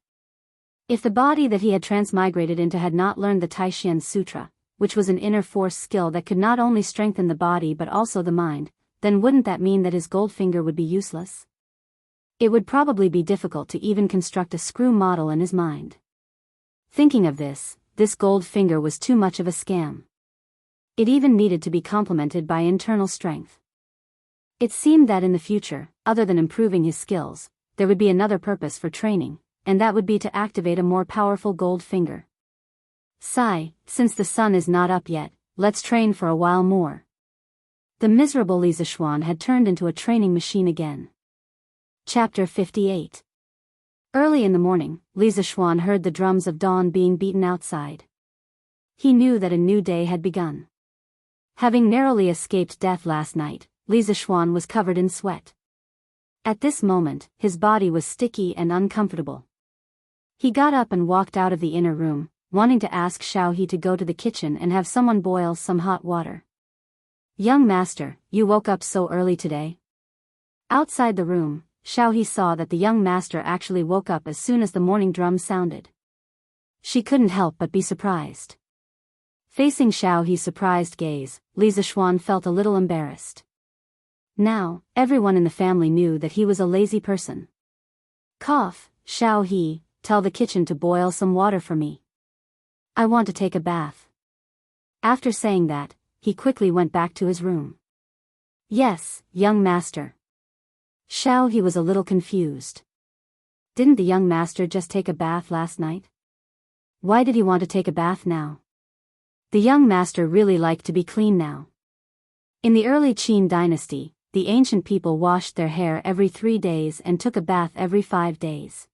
If the body that he had transmigrated into had not learned the Taishan Sutra, which was an inner force skill that could not only strengthen the body but also the mind, then wouldn't that mean that his gold finger would be useless? It would probably be difficult to even construct a screw model in his mind. Thinking of this gold finger was too much of a scam. It even needed to be complemented by internal strength. It seemed that in the future, other than improving his skills, there would be another purpose for training, and that would be to activate a more powerful gold finger. Sigh, since the sun is not up yet, let's train for a while more. The miserable Li Zishuan had turned into a training machine again. Chapter 58. Early in the morning, Li Zishuan heard the drums of dawn being beaten outside. He knew that a new day had begun. Having narrowly escaped death last night, Li Zishuan was covered in sweat. At this moment, his body was sticky and uncomfortable. He got up and walked out of the inner room, wanting to ask Xiaohe to go to the kitchen and have someone boil some hot water. "Young master, you woke up so early today?" Outside the room, Xiaohe saw that the young master actually woke up as soon as the morning drum sounded. She couldn't help but be surprised. Facing Xiaohe's surprised gaze, Li Zishuan felt a little embarrassed. Now, everyone in the family knew that he was a lazy person. "Cough, Xiaohe, tell the kitchen to boil some water for me. I want to take a bath." After saying that, he quickly went back to his room. "Yes, young master." Xiaohe was a little confused. Didn't the young master just take a bath last night? Why did he want to take a bath now? The young master really liked to be clean now. In the early Qin dynasty, the ancient people washed their hair every 3 days and took a bath every 5 days.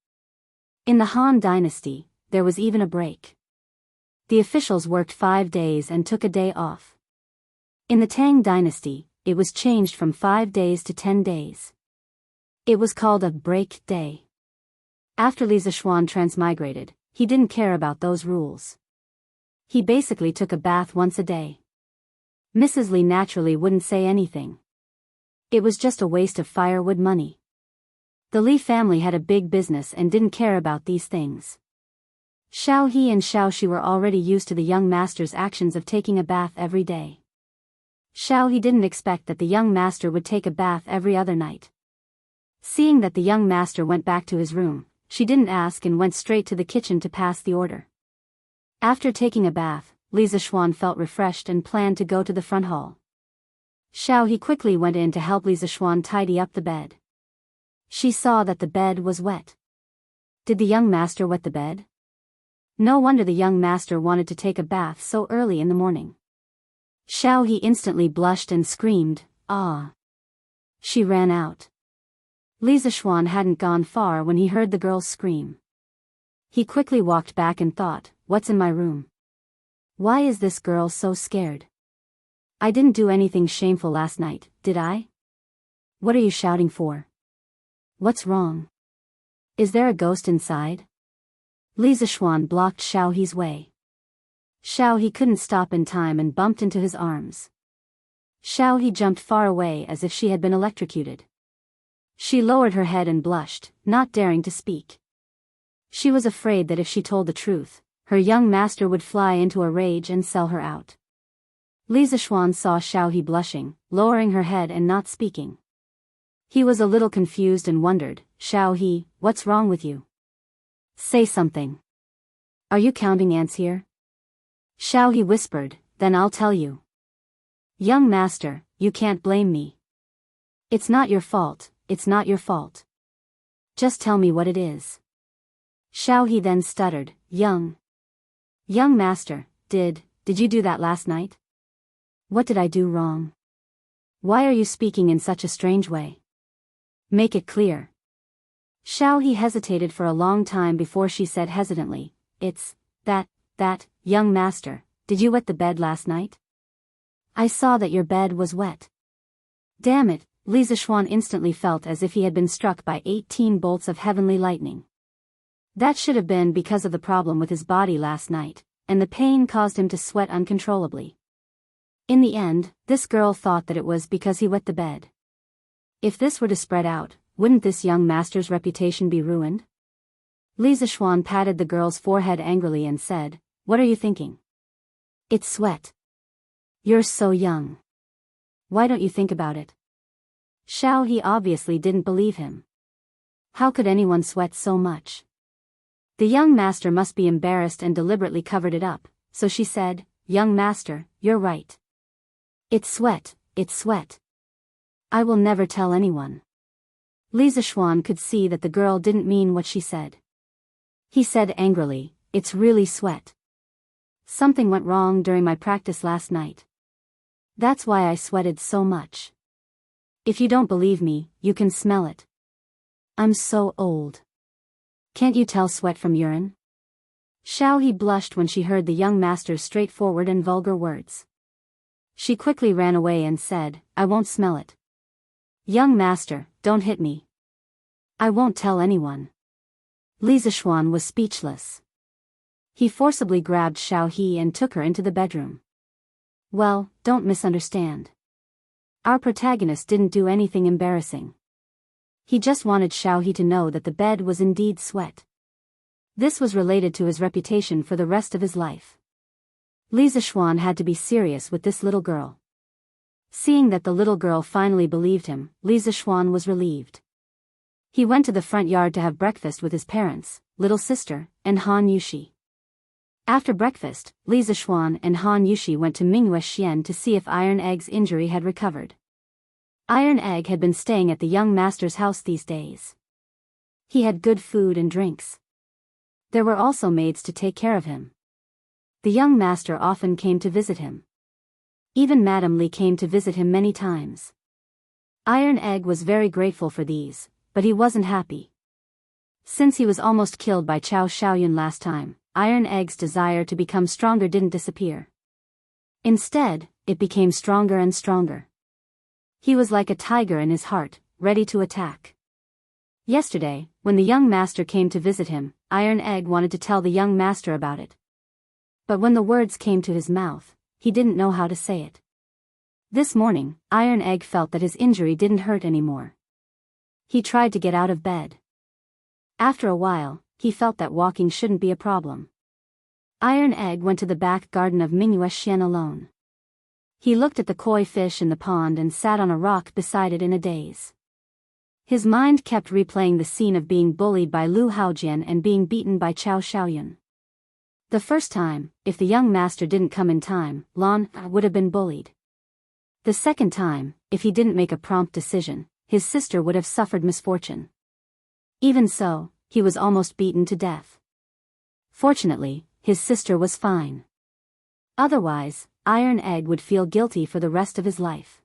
In the Han dynasty, there was even a break. The officials worked 5 days and took a day off. In the Tang dynasty, it was changed from 5 days to 10 days. It was called a break day. After Li Zishuan transmigrated, he didn't care about those rules. He basically took a bath once a day. Mrs. Li naturally wouldn't say anything. It was just a waste of firewood money. The Li family had a big business and didn't care about these things. Xiaohe and Xiaoxi were already used to the young master's actions of taking a bath every day. Xiaohe didn't expect that the young master would take a bath every other night. Seeing that the young master went back to his room, she didn't ask and went straight to the kitchen to pass the order. After taking a bath, Li Zishuan felt refreshed and planned to go to the front hall. Xiaohe quickly went in to help Li Zishuan tidy up the bed. She saw that the bed was wet. Did the young master wet the bed? No wonder the young master wanted to take a bath so early in the morning. Xiaohe instantly blushed and screamed, "Ah!" She ran out. Li Zishuan hadn't gone far when he heard the girl's scream. He quickly walked back and thought, "What's in my room? Why is this girl so scared? I didn't do anything shameful last night, did I? What are you shouting for? What's wrong? Is there a ghost inside?" Li Zishuan blocked Xiaohe's way. Xiaohe couldn't stop in time and bumped into his arms. Xiaohe jumped far away as if she had been electrocuted. She lowered her head and blushed, not daring to speak. She was afraid that if she told the truth, her young master would fly into a rage and sell her out. Li Zishuan saw Xiaohe blushing, lowering her head and not speaking. He was a little confused and wondered, "Xiaohe, what's wrong with you? Say something. Are you counting ants here?" Xiaohe whispered, "Then I'll tell you." "Young master, you can't blame me. It's not your fault, it's not your fault. Just tell me what it is." Xiaohe then stuttered, Young master, did you do that last night? What did I do wrong? Why are you speaking in such a strange way? Make it clear." Xiaohe hesitated for a long time before she said hesitantly, "It's that, young master, did you wet the bed last night? I saw that your bed was wet. Damn it, Li Zishuan instantly felt as if he had been struck by 18 bolts of heavenly lightning. That should have been because of the problem with his body last night, and the pain caused him to sweat uncontrollably. In the end, this girl thought that it was because he wet the bed. If this were to spread out, wouldn't this young master's reputation be ruined? Li Zishuan patted the girl's forehead angrily and said, "What are you thinking? It's sweat. You're so young. Why don't you think about it?" Xiao He obviously didn't believe him. How could anyone sweat so much? The young master must be embarrassed and deliberately covered it up, so she said, "Young master, you're right. It's sweat, it's sweat. I will never tell anyone." Li Zishuan could see that the girl didn't mean what she said. He said angrily, "It's really sweat. Something went wrong during my practice last night. That's why I sweated so much. If you don't believe me, you can smell it. I'm so old. Can't you tell sweat from urine?" Xiao He blushed when she heard the young master's straightforward and vulgar words. She quickly ran away and said, "I won't smell it. Young master, don't hit me. I won't tell anyone." Li Zishuan was speechless. He forcibly grabbed Xiao He and took her into the bedroom. Well, don't misunderstand. Our protagonist didn't do anything embarrassing. He just wanted Xiao He to know that the bed was indeed sweat. This was related to his reputation for the rest of his life. Li Zishuan had to be serious with this little girl. Seeing that the little girl finally believed him, Li Zishuan was relieved. He went to the front yard to have breakfast with his parents, little sister, and Han Yushi. After breakfast, Li Zishuan and Han Yushi went to Mingyue Xian to see if Iron Egg's injury had recovered. Iron Egg had been staying at the young master's house these days. He had good food and drinks. There were also maids to take care of him. The young master often came to visit him. Even Madame Li came to visit him many times. Iron Egg was very grateful for these, but he wasn't happy. Since he was almost killed by Chao Xiaoyun last time, Iron Egg's desire to become stronger didn't disappear. Instead, it became stronger and stronger. He was like a tiger in his heart, ready to attack. Yesterday, when the young master came to visit him, Iron Egg wanted to tell the young master about it. But when the words came to his mouth, he didn't know how to say it. This morning, Iron Egg felt that his injury didn't hurt anymore. He tried to get out of bed. After a while, he felt that walking shouldn't be a problem. Iron Egg went to the back garden of Mingyue Xian alone. He looked at the koi fish in the pond and sat on a rock beside it in a daze. His mind kept replaying the scene of being bullied by Lu Haojian and being beaten by Chao Xiaoyun. The first time, if the young master didn't come in time, Lan would have been bullied. The second time, if he didn't make a prompt decision, his sister would have suffered misfortune. Even so, he was almost beaten to death. Fortunately, his sister was fine. Otherwise, Iron Egg would feel guilty for the rest of his life.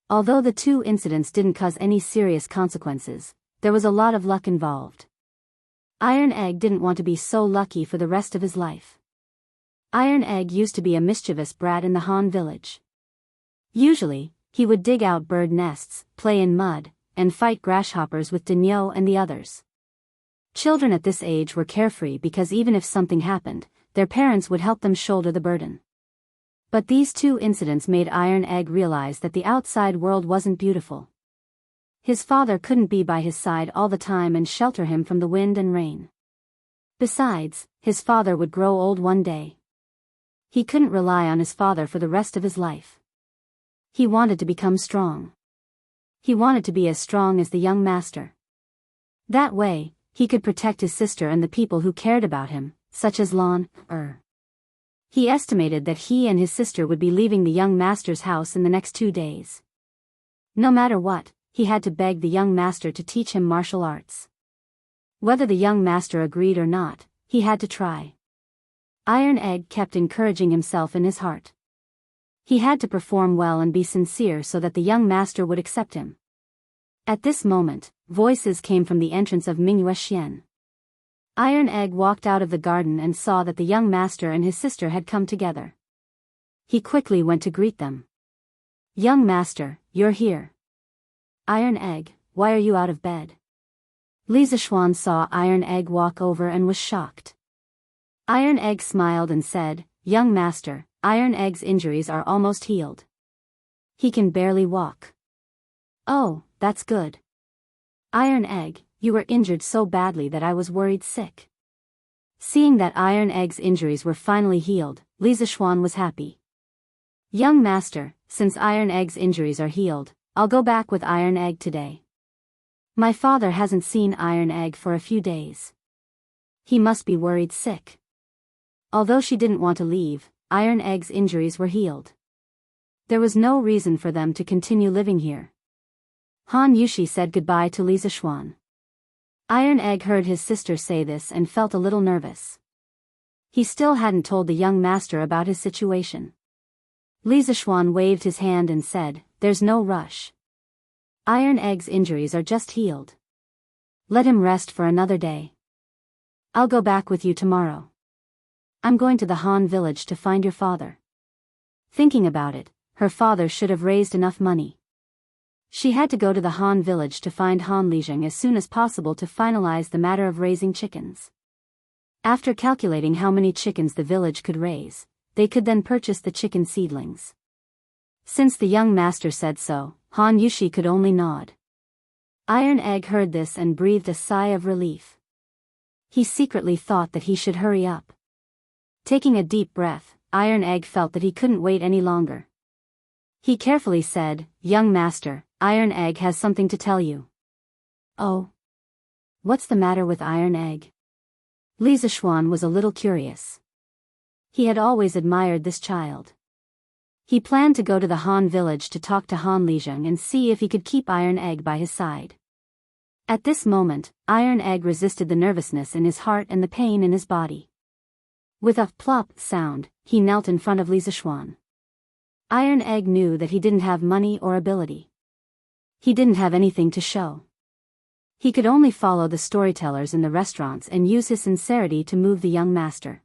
Although the two incidents didn't cause any serious consequences, there was a lot of luck involved. Iron Egg didn't want to be so lucky for the rest of his life. Iron Egg used to be a mischievous brat in the Han village. Usually, he would dig out bird nests, play in mud, and fight grasshoppers with Denyo and the others. Children at this age were carefree because even if something happened, their parents would help them shoulder the burden. But these two incidents made Iron Egg realize that the outside world wasn't beautiful. His father couldn't be by his side all the time and shelter him from the wind and rain. Besides, his father would grow old one day. He couldn't rely on his father for the rest of his life. He wanted to become strong. He wanted to be as strong as the young master. That way, he could protect his sister and the people who cared about him, such as Lan. He estimated that he and his sister would be leaving the young master's house in the next 2 days. No matter what, he had to beg the young master to teach him martial arts. Whether the young master agreed or not, he had to try. Iron Egg kept encouraging himself in his heart. He had to perform well and be sincere so that the young master would accept him. At this moment, voices came from the entrance of Mingyue Xian. Iron Egg walked out of the garden and saw that the young master and his sister had come together. He quickly went to greet them. "Young master, you're here. Iron Egg, why are you out of bed?" Lisa Schwan saw Iron Egg walk over and was shocked. Iron Egg smiled and said, "Young master, Iron Egg's injuries are almost healed. He can barely walk." "Oh, that's good. Iron Egg, you were injured so badly that I was worried sick." Seeing that Iron Egg's injuries were finally healed, Lisa Schwan was happy. "Young master, since Iron Egg's injuries are healed, I'll go back with Iron Egg today. My father hasn't seen Iron Egg for a few days. He must be worried sick." Although she didn't want to leave, Iron Egg's injuries were healed. There was no reason for them to continue living here. Han Yushi said goodbye to Lisa Schwan. Iron Egg heard his sister say this and felt a little nervous. He still hadn't told the young master about his situation. Lisa Schwan waved his hand and said, "There's no rush. Iron Egg's injuries are just healed. Let him rest for another day. I'll go back with you tomorrow. I'm going to the Han village to find your father." Thinking about it, her father should have raised enough money. She had to go to the Han village to find Han Lijing as soon as possible to finalize the matter of raising chickens. After calculating how many chickens the village could raise, they could then purchase the chicken seedlings. Since the young master said so, Han Yushi could only nod. Iron Egg heard this and breathed a sigh of relief. He secretly thought that he should hurry up. Taking a deep breath, Iron Egg felt that he couldn't wait any longer. He carefully said, "Young master, Iron Egg has something to tell you." "Oh? What's the matter with Iron Egg?" Lisa Schwan was a little curious. He had always admired this child. He planned to go to the Han village to talk to Han Lijing and see if he could keep Iron Egg by his side. At this moment, Iron Egg resisted the nervousness in his heart and the pain in his body. With a plop sound, he knelt in front of Lisa Schwan. Iron Egg knew that he didn't have money or ability. He didn't have anything to show. He could only follow the storytellers in the restaurants and use his sincerity to move the young master.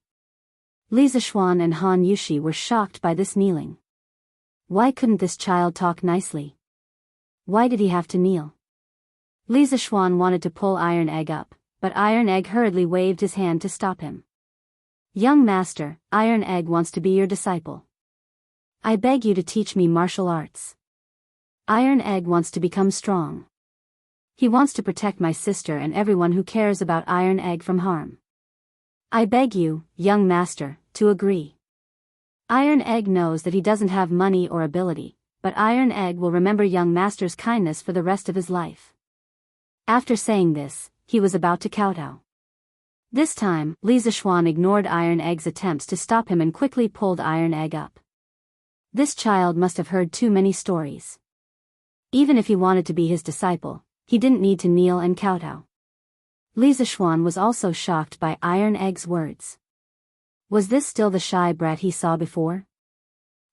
Lisa Schwan and Han Yushi were shocked by this kneeling. Why couldn't this child talk nicely? Why did he have to kneel? Lisa Schwan wanted to pull Iron Egg up, but Iron Egg hurriedly waved his hand to stop him. "Young master, Iron Egg wants to be your disciple. I beg you to teach me martial arts. Iron Egg wants to become strong. He wants to protect my sister and everyone who cares about Iron Egg from harm. I beg you, young master, to agree." Iron Egg knows that he doesn't have money or ability, but Iron Egg will remember young master's kindness for the rest of his life. After saying this, he was about to kowtow. This time, Lisa Schwan ignored Iron Egg's attempts to stop him and quickly pulled Iron Egg up. This child must have heard too many stories. Even if he wanted to be his disciple, he didn't need to kneel and kowtow. Lisa Schwan was also shocked by Iron Egg's words. Was this still the shy brat he saw before?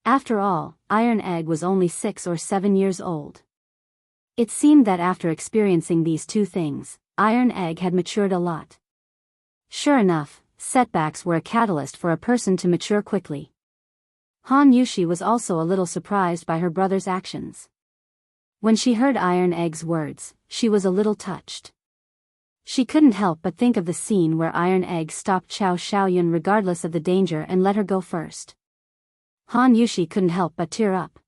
After all, Iron Egg was only 6 or 7 years old. It seemed that after experiencing these two things, Iron Egg had matured a lot. Sure enough, setbacks were a catalyst for a person to mature quickly. Han Yushi was also a little surprised by her brother's actions. When she heard Iron Egg's words, she was a little touched. She couldn't help but think of the scene where Iron Egg stopped Xiao Xiaoyun regardless of the danger and let her go first. Han Yushi couldn't help but tear up.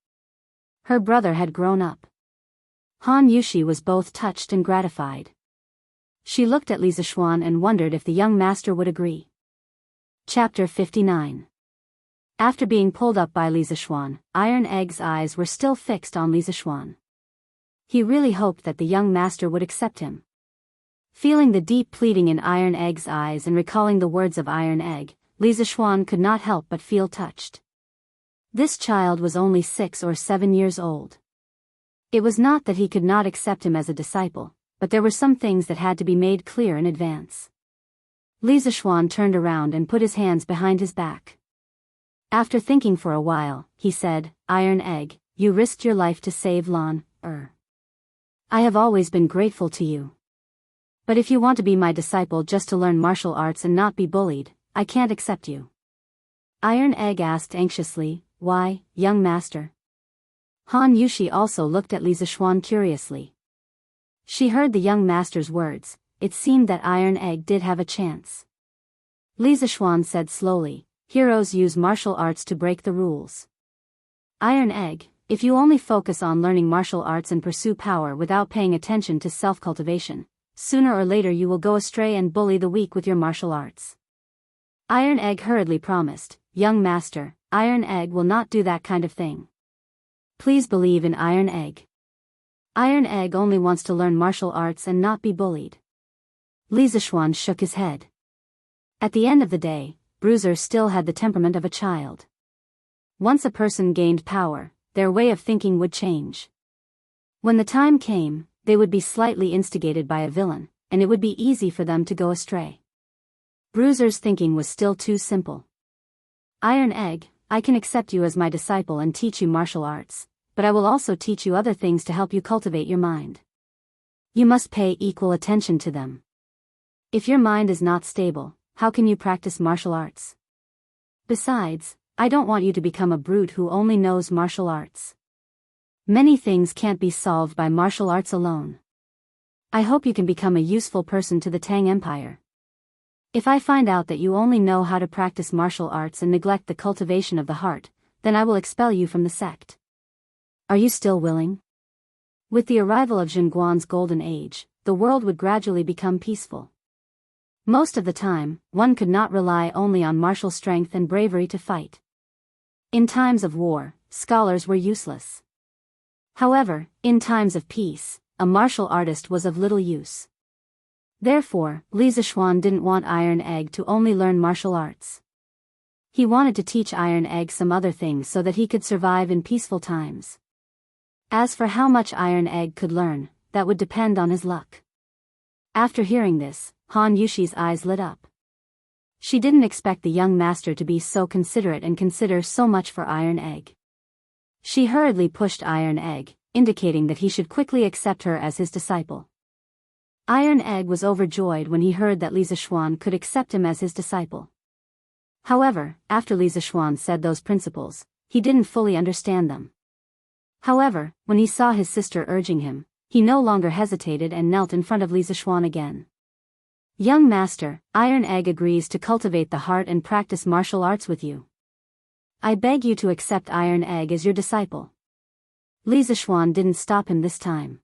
Her brother had grown up. Han Yushi was both touched and gratified. She looked at Lisa Schwan and wondered if the young master would agree. Chapter 59. After being pulled up by Lisa Schwan, Iron Egg's eyes were still fixed on Lisa Schwan. He really hoped that the young master would accept him. Feeling the deep pleading in Iron Egg's eyes and recalling the words of Iron Egg, Lisa Schwan could not help but feel touched. This child was only 6 or 7 years old. It was not that he could not accept him as a disciple, but there were some things that had to be made clear in advance. Lisa Schwan turned around and put his hands behind his back. After thinking for a while, he said, "Iron Egg, you risked your life to save Lan. I have always been grateful to you. But if you want to be my disciple just to learn martial arts and not be bullied, I can't accept you." Iron Egg asked anxiously, Why, young master? Han Yushi also looked at Li Zixuan curiously. She heard the young master's words. It seemed that Iron Egg did have a chance. Li Zixuan said slowly, heroes use martial arts to break the rules. Iron Egg, if you only focus on learning martial arts and pursue power without paying attention to self-cultivation, sooner or later you will go astray and bully the weak with your martial arts. Iron Egg hurriedly promised, young master, Iron Egg will not do that kind of thing. Please believe in Iron Egg. Iron Egg only wants to learn martial arts and not be bullied. Li Zixuan shook his head. At the end of the day, Bruiser still had the temperament of a child. Once a person gained power, their way of thinking would change. When the time came, they would be slightly instigated by a villain, and it would be easy for them to go astray. Bruiser's thinking was still too simple. Iron Egg, I can accept you as my disciple and teach you martial arts, but I will also teach you other things to help you cultivate your mind. You must pay equal attention to them. If your mind is not stable, how can you practice martial arts? Besides, I don't want you to become a brute who only knows martial arts. Many things can't be solved by martial arts alone. I hope you can become a useful person to the Tang Empire. If I find out that you only know how to practice martial arts and neglect the cultivation of the heart, then I will expel you from the sect. Are you still willing? With the arrival of Zhenguan's golden age, the world would gradually become peaceful. Most of the time, one could not rely only on martial strength and bravery to fight. In times of war, scholars were useless. However, in times of peace, a martial artist was of little use. Therefore, Li Zixuan didn't want Iron Egg to only learn martial arts. He wanted to teach Iron Egg some other things so that he could survive in peaceful times. As for how much Iron Egg could learn, that would depend on his luck. After hearing this, Han Yushi's eyes lit up. She didn't expect the young master to be so considerate and consider so much for Iron Egg. She hurriedly pushed Iron Egg, indicating that he should quickly accept her as his disciple. Iron Egg was overjoyed when he heard that Li Zixuan could accept him as his disciple. However, after Li Zixuan said those principles, he didn't fully understand them. However, when he saw his sister urging him, he no longer hesitated and knelt in front of Li Zixuan again. Young master, Iron Egg agrees to cultivate the heart and practice martial arts with you. I beg you to accept Iron Egg as your disciple. Li Zixuan didn't stop him this time.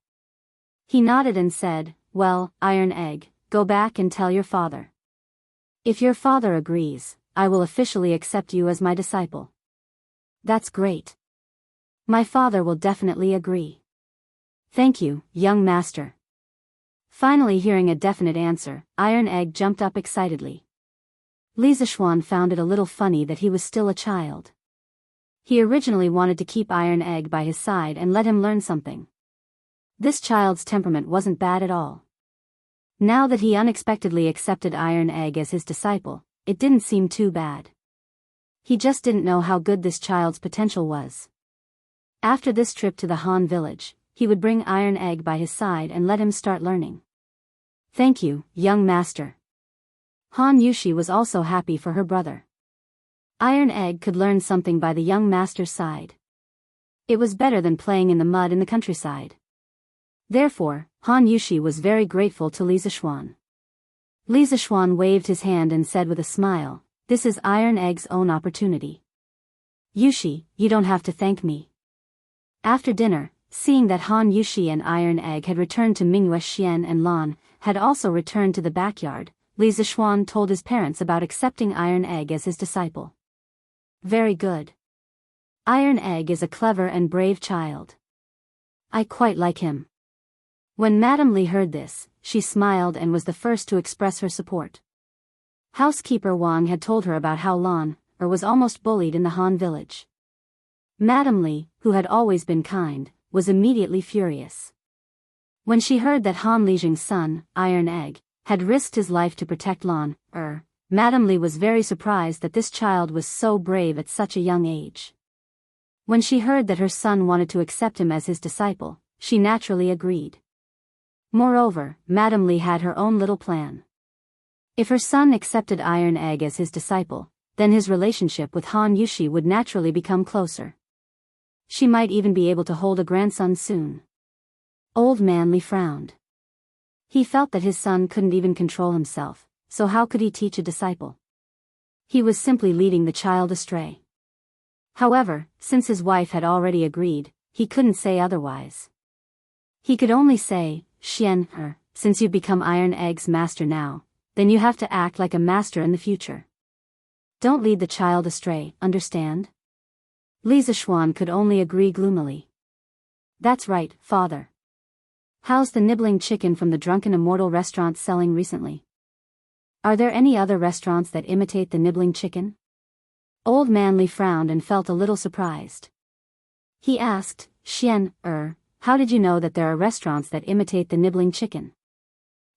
He nodded and said, well, Iron Egg, go back and tell your father. If your father agrees, I will officially accept you as my disciple. That's great. My father will definitely agree. Thank you, young master. Finally hearing a definite answer, Iron Egg jumped up excitedly. Li Zixuan found it a little funny that he was still a child. He originally wanted to keep Iron Egg by his side and let him learn something. This child's temperament wasn't bad at all. Now that he unexpectedly accepted Iron Egg as his disciple, it didn't seem too bad. He just didn't know how good this child's potential was. After this trip to the Han village, he would bring Iron Egg by his side and let him start learning. Thank you, young master. Han Yushi was also happy for her brother. Iron Egg could learn something by the young master's side. It was better than playing in the mud in the countryside. Therefore, Han Yushi was very grateful to Li Zixuan. Li Zixuan waved his hand and said with a smile, this is Iron Egg's own opportunity. Yushi, you don't have to thank me. After dinner, seeing that Han Yushi and Iron Egg had returned to Mingyue Xian and Lan had also returned to the backyard, Li Zixuan told his parents about accepting Iron Egg as his disciple. Very good. Iron Egg is a clever and brave child. I quite like him. When Madame Li heard this, she smiled and was the first to express her support. Housekeeper Wang had told her about how Lan was almost bullied in the Han village. Madame Li, who had always been kind, was immediately furious. When she heard that Han Lijing's son, Iron Egg, had risked his life to protect Lan, Madame Li was very surprised that this child was so brave at such a young age. When she heard that her son wanted to accept him as his disciple, she naturally agreed. Moreover, Madame Li had her own little plan. If her son accepted Iron Egg as his disciple, then his relationship with Han Yushi would naturally become closer. She might even be able to hold a grandson soon. Old Man Li frowned. He felt that his son couldn't even control himself, so how could he teach a disciple? He was simply leading the child astray. However, since his wife had already agreed, he couldn't say otherwise. He could only say, Xian, since you've become Iron Egg's master now, then you have to act like a master in the future. Don't lead the child astray, understand? Li Zishuan could only agree gloomily. That's right, father. How's the nibbling chicken from the Drunken Immortal restaurant selling recently? Are there any other restaurants that imitate the nibbling chicken? Old Man Li frowned and felt a little surprised. He asked, Xian, how did you know that there are restaurants that imitate the nibbling chicken?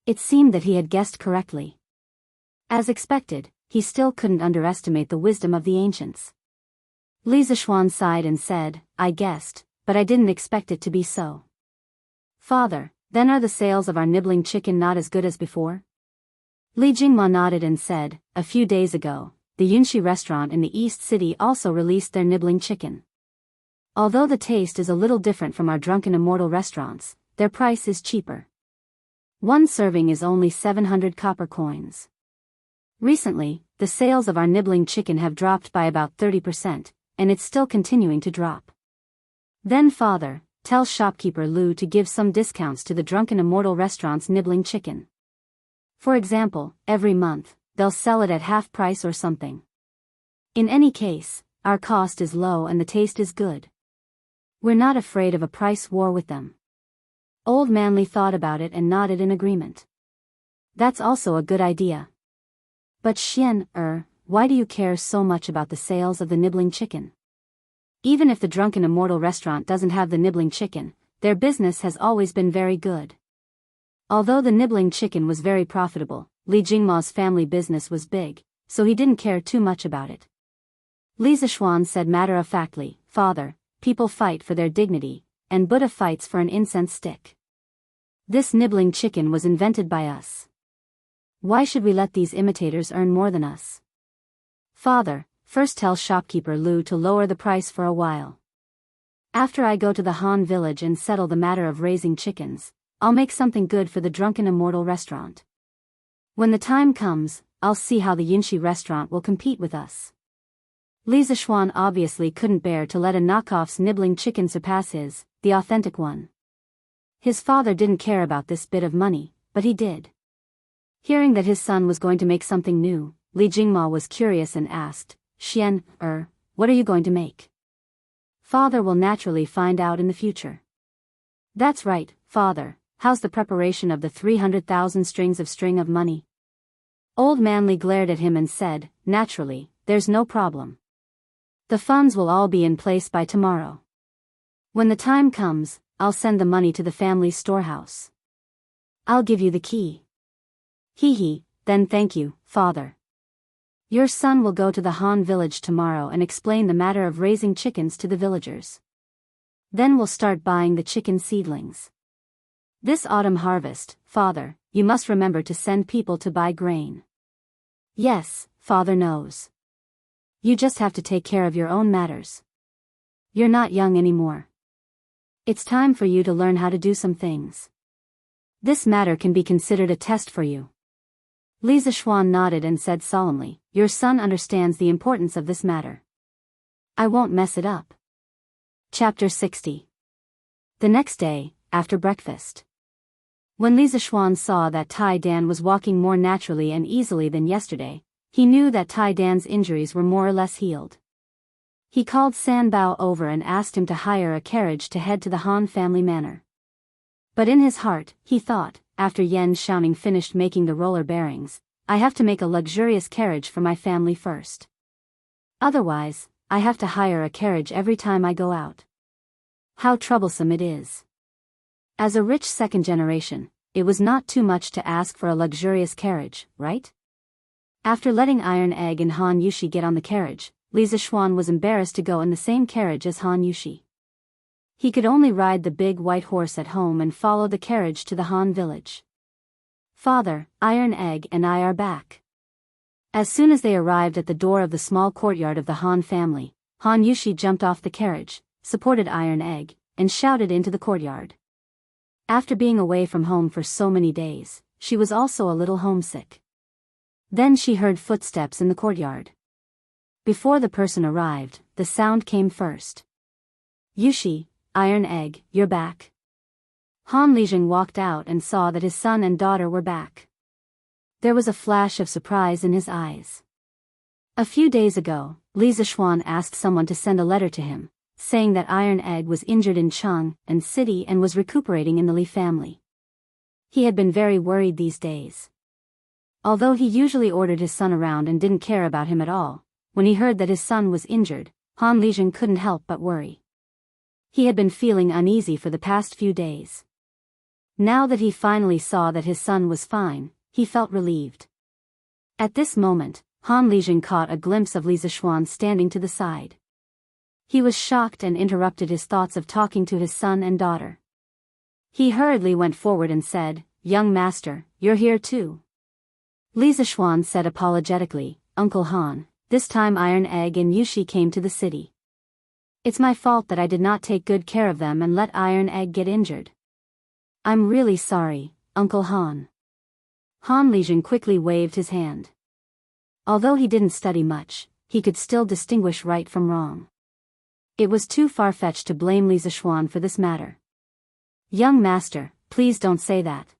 It seemed that he had guessed correctly. As expected, he still couldn't underestimate the wisdom of the ancients. Li Zishuan sighed and said, I guessed, but I didn't expect it to be so. Father, then are the sales of our nibbling chicken not as good as before? Li Jingma nodded and said, a few days ago, the Yunxi restaurant in the East City also released their nibbling chicken. Although the taste is a little different from our Drunken Immortal restaurants, their price is cheaper. One serving is only 700 copper coins. Recently, the sales of our nibbling chicken have dropped by about 30%, and it's still continuing to drop. Then father, tell shopkeeper Lu to give some discounts to the Drunken Immortal restaurant's nibbling chicken. For example, every month, they'll sell it at half price or something. In any case, our cost is low and the taste is good. We're not afraid of a price war with them. Old Man Li thought about it and nodded in agreement. That's also a good idea. But Xian, why do you care so much about the sales of the nibbling chicken? Even if the Drunken Immortal restaurant doesn't have the nibbling chicken, their business has always been very good. Although the nibbling chicken was very profitable, Li Jingma's family business was big, so he didn't care too much about it. Li Zishuan said matter-of-factly, Father, people fight for their dignity, and Buddha fights for an incense stick. This nibbling chicken was invented by us. Why should we let these imitators earn more than us? Father, first tell shopkeeper Lu to lower the price for a while. After I go to the Han village and settle the matter of raising chickens, I'll make something good for the Drunken Immortal restaurant. When the time comes, I'll see how the Yunxi restaurant will compete with us. Li Zishuan obviously couldn't bear to let a knockoff's nibbling chicken surpass his, the authentic one. His father didn't care about this bit of money, but he did. Hearing that his son was going to make something new, Li Jingma was curious and asked, Xian, what are you going to make? Father will naturally find out in the future. That's right, father, how's the preparation of the 300,000 strings of string of money? Old Man Li glared at him and said, naturally, there's no problem. The funds will all be in place by tomorrow. When the time comes, I'll send the money to the family's storehouse. I'll give you the key. Hee, then thank you, father. Your son will go to the Han village tomorrow and explain the matter of raising chickens to the villagers. Then we'll start buying the chicken seedlings. This autumn harvest, father, you must remember to send people to buy grain. Yes, father knows. You just have to take care of your own matters. You're not young anymore. It's time for you to learn how to do some things. This matter can be considered a test for you. Li Zishuan nodded and said solemnly, your son understands the importance of this matter. I won't mess it up. Chapter 60. The next day, after breakfast. When Li Zishuan saw that Tai Dan was walking more naturally and easily than yesterday, he knew that Tai Dan's injuries were more or less healed. He called San Bao over and asked him to hire a carriage to head to the Han family manor. But in his heart, he thought, after Yan Xiaoning finished making the roller bearings, I have to make a luxurious carriage for my family first. Otherwise, I have to hire a carriage every time I go out. How troublesome it is. As a rich second generation, it was not too much to ask for a luxurious carriage, right? After letting Iron Egg and Han Yushi get on the carriage, Li Zishuan was embarrassed to go in the same carriage as Han Yushi. He could only ride the big white horse at home and follow the carriage to the Han village. Father, Iron Egg and I are back. As soon as they arrived at the door of the small courtyard of the Han family, Han Yushi jumped off the carriage, supported Iron Egg, and shouted into the courtyard. After being away from home for so many days, she was also a little homesick. Then she heard footsteps in the courtyard. Before the person arrived, the sound came first. "Yushi, Iron Egg, you're back." Han Lijing walked out and saw that his son and daughter were back. There was a flash of surprise in his eyes. A few days ago, Li Zixuan asked someone to send a letter to him, saying that Iron Egg was injured in Chang'an City and was recuperating in the Li family. He had been very worried these days. Although he usually ordered his son around and didn't care about him at all, when he heard that his son was injured, Han Lijing couldn't help but worry. He had been feeling uneasy for the past few days. Now that he finally saw that his son was fine, he felt relieved. At this moment, Han Lijing caught a glimpse of Li Zixuan standing to the side. He was shocked and interrupted his thoughts of talking to his son and daughter. He hurriedly went forward and said, "Young master, you're here too." Li Zixuan said apologetically, "Uncle Han, this time Iron Egg and Yushi came to the city. It's my fault that I did not take good care of them and let Iron Egg get injured. I'm really sorry, Uncle Han." Han Lijing quickly waved his hand. Although he didn't study much, he could still distinguish right from wrong. It was too far-fetched to blame Li Zixuan for this matter. "Young master, please don't say that.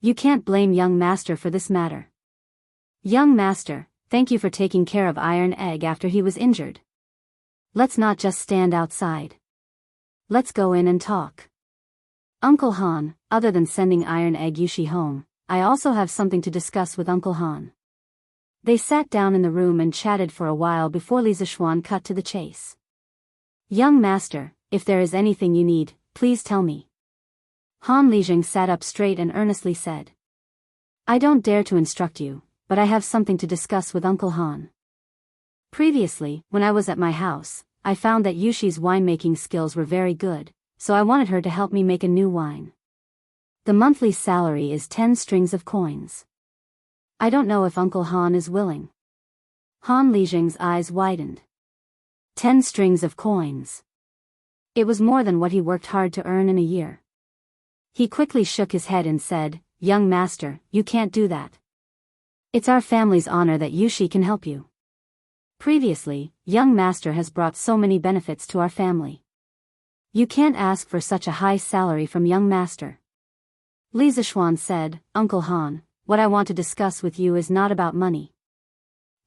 You can't blame young master for this matter. Young master, thank you for taking care of Iron Egg after he was injured. Let's not just stand outside. Let's go in and talk. Uncle Han, other than sending Iron Egg Yushi home, I also have something to discuss with Uncle Han." They sat down in the room and chatted for a while before Li Zixuan cut to the chase. "Young master, if there is anything you need, please tell me." Han Lijing sat up straight and earnestly said, "I don't dare to instruct you, but I have something to discuss with Uncle Han. Previously, when I was at my house, I found that Yushi's winemaking skills were very good, so I wanted her to help me make a new wine. The monthly salary is 10 strings of coins. I don't know if Uncle Han is willing." Han Lijing's eyes widened. 10 strings of coins. It was more than what he worked hard to earn in a year. He quickly shook his head and said, "Young master, you can't do that. It's our family's honor that Yushi can help you. Previously, young master has brought so many benefits to our family. You can't ask for such a high salary from young master." Li Zixuan said, "Uncle Han, what I want to discuss with you is not about money.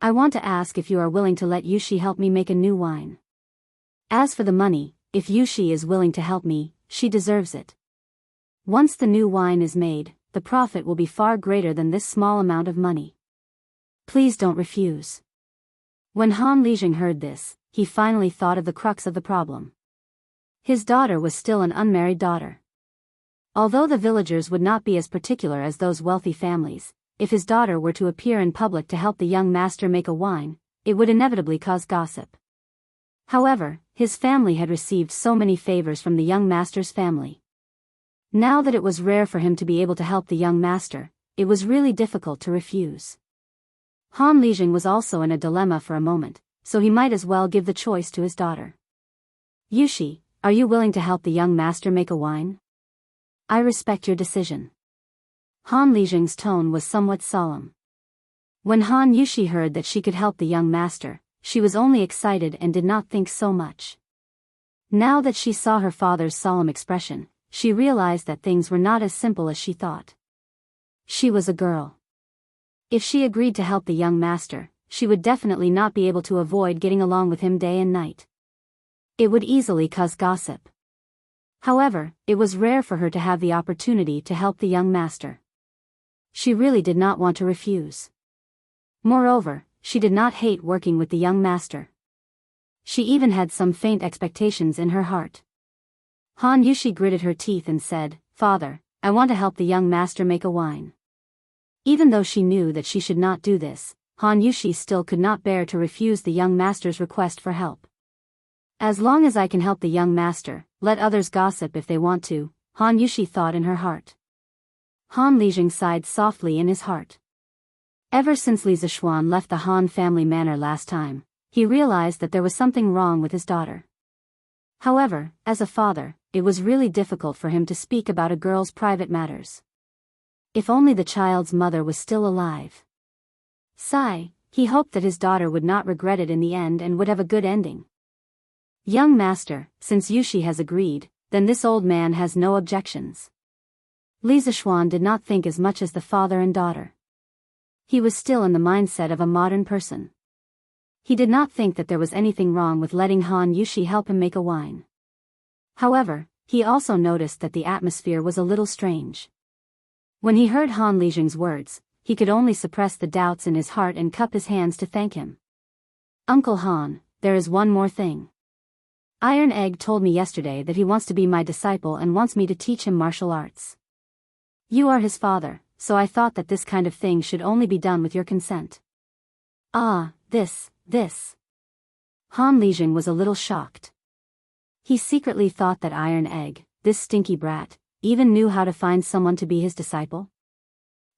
I want to ask if you are willing to let Yushi help me make a new wine. As for the money, if Yushi is willing to help me, she deserves it. Once the new wine is made, the profit will be far greater than this small amount of money. Please don't refuse." When Han Lijing heard this, he finally thought of the crux of the problem. His daughter was still an unmarried daughter. Although the villagers would not be as particular as those wealthy families, if his daughter were to appear in public to help the young master make a wine, it would inevitably cause gossip. However, his family had received so many favors from the young master's family. Now that it was rare for him to be able to help the young master, it was really difficult to refuse. Han Lijing was also in a dilemma for a moment, so he might as well give the choice to his daughter. "Yushi, are you willing to help the young master make a wine? I respect your decision." Han Lijing's tone was somewhat solemn. When Han Yushi heard that she could help the young master, she was only excited and did not think so much. Now that she saw her father's solemn expression, she realized that things were not as simple as she thought. She was a girl. If she agreed to help the young master, she would definitely not be able to avoid getting along with him day and night. It would easily cause gossip. However, it was rare for her to have the opportunity to help the young master. She really did not want to refuse. Moreover, she did not hate working with the young master. She even had some faint expectations in her heart. Han Yushi gritted her teeth and said, "Father, I want to help the young master make a wine." Even though she knew that she should not do this, Han Yushi still could not bear to refuse the young master's request for help. As long as I can help the young master, let others gossip if they want to, Han Yushi thought in her heart. Han Lijing sighed softly in his heart. Ever since Li Zixuan left the Han family manor last time, he realized that there was something wrong with his daughter. However, as a father, it was really difficult for him to speak about a girl's private matters. If only the child's mother was still alive. Sigh, he hoped that his daughter would not regret it in the end and would have a good ending. Young master, since Yushi has agreed, then this old man has no objections. Li Zixuan did not think as much as the father and daughter. He was still in the mindset of a modern person. He did not think that there was anything wrong with letting Han Yushi help him make a wine. However, he also noticed that the atmosphere was a little strange. When he heard Han Lijing's words, he could only suppress the doubts in his heart and cup his hands to thank him. Uncle Han, there is one more thing. Iron Egg told me yesterday that he wants to be my disciple and wants me to teach him martial arts. You are his father, so I thought that this kind of thing should only be done with your consent. Ah, this. Han Lijing was a little shocked. He secretly thought that Iron Egg, this stinky brat, even knew how to find someone to be his disciple.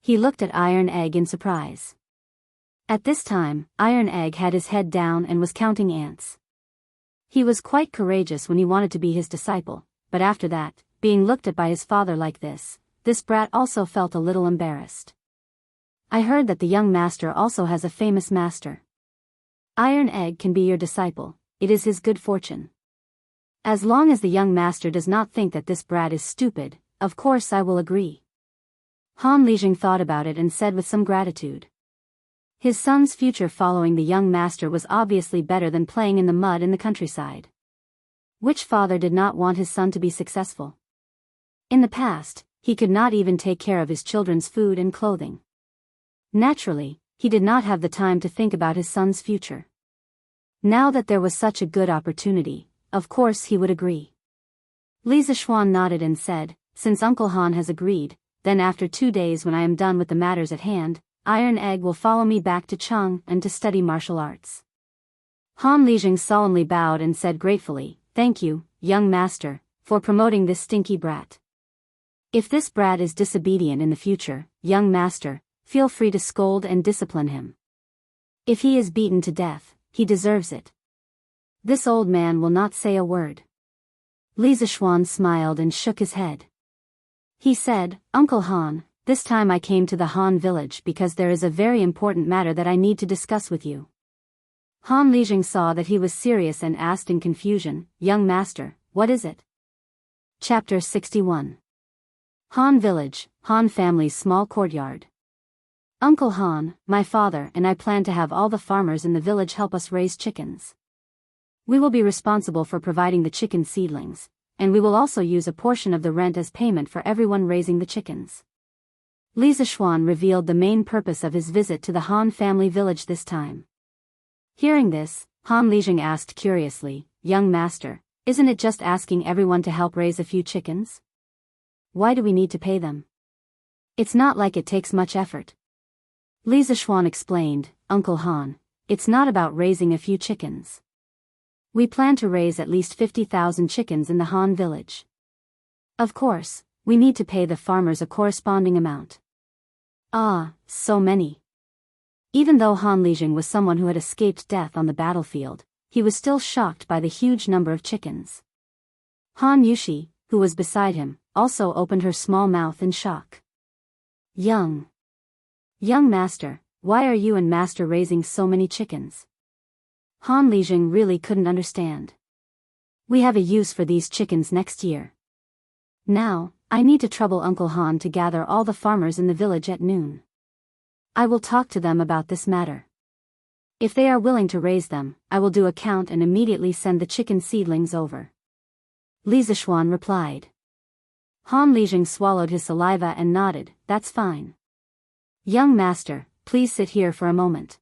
He looked at Iron Egg in surprise. At this time, Iron Egg had his head down and was counting ants. He was quite courageous when he wanted to be his disciple, but after that, being looked at by his father like this brat also felt a little embarrassed. I heard that the young master also has a famous master. Iron Egg can be your disciple, it is his good fortune. As long as the young master does not think that this brat is stupid, of course I will agree. Han Lijing thought about it and said with some gratitude. His son's future following the young master was obviously better than playing in the mud in the countryside. Which father did not want his son to be successful? In the past, he could not even take care of his children's food and clothing. Naturally, he did not have the time to think about his son's future. Now that there was such a good opportunity, of course he would agree. Li Zixuan nodded and said, since Uncle Han has agreed, then after 2 days when I am done with the matters at hand, Iron Egg will follow me back to Cheng and to study martial arts. Han Lijing solemnly bowed and said gratefully, thank you, young master, for promoting this stinky brat. If this brat is disobedient in the future, young master, feel free to scold and discipline him. If he is beaten to death, he deserves it. This old man will not say a word. Li Zixuan smiled and shook his head. He said, Uncle Han, this time I came to the Han village because there is a very important matter that I need to discuss with you. Han Lijing saw that he was serious and asked in confusion, young master, what is it? Chapter 61. Han Village, Han family's small courtyard. Uncle Han, my father and I plan to have all the farmers in the village help us raise chickens. We will be responsible for providing the chicken seedlings, and we will also use a portion of the rent as payment for everyone raising the chickens. Li Zixuan revealed the main purpose of his visit to the Han family village this time. Hearing this, Han Lijing asked curiously, young master, isn't it just asking everyone to help raise a few chickens? Why do we need to pay them? It's not like it takes much effort. Li Zixuan explained, Uncle Han, it's not about raising a few chickens. We plan to raise at least 50,000 chickens in the Han village. Of course, we need to pay the farmers a corresponding amount. Ah, so many. Even though Han Lijing was someone who had escaped death on the battlefield, he was still shocked by the huge number of chickens. Han Yushi, who was beside him, also opened her small mouth in shock. Young master, why are you and master raising so many chickens? Han Lijing really couldn't understand. We have a use for these chickens next year. Now, I need to trouble Uncle Han to gather all the farmers in the village at noon. I will talk to them about this matter. If they are willing to raise them, I will do a count and immediately send the chicken seedlings over. Li Zixuan replied. Han Lijing swallowed his saliva and nodded, that's fine. Young master, please sit here for a moment.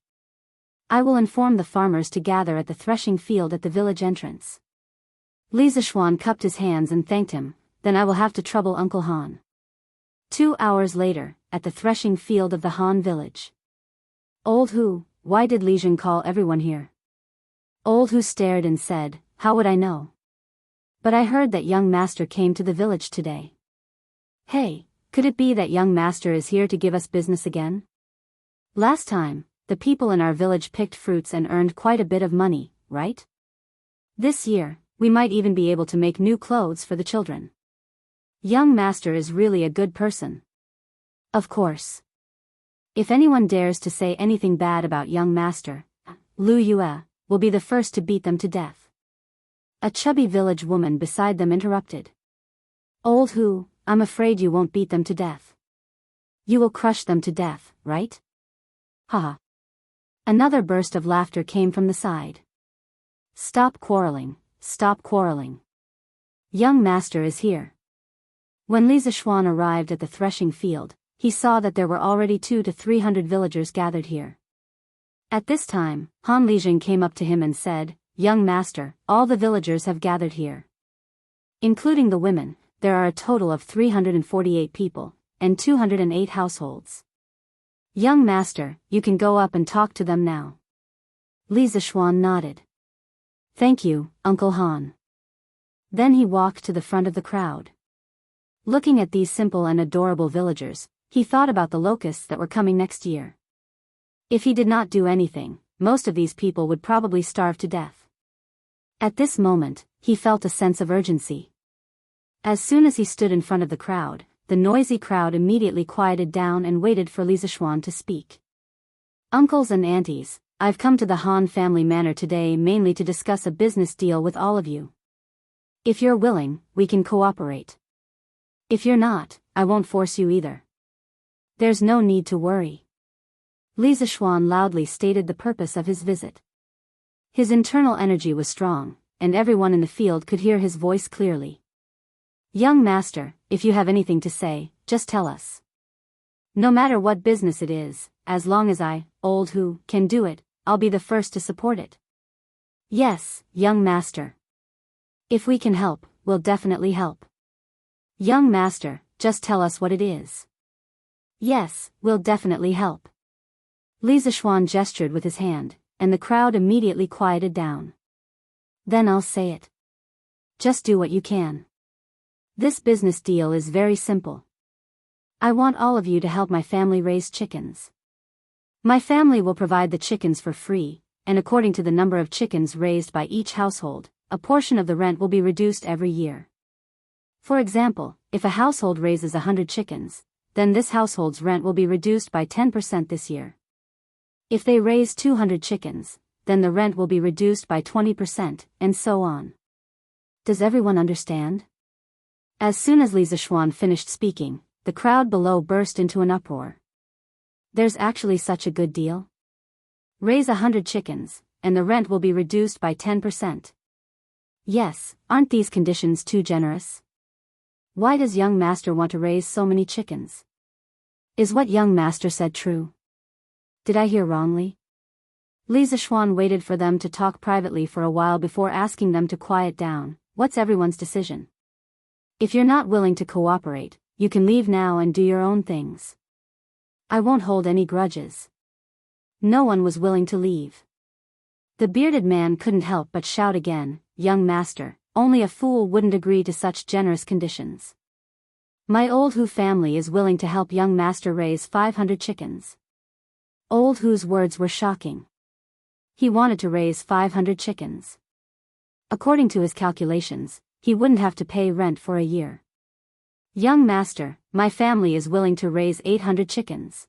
I will inform the farmers to gather at the threshing field at the village entrance. Li Zixuan cupped his hands and thanked him, then I will have to trouble Uncle Han. 2 hours later, at the threshing field of the Han village. Old Hu, why did Lijing call everyone here? Old Hu stared and said, how would I know? But I heard that young master came to the village today. Hey, could it be that young master is here to give us business again? Last time, the people in our village picked fruits and earned quite a bit of money, right? This year, we might even be able to make new clothes for the children. Young master is really a good person. Of course. If anyone dares to say anything bad about young master, Lu Yue will be the first to beat them to death. A chubby village woman beside them interrupted. Old Hu, I'm afraid you won't beat them to death. You will crush them to death, right? Haha. Another burst of laughter came from the side. Stop quarreling, stop quarreling. Young master is here. When Li Zishuan arrived at the threshing field, he saw that there were already 200 to 300 villagers gathered here. At this time, Han Lijing came up to him and said, Young master, all the villagers have gathered here. Including the women, there are a total of 348 people, and 208 households. Young master, you can go up and talk to them now. Li Zishuan nodded. Thank you, Uncle Han. Then he walked to the front of the crowd. Looking at these simple and adorable villagers, he thought about the locusts that were coming next year. If he did not do anything, most of these people would probably starve to death. At this moment, he felt a sense of urgency. As soon as he stood in front of the crowd, the noisy crowd immediately quieted down and waited for Li Zishuan to speak. Uncles and aunties, I've come to the Han family manor today mainly to discuss a business deal with all of you. If you're willing, we can cooperate. If you're not, I won't force you either. There's no need to worry. Li Zishuan loudly stated the purpose of his visit. His internal energy was strong, and everyone in the field could hear his voice clearly. Young master, if you have anything to say, just tell us. No matter what business it is, as long as I, Old Hu, can do it, I'll be the first to support it. Yes, young master. If we can help, we'll definitely help. Young master, just tell us what it is. Yes, we'll definitely help. Li Zishuan gestured with his hand, and the crowd immediately quieted down. Then I'll say it. Just do what you can. This business deal is very simple. I want all of you to help my family raise chickens. My family will provide the chickens for free, and according to the number of chickens raised by each household, a portion of the rent will be reduced every year. For example, if a household raises 100 chickens, then this household's rent will be reduced by 10% this year. If they raise 200 chickens, then the rent will be reduced by 20%, and so on. Does everyone understand? As soon as Li Zishuan finished speaking, the crowd below burst into an uproar. There's actually such a good deal? Raise 100 chickens, and the rent will be reduced by 10%. Yes, aren't these conditions too generous? Why does young master want to raise so many chickens? Is what young master said true? Did I hear wrongly? Li Zishuan waited for them to talk privately for a while before asking them to quiet down. What's everyone's decision? If you're not willing to cooperate, you can leave now and do your own things. I won't hold any grudges. No one was willing to leave. The bearded man couldn't help but shout again, Young master, only a fool wouldn't agree to such generous conditions. My Old Hu family is willing to help young master raise 500 chickens. Old Hu's words were shocking. He wanted to raise 500 chickens. According to his calculations, he wouldn't have to pay rent for a year. Young master, my family is willing to raise 800 chickens.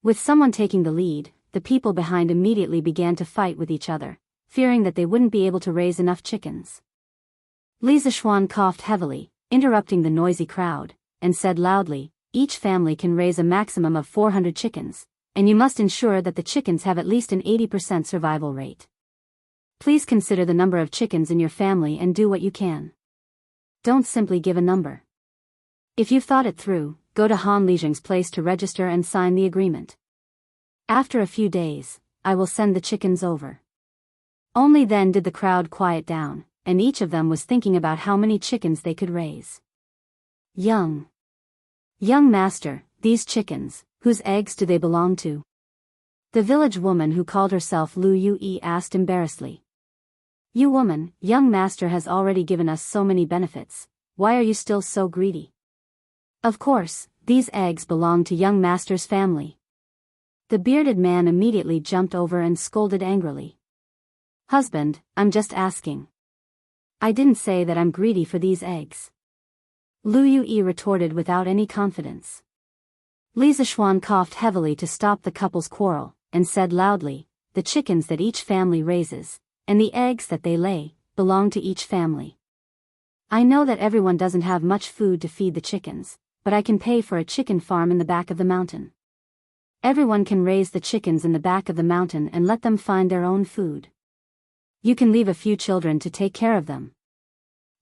With someone taking the lead, the people behind immediately began to fight with each other, fearing that they wouldn't be able to raise enough chickens. Li Zishuan coughed heavily, interrupting the noisy crowd, and said loudly, each family can raise a maximum of 400 chickens, and you must ensure that the chickens have at least an 80% survival rate. Please consider the number of chickens in your family and do what you can. Don't simply give a number. If you've thought it through, go to Han Lijing's place to register and sign the agreement. After a few days, I will send the chickens over. Only then did the crowd quiet down, and each of them was thinking about how many chickens they could raise. Young master, these chickens, whose eggs do they belong to? The village woman who called herself Lu Yue asked embarrassedly. You woman, young master has already given us so many benefits, why are you still so greedy? Of course, these eggs belong to young master's family. The bearded man immediately jumped over and scolded angrily. Husband, I'm just asking. I didn't say that I'm greedy for these eggs. Lu Yue retorted without any confidence. Li Zishuan coughed heavily to stop the couple's quarrel, and said loudly, the chickens that each family raises, and the eggs that they lay, belong to each family. I know that everyone doesn't have much food to feed the chickens, but I can pay for a chicken farm in the back of the mountain. Everyone can raise the chickens in the back of the mountain and let them find their own food. You can leave a few children to take care of them.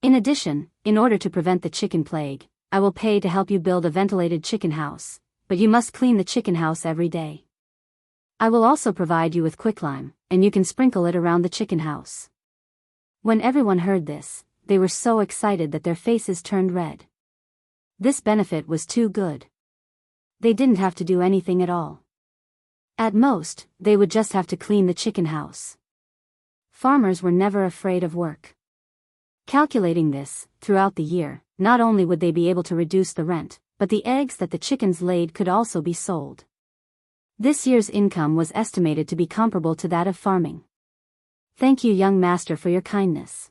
In addition, in order to prevent the chicken plague, I will pay to help you build a ventilated chicken house, but you must clean the chicken house every day. I will also provide you with quicklime, and you can sprinkle it around the chicken house. When everyone heard this, they were so excited that their faces turned red. This benefit was too good. They didn't have to do anything at all. At most, they would just have to clean the chicken house. Farmers were never afraid of work. Calculating this, throughout the year, not only would they be able to reduce the rent, but the eggs that the chickens laid could also be sold. This year's income was estimated to be comparable to that of farming. Thank you, young master, for your kindness.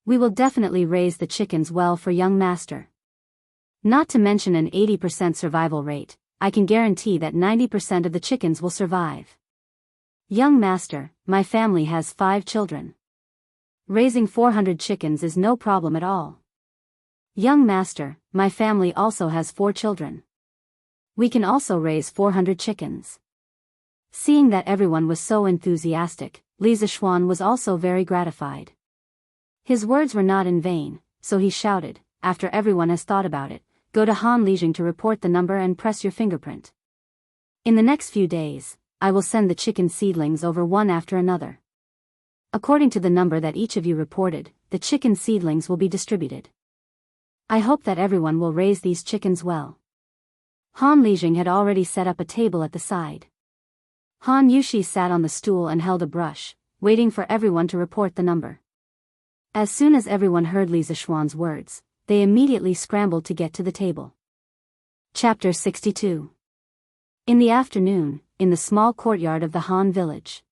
We will definitely raise the chickens well for young master. Not to mention an 80% survival rate, I can guarantee that 90% of the chickens will survive. Young master, my family has 5 children. Raising 400 chickens is no problem at all. Young master, my family also has 4 children. We can also raise 400 chickens. Seeing that everyone was so enthusiastic, Li Zishuan was also very gratified. His words were not in vain, so he shouted, after everyone has thought about it, go to Han Lijing to report the number and press your fingerprint. In the next few days, I will send the chicken seedlings over one after another. According to the number that each of you reported, the chicken seedlings will be distributed. I hope that everyone will raise these chickens well. Han Lijing had already set up a table at the side. Han Yushi sat on the stool and held a brush, waiting for everyone to report the number. As soon as everyone heard Li Zishuan's words, they immediately scrambled to get to the table. Chapter 62. In the afternoon, in the small courtyard of the Han village.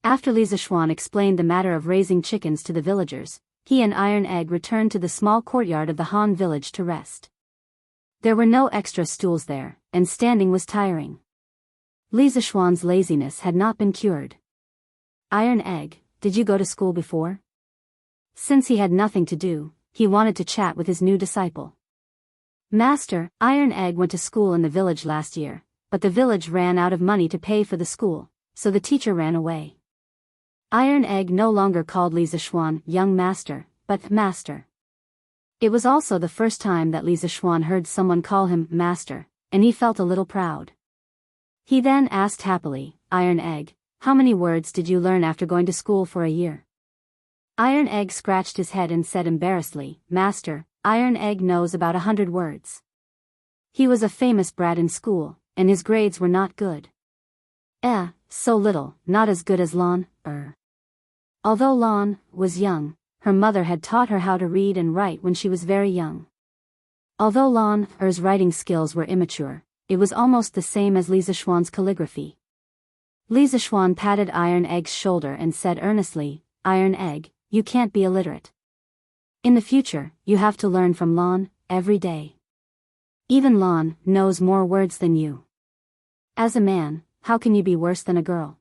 After Li Zishuan explained the matter of raising chickens to the villagers, he and Iron Egg returned to the small courtyard of the Han village to rest. There were no extra stools there, and standing was tiring. Li Zishuan's laziness had not been cured. Iron Egg, did you go to school before? Since he had nothing to do, he wanted to chat with his new disciple. Master, Iron Egg went to school in the village last year, but the village ran out of money to pay for the school, so the teacher ran away. Iron Egg no longer called Li Zishuan young master, but master. It was also the first time that Li Zishuan heard someone call him master, and he felt a little proud. He then asked happily, Iron Egg, how many words did you learn after going to school for a year? Iron Egg scratched his head and said embarrassedly, Master, Iron Egg knows about 100 words. He was a famous brat in school, and his grades were not good. So little, not as good as Lan. Although Lan was young, her mother had taught her how to read and write when she was very young. Although Lan's writing skills were immature, it was almost the same as Li Zishuan's calligraphy. Li Zishuan patted Iron Egg's shoulder and said earnestly, Iron Egg, you can't be illiterate. In the future, you have to learn from Lan every day. Even Lan knows more words than you. As a man, how can you be worse than a girl?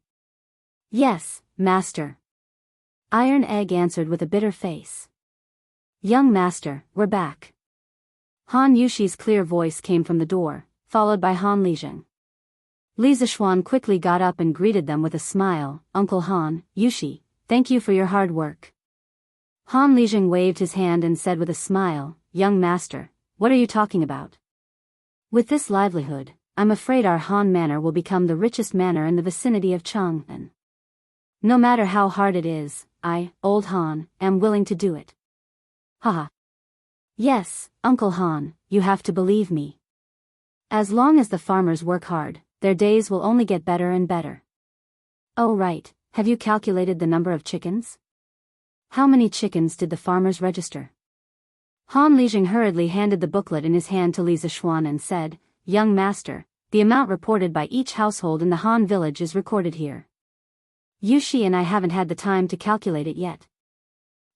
Yes, master. Iron Egg answered with a bitter face. Young master, we're back. Han Yushi's clear voice came from the door, followed by Han Lijing. Li Zishuan quickly got up and greeted them with a smile, Uncle Han, Yushi, thank you for your hard work. Han Lijing waved his hand and said with a smile, Young master, what are you talking about? With this livelihood, I'm afraid our Han manor will become the richest manor in the vicinity of Chang'an. No matter how hard it is, I, old Han, am willing to do it. Haha. Yes, Uncle Han, you have to believe me. As long as the farmers work hard, their days will only get better and better. Oh right, have you calculated the number of chickens? How many chickens did the farmers register? Han Lijing hurriedly handed the booklet in his hand to Li Zishuan and said, Young master, The amount reported by each household in the Han village is recorded here. Yushi and I haven't had the time to calculate it yet.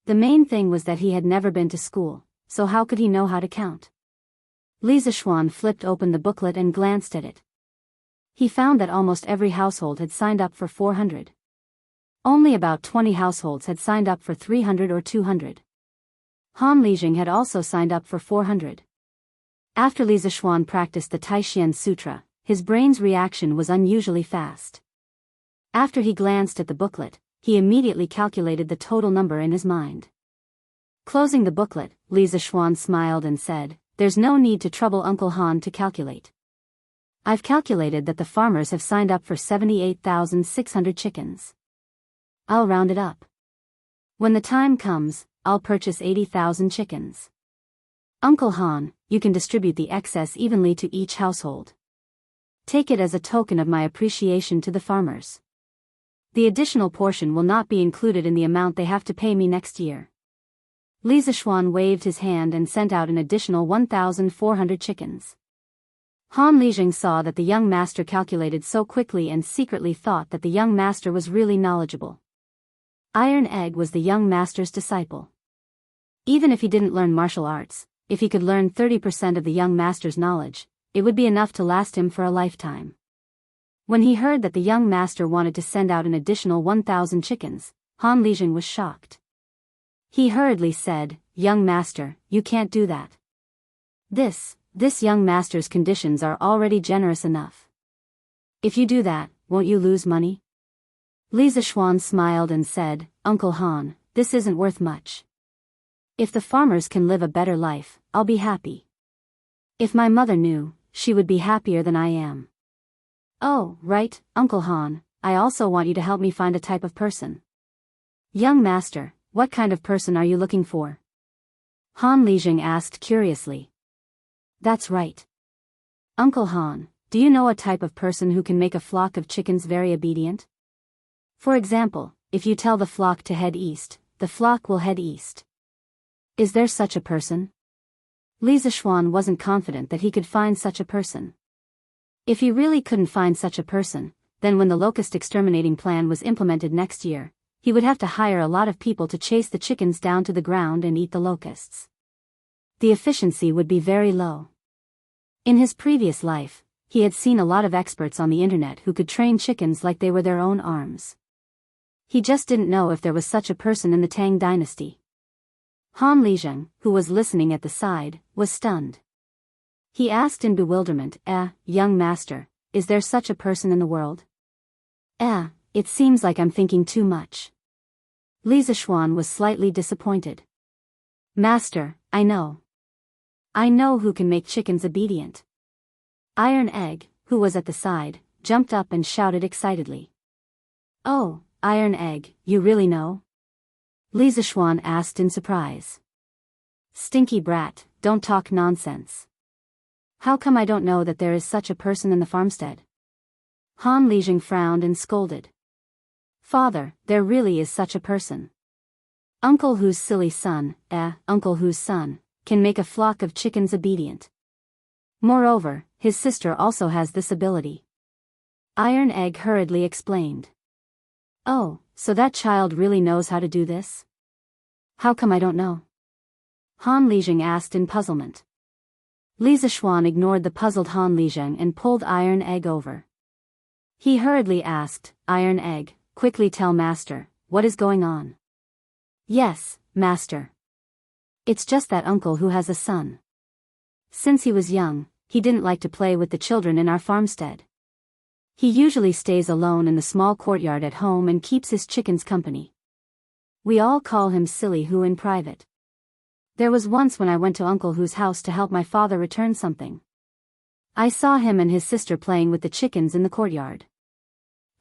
The main thing was that he had never been to school, so how could he know how to count? Li Zishuan flipped open the booklet and glanced at it. He found that almost every household had signed up for 400. Only about 20 households had signed up for 300 or 200. Han Lijing had also signed up for 400. After Li Zishuan practiced the Taishian Sutra, his brain's reaction was unusually fast. After he glanced at the booklet, he immediately calculated the total number in his mind. Closing the booklet, Li Zishuan smiled and said, "There's no need to trouble Uncle Han to calculate. I've calculated that the farmers have signed up for 78,600 chickens. I'll round it up. When the time comes, I'll purchase 80,000 chickens. Uncle Han, you can distribute the excess evenly to each household. Take it as a token of my appreciation to the farmers. The additional portion will not be included in the amount they have to pay me next year." Li Zishuan waved his hand and sent out an additional 1,400 chickens. Han Lijing saw that the young master calculated so quickly and secretly thought that the young master was really knowledgeable. Iron Egg was the young master's disciple. Even if he didn't learn martial arts, if he could learn 30% of the young master's knowledge, it would be enough to last him for a lifetime. When he heard that the young master wanted to send out an additional 1,000 chickens, Han Lijing was shocked. He hurriedly said, "Young master, you can't do that. This young master's conditions are already generous enough. If you do that, won't you lose money?" Li Zishuan smiled and said, "Uncle Han, this isn't worth much. If the farmers can live a better life, I'll be happy. If my mother knew, she would be happier than I am. Oh, right, Uncle Han, I also want you to help me find a type of person." "Young master, what kind of person are you looking for?" Han Lijing asked curiously. "That's right. Uncle Han, do you know a type of person who can make a flock of chickens very obedient? For example, if you tell the flock to head east, the flock will head east. Is there such a person?" Li Zishuan wasn't confident that he could find such a person. If he really couldn't find such a person, then when the locust exterminating plan was implemented next year, he would have to hire a lot of people to chase the chickens down to the ground and eat the locusts. The efficiency would be very low. In his previous life, he had seen a lot of experts on the internet who could train chickens like they were their own arms. He just didn't know if there was such a person in the Tang dynasty. Han Lijing, who was listening at the side, was stunned. He asked in bewilderment, "Young master, is there such a person in the world?" It seems like I'm thinking too much." Li Zishuan was slightly disappointed. "Master, I know. I know who can make chickens obedient." Iron Egg, who was at the side, jumped up and shouted excitedly. "Oh, Iron Egg, you really know?" Li Zishuan asked in surprise. "Stinky brat, don't talk nonsense. How come I don't know that there is such a person in the farmstead?" Han Lijing frowned and scolded. "Father, there really is such a person. Uncle Hu's silly son, Uncle Hu's son, can make a flock of chickens obedient. Moreover, his sister also has this ability." Iron Egg hurriedly explained. "Oh, so that child really knows how to do this? How come I don't know?" Han Lijing asked in puzzlement. Li Zishuan ignored the puzzled Han Lijing and pulled Iron Egg over. He hurriedly asked, "Iron Egg, quickly tell master, what is going on?" "Yes, master. It's just that uncle who has a son. Since he was young, he didn't like to play with the children in our farmstead. He usually stays alone in the small courtyard at home and keeps his chickens company. We all call him Silly Hu in private. There was once when I went to Uncle Hu's house to help my father return something. I saw him and his sister playing with the chickens in the courtyard.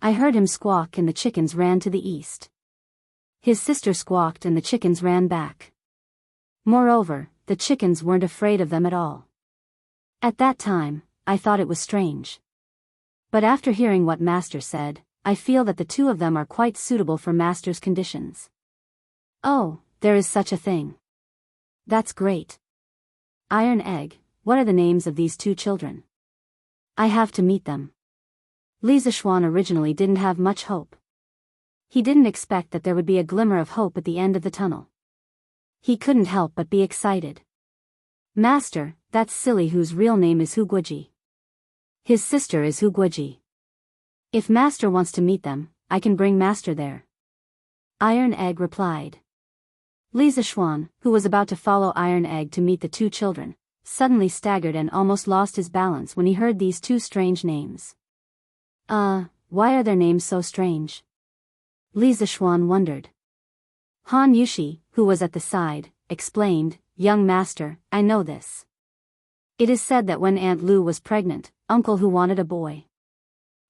I heard him squawk and the chickens ran to the east. His sister squawked and the chickens ran back. Moreover, the chickens weren't afraid of them at all. At that time, I thought it was strange. But after hearing what Master said, I feel that the two of them are quite suitable for Master's conditions." "Oh, there is such a thing. That's great. Iron Egg, what are the names of these two children?" I have to meet them. Li Zishuan originally didn't have much hope. He didn't expect that there would be a glimmer of hope at the end of the tunnel. He couldn't help but be excited. Master, that's silly, whose real name is Hu Guoji. His sister is Hu Guoji. If Master wants to meet them, I can bring Master there. Iron Egg replied. Li Zishuan, who was about to follow Iron Egg to meet the two children, suddenly staggered and almost lost his balance when he heard these two strange names. Why are their names so strange? Li Zishuan wondered. Han Yushi, who was at the side, explained, Young Master, I know this. It is said that when Aunt Lu was pregnant, Uncle Hu wanted a boy.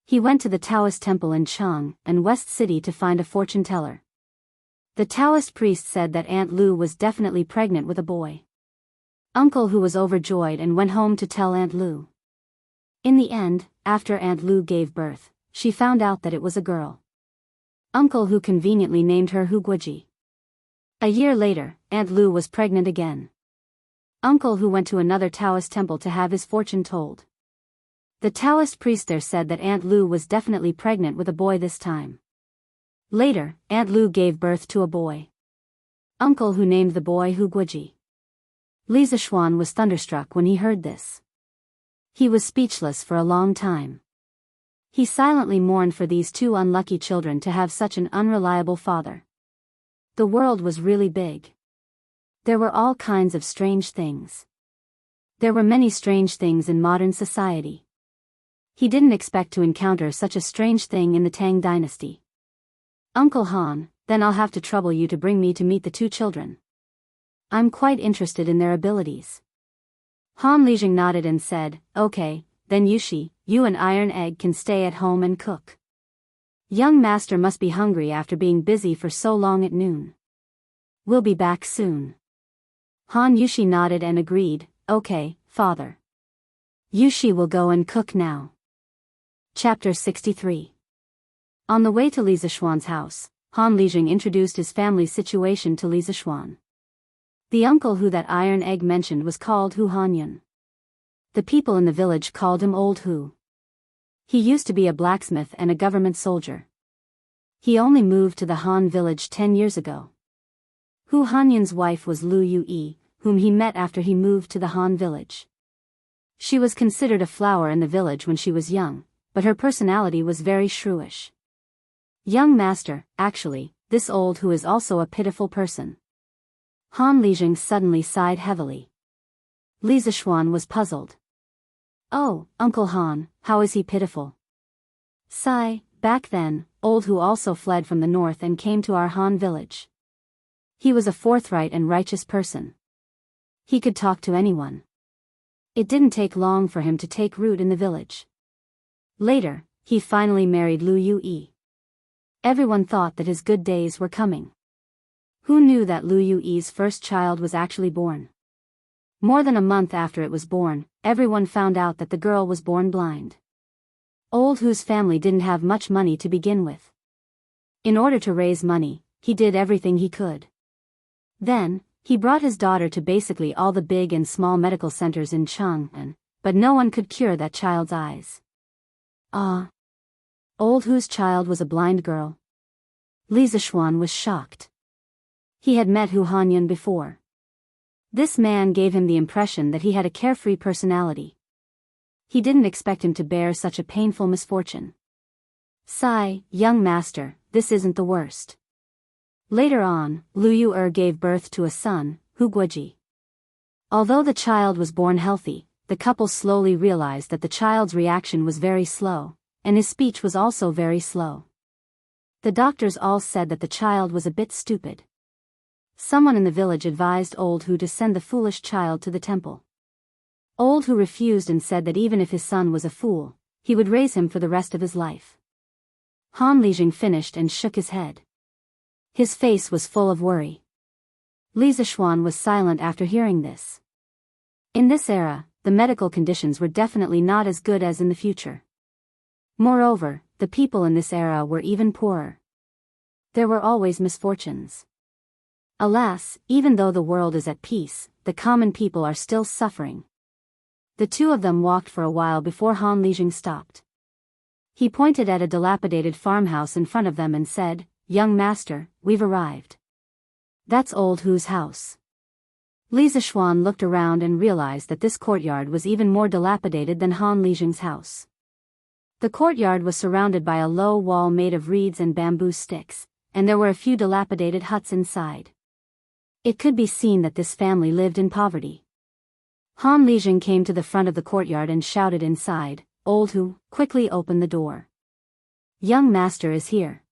He went to the Taoist temple in Chang and West City to find a fortune teller. The Taoist priest said that Aunt Lu was definitely pregnant with a boy. Uncle Hu was overjoyed and went home to tell Aunt Lu. In the end, after Aunt Lu gave birth, she found out that it was a girl. Uncle Hu conveniently named her Hu Guoji. A year later, Aunt Lu was pregnant again. Uncle Hu went to another Taoist temple to have his fortune told. The Taoist priest there said that Aunt Lu was definitely pregnant with a boy this time. Later, Aunt Lu gave birth to a boy. Uncle Hu named the boy Hu Guoji. Li Zishuan was thunderstruck when he heard this. He was speechless for a long time. He silently mourned for these two unlucky children to have such an unreliable father. The world was really big. There were all kinds of strange things. There were many strange things in modern society. He didn't expect to encounter such a strange thing in the Tang dynasty. Uncle Han, then I'll have to trouble you to bring me to meet the two children. I'm quite interested in their abilities. Han Lijing nodded and said, Okay, then Yushi, you and Iron Egg can stay at home and cook. Young Master must be hungry after being busy for so long at noon. We'll be back soon. Han Yushi nodded and agreed, Okay, Father. Yushi will go and cook now. Chapter 63. On the way to Li Zishuan's house, Han Lijing introduced his family's situation to Li Zishuan. The uncle who that Iron Egg mentioned was called Hu Hanyun. The people in the village called him Old Hu. He used to be a blacksmith and a government soldier. He only moved to the Han village 10 years ago. Hu Hanyun's wife was Lu Yue, whom he met after he moved to the Han village. She was considered a flower in the village when she was young, but her personality was very shrewish. Young Master, actually, this Old Hu is also a pitiful person. Han Lijing suddenly sighed heavily. Li Zishuan was puzzled. Oh, Uncle Han, how is he pitiful? Sigh, back then, Old Hu also fled from the north and came to our Han village. He was a forthright and righteous person. He could talk to anyone. It didn't take long for him to take root in the village. Later, he finally married Lu Yue. Everyone thought that his good days were coming. Who knew that Lu Yue's first child was actually born? More than a month after it was born, everyone found out that the girl was born blind. Old Hu's family didn't have much money to begin with. In order to raise money, he did everything he could. Then, he brought his daughter to basically all the big and small medical centers in Chang'an, but no one could cure that child's eyes. Old Hu's child was a blind girl. Li Zishuan was shocked. He had met Hu Hanyun before. This man gave him the impression that he had a carefree personality. He didn't expect him to bear such a painful misfortune. Sigh, young master, this isn't the worst. Later on, Lu Yue gave birth to a son, Hu Guoji. Although the child was born healthy, the couple slowly realized that the child's reaction was very slow, and his speech was also very slow. The doctors all said that the child was a bit stupid. Someone in the village advised Old Hu to send the foolish child to the temple. Old Hu refused and said that even if his son was a fool, he would raise him for the rest of his life. Han Lijing finished and shook his head. His face was full of worry. Li Zishuan was silent after hearing this. In this era, the medical conditions were definitely not as good as in the future. Moreover, the people in this era were even poorer. There were always misfortunes. Alas, even though the world is at peace, the common people are still suffering. The two of them walked for a while before Han Lijing stopped. He pointed at a dilapidated farmhouse in front of them and said, "Young master, we've arrived." "That's old Hu's house." Li Zishuan looked around and realized that this courtyard was even more dilapidated than Han Lijing's house. The courtyard was surrounded by a low wall made of reeds and bamboo sticks, and there were a few dilapidated huts inside. It could be seen that this family lived in poverty. Han Lijing came to the front of the courtyard and shouted inside, "Old Hu, quickly open the door. Young master is here."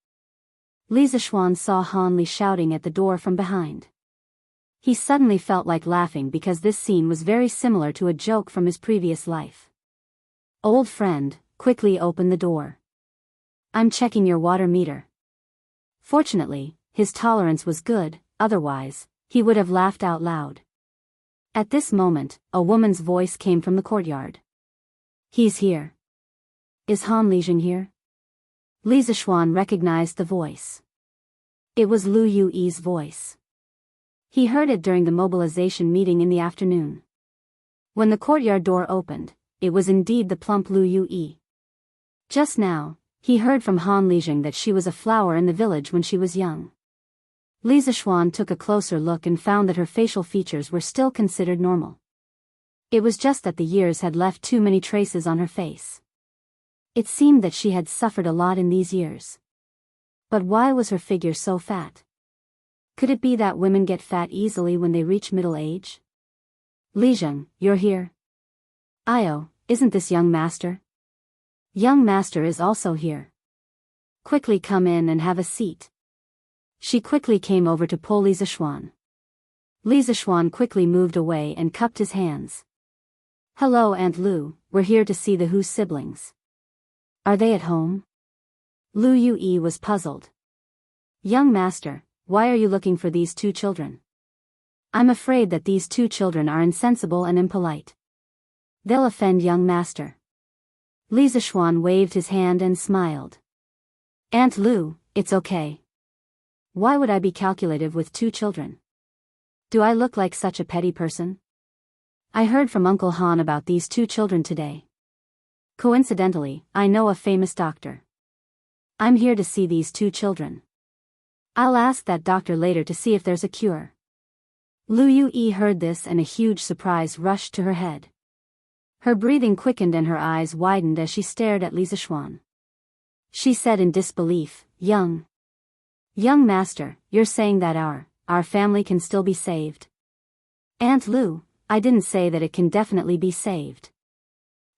Li Zishuan saw Han Li shouting at the door from behind. He suddenly felt like laughing because this scene was very similar to a joke from his previous life. "Old friend, quickly open the door. I'm checking your water meter." Fortunately, his tolerance was good, otherwise, he would have laughed out loud. At this moment, a woman's voice came from the courtyard. "He's here." "Is Han Lijing here?" Li Zishuan recognized the voice. It was Lu Yui's voice. He heard it during the mobilization meeting in the afternoon. When the courtyard door opened, it was indeed the plump Lu Yui. Just now, he heard from Han Lijing that she was a flower in the village when she was young. Li Zishuan took a closer look and found that her facial features were still considered normal. It was just that the years had left too many traces on her face. It seemed that she had suffered a lot in these years. But why was her figure so fat? Could it be that women get fat easily when they reach middle age? "Lijing, you're here?" "Io, isn't this young master?" "Young master is also here. Quickly come in and have a seat." She quickly came over to pull Li Zishuan. Li Zishuan quickly moved away and cupped his hands. "Hello Aunt Lu, we're here to see the Hu siblings." "Are they at home?" Lu Yui was puzzled. "Young master, why are you looking for these two children?" "I'm afraid that these two children are insensible and impolite. They'll offend young master." Li Zishuan waved his hand and smiled. "Aunt Lu, it's okay. Why would I be calculative with two children? Do I look like such a petty person? I heard from Uncle Han about these two children today. Coincidentally, I know a famous doctor. I'm here to see these two children. I'll ask that doctor later to see if there's a cure." Lu Yui heard this and a huge surprise rushed to her head. Her breathing quickened and her eyes widened as she stared at Li Zishuan. She said in disbelief, Young master, you're saying that our family can still be saved?" "Aunt Lu, I didn't say that it can definitely be saved.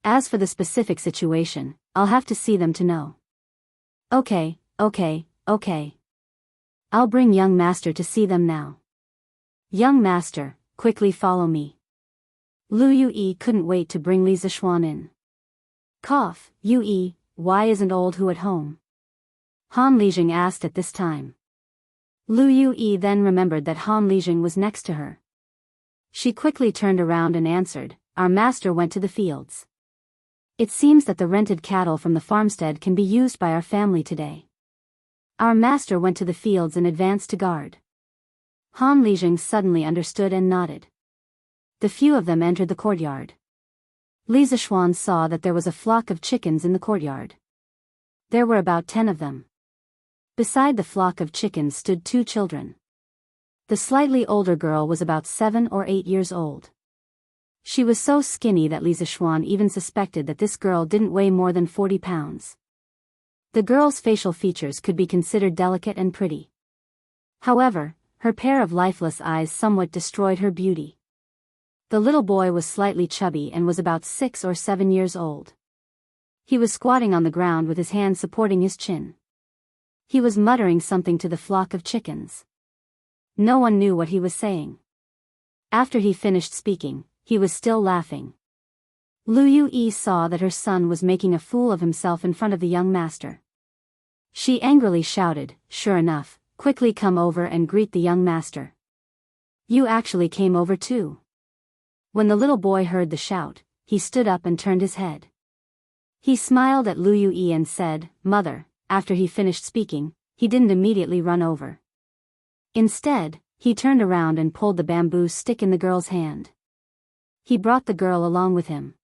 As for the specific situation, I'll have to see them to know." Okay. I'll bring young master to see them now." "Young master, quickly follow me." Lu Yui couldn't wait to bring Li Zishuan in. Cough, Yui, why isn't old Hu at home? Han Lijing asked at this time. Lu Yui then remembered that Han Lijing was next to her. She quickly turned around and answered, "Our master went to the fields. It seems that the rented cattle from the farmstead can be used by our family today. Our master went to the fields and advanced to guard." Han Lijing suddenly understood and nodded. The few of them entered the courtyard. Li Zishuan saw that there was a flock of chickens in the courtyard. There were about 10 of them. Beside the flock of chickens stood two children. The slightly older girl was about 7 or 8 years old. She was so skinny that Li Zishuan even suspected that this girl didn't weigh more than 40 pounds. The girl's facial features could be considered delicate and pretty. However, her pair of lifeless eyes somewhat destroyed her beauty. The little boy was slightly chubby and was about 6 or 7 years old. He was squatting on the ground with his hands supporting his chin. He was muttering something to the flock of chickens. No one knew what he was saying. After he finished speaking, he was still laughing. Lu Yui saw that her son was making a fool of himself in front of the young master. She angrily shouted, "Sure enough, quickly come over and greet the young master. You actually came over too." When the little boy heard the shout, he stood up and turned his head. He smiled at Lu Yui and said, "Mother." After he finished speaking, he didn't immediately run over. Instead, he turned around and pulled the bamboo stick in the girl's hand. He brought the girl along with him.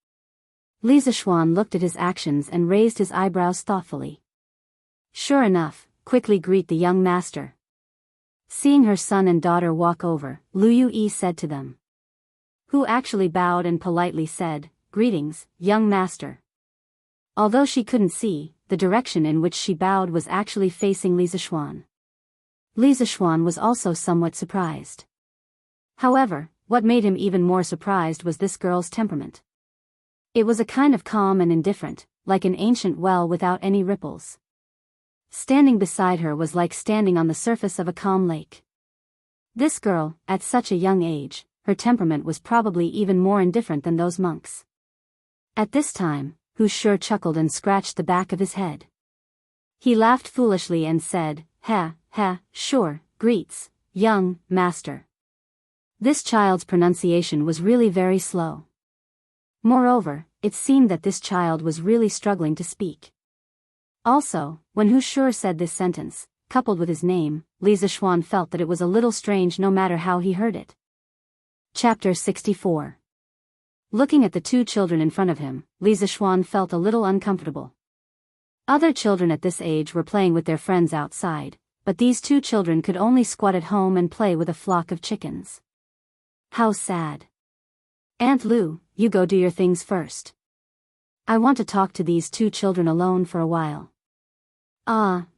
Li Zishuan looked at his actions and raised his eyebrows thoughtfully. Sure enough, quickly greet the young master. Seeing her son and daughter walk over, Lu Yue said to them. Who actually bowed and politely said, Greetings, young master. Although she couldn't see, the direction in which she bowed was actually facing Li Zishuan. Li Zishuan was also somewhat surprised. However, what made him even more surprised was this girl's temperament. It was a kind of calm and indifferent, like an ancient well without any ripples. Standing beside her was like standing on the surface of a calm lake. This girl, at such a young age, her temperament was probably even more indifferent than those monks. At this time, Hu Sure chuckled and scratched the back of his head. He laughed foolishly and said, Ha, sure, greets, young master. This child's pronunciation was really very slow. Moreover, it seemed that this child was really struggling to speak. Also, when Hu Sure said this sentence, coupled with his name, Li Zishuan felt that it was a little strange no matter how he heard it. Chapter 64. Looking at the two children in front of him, Li Zishuan felt a little uncomfortable. Other children at this age were playing with their friends outside, but these two children could only squat at home and play with a flock of chickens. How sad. Aunt Lu, you go do your things first. I want to talk to these two children alone for a while.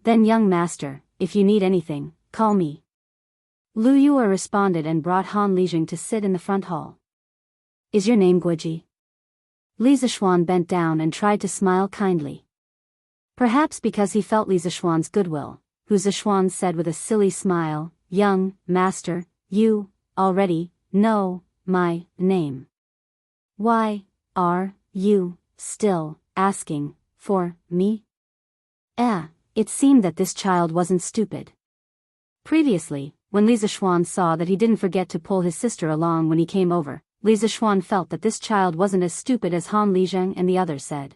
Then young master, if you need anything, call me. Lu Yue responded and brought Han Lijing to sit in the front hall. Is your name Guiji? Li Zishuan bent down and tried to smile kindly. Perhaps because he felt Li Zishuan's goodwill, Hu Zishuan said with a silly smile, Young master, you already know my name. Why are you still asking for me? It seemed that this child wasn't stupid. Previously, when Li Zishuan saw that he didn't forget to pull his sister along when he came over, Li Zishuan felt that this child wasn't as stupid as Han Lijing and the others said.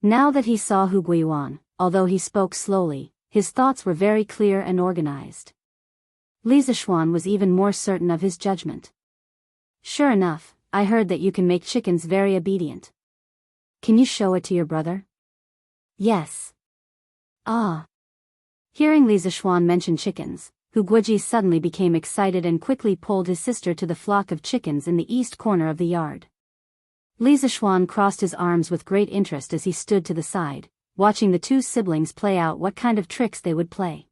Now that he saw Hu Guiyuan, although he spoke slowly, his thoughts were very clear and organized. Li Zishuan was even more certain of his judgment. Sure enough, I heard that you can make chickens very obedient. Can you show it to your brother? Yes. Hearing Li Zishuan mention chickens, Hu Guiji suddenly became excited and quickly pulled his sister to the flock of chickens in the east corner of the yard. Li Zishuan crossed his arms with great interest as he stood to the side, watching the two siblings play out what kind of tricks they would play.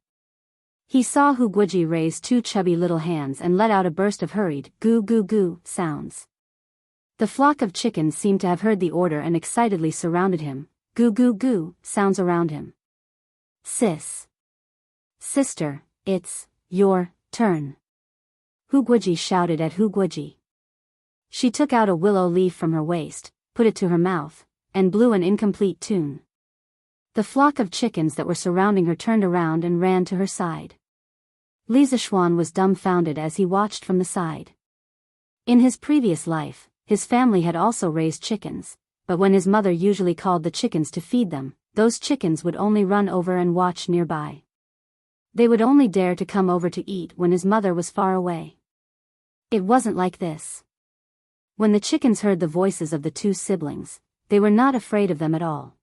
He saw Hu Guiji raise two chubby little hands and let out a burst of hurried, goo goo goo, sounds. The flock of chickens seemed to have heard the order and excitedly surrounded him, goo goo goo, sounds around him. Sister, it's your turn. Hu Guiji shouted at Hu Guiji. She took out a willow leaf from her waist, put it to her mouth, and blew an incomplete tune. The flock of chickens that were surrounding her turned around and ran to her side. Li Zishuan was dumbfounded as he watched from the side. In his previous life, his family had also raised chickens, but when his mother usually called the chickens to feed them, those chickens would only run over and watch nearby. They would only dare to come over to eat when his mother was far away. It wasn't like this. When the chickens heard the voices of the two siblings, they were not afraid of them at all.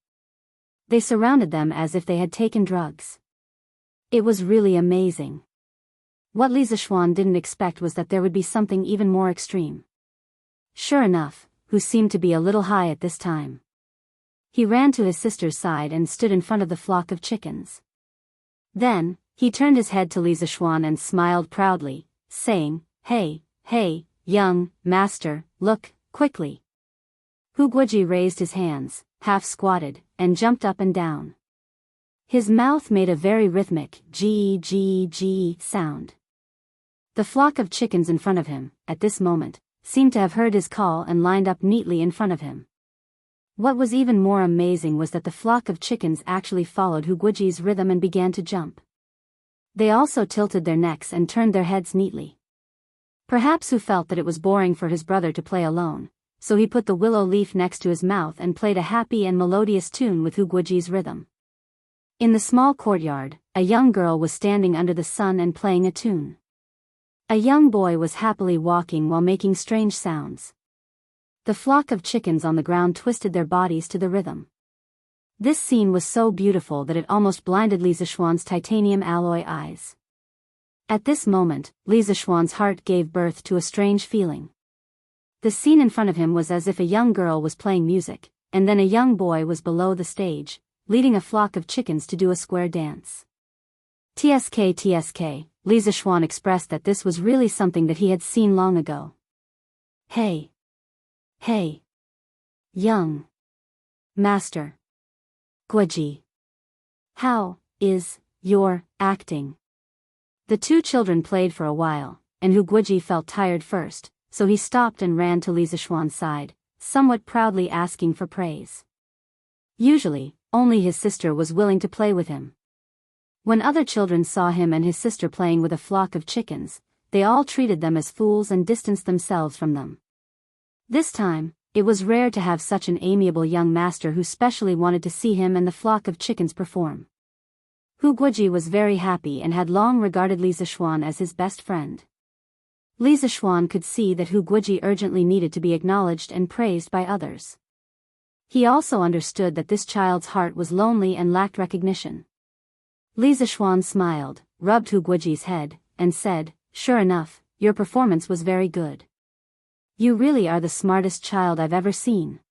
They surrounded them as if they had taken drugs. It was really amazing. What Li Zishuan didn't expect was that there would be something even more extreme. Sure enough, Hu seemed to be a little high at this time. He ran to his sister's side and stood in front of the flock of chickens. Then, he turned his head to Li Zishuan and smiled proudly, saying, Hey, young master, look, quickly. Hu Guiji raised his hands, half squatted, and jumped up and down. His mouth made a very rhythmic G sound. The flock of chickens in front of him, at this moment, seemed to have heard his call and lined up neatly in front of him. What was even more amazing was that the flock of chickens actually followed Hu Guiji's rhythm and began to jump. They also tilted their necks and turned their heads neatly. Perhaps Hu felt that it was boring for his brother to play alone, so he put the willow leaf next to his mouth and played a happy and melodious tune with Hu Guiji's rhythm. In the small courtyard, a young girl was standing under the sun and playing a tune. A young boy was happily walking while making strange sounds. The flock of chickens on the ground twisted their bodies to the rhythm. This scene was so beautiful that it almost blinded Li Zishuan's titanium alloy eyes. At this moment, Li Zishuan's heart gave birth to a strange feeling. The scene in front of him was as if a young girl was playing music, and then a young boy was below the stage, leading a flock of chickens to do a square dance. TSK, Li Zishuan expressed that this was really something that he had seen long ago. Hey, young master. Guoji. How is your acting? The two children played for a while, and Guoji felt tired first, so he stopped and ran to Li Zishuan's side, somewhat proudly asking for praise. Usually, only his sister was willing to play with him. When other children saw him and his sister playing with a flock of chickens, they all treated them as fools and distanced themselves from them. This time, it was rare to have such an amiable young master who specially wanted to see him and the flock of chickens perform. Guoji was very happy and had long regarded Li Zishuan as his best friend. Li Zishuan could see that Guoji urgently needed to be acknowledged and praised by others. He also understood that this child's heart was lonely and lacked recognition. Li Zishuan smiled, rubbed Guoji's head, and said, "Sure enough, your performance was very good. You really are the smartest child I've ever seen."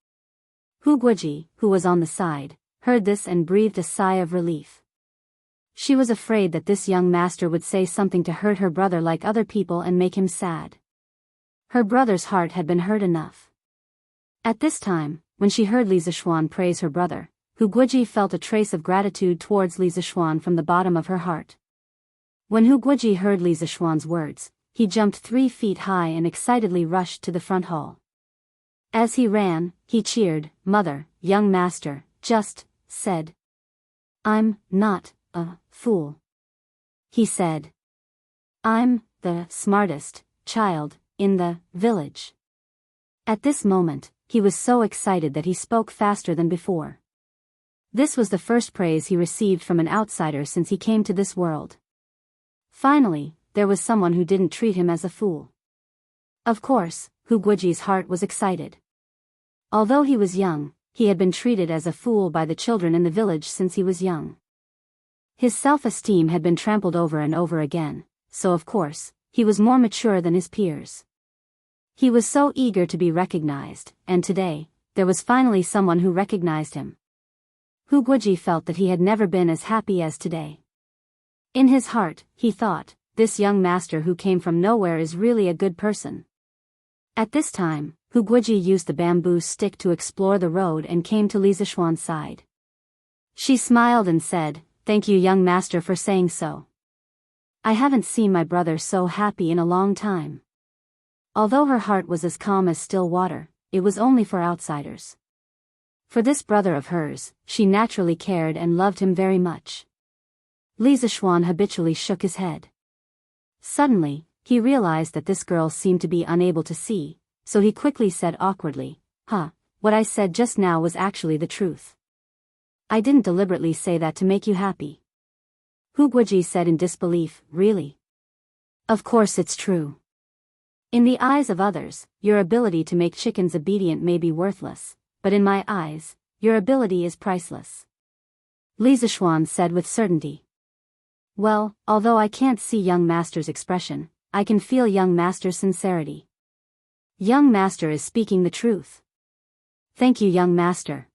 Guoji, who was on the side, heard this and breathed a sigh of relief. She was afraid that this young master would say something to hurt her brother like other people and make him sad. Her brother's heart had been hurt enough. At this time, when she heard Li Zishuan praise her brother, Guoji felt a trace of gratitude towards Li Zishuan from the bottom of her heart. When Guoji heard Li Zishuan's words, he jumped 3 feet high and excitedly rushed to the front hall. As he ran, he cheered, "Mother, young master, just said. I'm not a fool. He said. I'm the smartest child in the village." At this moment, he was so excited that he spoke faster than before. This was the first praise he received from an outsider since he came to this world. Finally, there was someone who didn't treat him as a fool. Of course, Guoji's heart was excited. Although he was young, he had been treated as a fool by the children in the village since he was young. His self-esteem had been trampled over and over again, so of course, he was more mature than his peers. He was so eager to be recognized, and today, there was finally someone who recognized him. Guoji felt that he had never been as happy as today. In his heart, he thought, this young master who came from nowhere is really a good person. At this time, Guoji used the bamboo stick to explore the road and came to Li Zishuan's side. She smiled and said, "Thank you, young master, for saying so. I haven't seen my brother so happy in a long time." Although her heart was as calm as still water, it was only for outsiders. For this brother of hers, she naturally cared and loved him very much. Li Zishuan habitually shook his head. Suddenly, he realized that this girl seemed to be unable to see, so he quickly said awkwardly, "What I said just now was actually the truth. I didn't deliberately say that to make you happy." Guoji said in disbelief, "Really?" "Of course it's true. In the eyes of others, your ability to make chickens obedient may be worthless, but in my eyes, your ability is priceless," Li Zishuan said with certainty. "Well, although I can't see young master's expression, I can feel young master's sincerity. Young master is speaking the truth. Thank you, young master."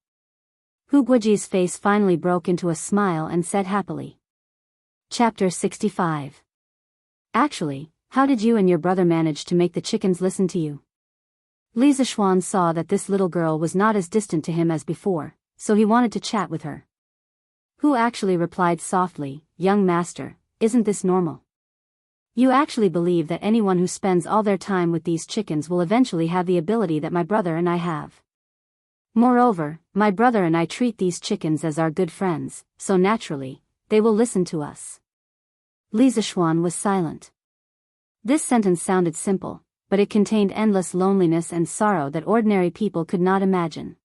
Guoji's face finally broke into a smile and said happily. Chapter 65. Actually, how did you and your brother manage to make the chickens listen to you? Li Zishuan saw that this little girl was not as distant to him as before, so he wanted to chat with her. Actually replied softly, "Young master, isn't this normal? You actually believe that anyone who spends all their time with these chickens will eventually have the ability that my brother and I have. Moreover, my brother and I treat these chickens as our good friends, so naturally, they will listen to us." Li Zishuan was silent. This sentence sounded simple, but it contained endless loneliness and sorrow that ordinary people could not imagine.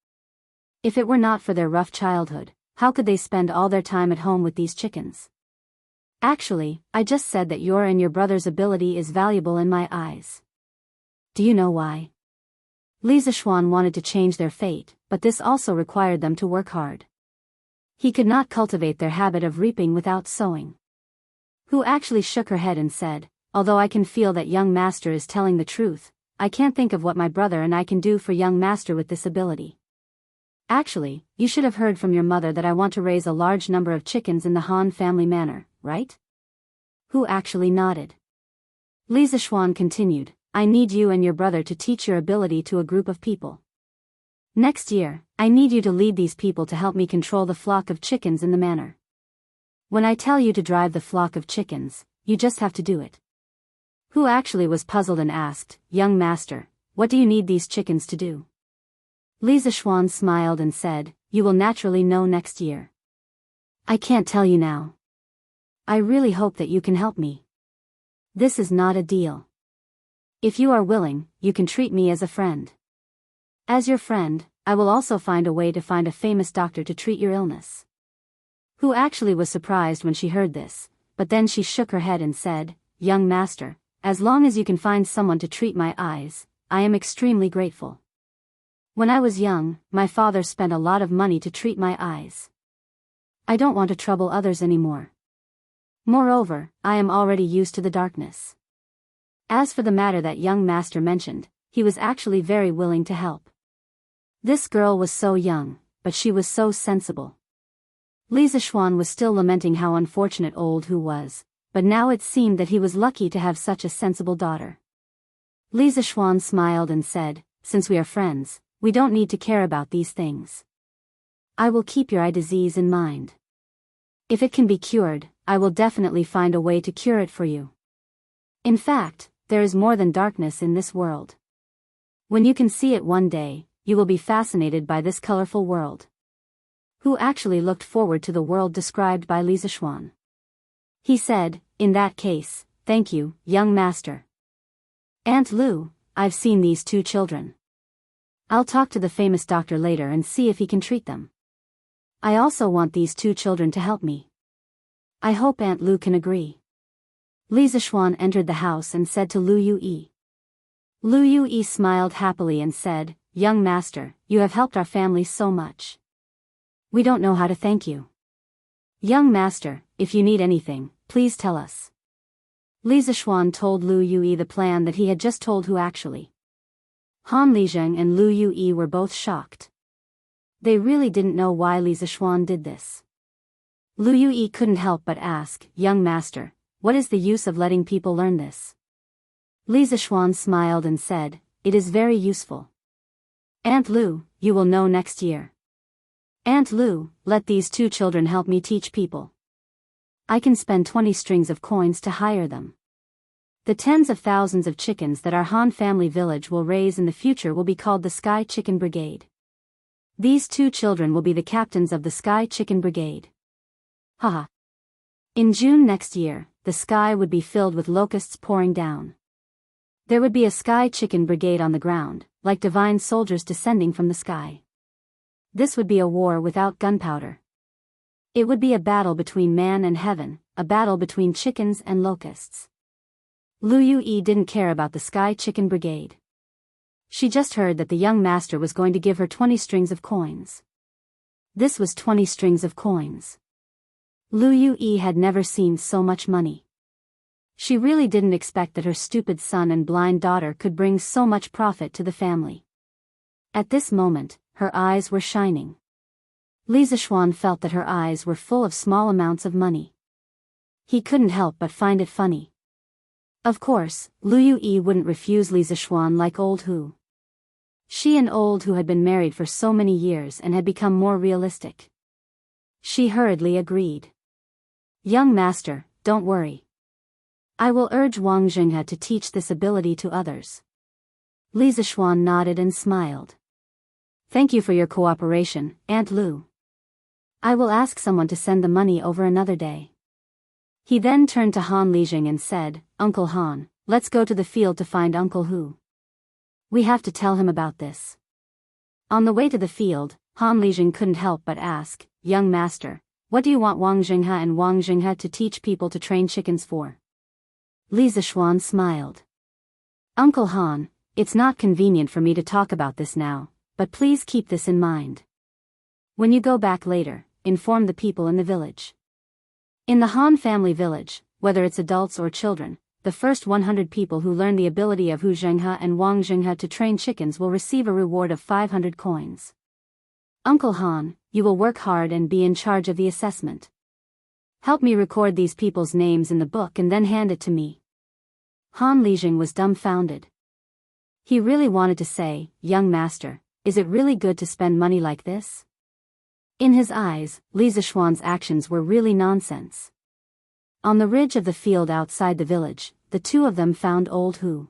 If it were not for their rough childhood, how could they spend all their time at home with these chickens? "Actually, I just said that your and your brother's ability is valuable in my eyes. Do you know why?" Li Zishuan wanted to change their fate, but this also required them to work hard. He could not cultivate their habit of reaping without sowing. Hu actually shook her head and said, although I can feel that young master is telling the truth, I can't think of what my brother and I can do for young master with this ability. Actually, you should have heard from your mother that I want to raise a large number of chickens in the Han family manor, right? Hu actually nodded. Li Zishuan continued, I need you and your brother to teach your ability to a group of people. Next year, I need you to lead these people to help me control the flock of chickens in the manor. When I tell you to drive the flock of chickens, you just have to do it. Hu actually was puzzled and asked, young master, what do you need these chickens to do? Li Zishuan smiled and said, you will naturally know next year. I can't tell you now. I really hope that you can help me. This is not a deal. If you are willing, you can treat me as a friend. As your friend, I will also find a way to find a famous doctor to treat your illness. Hu actually was surprised when she heard this, but then she shook her head and said, young master, as long as you can find someone to treat my eyes, I am extremely grateful. When I was young, my father spent a lot of money to treat my eyes. I don't want to trouble others anymore. Moreover, I am already used to the darkness. As for the matter that young master mentioned, he was actually very willing to help. This girl was so young, but she was so sensible. Li Zishuan was still lamenting how unfortunate old Hu was, but now it seemed that he was lucky to have such a sensible daughter. Li Zishuan smiled and said, since we are friends, we don't need to care about these things. I will keep your eye disease in mind. If it can be cured, I will definitely find a way to cure it for you. In fact, there is more than darkness in this world. When you can see it one day, you will be fascinated by this colorful world. Hu actually looked forward to the world described by Li Zishuan. He said, in that case, thank you, young master. Aunt Lu, I've seen these two children. I'll talk to the famous doctor later and see if he can treat them. I also want these two children to help me. I hope Aunt Lu can agree. Li Zishuan entered the house and said to Lu Yue. Lu Yue smiled happily and said, young master, you have helped our family so much. We don't know how to thank you. Young master, if you need anything, please tell us. Li Zishuan told Lu Yue the plan that he had just told Hu actually. Han Lizheng and Lu Yue were both shocked. They really didn't know why Li Zishuan did this. Lu Yue couldn't help but ask, young master, what is the use of letting people learn this? Li Zishuan smiled and said, it is very useful. Aunt Lu, you will know next year. Aunt Lu, let these two children help me teach people. I can spend 20 strings of coins to hire them. The tens of thousands of chickens that our Han family village will raise in the future will be called the Sky Chicken Brigade. These two children will be the captains of the Sky Chicken Brigade. Haha. In June next year, the sky would be filled with locusts pouring down. There would be a Sky Chicken Brigade on the ground, like divine soldiers descending from the sky. This would be a war without gunpowder. It would be a battle between man and heaven, a battle between chickens and locusts. Lu Yue didn't care about the Sky Chicken Brigade. She just heard that the young master was going to give her 20 strings of coins. This was 20 strings of coins. Lu Yue had never seen so much money. She really didn't expect that her stupid son and blind daughter could bring so much profit to the family. At this moment, her eyes were shining. Li Zishuan felt that her eyes were full of small amounts of money. He couldn't help but find it funny. Of course, Lu Yue wouldn't refuse Li Zishuan like old Hu. She and old Hu had been married for so many years and had become more realistic. She hurriedly agreed. Young master, don't worry. I will urge Wang Jinghe to teach this ability to others. Li Zishuan nodded and smiled. Thank you for your cooperation, Aunt Lu. I will ask someone to send the money over another day. He then turned to Han Lizheng and said, Uncle Han, let's go to the field to find Uncle Hu. We have to tell him about this. On the way to the field, Han Lizheng couldn't help but ask, young master, what do you want Wang Jinghe and Wang Jinghe to teach people to train chickens for? Li Zishuan smiled. Uncle Han, it's not convenient for me to talk about this now, but please keep this in mind. When you go back later, inform the people in the village. In the Han family village, whether it's adults or children, the first 100 people who learn the ability of Hu Zhenghe and Wang Zhenghe to train chickens will receive a reward of 500 coins. Uncle Han, you will work hard and be in charge of the assessment. Help me record these people's names in the book and then hand it to me. Han Lijing was dumbfounded. He really wanted to say, young master, is it really good to spend money like this? In his eyes, Li Zishuan's actions were really nonsense. On the ridge of the field outside the village, the two of them found old Hu.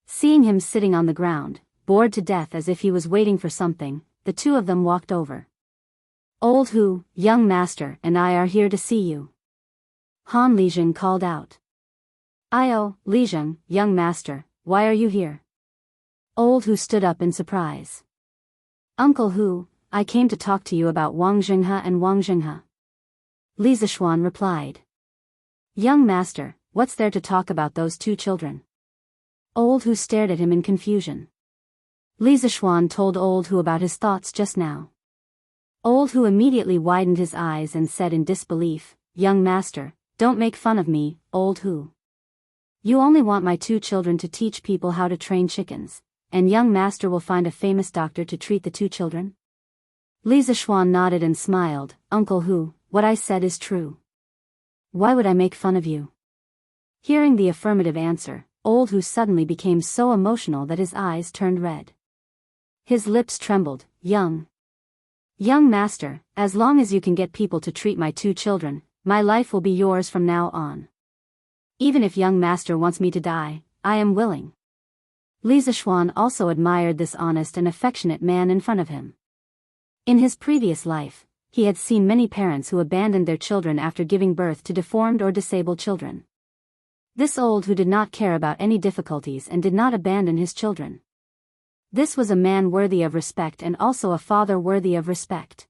Seeing him sitting on the ground, bored to death as if he was waiting for something, the two of them walked over. Old Hu, young master, and I are here to see you. Han Lijing called out. Io, Lijing, young master, why are you here? Old Hu stood up in surprise. Uncle Hu, I came to talk to you about Wang Zhenghe and Wang Zhenghe. Li Zishuan replied. Young master, what's there to talk about those two children? Old Hu stared at him in confusion. Li Zishuan told Old Hu about his thoughts just now. Old Hu immediately widened his eyes and said in disbelief, Young master, don't make fun of me, Old Hu. You only want my two children to teach people how to train chickens, and young master will find a famous doctor to treat the two children? Li Zishuan nodded and smiled, Uncle Hu, what I said is true. Why would I make fun of you? Hearing the affirmative answer, Old Hu suddenly became so emotional that his eyes turned red. His lips trembled, Young master, as long as you can get people to treat my two children, my life will be yours from now on. Even if young master wants me to die, I am willing. Li Zishuan also admired this honest and affectionate man in front of him. In his previous life, he had seen many parents who abandoned their children after giving birth to deformed or disabled children. This Old Hu did not care about any difficulties and did not abandon his children. This was a man worthy of respect and also a father worthy of respect.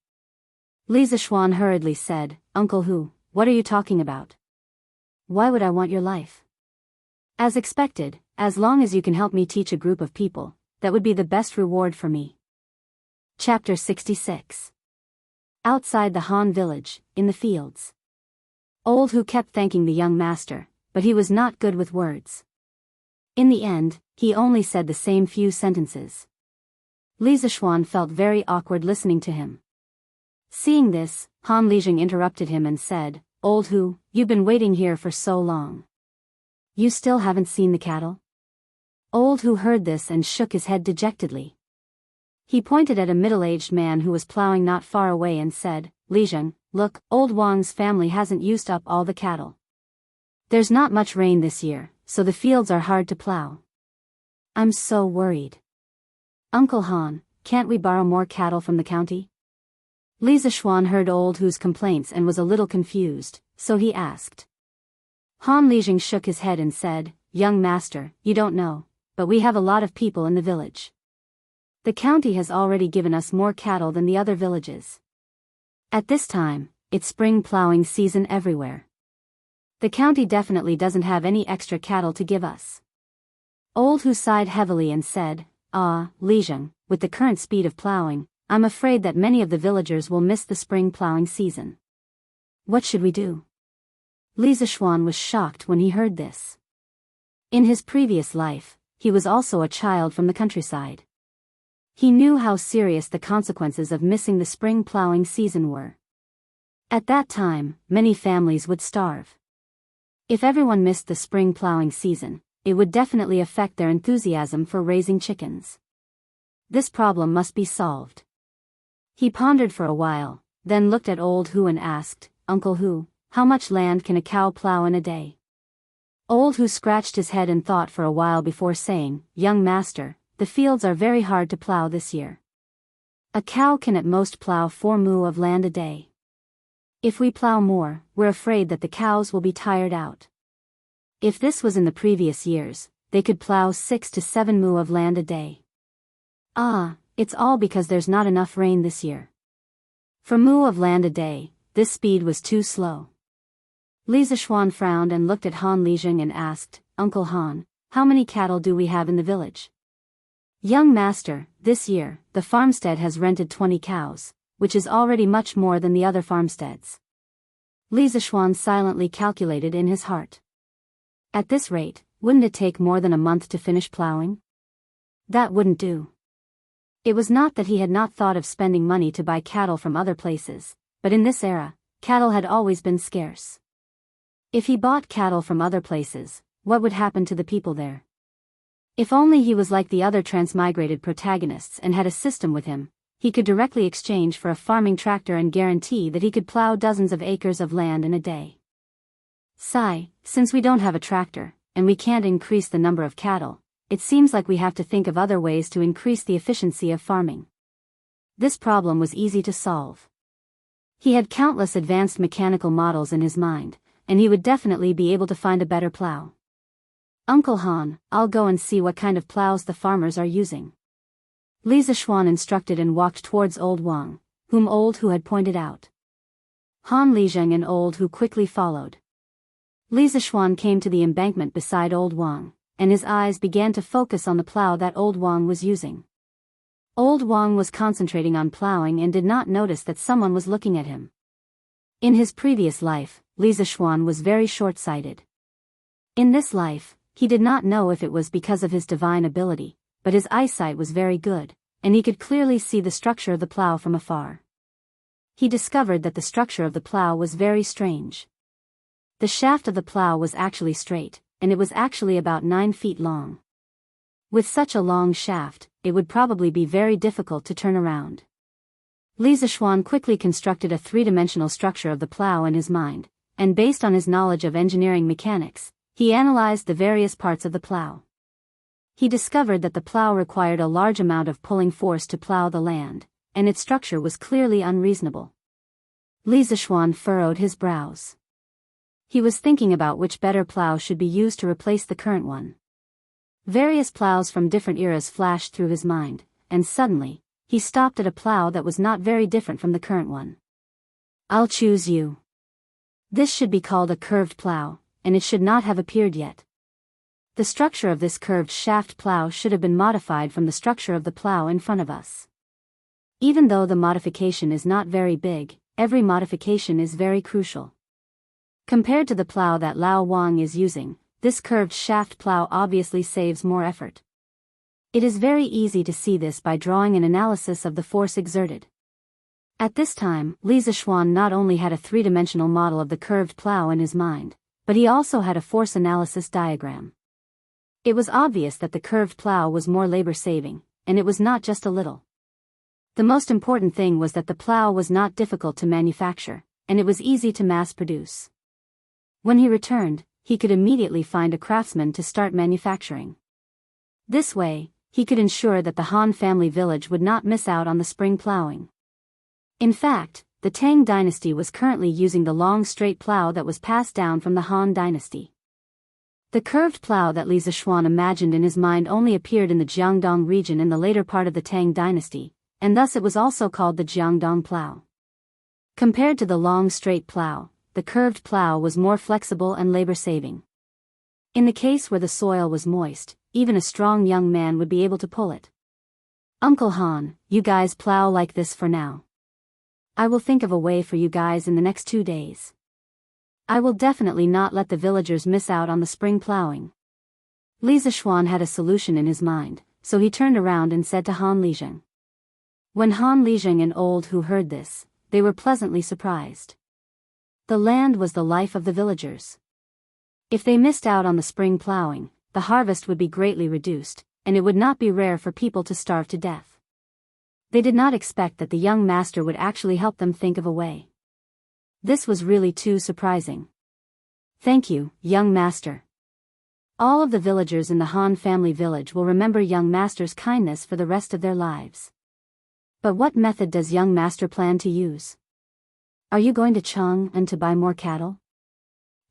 Li Zishuan hurriedly said, Uncle Hu, what are you talking about? Why would I want your life? As expected, as long as you can help me teach a group of people, that would be the best reward for me. Chapter 66. Outside the Han village, in the fields. Old Hu kept thanking the young master, but he was not good with words. In the end, he only said the same few sentences. Li Zishuan felt very awkward listening to him. Seeing this, Han Lijing interrupted him and said, Old Hu, you've been waiting here for so long. You still haven't seen the cattle? Old Hu heard this and shook his head dejectedly. He pointed at a middle-aged man who was plowing not far away and said, Lijing, look, old Wang's family hasn't used up all the cattle. There's not much rain this year, so the fields are hard to plow. I'm so worried. Uncle Han, can't we borrow more cattle from the county? Li Zishuan heard Old Hu's complaints and was a little confused, so he asked. Han Lijing shook his head and said, Young master, you don't know, but we have a lot of people in the village. The county has already given us more cattle than the other villages. At this time, it's spring plowing season everywhere. The county definitely doesn't have any extra cattle to give us. Old Hu sighed heavily and said, Lijing, with the current speed of plowing, I'm afraid that many of the villagers will miss the spring plowing season. What should we do? Li Zishuan was shocked when he heard this. In his previous life, he was also a child from the countryside. He knew how serious the consequences of missing the spring plowing season were. At that time, many families would starve. If everyone missed the spring plowing season, it would definitely affect their enthusiasm for raising chickens. This problem must be solved. He pondered for a while, then looked at Old Hu and asked, Uncle Hu, how much land can a cow plow in a day? Old Hu scratched his head and thought for a while before saying, Young master, the fields are very hard to plow this year. A cow can at most plow 4 mu of land a day. If we plow more, we're afraid that the cows will be tired out. If this was in the previous years, they could plow 6 to 7 mu of land a day. It's all because there's not enough rain this year. For mu of land a day, this speed was too slow. Li Zishuan frowned and looked at Han Lijing and asked, Uncle Han, how many cattle do we have in the village? Young master, this year, the farmstead has rented 20 cows, which is already much more than the other farmsteads. Li Zishuan silently calculated in his heart. At this rate, wouldn't it take more than a month to finish plowing? That wouldn't do. It was not that he had not thought of spending money to buy cattle from other places, but in this era, cattle had always been scarce. If he bought cattle from other places, what would happen to the people there? If only he was like the other transmigrated protagonists and had a system with him, he could directly exchange for a farming tractor and guarantee that he could plow dozens of acres of land in a day. Sigh, since we don't have a tractor, and we can't increase the number of cattle, it seems like we have to think of other ways to increase the efficiency of farming. This problem was easy to solve. He had countless advanced mechanical models in his mind, and he would definitely be able to find a better plow. Uncle Han, I'll go and see what kind of plows the farmers are using. Li Zishuan instructed and walked towards Old Wang, who had pointed out. Han Lizheng and Old Hu quickly followed. Li Zishuan came to the embankment beside Old Wang, and his eyes began to focus on the plow that Old Wang was using. Old Wang was concentrating on plowing and did not notice that someone was looking at him. In his previous life, Li Zishuan was very short-sighted. In this life, he did not know if it was because of his divine ability, but his eyesight was very good, and he could clearly see the structure of the plow from afar. He discovered that the structure of the plow was very strange. The shaft of the plow was actually straight, and it was actually about 9 feet long. With such a long shaft, it would probably be very difficult to turn around. Li Zishuan quickly constructed a three-dimensional structure of the plow in his mind, and based on his knowledge of engineering mechanics, he analyzed the various parts of the plow. He discovered that the plow required a large amount of pulling force to plow the land, and its structure was clearly unreasonable. Li Zishuan furrowed his brows. He was thinking about which better plow should be used to replace the current one. Various plows from different eras flashed through his mind, and suddenly, he stopped at a plow that was not very different from the current one. I'll choose you. This should be called a curved plow, and it should not have appeared yet. The structure of this curved shaft plow should have been modified from the structure of the plow in front of us. Even though the modification is not very big, every modification is very crucial. Compared to the plow that Lao Wang is using, this curved shaft plow obviously saves more effort. It is very easy to see this by drawing an analysis of the force exerted. At this time, Li Zishuan not only had a three-dimensional model of the curved plow in his mind, but he also had a force analysis diagram. It was obvious that the curved plow was more labor-saving, and it was not just a little. The most important thing was that the plow was not difficult to manufacture, and it was easy to mass-produce. When he returned, he could immediately find a craftsman to start manufacturing. This way, he could ensure that the Han family village would not miss out on the spring plowing. In fact, the Tang dynasty was currently using the long straight plow that was passed down from the Han dynasty. The curved plow that Li Zishuan imagined in his mind only appeared in the Jiangdong region in the later part of the Tang dynasty, and thus it was also called the Jiangdong plow. Compared to the long straight plow, the curved plow was more flexible and labor-saving. In the case where the soil was moist, even a strong young man would be able to pull it. Uncle Han, you guys plow like this for now. I will think of a way for you guys in the next 2 days. I will definitely not let the villagers miss out on the spring plowing. Li Zishuan had a solution in his mind, so he turned around and said to Han Lizheng. When Han Lizheng and Old Hu heard this, they were pleasantly surprised. The land was the life of the villagers. If they missed out on the spring plowing, the harvest would be greatly reduced, and it would not be rare for people to starve to death. They did not expect that the young master would actually help them think of a way. This was really too surprising. Thank you, young master. All of the villagers in the Han family village will remember young master's kindness for the rest of their lives. But what method does young master plan to use? Are you going to Cheng and to buy more cattle?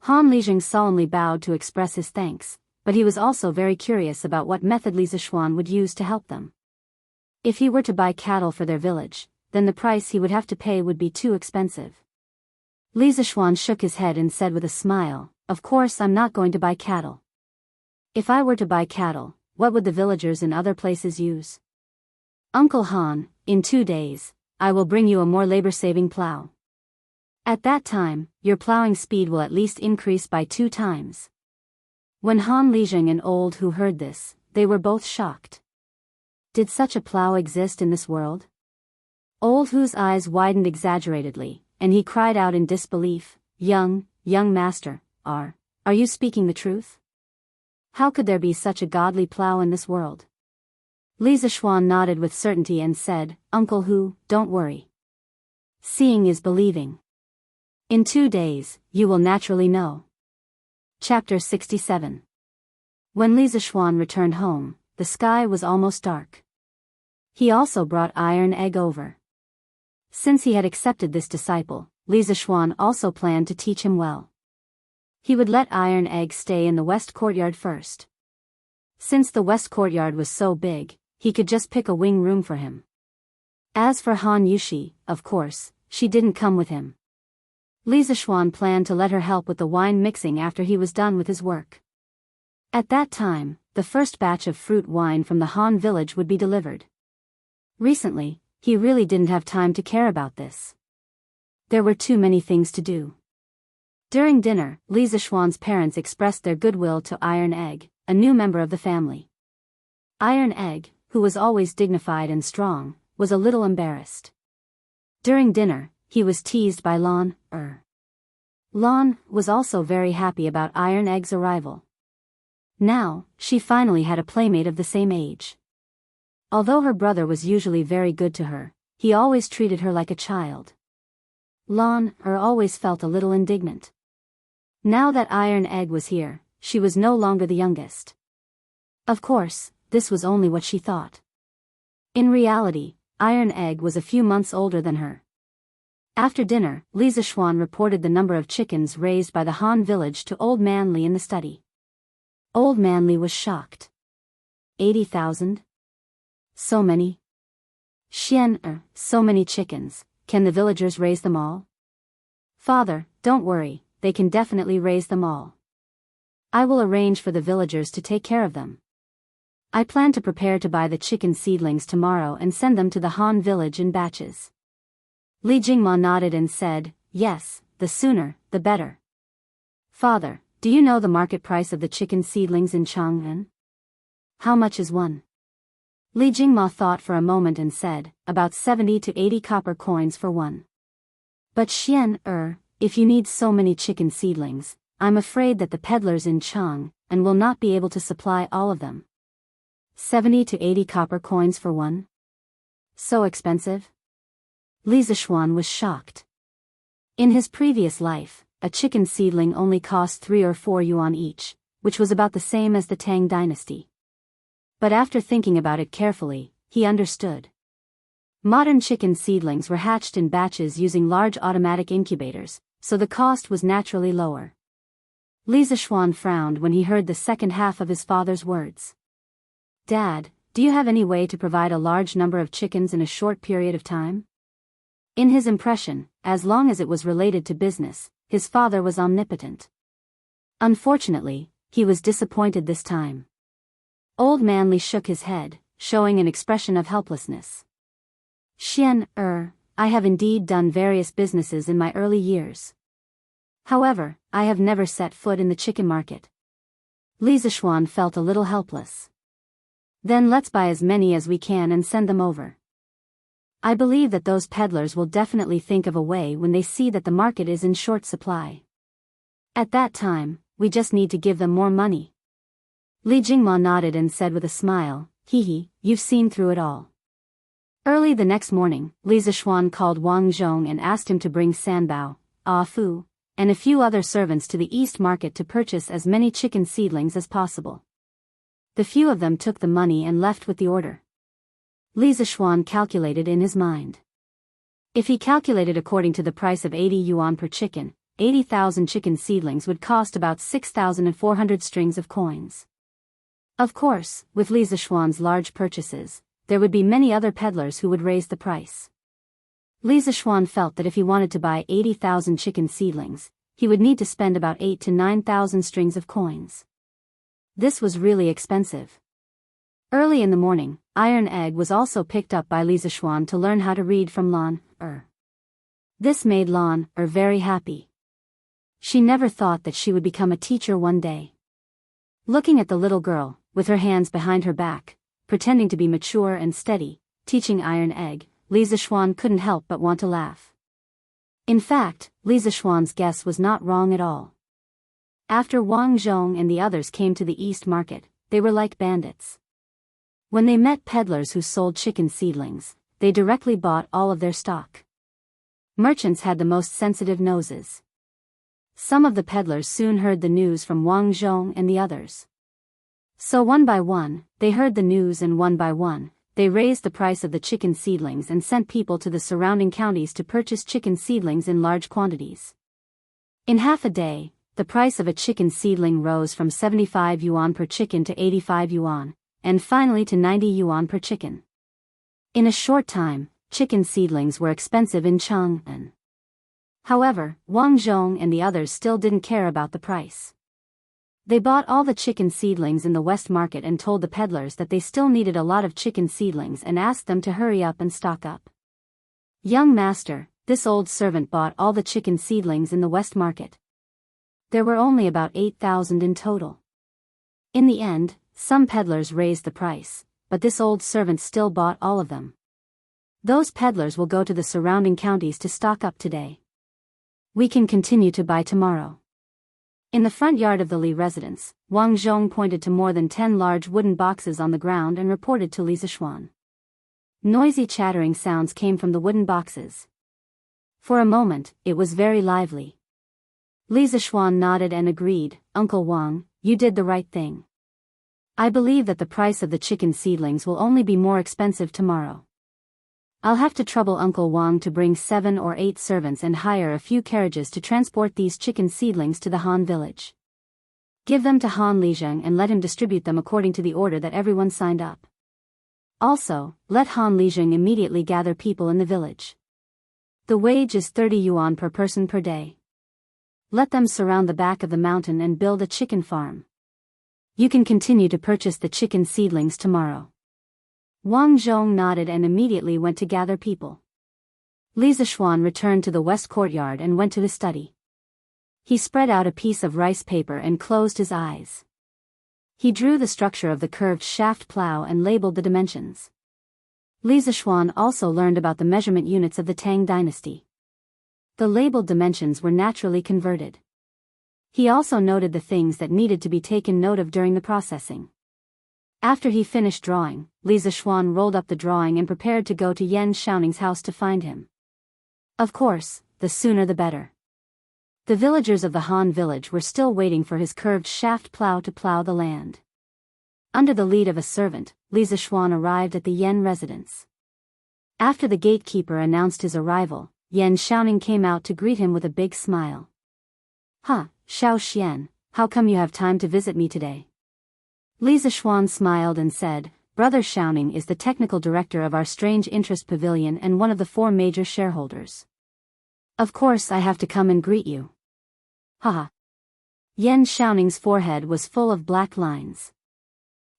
Han Lizheng solemnly bowed to express his thanks, but he was also very curious about what method Li Zishuan would use to help them. If he were to buy cattle for their village, then the price he would have to pay would be too expensive. Li Zishuan shook his head and said with a smile, "Of course I'm not going to buy cattle. If I were to buy cattle, what would the villagers in other places use? Uncle Han, in 2 days, I will bring you a more labor-saving plow. At that time, your plowing speed will at least increase by 2 times. When Han Lijing and Old Hu heard this, they were both shocked. Did such a plow exist in this world? Old Hu's eyes widened exaggeratedly, and he cried out in disbelief, young master, are you speaking the truth? How could there be such a godly plow in this world? Li Zishuan nodded with certainty and said, Uncle Hu, don't worry. Seeing is believing. In 2 days, you will naturally know. Chapter 67. When Li Zishuan returned home, the sky was almost dark. He also brought Iron Egg over. Since he had accepted this disciple, Li Zishuan also planned to teach him well. He would let Iron Egg stay in the west courtyard first. Since the west courtyard was so big, he could just pick a wing room for him. As for Han Yushi, of course, she didn't come with him. Li Zishuan planned to let her help with the wine mixing after he was done with his work. At that time, the first batch of fruit wine from the Han village would be delivered. Recently, he really didn't have time to care about this. There were too many things to do. During dinner, Li Zishuan's parents expressed their goodwill to Iron Egg, a new member of the family. Iron Egg, who was always dignified and strong, was a little embarrassed. During dinner, he was teased by Lan. Lan was also very happy about Iron Egg's arrival. Now, she finally had a playmate of the same age. Although her brother was usually very good to her, he always treated her like a child. Lan always felt a little indignant. Now that Iron Egg was here, she was no longer the youngest. Of course, this was only what she thought. In reality, Iron Egg was a few months older than her. After dinner, Li Zishuan reported the number of chickens raised by the Han village to Old Man Li in the study. Old Man Li was shocked. 80,000? So many? Xian, so many chickens, can the villagers raise them all? Father, don't worry, they can definitely raise them all. I will arrange for the villagers to take care of them. I plan to prepare to buy the chicken seedlings tomorrow and send them to the Han village in batches. Li Jingma nodded and said, yes, the sooner, the better. Father, do you know the market price of the chicken seedlings in Chang'an? How much is one? Li Jingma thought for a moment and said, about 70 to 80 copper coins for one. But Xian, if you need so many chicken seedlings, I'm afraid that the peddlers in Chang'an will not be able to supply all of them. 70 to 80 copper coins for one? So expensive? Li Zishuan was shocked. In his previous life, a chicken seedling only cost 3 or 4 yuan each, which was about the same as the Tang dynasty. But after thinking about it carefully, he understood. Modern chicken seedlings were hatched in batches using large automatic incubators, so the cost was naturally lower. Li Zishuan frowned when he heard the second half of his father's words. Dad, do you have any way to provide a large number of chickens in a short period of time? In his impression, as long as it was related to business, his father was omnipotent. Unfortunately, he was disappointed this time. Old Man Li shook his head, showing an expression of helplessness. Xian, I have indeed done various businesses in my early years. However, I have never set foot in the chicken market. Li Zishuan felt a little helpless. Then let's buy as many as we can and send them over. I believe that those peddlers will definitely think of a way when they see that the market is in short supply. At that time, we just need to give them more money. Li Jingma nodded and said with a smile, you've seen through it all. Early the next morning, Li Zishuan called Wang Zhong and asked him to bring Sanbao, Fu, and a few other servants to the East Market to purchase as many chicken seedlings as possible. The few of them took the money and left with the order. Li Zishuan calculated in his mind. If he calculated according to the price of 80 yuan per chicken, 80,000 chicken seedlings would cost about 6,400 strings of coins. Of course, with Li Zishuan's large purchases, there would be many other peddlers who would raise the price. Li Zishuan felt that if he wanted to buy 80,000 chicken seedlings, he would need to spend about 8,000 to 9,000 strings of coins. This was really expensive. Early in the morning, Iron Egg was also picked up by Lisa Schwan to learn how to read from Lan. This made Lan very happy. She never thought that she would become a teacher one day. Looking at the little girl, with her hands behind her back, pretending to be mature and steady, teaching Iron Egg, Lisa Schwan couldn't help but want to laugh. In fact, Lisa Schwan's guess was not wrong at all. After Wang Zhong and the others came to the East Market, they were like bandits. When they met peddlers who sold chicken seedlings, they directly bought all of their stock. Merchants had the most sensitive noses. Some of the peddlers soon heard the news from Wang Zhong and the others. So one by one, they heard the news, and one by one, they raised the price of the chicken seedlings and sent people to the surrounding counties to purchase chicken seedlings in large quantities. In half a day, the price of a chicken seedling rose from 75 yuan per chicken to 85 yuan, and finally to 90 yuan per chicken. In a short time, chicken seedlings were expensive in Chang'an. However, Wang Zhong and the others still didn't care about the price. They bought all the chicken seedlings in the West Market and told the peddlers that they still needed a lot of chicken seedlings and asked them to hurry up and stock up. Young master, this old servant bought all the chicken seedlings in the West Market. There were only about 8,000 in total. In the end, some peddlers raised the price, but this old servant still bought all of them. Those peddlers will go to the surrounding counties to stock up today. We can continue to buy tomorrow. In the front yard of the Li residence, Wang Zhong pointed to more than 10 large wooden boxes on the ground and reported to Lisa Schwan. Noisy chattering sounds came from the wooden boxes. For a moment, it was very lively. Lisa Schwan nodded and agreed, "Uncle Wang, you did the right thing. I believe that the price of the chicken seedlings will only be more expensive tomorrow. I'll have to trouble Uncle Wang to bring 7 or 8 servants and hire a few carriages to transport these chicken seedlings to the Han village. Give them to Han Lijeng and let him distribute them according to the order that everyone signed up. Also, let Han Lijeng immediately gather people in the village. The wage is 30 yuan per person per day. Let them surround the back of the mountain and build a chicken farm. You can continue to purchase the chicken seedlings tomorrow." Wang Zhong nodded and immediately went to gather people. Lisa Schwan returned to the west courtyard and went to his study. He spread out a piece of rice paper and closed his eyes. He drew the structure of the curved shaft plow and labeled the dimensions. Lisa Schwan also learned about the measurement units of the Tang dynasty. The labeled dimensions were naturally converted. He also noted the things that needed to be taken note of during the processing. After he finished drawing, Lisa Schwan rolled up the drawing and prepared to go to Yan Shaoning's house to find him. Of course, the sooner the better. The villagers of the Han village were still waiting for his curved shaft plow to plow the land. Under the lead of a servant, Lisa Schwan arrived at the Yan residence. After the gatekeeper announced his arrival, Yan Shaoning came out to greet him with a big smile. "Huh, Xiao Xian, how come you have time to visit me today?" Lisa Schwan smiled and said, "Brother Shaoning is the technical director of our Strange Interest Pavilion and one of the 4 major shareholders. Of course I have to come and greet you." Haha. Yan Shaoning's forehead was full of black lines.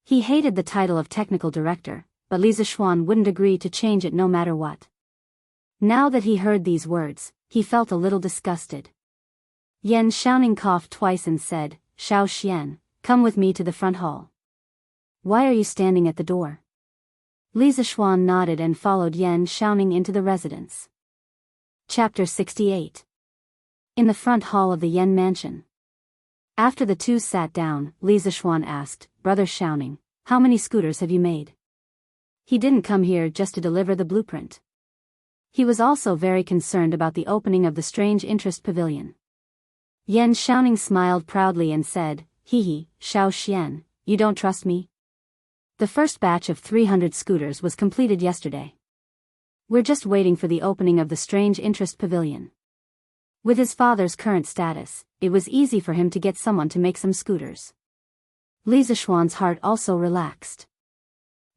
He hated the title of technical director, but Lisa Schwan wouldn't agree to change it no matter what. Now that he heard these words, he felt a little disgusted. Yan Shaoning coughed twice and said, "Xiao Xian, come with me to the front hall." "Why are you standing at the door?" Lisa Schwan nodded and followed Yan Shaoning into the residence. Chapter 68. In the front hall of the Yan mansion. After the two sat down, Lisa Schwan asked, "Brother Shaoning, how many scooters have you made?" He didn't come here just to deliver the blueprint. He was also very concerned about the opening of the Strange Interest Pavilion. Yan Shaoning smiled proudly and said, "Hee, Xiao Xian, you don't trust me? The first batch of 300 scooters was completed yesterday. We're just waiting for the opening of the Strange Interest Pavilion." With his father's current status, it was easy for him to get someone to make some scooters. Lisa Schwan's heart also relaxed.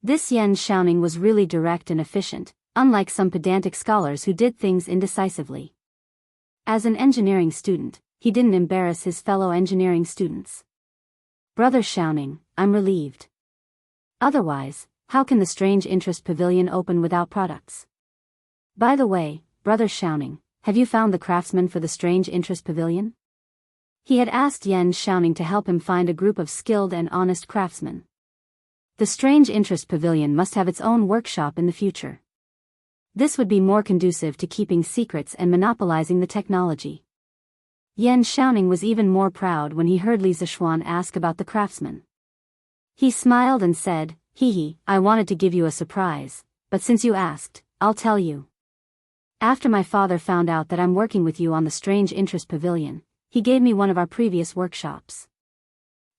This Yan Shaoning was really direct and efficient, unlike some pedantic scholars who did things indecisively. As an engineering student, he didn't embarrass his fellow engineering students. "Brother Shaoning, I'm relieved. Otherwise, how can the Strange Interest Pavilion open without products? By the way, Brother Xiaoning, have you found the craftsman for the Strange Interest Pavilion? He had asked Yan Xiaoning to help him find a group of skilled and honest craftsmen. The Strange Interest Pavilion must have its own workshop in the future. This would be more conducive to keeping secrets and monopolizing the technology. Yan Xiaoning was even more proud when he heard Li Zishuan ask about the craftsman. He smiled and said, "Hee, I wanted to give you a surprise, but since you asked, I'll tell you. After my father found out that I'm working with you on the Strange Interest Pavilion, he gave me one of our previous workshops.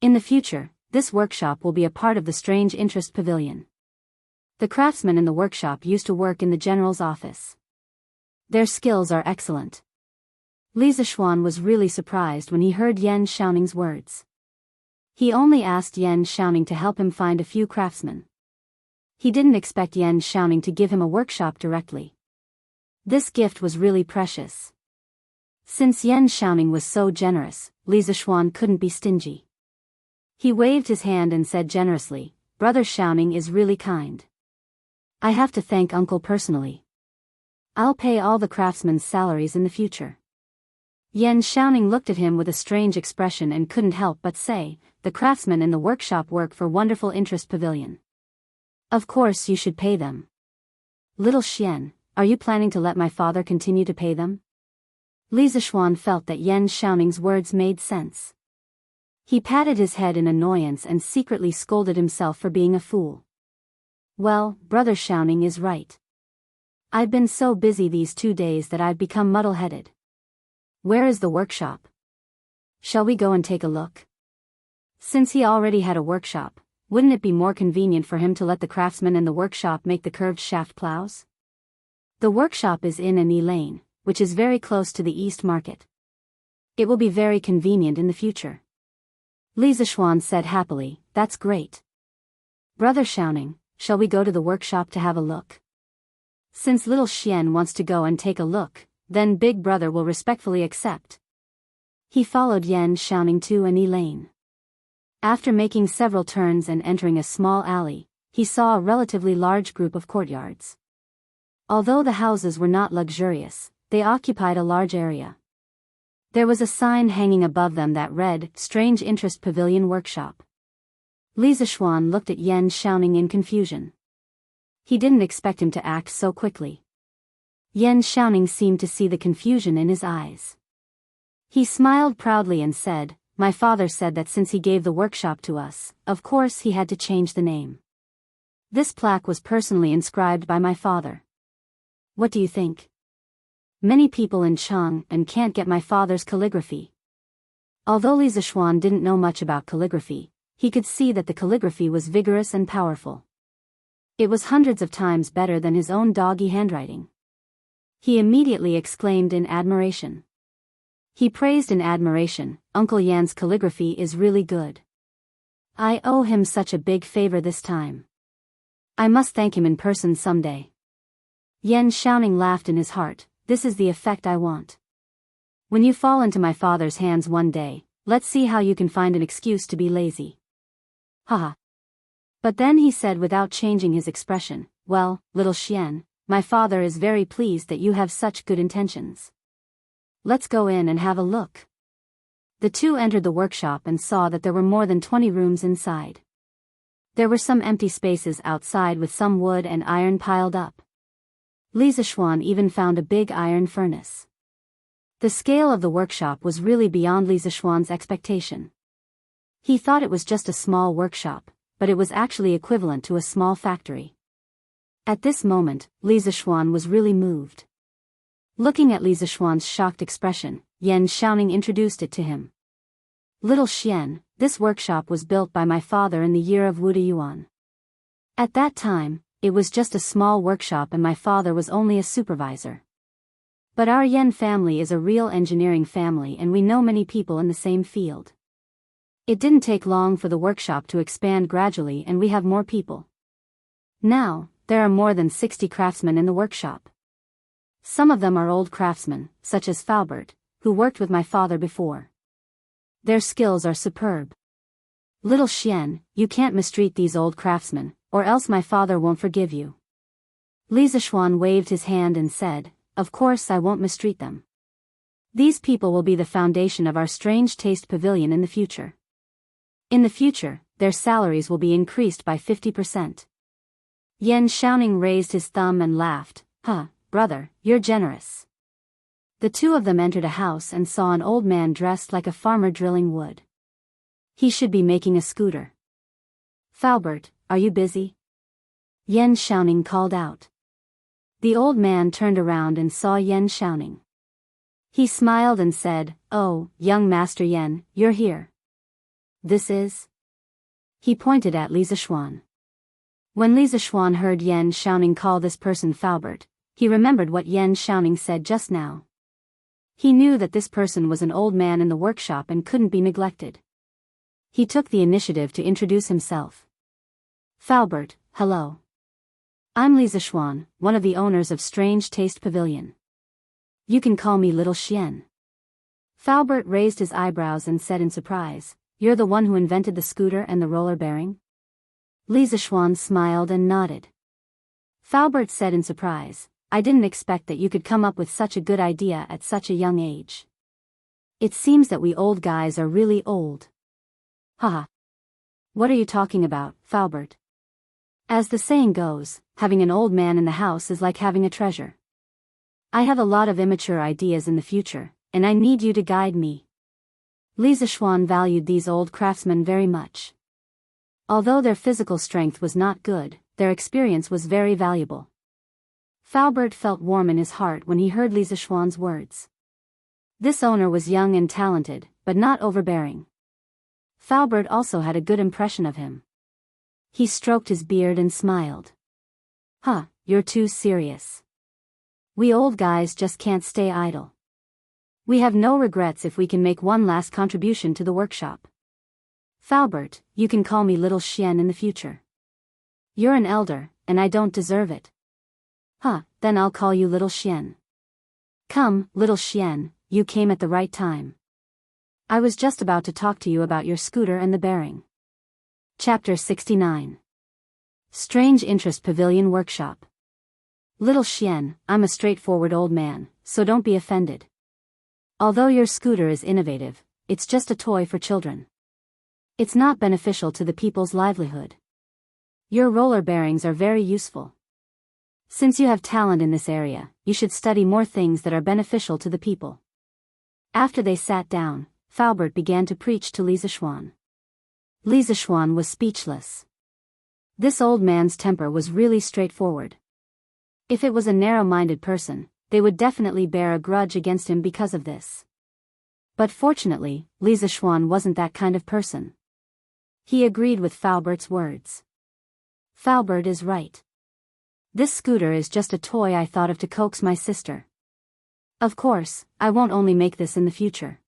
In the future, this workshop will be a part of the Strange Interest Pavilion. The craftsmen in the workshop used to work in the general's office. Their skills are excellent." Li Zishuan was really surprised when he heard Yan Xiaoning's words. He only asked Yan Xiaoning to help him find a few craftsmen. He didn't expect Yan Xiaoning to give him a workshop directly. This gift was really precious. Since Yan Xiaoning was so generous, Li Zishuan couldn't be stingy. He waved his hand and said generously, "Brother Xiaoning is really kind. I have to thank Uncle personally. I'll pay all the craftsmen's salaries in the future." Yan Xiaoning looked at him with a strange expression and couldn't help but say, "The craftsmen in the workshop work for Wonderful Interest Pavilion. Of course you should pay them." "Little Xian, are you planning to let my father continue to pay them?" Li Zishuan felt that Yan Xiaoning's words made sense. He patted his head in annoyance and secretly scolded himself for being a fool. "Well, Brother Xiaoning is right. I've been so busy these 2 days that I've become muddle-headed. Where is the workshop? Shall we go and take a look?" Since he already had a workshop, wouldn't it be more convenient for him to let the craftsmen in the workshop make the curved shaft plows? The workshop is in an lane, which is very close to the East Market. It will be very convenient in the future. Li Zishuan said happily, "That's great. Brother Xiaoning, shall we go to the workshop to have a look?" Since little Xian wants to go and take a look, then Big Brother will respectfully accept. He followed Yan Xiaoning to an lane. After making several turns and entering a small alley, he saw a relatively large group of courtyards. Although the houses were not luxurious, they occupied a large area. There was a sign hanging above them that read, "Strange Interest Pavilion Workshop." Li Zishuan looked at Yan Xiaoning in confusion. He didn't expect him to act so quickly. Yan Xiaoning seemed to see the confusion in his eyes. He smiled proudly and said, "My father said that since he gave the workshop to us, of course he had to change the name. This plaque was personally inscribed by my father. What do you think? Many people in Chang'an can't get my father's calligraphy." Although Li Zishuan didn't know much about calligraphy, he could see that the calligraphy was vigorous and powerful. It was hundreds of times better than his own doggy handwriting. He immediately exclaimed in admiration. He praised in admiration, "Uncle Yan's calligraphy is really good. I owe him such a big favor this time. I must thank him in person someday." Yan Xiaoning laughed in his heart, "This is the effect I want. When you fall into my father's hands one day, let's see how you can find an excuse to be lazy." Haha. But then he said without changing his expression, "Well, little Xian, my father is very pleased that you have such good intentions. Let's go in and have a look." The two entered the workshop and saw that there were more than 20 rooms inside. There were some empty spaces outside with some wood and iron piled up. Li Zishuan even found a big iron furnace. The scale of the workshop was really beyond Li Zishuan's expectation. He thought it was just a small workshop, but it was actually equivalent to a small factory. At this moment, Li Zishuan was really moved. Looking at Li Zishuan's shocked expression, Yan Xiaoning introduced it to him. "Little Xian, this workshop was built by my father in the year of Wu Yuan. At that time, it was just a small workshop and my father was only a supervisor. But our Yan family is a real engineering family and we know many people in the same field. It didn't take long for the workshop to expand gradually and we have more people. Now, there are more than 60 craftsmen in the workshop. Some of them are old craftsmen, such as Faubert, who worked with my father before. Their skills are superb. Little Xian, you can't mistreat these old craftsmen, or else my father won't forgive you. Li Zishuan waved his hand and said, of course I won't mistreat them. These people will be the foundation of our strange taste pavilion in the future. In the future, their salaries will be increased by 50%. Yan Xiaoning raised his thumb and laughed, brother, you're generous. The two of them entered a house and saw an old man dressed like a farmer drilling wood. He should be making a scooter. Faubert, are you busy? Yan Xiaoning called out. The old man turned around and saw Yan Xiaoning. He smiled and said, oh, young Master Yan, you're here. This is? He pointed at Li Zishuan. When Li Zishuan heard Yan Xiaoning call this person Faubert, he remembered what Yan Xiaoning said just now. He knew that this person was an old man in the workshop and couldn't be neglected. He took the initiative to introduce himself. Faubert, hello. I'm Li Zishuan, one of the owners of Strange Taste Pavilion. You can call me Little Xian. Faubert raised his eyebrows and said in surprise, you're the one who invented the scooter and the roller bearing? Li Zishuan smiled and nodded. Faubert said in surprise, I didn't expect that you could come up with such a good idea at such a young age. It seems that we old guys are really old. Haha. What are you talking about, Faubert? As the saying goes, having an old man in the house is like having a treasure. I have a lot of immature ideas in the future, and I need you to guide me. Li Zishuan valued these old craftsmen very much. Although their physical strength was not good, their experience was very valuable. Faubert felt warm in his heart when he heard Li Zishuan's words. This owner was young and talented, but not overbearing. Faubert also had a good impression of him. He stroked his beard and smiled. You're too serious. We old guys just can't stay idle. We have no regrets if we can make one last contribution to the workshop. Faubert, you can call me Little Xian in the future. You're an elder, and I don't deserve it. Then I'll call you Little Xian. Come, Little Xian, you came at the right time. I was just about to talk to you about your scooter and the bearing. Chapter 69. Strange Interest Pavilion Workshop. Little Xian, I'm a straightforward old man, so don't be offended. Although your scooter is innovative, it's just a toy for children. It's not beneficial to the people's livelihood. Your roller bearings are very useful. Since you have talent in this area, you should study more things that are beneficial to the people. After they sat down, Faubert began to preach to Li Zishuan. Li Zishuan was speechless. This old man's temper was really straightforward. If it was a narrow-minded person, they would definitely bear a grudge against him because of this. But fortunately, Li Zishuan wasn't that kind of person. He agreed with Faubert's words. Faubert is right. This scooter is just a toy I thought of to coax my sister. Of course, I won't only make this in the future.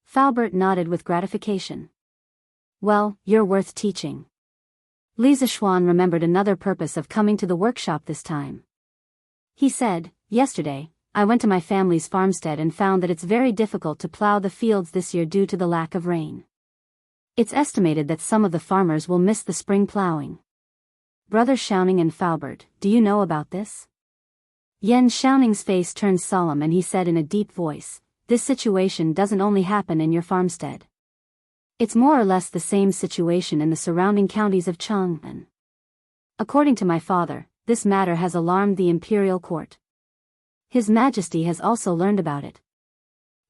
Faubert nodded with gratification. Well, you're worth teaching. Li Zishuan remembered another purpose of coming to the workshop this time. He said, yesterday, I went to my family's farmstead and found that it's very difficult to plow the fields this year due to the lack of rain. It's estimated that some of the farmers will miss the spring plowing. Brother Xiaoning and Faubert, do you know about this? Yan Xiaoning's face turned solemn and he said in a deep voice, this situation doesn't only happen in your farmstead. It's more or less the same situation in the surrounding counties of Chang'an. According to my father, this matter has alarmed the imperial court. His Majesty has also learned about it.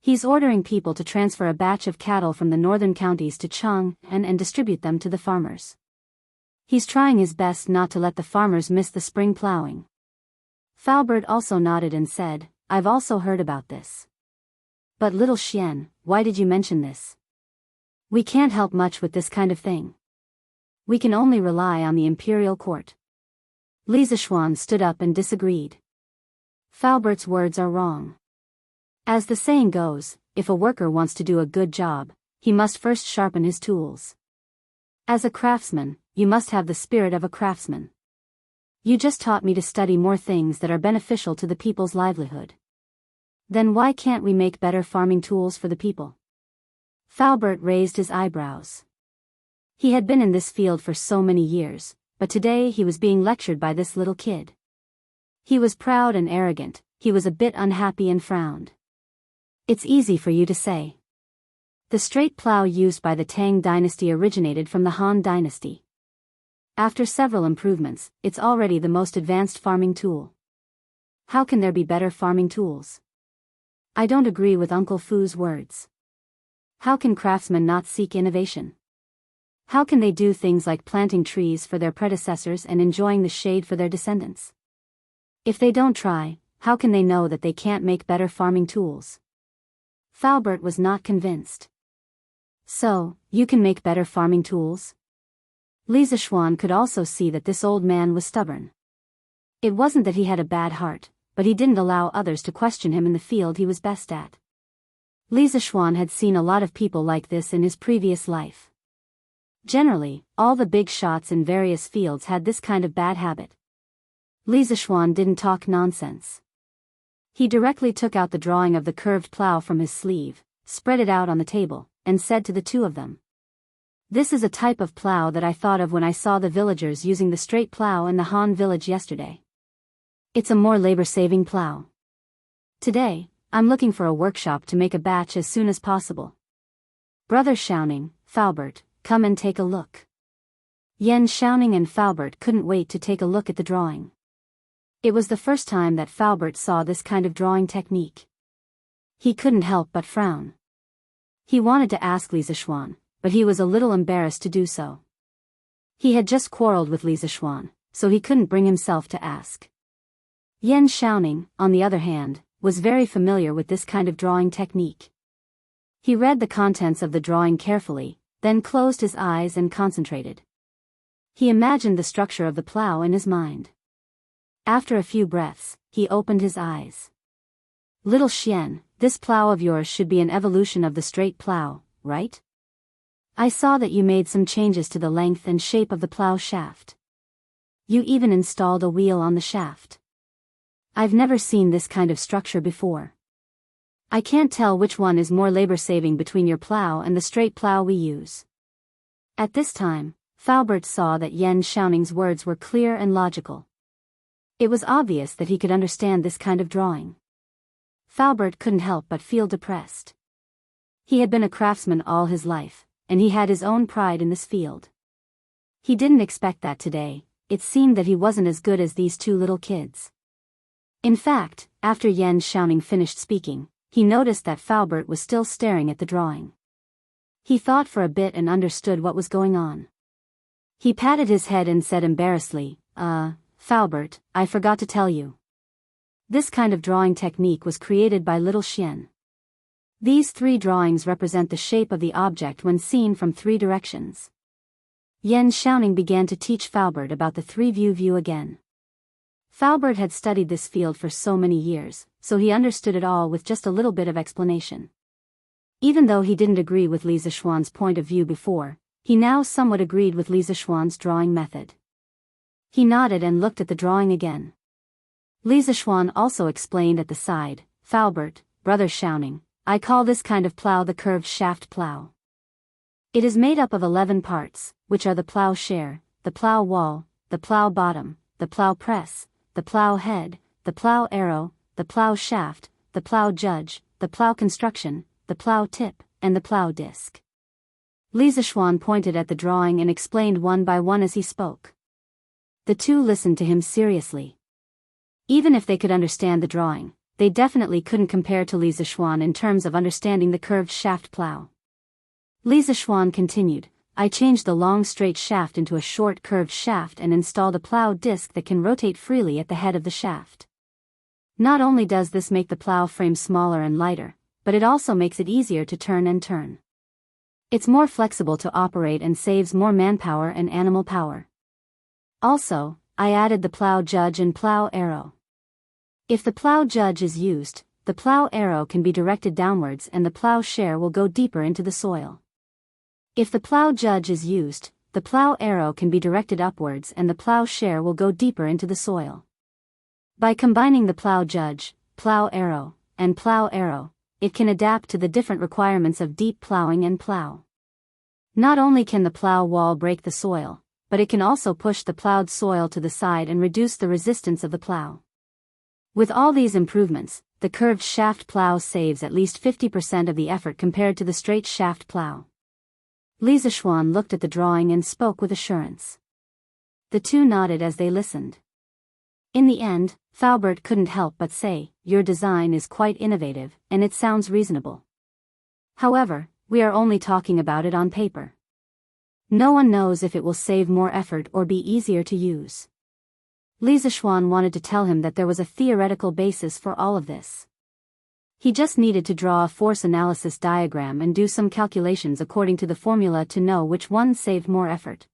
He's ordering people to transfer a batch of cattle from the northern counties to Chang'an and distribute them to the farmers. He's trying his best not to let the farmers miss the spring plowing. Faubert also nodded and said, I've also heard about this. But Little Xian, why did you mention this? We can't help much with this kind of thing. We can only rely on the imperial court. Li Zishuan stood up and disagreed. Faubert's words are wrong. As the saying goes, if a worker wants to do a good job, he must first sharpen his tools. As a craftsman, you must have the spirit of a craftsman. You just taught me to study more things that are beneficial to the people's livelihood. Then why can't we make better farming tools for the people? Faubert raised his eyebrows. He had been in this field for so many years, but today he was being lectured by this little kid. He was proud and arrogant, he was a bit unhappy and frowned. It's easy for you to say. The straight plow used by the Tang dynasty originated from the Han dynasty. After several improvements, it's already the most advanced farming tool. How can there be better farming tools? I don't agree with Uncle Fu's words. How can craftsmen not seek innovation? How can they do things like planting trees for their predecessors and enjoying the shade for their descendants? If they don't try, how can they know that they can't make better farming tools? Falbert was not convinced. So, you can make better farming tools? Li Zishuan could also see that this old man was stubborn. It wasn't that he had a bad heart, but he didn't allow others to question him in the field he was best at. Li Zishuan had seen a lot of people like this in his previous life. Generally, all the big shots in various fields had this kind of bad habit. Li Zishuan didn't talk nonsense. He directly took out the drawing of the curved plow from his sleeve, spread it out on the table, and said to the two of them, "This is a type of plow that I thought of when I saw the villagers using the straight plow in the Han village yesterday. It's a more labor-saving plow. Today, I'm looking for a workshop to make a batch as soon as possible. Brother Shouning, Falbert, come and take a look." Yen Shouning and Falbert couldn't wait to take a look at the drawing. It was the first time that Falbert saw this kind of drawing technique. He couldn't help but frown. He wanted to ask Li Zishuan, but he was a little embarrassed to do so. He had just quarreled with Li Zishuan, so he couldn't bring himself to ask. Yen Shouning, on the other hand, was very familiar with this kind of drawing technique. He read the contents of the drawing carefully, then closed his eyes and concentrated. He imagined the structure of the plow in his mind. After a few breaths, he opened his eyes. "Little Xian, this plow of yours should be an evolution of the straight plow, right? I saw that you made some changes to the length and shape of the plow shaft. You even installed a wheel on the shaft. I've never seen this kind of structure before. I can't tell which one is more labor-saving between your plow and the straight plow we use." At this time, Falbert saw that Yen Shouning's words were clear and logical. It was obvious that he could understand this kind of drawing. Falbert couldn't help but feel depressed. He had been a craftsman all his life, and he had his own pride in this field. He didn't expect that today. It seemed that he wasn't as good as these two little kids. In fact, after Yen Shouning finished speaking, he noticed that Falbert was still staring at the drawing. He thought for a bit and understood what was going on. He patted his head and said embarrassedly, Falbert, I forgot to tell you. This kind of drawing technique was created by little Xian. These three drawings represent the shape of the object when seen from three directions." Yen Shouning began to teach Falbert about the three-view view again. Falbert had studied this field for so many years, so he understood it all with just a little bit of explanation. Even though he didn't agree with Li Zishuan's point of view before, he now somewhat agreed with Li Zishuan's drawing method. He nodded and looked at the drawing again. Li Zishuan also explained at the side, "Falbert, Brother Shouning, I call this kind of plow the curved shaft plow. It is made up of 11 parts, which are the plow share, the plow wall, the plow bottom, the plow press, the plow head, the plow arrow, the plow shaft, the plow judge, the plow construction, the plow tip, and the plow disc." Li Zishuan pointed at the drawing and explained one by one as he spoke. The two listened to him seriously. Even if they could understand the drawing, they definitely couldn't compare to Li Zishuan in terms of understanding the curved shaft plow. Li Zishuan continued, "I changed the long straight shaft into a short curved shaft and installed a plow disc that can rotate freely at the head of the shaft. Not only does this make the plow frame smaller and lighter, but it also makes it easier to turn and turn. It's more flexible to operate and saves more manpower and animal power. Also, I added the plow judge and plow arrow. If the plow judge is used, the plow arrow can be directed downwards and the plow share will go deeper into the soil. If the plow judge is used, the plow arrow can be directed upwards and the plow share will go deeper into the soil. By combining the plow judge, plow arrow, and plow arrow, it can adapt to the different requirements of deep plowing and plow. Not only can the plow wall break the soil, but it can also push the plowed soil to the side and reduce the resistance of the plow. With all these improvements, the curved shaft plow saves at least 50% of the effort compared to the straight shaft plow. Lisa Schwan looked at the drawing and spoke with assurance. The two nodded as they listened. In the end, Thalbert couldn't help but say, "Your design is quite innovative, and it sounds reasonable. However, we are only talking about it on paper. No one knows if it will save more effort or be easier to use." Lisa Schwan wanted to tell him that there was a theoretical basis for all of this. He just needed to draw a force analysis diagram and do some calculations according to the formula to know which one saved more effort.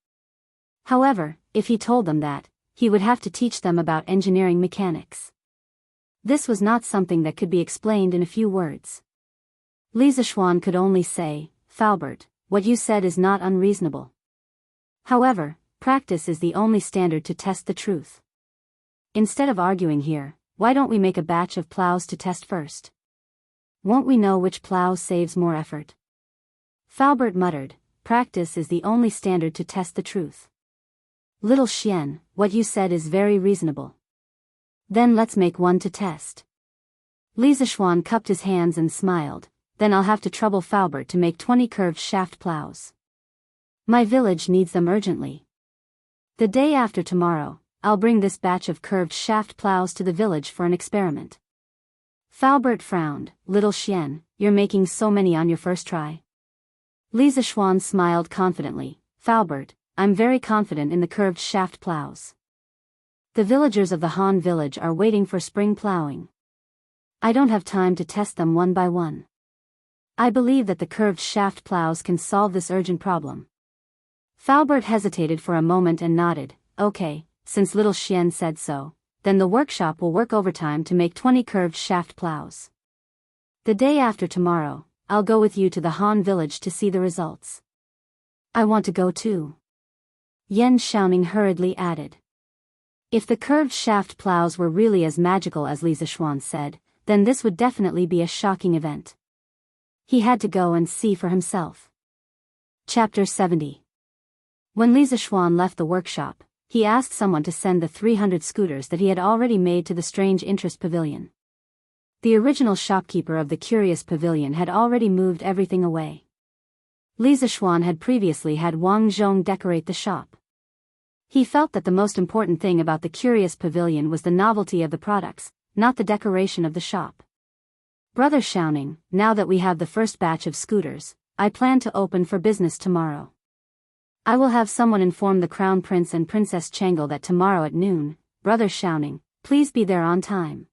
However, if he told them that, he would have to teach them about engineering mechanics. This was not something that could be explained in a few words. Lisa Schwan could only say, "Thalbert, what you said is not unreasonable. However, practice is the only standard to test the truth. Instead of arguing here, why don't we make a batch of plows to test first? Won't we know which plow saves more effort?" Thalbert muttered, "Practice is the only standard to test the truth. Little Xian, what you said is very reasonable. Then let's make one to test." Lisa Schwan cupped his hands and smiled. "Then I'll have to trouble Thalbert to make 20 curved shaft plows. My village needs them urgently. The day after tomorrow, I'll bring this batch of curved shaft plows to the village for an experiment." Thalbert frowned. "Little Xian, you're making so many on your first try?" Lisa Schwan smiled confidently. "Thalbert, I'm very confident in the curved shaft plows. The villagers of the Han village are waiting for spring plowing. I don't have time to test them one by one. I believe that the curved shaft plows can solve this urgent problem." Thalbert hesitated for a moment and nodded. "Okay, since Little Xian said so, then the workshop will work overtime to make 20 curved shaft plows. The day after tomorrow, I'll go with you to the Han village to see the results." "I want to go too," Yen Xiaoning hurriedly added. If the curved shaft plows were really as magical as Lisa Schwan said, then this would definitely be a shocking event. He had to go and see for himself. Chapter 70. When Lisa Schwan left the workshop, he asked someone to send the 300 scooters that he had already made to the Strange Interest Pavilion. The original shopkeeper of the Curious Pavilion had already moved everything away. Lisa Schwan had previously had Wang Zhong decorate the shop. He felt that the most important thing about the Curious Pavilion was the novelty of the products, not the decoration of the shop. "Brother Xiaoning, now that we have the first batch of scooters, I plan to open for business tomorrow. I will have someone inform the Crown Prince and Princess Changel that tomorrow at noon, Brother Xiaoning, please be there on time."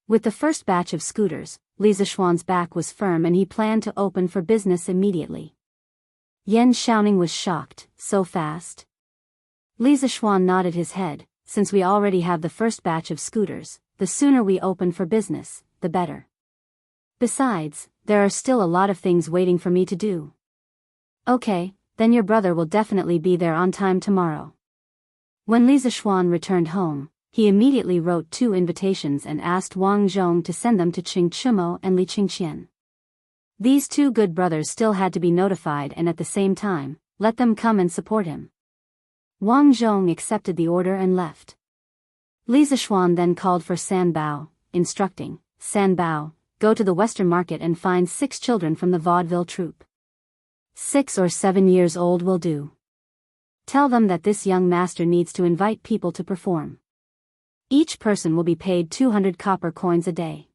With the first batch of scooters, Lisa Schwan's back was firm and he planned to open for business immediately. Yen Xiaoning was shocked. "So fast?" Lisa Schwan nodded his head. "Since we already have the first batch of scooters, the sooner we open for business, the better. Besides, there are still a lot of things waiting for me to do." "Okay, then your brother will definitely be there on time tomorrow." When Lisa Schwan returned home, he immediately wrote 2 invitations and asked Wang Zhong to send them to Qing Chimo and Li Qingqian. These 2 good brothers still had to be notified and at the same time, let them come and support him. Wang Zhong accepted the order and left. Lisa Schwan then called for San Bao, instructing, "San Bao, go to the Western Market and find 6 children from the vaudeville troupe. 6 or 7 years old will do. Tell them that this young master needs to invite people to perform. Each person will be paid 200 copper coins a day.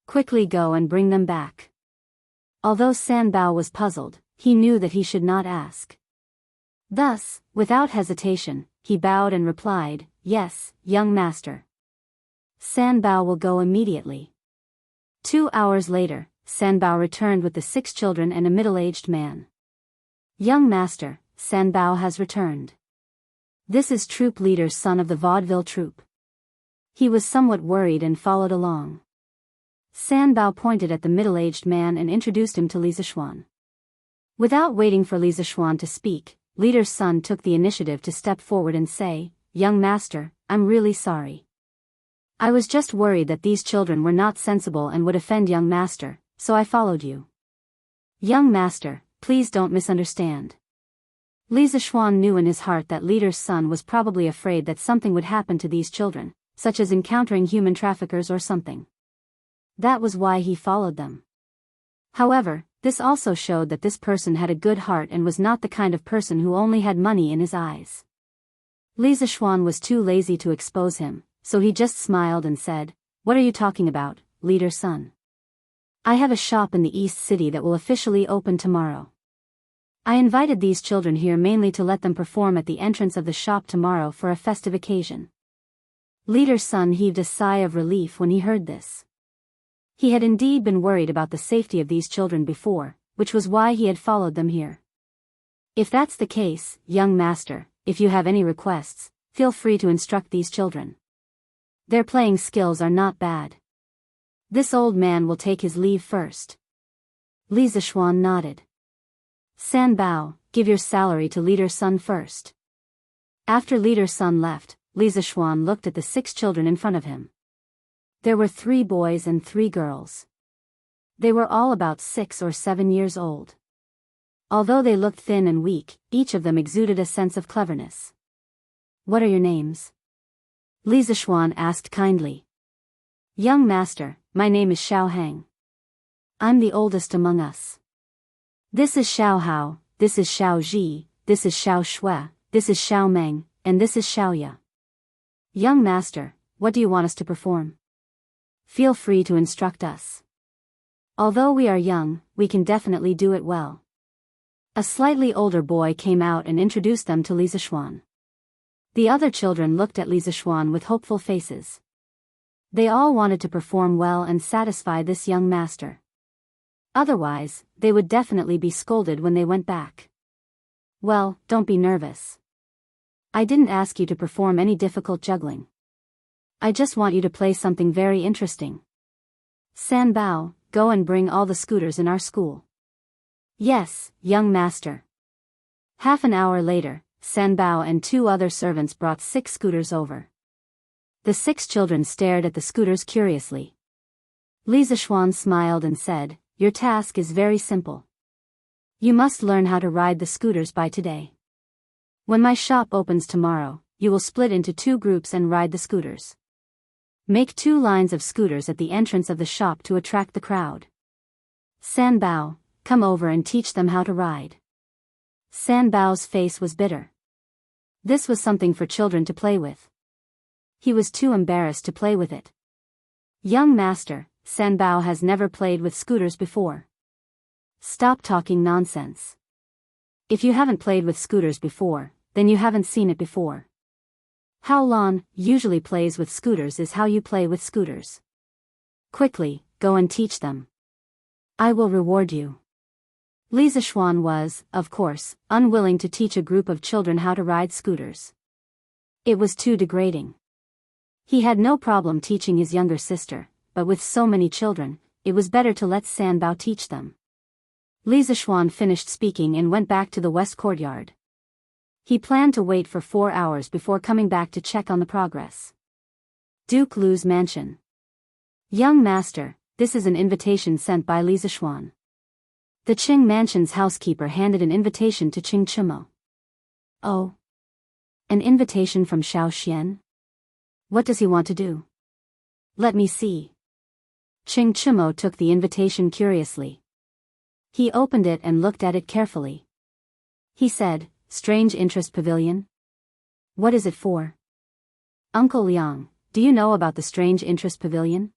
Quickly go and bring them back." Although San Bao was puzzled, he knew that he should not ask. Thus, without hesitation, he bowed and replied, "Yes, young master. San Bao will go immediately." 2 hours later, San Bao returned with the 6 children and a middle-aged man. "Young master, San Bao has returned. This is troop leader's son of the vaudeville troupe." He was somewhat worried and followed along. San Bao pointed at the middle-aged man and introduced him to Lisa Schwan. Without waiting for Lisa Schwan to speak, leader's son took the initiative to step forward and say, "Young master, I'm really sorry. I was just worried that these children were not sensible and would offend young master, so I followed you. Young master, Please don't misunderstand. Li Zixuan knew in his heart that leader's son was probably afraid that something would happen to these children, such as encountering human traffickers or something. That was why he followed them. However, this also showed that this person had a good heart and was not the kind of person who only had money in his eyes. Li Zixuan was too lazy to expose him, so he just smiled and said, "What are you talking about, leader's son? I have a shop in the East City that will officially open tomorrow. I invited these children here mainly to let them perform at the entrance of the shop tomorrow for a festive occasion." Leader's son heaved a sigh of relief when he heard this. He had indeed been worried about the safety of these children before, which was why he had followed them here. "If that's the case, young master, if you have any requests, feel free to instruct these children. Their playing skills are not bad." "This old man will take his leave first." Li Zixuan nodded. "San Bao, give your salary to leader's son first." After leader's son left, Li Zixuan looked at the 6 children in front of him. There were 3 boys and 3 girls. They were all about 6 or 7 years old. Although they looked thin and weak, each of them exuded a sense of cleverness. "What are your names?" Li Zixuan asked kindly. "Young master, my name is Xiao Hang. I'm the oldest among us. This is Xiao Hao, this is Xiao Ji, this is Xiao Shui, this is Xiao Meng, and this is Xiao Ya. Young master, what do you want us to perform? Feel free to instruct us. Although we are young, we can definitely do it well." A slightly older boy came out and introduced them to Li Zixuan. The other children looked at Li Zixuan with hopeful faces. They all wanted to perform well and satisfy this young master. Otherwise, they would definitely be scolded when they went back. "Well, don't be nervous. I didn't ask you to perform any difficult juggling. I just want you to play something very interesting. San Bao, go and bring all the scooters in our school." "Yes, young master." Half an hour later, San Bao and 2 other servants brought 6 scooters over. The 6 children stared at the scooters curiously. Li Zixuan smiled and said, "Your task is very simple. You must learn how to ride the scooters by today. When my shop opens tomorrow, you will split into 2 groups and ride the scooters. Make 2 lines of scooters at the entrance of the shop to attract the crowd. San Bao, come over and teach them how to ride." San Bao's face was bitter. This was something for children to play with. He was too embarrassed to play with it. "Young master, San Bao has never played with scooters before. Stop talking nonsense. If you haven't played with scooters before, then you haven't seen it before. How Lan usually plays with scooters is how you play with scooters. Quickly, go and teach them. I will reward you." Li Zixuan was, of course, unwilling to teach a group of children how to ride scooters. It was too degrading. He had no problem teaching his younger sister, but with so many children, it was better to let San Bao teach them. Li Zixuan finished speaking and went back to the west courtyard. He planned to wait for 4 hours before coming back to check on the progress. Duke Lu's mansion. "Young master, this is an invitation sent by Li Zixuan." The Qing mansion's housekeeper handed an invitation to Qing Chimo. "Oh. An invitation from Xiao Xian? What does he want to do? Let me see." Qing Chimo took the invitation curiously. He opened it and looked at it carefully. He said, "Strange Interest Pavilion? What is it for?" "Uncle Liang, do you know about the Strange Interest Pavilion?"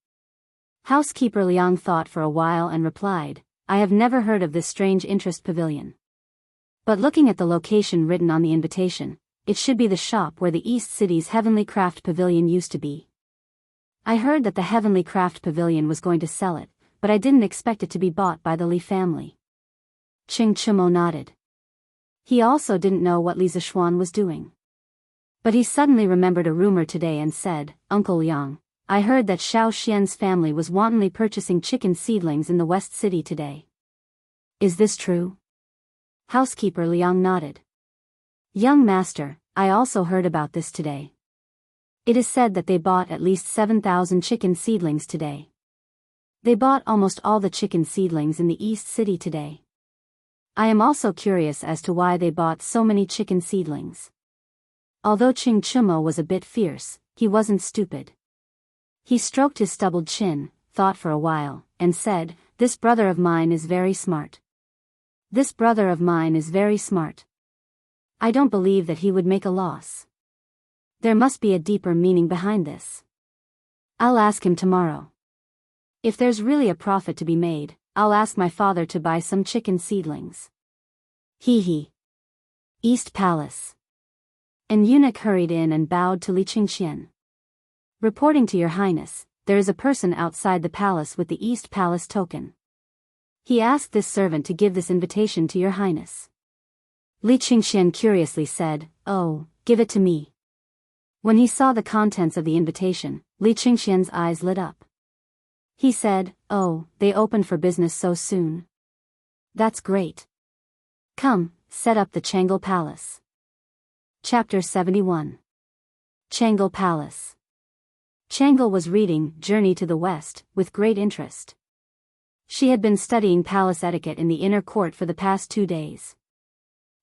Housekeeper Liang thought for a while and replied, "I have never heard of this Strange Interest Pavilion. But looking at the location written on the invitation, it should be the shop where the East City's Heavenly Craft Pavilion used to be. I heard that the Heavenly Craft Pavilion was going to sell it, but I didn't expect it to be bought by the Li family." Qing Chimo nodded. He also didn't know what Li Zixuan was doing. But he suddenly remembered a rumor today and said, "Uncle Liang, I heard that Xiao Xian's family was wantonly purchasing chicken seedlings in the West City today. Is this true?" Housekeeper Liang nodded. "Young master, I also heard about this today. It is said that they bought at least 7,000 chicken seedlings today. They bought almost all the chicken seedlings in the East City today." I am also curious as to why they bought so many chicken seedlings. Although Ching Chumo was a bit fierce, he wasn't stupid. He stroked his stubbled chin, thought for a while, and said, "This brother of mine is very smart. This brother of mine is very smart. I don't believe that he would make a loss. There must be a deeper meaning behind this. I'll ask him tomorrow. If there's really a profit to be made, I'll ask my father to buy some chicken seedlings." Hee hee. East Palace. An eunuch hurried in and bowed to Li Qingxian. "Reporting to your highness, there is a person outside the palace with the East Palace token. He asked this servant to give this invitation to your highness." Li Qingxian curiously said, "Oh, give it to me." When he saw the contents of the invitation, Li Qingxian's eyes lit up. He said, "Oh, they opened for business so soon. That's great. Come, set up the Changle Palace." Chapter 71. Changle Palace. Changle was reading Journey to the West with great interest. She had been studying palace etiquette in the inner court for the past 2 days.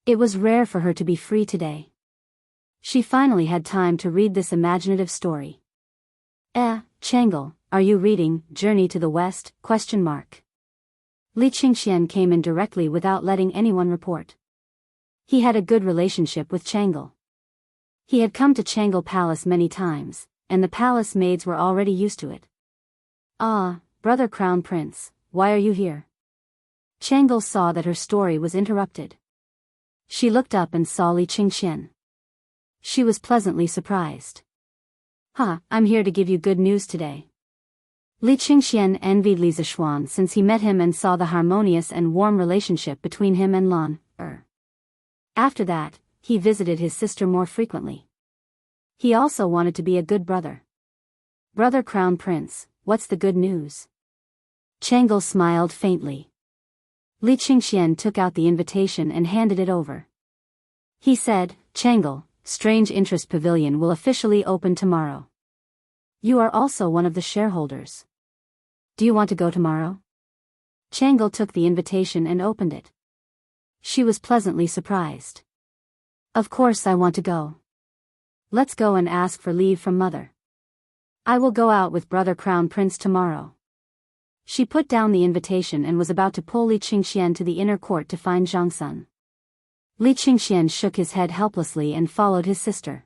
It was rare for her to be free today. She finally had time to read this imaginative story. Changle, are you reading Journey to the West? Li Qingxian came in directly without letting anyone report. He had a good relationship with Changle. He had come to Changle Palace many times, and the palace maids were already used to it. "Ah, brother Crown Prince, why are you here?" Changle saw that her story was interrupted. She looked up and saw Li Qingxian. She was pleasantly surprised. I'm here to give you good news today." Li Qingxian envied Li Zishuan since he met him and saw the harmonious and warm relationship between him and Lan Er. After that, he visited his sister more frequently. He also wanted to be a good brother. "Brother Crown Prince, what's the good news?" Changle smiled faintly. Li Qingxian took out the invitation and handed it over. He said, "Changle, Strange Interest Pavilion will officially open tomorrow. You are also one of the shareholders. Do you want to go tomorrow?" Changle took the invitation and opened it. She was pleasantly surprised. "Of course I want to go. Let's go and ask for leave from mother. I will go out with brother Crown Prince tomorrow." She put down the invitation and was about to pull Li Qingxian to the inner court to find Zhang Sun. Li Qingxian shook his head helplessly and followed his sister.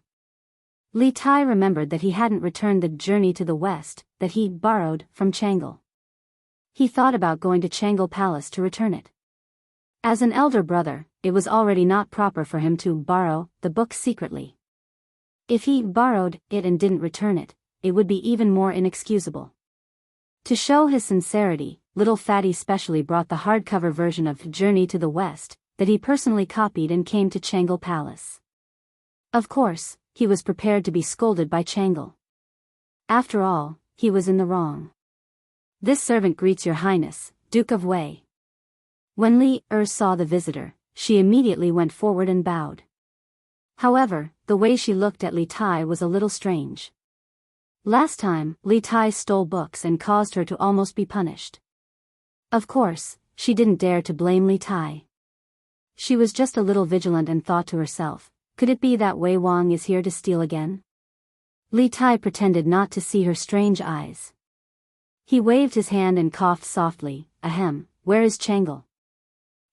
Li Tai remembered that he hadn't returned the Journey to the West that he borrowed from Changle. He thought about going to Changle Palace to return it. As an elder brother, it was already not proper for him to borrow the book secretly. If he borrowed it and didn't return it, it would be even more inexcusable. To show his sincerity, Little Fatty specially brought the hardcover version of Journey to the West that he personally copied and came to Changle Palace. Of course, he was prepared to be scolded by Changle. After all, he was in the wrong. "This servant greets your highness, Duke of Wei." When Li Er saw the visitor, she immediately went forward and bowed. However, the way she looked at Li Tai was a little strange. Last time, Li Tai stole books and caused her to almost be punished. Of course, she didn't dare to blame Li Tai. She was just a little vigilant and thought to herself, could it be that Wei Wang is here to steal again? Li Tai pretended not to see her strange eyes. He waved his hand and coughed softly, "Ahem, where is Changle?"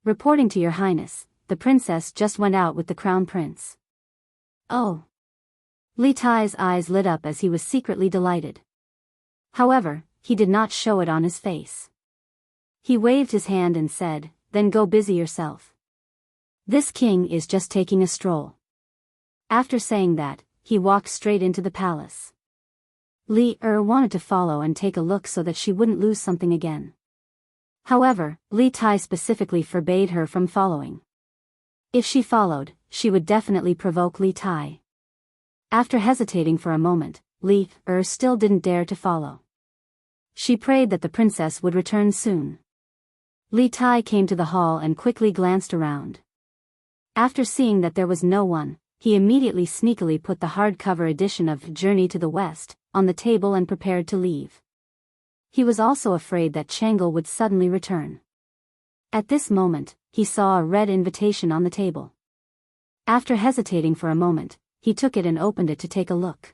"Reporting to your highness, the princess just went out with the crown prince." "Oh." Li Tai's eyes lit up as he was secretly delighted. However, he did not show it on his face. He waved his hand and said, "Then go busy yourself. This king is just taking a stroll." After saying that, he walked straight into the palace. Li Er wanted to follow and take a look so that she wouldn't lose something again. However, Li Tai specifically forbade her from following. If she followed, she would definitely provoke Li Tai. After hesitating for a moment, Li Er still didn't dare to follow. She prayed that the princess would return soon. Li Tai came to the hall and quickly glanced around. After seeing that there was no one, he immediately sneakily put the hardcover edition of Journey to the West on the table and prepared to leave. He was also afraid that Changle would suddenly return. At this moment, he saw a red invitation on the table. After hesitating for a moment, he took it and opened it to take a look.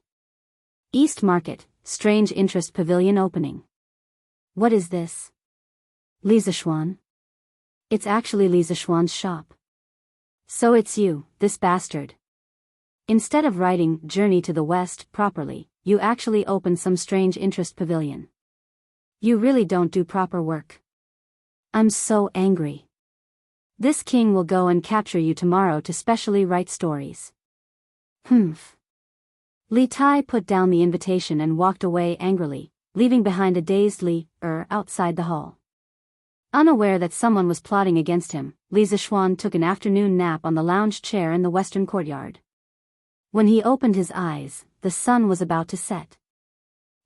East Market, Strange Interest Pavilion Opening. What is this? Lisa Schwan? It's actually Lisa Schwan's shop. So it's you, this bastard. Instead of writing Journey to the West properly, you actually open some strange interest pavilion. You really don't do proper work. I'm so angry. This king will go and capture you tomorrow to specially write stories. Humph. Li Tai put down the invitation and walked away angrily, leaving behind a dazed Li outside the hall. Unaware that someone was plotting against him, Li Zixuan took an afternoon nap on the lounge chair in the western courtyard. When he opened his eyes, the sun was about to set.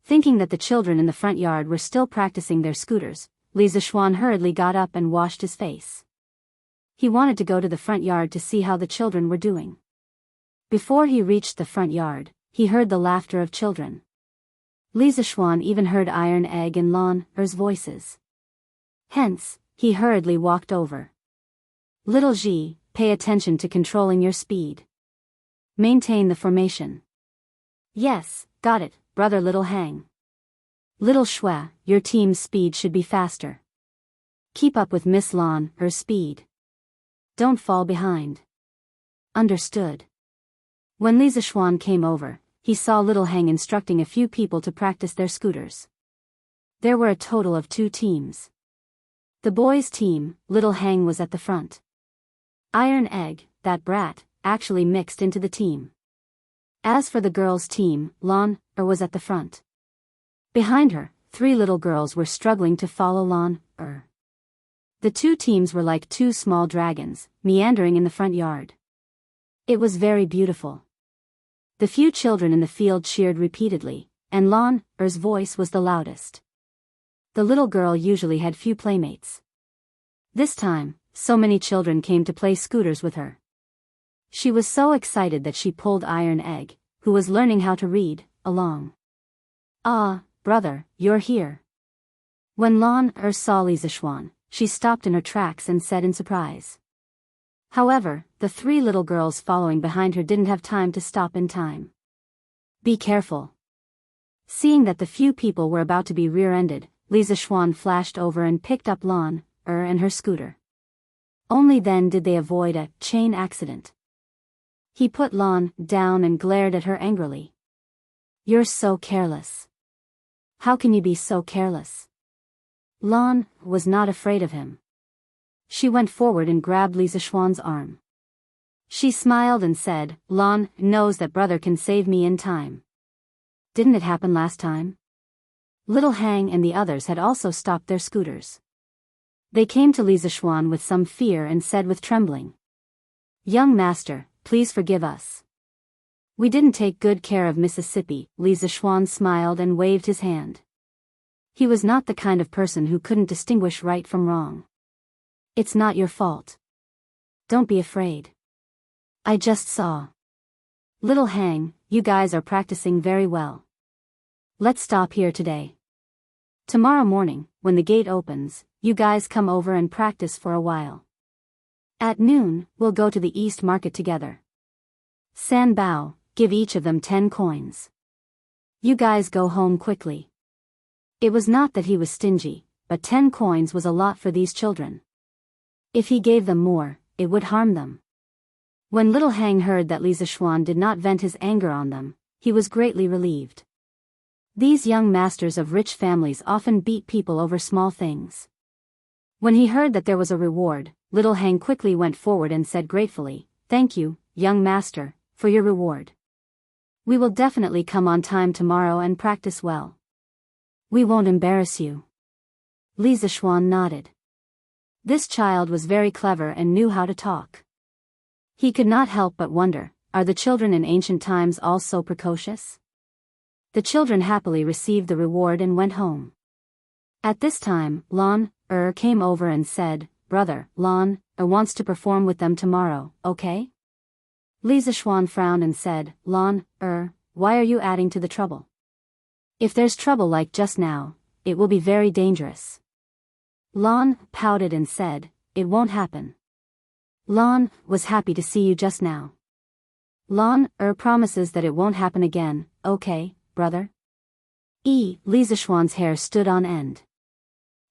Thinking that the children in the front yard were still practicing their scooters, Li Zixuan hurriedly got up and washed his face. He wanted to go to the front yard to see how the children were doing. Before he reached the front yard, he heard the laughter of children. Li Zixuan even heard Iron Egg and Lan Er's voices. Hence, he hurriedly walked over. Little Ji, pay attention to controlling your speed. Maintain the formation. Yes, got it, brother Little Hang. Little Shui, your team's speed should be faster. Keep up with Miss Lan Er's speed. Don't fall behind. Understood. When Li Zixuan came over, he saw Little Hang instructing a few people to practice their scooters. There were a total of 2 teams. The boys' team, Little Hang was at the front. Iron Egg, that brat, actually mixed into the team. As for the girls' team, Lan Er was at the front. Behind her, 3 little girls were struggling to follow Lan Er. The 2 teams were like 2 small dragons, meandering in the front yard. It was very beautiful. The few children in the field cheered repeatedly, and Lan Er's voice was the loudest. The little girl usually had few playmates. This time, so many children came to play scooters with her. She was so excited that she pulled Iron Egg, who was learning how to read, along. Ah, brother, you're here. When Lan Er saw Li Zixuan, she stopped in her tracks and said in surprise. However, the 3 little girls following behind her didn't have time to stop in time. Be careful. Seeing that the few people were about to be rear-ended, Li Zixuan flashed over and picked up Lan Er and her scooter. Only then did they avoid a chain accident. He put Lan down and glared at her angrily. You're so careless. How can you be so careless? Lan was not afraid of him. She went forward and grabbed Li Zixuan's arm. She smiled and said, Lan knows that brother can save me in time. Didn't it happen last time? Little Hang and the others had also stopped their scooters. They came to Li Zixuan with some fear and said with trembling. Young master, please forgive us. We didn't take good care of Mississippi. Li Zixuan smiled and waved his hand. He was not the kind of person who couldn't distinguish right from wrong. It's not your fault. Don't be afraid. I just saw. Little Hang, you guys are practicing very well. Let's stop here today. Tomorrow morning, when the gate opens, you guys come over and practice for a while. At noon, we'll go to the East Market together. San Bao, give each of them 10 coins. You guys go home quickly. It was not that he was stingy, but 10 coins was a lot for these children. If he gave them more, it would harm them. When Little Hang heard that Li Zixuan did not vent his anger on them, he was greatly relieved. These young masters of rich families often beat people over small things. When he heard that there was a reward, Little Hang quickly went forward and said gratefully, Thank you, young master, for your reward. We will definitely come on time tomorrow and practice well. We won't embarrass you. Li Zixuan nodded. This child was very clever and knew how to talk. He could not help but wonder, are the children in ancient times all so precocious? The children happily received the reward and went home. At this time, Lan Er came over and said, Brother, Lan Er wants to perform with them tomorrow, okay? Li Zixuan frowned and said, Lan Er, why are you adding to the trouble? If there's trouble like just now, it will be very dangerous. Lan pouted and said, it won't happen. Lon was happy to see you just now. Lon promises that it won't happen again, okay, brother? Lisa Schwann's hair stood on end.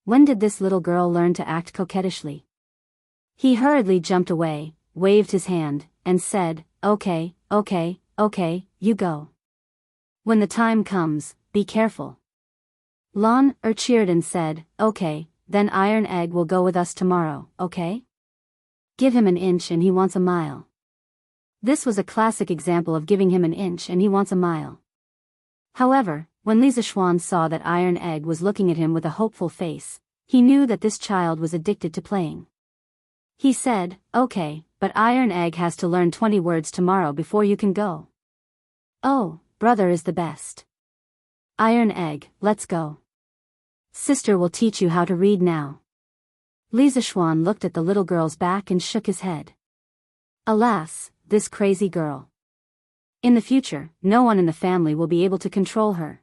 When did this little girl learn to act coquettishly? He hurriedly jumped away, waved his hand, and said, okay, you go. When the time comes, be careful. Lon cheered and said, okay, then Iron Egg will go with us tomorrow, okay? Give him an inch and he wants a mile. This was a classic example of giving him an inch and he wants a mile. However, when Lisa Schwann saw that Iron Egg was looking at him with a hopeful face, he knew that this child was addicted to playing. He said, okay, but Iron Egg has to learn 20 words tomorrow before you can go. Oh, brother is the best. Iron Egg, let's go. Sister will teach you how to read now. Lisa Schwann looked at the little girl's back and shook his head. Alas, this crazy girl. In the future, no one in the family will be able to control her.